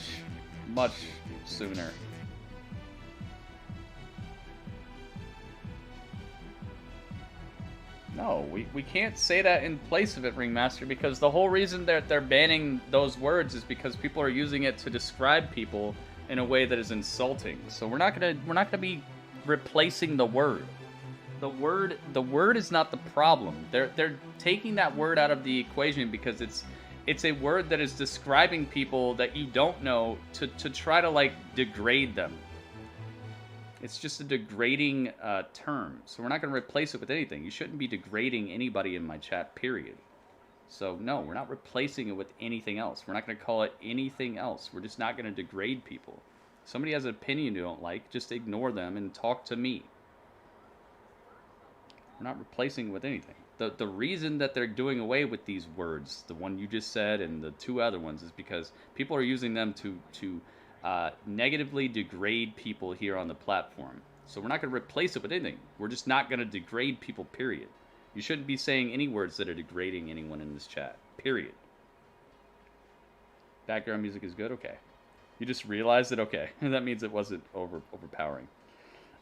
sooner. No, we can't say that in place of it, Ringmaster, because the whole reason that they're banning those words is because people are using it to describe people in a way that is insulting. So we're not gonna be replacing the word. The word is not the problem. They're taking that word out of the equation because it's a word that is describing people that you don't know to try to like degrade them. It's just a degrading term. So we're not going to replace it with anything. You shouldn't be degrading anybody in my chat, period. So no, we're not replacing it with anything else. We're not going to call it anything else. We're just not going to degrade people. If somebody has an opinion you don't like, just ignore them and talk to me. We're not replacing it with anything. The reason that they're doing away with these words, the one you just said and the two other ones, is because people are using them to negatively degrade people here on the platform. So we're not going to replace it with anything. We're just not going to degrade people, period. You shouldn't be saying any words that are degrading anyone in this chat, period. Background music is good? Okay. You just realized it? Okay. That means it wasn't overpowering.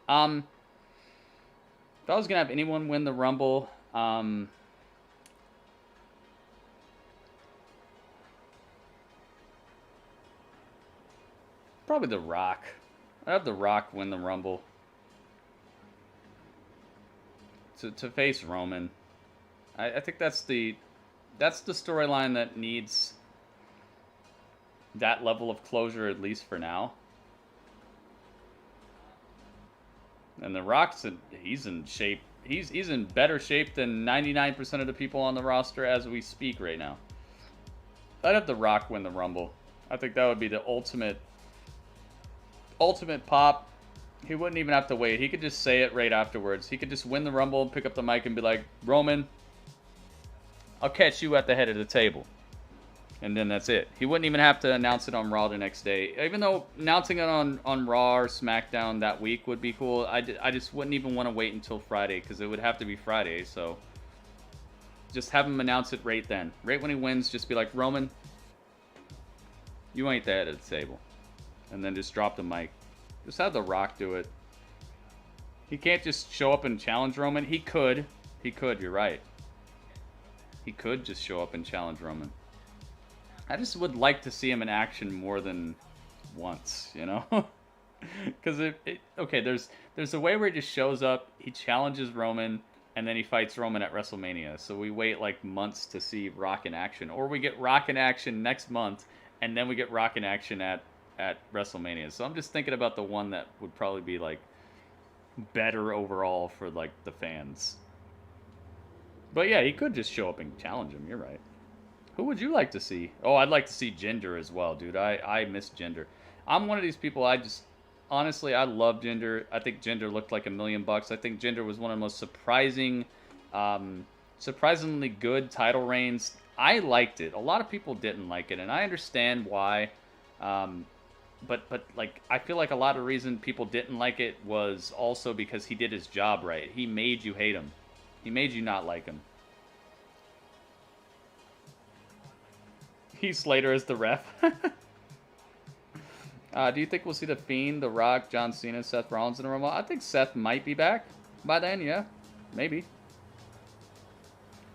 If I was going to have anyone win the Rumble, probably The Rock. I'd have The Rock win the Rumble. To face Roman. I think that's the storyline that needs that level of closure, at least for now. And The Rock's he's in shape. He's in better shape than 99% of the people on the roster as we speak right now. I'd have The Rock win the Rumble. I think that would be the ultimate pop. He wouldn't even have to wait. He could just say it right afterwards. He could just win the Rumble, pick up the mic, and be like, Roman, I'll catch you at the head of the table. And then that's it. He wouldn't even have to announce it on Raw the next day. Even though announcing it on Raw or SmackDown that week would be cool, I just wouldn't even want to wait until Friday, because it would have to be Friday. So just have him announce it right then. Right when he wins, just be like, Roman, you ain't the head of the table. And then just drop the mic. Just have The Rock do it. He can't just show up and challenge Roman. He could. You're right. He could just show up and challenge Roman. I just would like to see him in action more than once, you know? Because okay, there's a way where he just shows up, he challenges Roman, and then he fights Roman at WrestleMania. So we wait like months to see Rock in action. Or we get Rock in action next month, and then we get Rock in action at WrestleMania. So I'm just thinking about the one that would probably be like better overall for like the fans. But yeah, he could just show up and challenge him. You're right. Who would you like to see? Oh, I'd like to see Jinder as well, dude. I miss Jinder. I'm one of these people, honestly, I love Jinder. I think Jinder looked like $1 million. I think Jinder was one of the most surprisingly good title reigns. I liked it. A lot of people didn't like it, and I understand why. But like, I feel like a lot of reason people didn't like it was also because he did his job right. He made you hate him. He made you not like him. Heath Slater as the ref. Do you think we'll see The Fiend, The Rock, John Cena, Seth Rollins in a Rumble? I think Seth might be back by then, yeah. Maybe.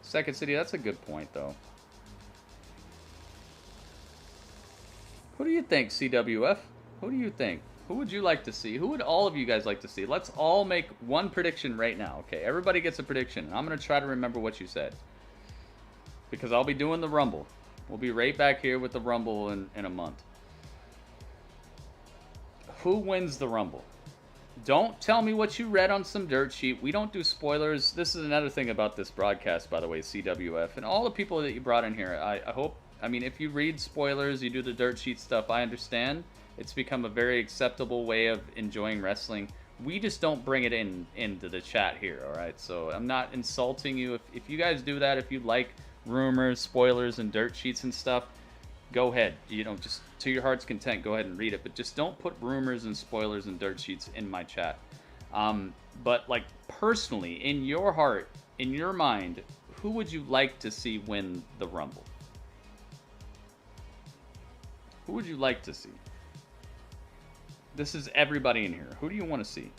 Second City, that's a good point, though. Who do you think, CWF? Who do you think? Who would you like to see? Who would all of you guys like to see? Let's all make one prediction right now, okay? Everybody gets a prediction. I'm going to try to remember what you said. Because I'll be doing the Rumble. We'll be right back here with the Rumble in a month. Who wins the Rumble? Don't tell me what you read on some dirt sheet. We don't do spoilers. This is another thing about this broadcast, by the way, CWF. And all the people that you brought in here, I hope... I mean, if you read spoilers, you do the dirt sheet stuff, I understand. It's become a very acceptable way of enjoying wrestling. We just don't bring it into the chat here, all right? So I'm not insulting you. If you guys do that, if you like rumors, spoilers, and dirt sheets and stuff, go ahead. You know, just to your heart's content, go ahead and read it. But just don't put rumors and spoilers and dirt sheets in my chat. But, like, personally, in your heart, in your mind, who would you like to see win the Rumble? Who would you like to see? This is everybody in here. Who do you want to see?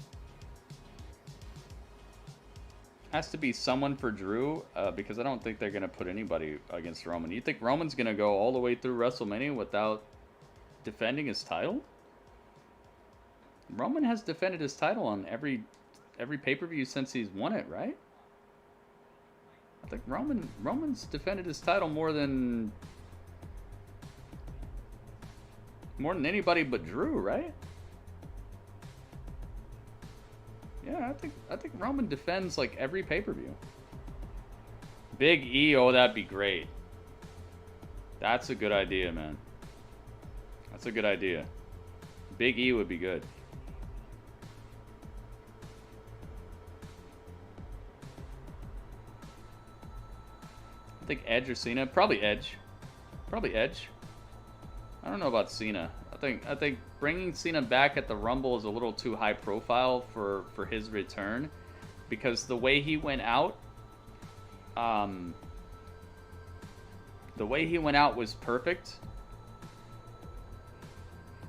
Has to be someone for Drew, because I don't think they're going to put anybody against Roman. You think Roman's going to go all the way through WrestleMania without defending his title? Roman has defended his title on every pay-per-view since he's won it, right? I think Roman's defended his title more than anybody but Drew, right? Yeah, I think Roman defends like every pay-per-view. Big E, oh, that'd be great. That's a good idea, man. That's a good idea. Big E would be good. I think Edge or Cena. Probably Edge. Probably Edge. I don't know about Cena. I think bringing Cena back at the Rumble is a little too high profile for his return, because the way he went out, was perfect.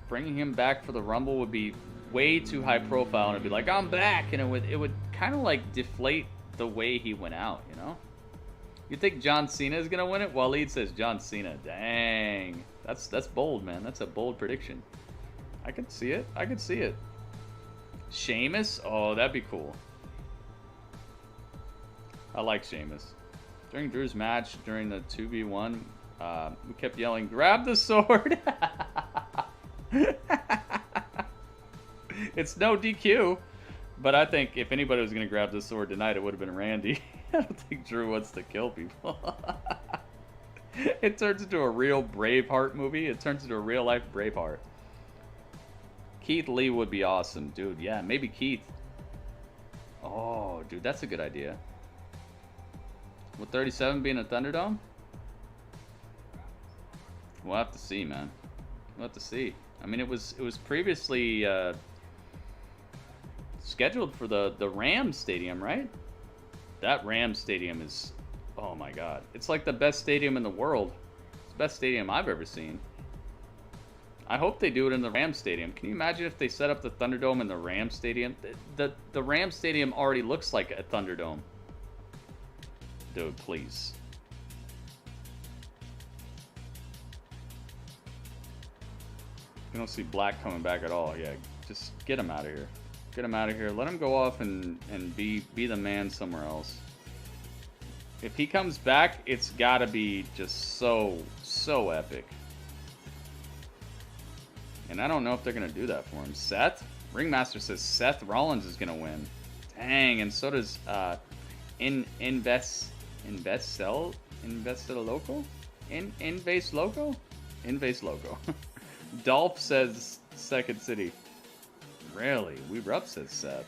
Bringing him back for the Rumble would be way too high profile, and it'd be like, I'm back, and it would kind of like deflate the way he went out, you know? You think John Cena is gonna win it? Waleed says John Cena. Dang. That's bold, man. That's a bold prediction. I could see it. I could see it. Sheamus? Oh, that'd be cool. I like Sheamus. During Drew's match, during the 2v1, we kept yelling, grab the sword! It's no DQ. But I think if anybody was going to grab the sword tonight, it would have been Randy. I don't think Drew wants to kill people. It turns into a real Braveheart movie. It turns into a real-life Braveheart. Keith Lee would be awesome, dude. Yeah, maybe Keith. Oh, dude, that's a good idea. Would 37 be in a Thunderdome? We'll have to see, man. We'll have to see. I mean, it was previously scheduled for the Rams Stadium, right? That Rams Stadium is... Oh my god. It's like the best stadium in the world. It's the best stadium I've ever seen. I hope they do it in the Rams Stadium. Can you imagine if they set up the Thunderdome in the Rams Stadium? The Rams Stadium already looks like a Thunderdome. Dude, please. You don't see Black coming back at all. Yeah, just get him out of here. Get him out of here. Let him go off and be the man somewhere else. If he comes back, it's gotta be just so epic. And I don't know if they're gonna do that for him. Seth? Ringmaster says Seth Rollins is gonna win. Dang, and so does Invest Loco? Dolph says Second City. Really? We were upset Seth.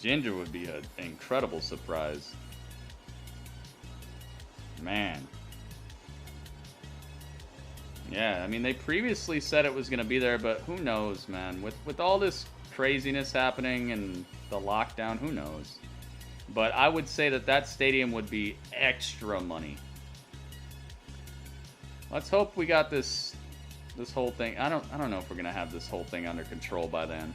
Ginger would be an incredible surprise. Man. Yeah, I mean, they previously said it was going to be there, but who knows, man. With all this craziness happening and the lockdown, who knows. But I would say that stadium would be extra money. Let's hope we got this whole thing. I don't know if we're going to have this whole thing under control by then.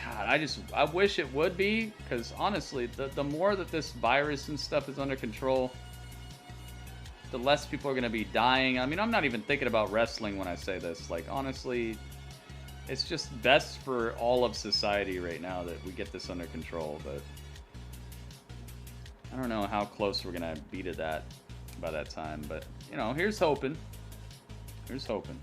God, I wish it would be, because honestly, the more that this virus and stuff is under control, the less people are going to be dying. I mean, I'm not even thinking about wrestling when I say this. Like, honestly, it's just best for all of society right now that we get this under control. But I don't know how close we're going to be to that by that time. But, you know, here's hoping. Here's hoping.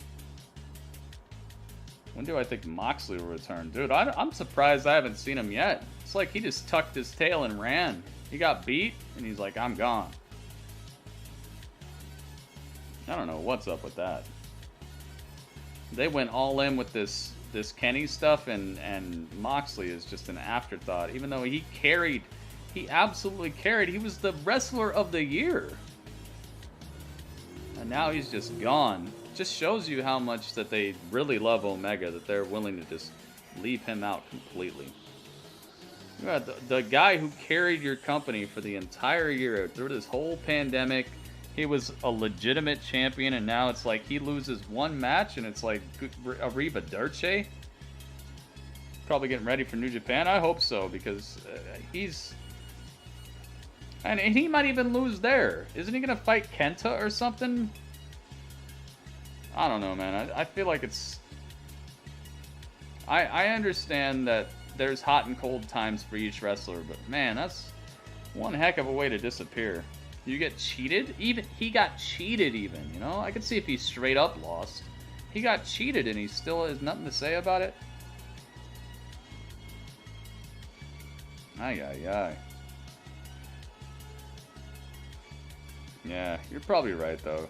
When do I think Moxley will return? Dude, I'm surprised I haven't seen him yet. It's like he just tucked his tail and ran. He got beat, and he's like, I'm gone. I don't know what's up with that. They went all in with this Kenny stuff, and Moxley is just an afterthought. Even though he absolutely carried. He was the wrestler of the year. And now he's just gone. Just shows you how much that they really love Omega, that they're willing to just leave him out completely. You got the guy who carried your company for the entire year through this whole pandemic. He was a legitimate champion, and now it's like he loses one match, and it's like Arriba Dirce. Probably getting ready for New Japan. I hope so, because he's... And he might even lose there. Isn't he going to fight Kenta or something? I don't know, man. I feel like it's... I understand that there's hot and cold times for each wrestler, but man, that's one heck of a way to disappear. You get cheated? He got cheated even, you know? I could see if he straight up lost. He got cheated and he still has nothing to say about it. Ay. Yeah, you're probably right, though.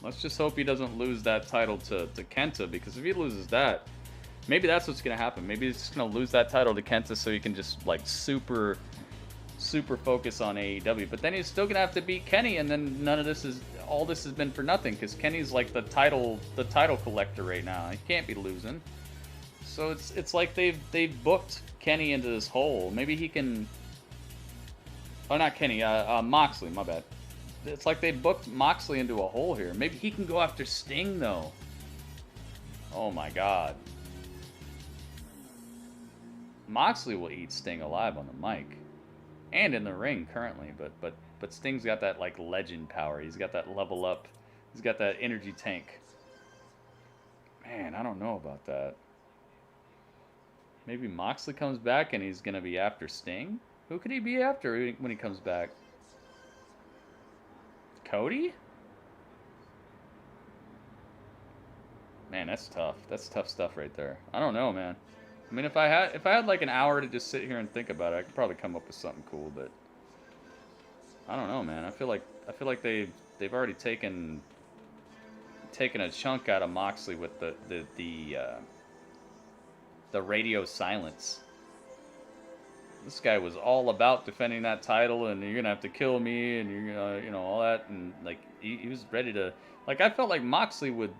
Let's just hope he doesn't lose that title to Kenta, because if he loses that, maybe that's what's going to happen. Maybe he's just going to lose that title to Kenta so he can just, like, super focus on AEW. But then he's still going to have to beat Kenny, and then all this has been for nothing, because Kenny's, like, the title collector right now. He can't be losing. So it's like they've booked Kenny into this hole. Maybe he can... Oh, not Kenny, Moxley, my bad. It's like they booked Moxley into a hole here. Maybe he can go after Sting, though. Oh, my God. Moxley will eat Sting alive on the mic. And in the ring, currently. But Sting's got that, like, legend power. He's got that level up. He's got that energy tank. Man, I don't know about that. Maybe Moxley comes back and he's going to be after Sting? Who could he be after when he comes back? Cody? Man, that's tough. That's tough stuff right there. I don't know, man. I mean, if I had like an hour to just sit here and think about it, I could probably come up with something cool, but I don't know, man. I feel like they've already taken a chunk out of Moxley with the radio silence. This guy was all about defending that title, and you're gonna have to kill me, and you're gonna, you know, all that, and like he was ready to. Like, I felt like Moxley would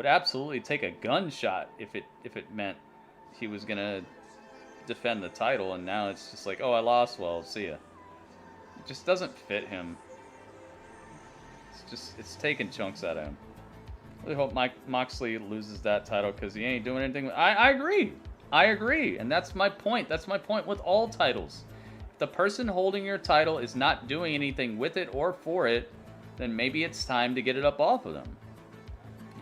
absolutely take a gunshot if it meant he was gonna defend the title, and now it's just like, oh, I lost. Well, see ya. It just doesn't fit him. It's taking chunks out of him. I really hope Moxley loses that title, because he ain't doing anything. I agree, and that's my point. That's my point with all titles. If the person holding your title is not doing anything with it or for it, then maybe it's time to get it up off of them.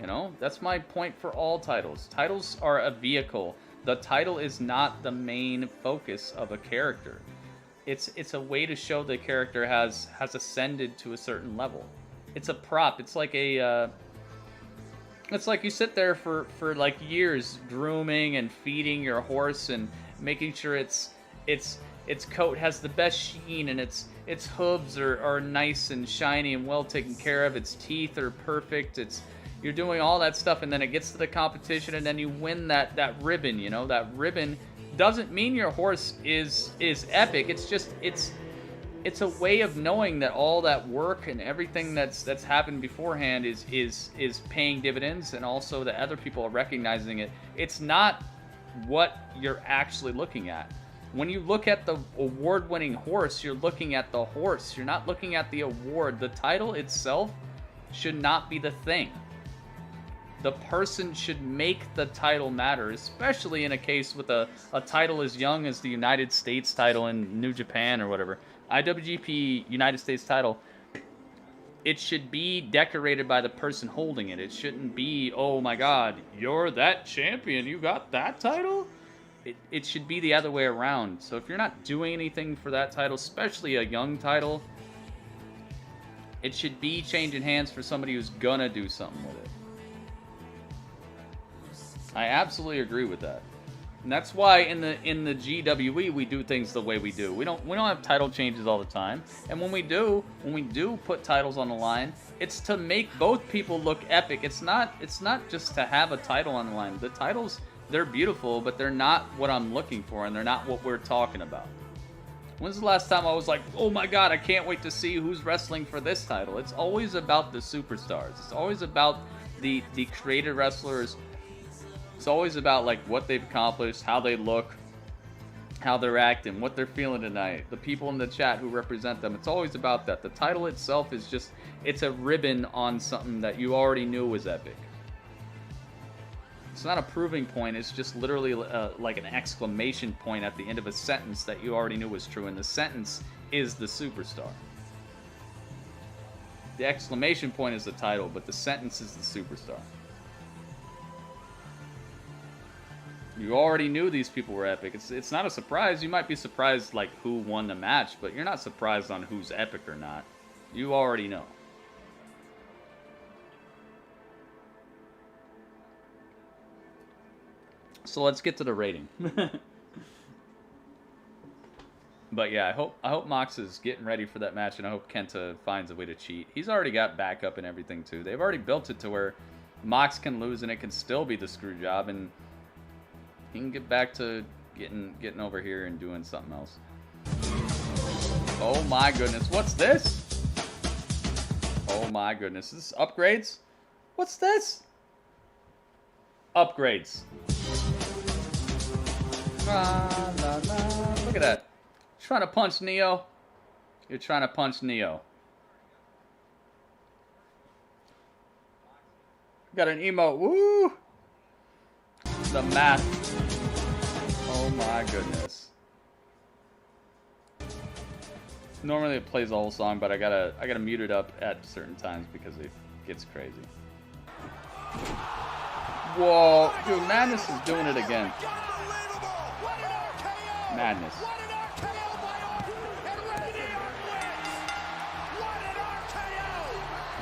You know, that's my point for all titles. Titles are a vehicle. The title is not the main focus of a character. It's a way to show the character has ascended to a certain level. It's a prop. It's like a... It's like you sit there for like years grooming and feeding your horse and making sure its coat has the best sheen and its its hooves are nice and shiny and well taken care of. Its teeth are perfect. You're doing all that stuff, and then it gets to the competition, and then you win that ribbon. You know, that ribbon doesn't mean your horse is epic. It's just it's a way of knowing that all that work and everything that's happened beforehand is paying dividends, and also that other people are recognizing it. It's not what you're actually looking at. When you look at the award-winning horse, you're looking at the horse. You're not looking at the award. The title itself should not be the thing. The person should make the title matter, especially in a case with a title as young as the United States title in New Japan or whatever. IWGP United States title. It should be decorated by the person holding it. It shouldn't be, oh my God, you're that champion. You got that title? It should be the other way around. So if you're not doing anything for that title, especially a young title, it should be changing hands for somebody who's gonna do something with it. I absolutely agree with that. And that's why in the GWE we do things the way we do. We don't have title changes all the time. And when we do put titles on the line, it's to make both people look epic. It's not just to have a title on the line. The titles, they're beautiful, but they're not what I'm looking for, and they're not what we're talking about. When's the last time I was like, oh my God, I can't wait to see who's wrestling for this title? It's always about the superstars. It's always about the creative wrestlers. It's always about like what they've accomplished, how they look, how they're acting, what they're feeling tonight, the people in the chat who represent them. It's always about that. The title itself is just, it's a ribbon on something that you already knew was epic. It's not a proving point. It's just literally like an exclamation point at the end of a sentence that you already knew was true, and the sentence is the superstar. The exclamation point is the title, but the sentence is the superstar. You already knew these people were epic. It's not a surprise. You might be surprised like who won the match, but you're not surprised on who's epic or not. You already know. So let's get to the rating. But yeah, I hope Mox is getting ready for that match, and I hope Kenta finds a way to cheat. He's already got backup and everything too. They've already built it to where Mox can lose and it can still be the screw job, and he can get back to getting over here and doing something else. Oh my goodness, what's this? Oh my goodness, this is upgrades? What's this? Upgrades. Look at that. Trying to punch Neo. You're trying to punch Neo. Got an emote. Woo! The math. Oh my goodness. Normally it plays the whole song, but I gotta mute it up at certain times because it gets crazy. Whoa, dude, Madness is doing it again. Madness.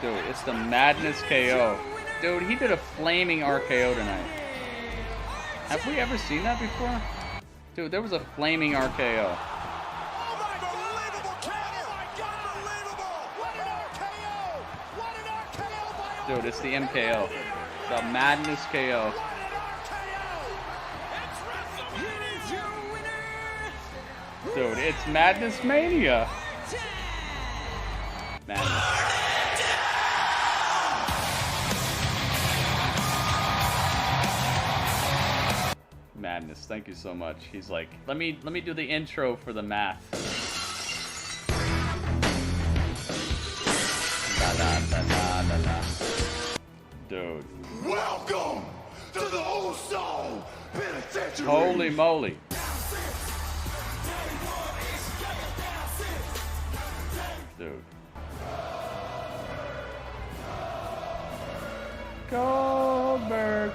Dude, it's the Madness KO. Dude, he did a flaming RKO tonight. Have we ever seen that before? Dude, there was a flaming RKO. Dude, it's the MKO. The Madness KO. Dude, it's Madness Mania. Madness. Madness, thank you so much. He's like, let me do the intro for the math. Dude. Welcome to the Old Soul Penitentiary. Holy moly. Dude. Goldberg.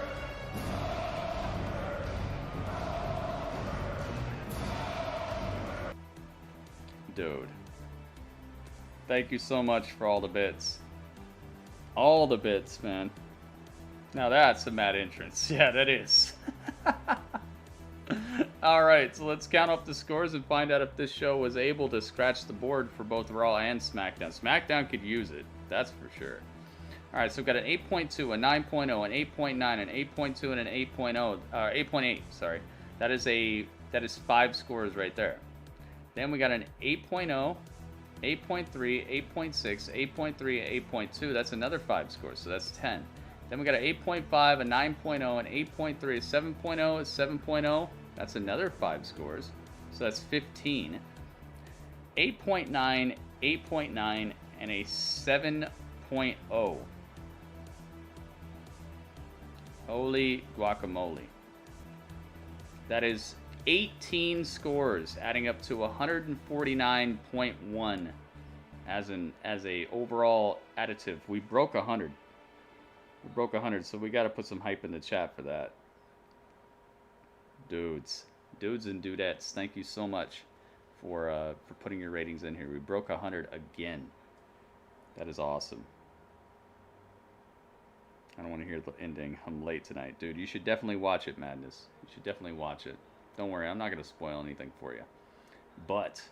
Dude. Thank you so much for all the bits. All the bits, man. Now that's a mad entrance. Yeah, that is. All right, so let's count up the scores and find out if this show was able to scratch the board for both Raw and SmackDown. SmackDown could use it, that's for sure. All right, so we've got an 8.2, a 9.0, an 8.9, an 8.2, and an 8.0, 8.8. Sorry, that is 5 scores right there. Then we got an 8.0, 8.3, 8.6, 8.3, 8.2. That's another 5 scores, so that's 10. Then we got an 8.5, a 9.0, an 8.3, a 7.0, a 7.0. That's another 5 scores, so that's 15. 8.9, 8.9, and a 7.0. Holy guacamole. That is 18 scores, adding up to 149.1 as a overall additive. We broke 100. We broke 100, so we got to put some hype in the chat for that. Dudes and dudettes, thank you so much for putting your ratings in here. We broke 100 again. That is awesome. I don't want to hear the ending. I'm late tonight. Dude, you should definitely watch it, Madness. You should definitely watch it. Don't worry, I'm not going to spoil anything for you. But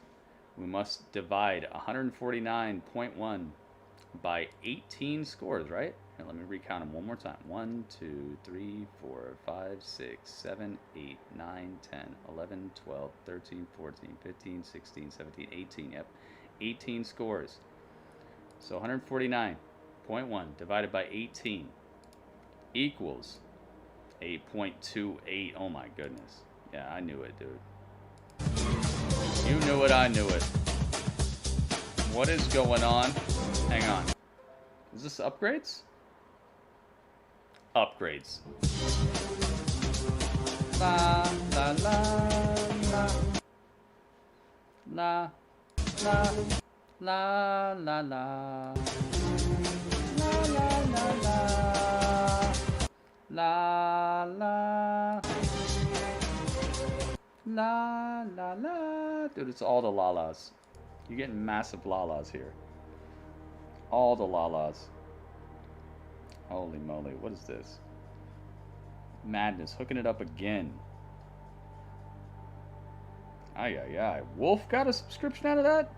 we must divide 149.1 by 18 scores, right? Here, let me recount them one more time. 1, 2, 3, 4, 5, 6, 7, 8, 9, 10, 11, 12, 13, 14, 15, 16, 17, 18. Yep, 18 scores. So 149.1 divided by 18 equals 8.28. Oh my goodness. Yeah, I knew it, dude. You knew it, I knew it. What is going on? Hang on. Is this upgrades? Upgrades. La la la la. La la la la la. La la la la. La la. La la la. Dude, it's all the la-las. You're getting massive la-las here. All the la-las. Holy moly, what is this? Madness, hooking it up again. Ay, ay, ay. Wolf got a subscription out of that?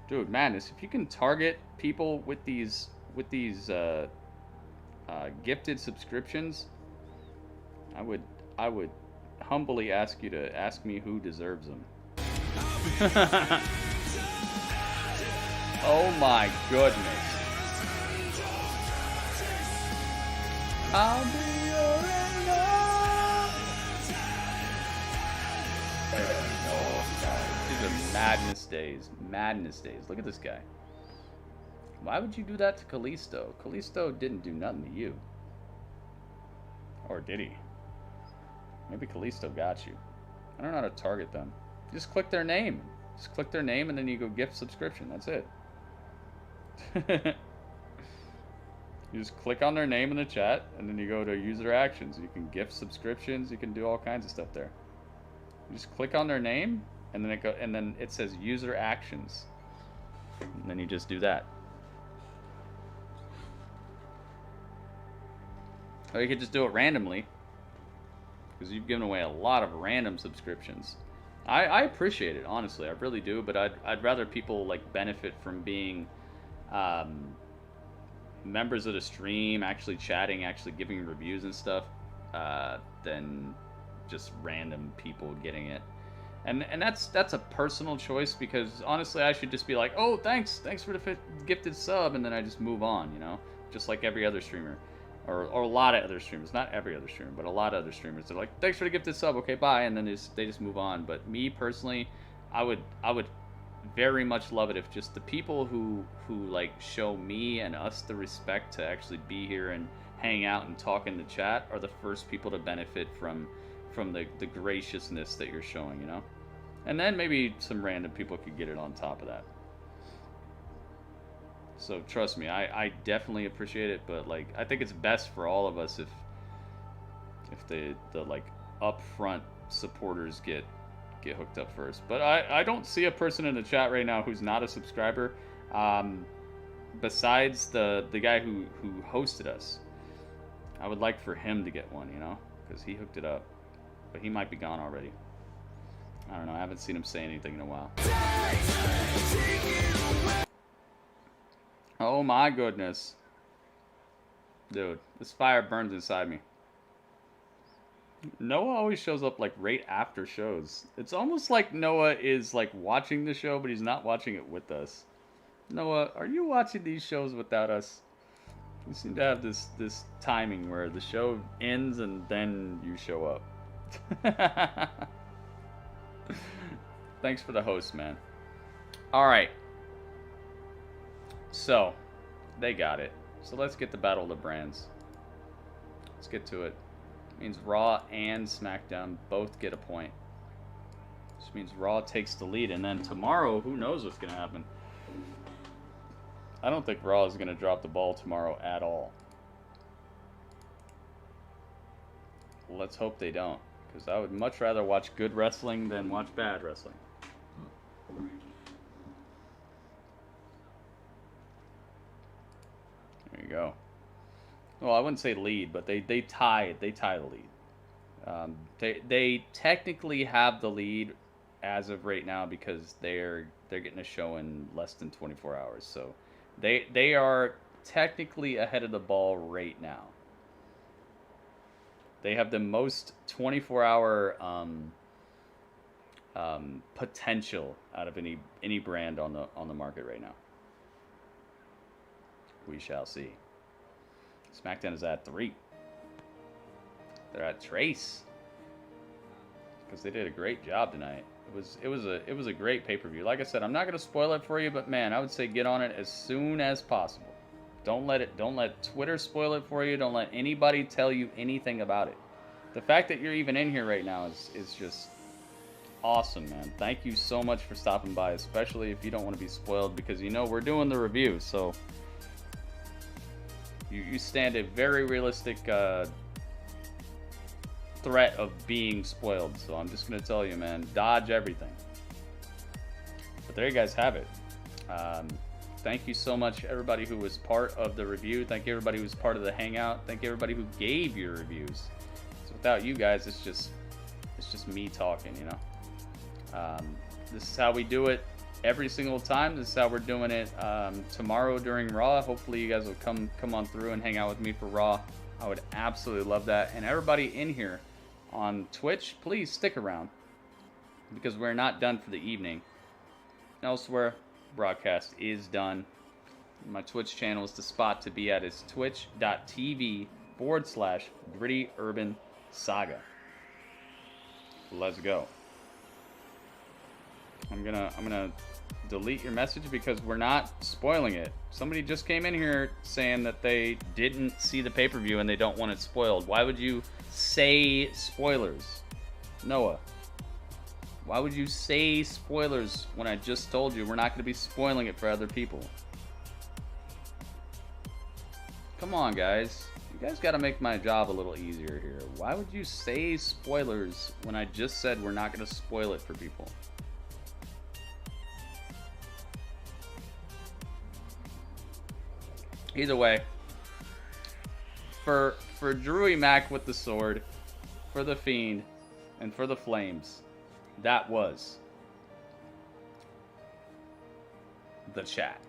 Dude, Madness, if you can target people with these gifted subscriptions, I would humbly ask you to ask me who deserves them. Oh my goodness. I'll be your These are madness days. Madness days. Look at this guy. Why would you do that to Kalisto? Kalisto didn't do nothing to you. Or did he? Maybe Kalisto got you. I don't know how to target them. Just click their name. Just click their name and then you go gift subscription. That's it. You just click on their name in the chat and then you go to user actions. You can gift subscriptions. You can do all kinds of stuff there. You just click on their name and then it says user actions. And then you just do that. Or you could just do it randomly, because you've given away a lot of random subscriptions. I appreciate it, honestly, I really do. But I'd rather people like benefit from being members of the stream, actually chatting, actually giving reviews and stuff, than just random people getting it. And that's a personal choice, because honestly, I should just be like, oh, thanks for the gifted sub, and then I just move on, you know, just like every other streamer. Or a lot of other streamers, not every other streamer, but a lot of other streamers. They're like, thanks for the gifted sub, okay, bye, and then they just move on. But me personally, I would very much love it if just the people who like show me and us the respect to actually be here and hang out and talk in the chat are the first people to benefit from the graciousness that you're showing, you know. And then maybe some random people could get it on top of that. So trust me, I definitely appreciate it, but like I think it's best for all of us if the like upfront supporters get hooked up first. But I don't see a person in the chat right now who's not a subscriber, besides the guy who hosted us. I would like for him to get one, you know, because he hooked it up. but he might be gone already. I don't know. I haven't seen him say anything in a while. Oh my goodness. Dude, this fire burns inside me. Noah always shows up like right after shows. It's almost like Noah is like watching the show, but he's not watching it with us. Noah, are you watching these shows without us? You seem to have this timing where the show ends and then you show up. Thanks for the host, man. Alright. So, they got it. So let's get the Battle of the Brands. Let's get to it. Means Raw and SmackDown both get a point. Which means Raw takes the lead. And then tomorrow, who knows what's going to happen. I don't think Raw is going to drop the ball tomorrow at all. Let's hope they don't. Because I would much rather watch good wrestling than watch bad wrestling. There you go. Well, I wouldn't say lead, but they tie the lead. They technically have the lead as of right now because they're getting a show in less than 24 hours. So they are technically ahead of the ball right now. They have the most 24-hour potential out of any brand on the market right now. We shall see. SmackDown is at 3. They're at Trace because they did a great job tonight. It was a great pay-per-view. Like I said, I'm not gonna spoil it for you, but man, I would say get on it as soon as possible. Don't let Twitter spoil it for you. Don't let anybody tell you anything about it. The fact that you're even in here right now is just awesome, man. Thank you so much for stopping by, especially if you don't want to be spoiled, because you know we're doing the review, so you stand a very realistic threat of being spoiled. So I'm just gonna tell you, man, dodge everything. But there you guys have it. Thank you so much, everybody who was part of the review. Thank you, everybody who was part of the hangout. Thank you, everybody who gave your reviews. So without you guys, it's just me talking, you know. This is how we do it every single time. This is how we're doing it tomorrow during Raw. Hopefully, you guys will come on through and hang out with me for Raw. I would absolutely love that. And everybody in here on Twitch, please stick around because we're not done for the evening. Elsewhere, broadcast is done. My Twitch channel is the spot to be at. Is twitch.tv/Gritty Urban Saga. Let's go. I'm gonna delete your message because we're not spoiling it. Somebody just came in here saying that they didn't see the pay-per-view and they don't want it spoiled. Why would you say spoilers? Noah, why would you say spoilers when I just told you we're not going to be spoiling it for other people? Come on, guys. You guys got to make my job a little easier here. Why would you say spoilers when I just said we're not going to spoil it for people? Either way, for Drewy Mac with the sword, for the Fiend, and for the Flames, that was the chat.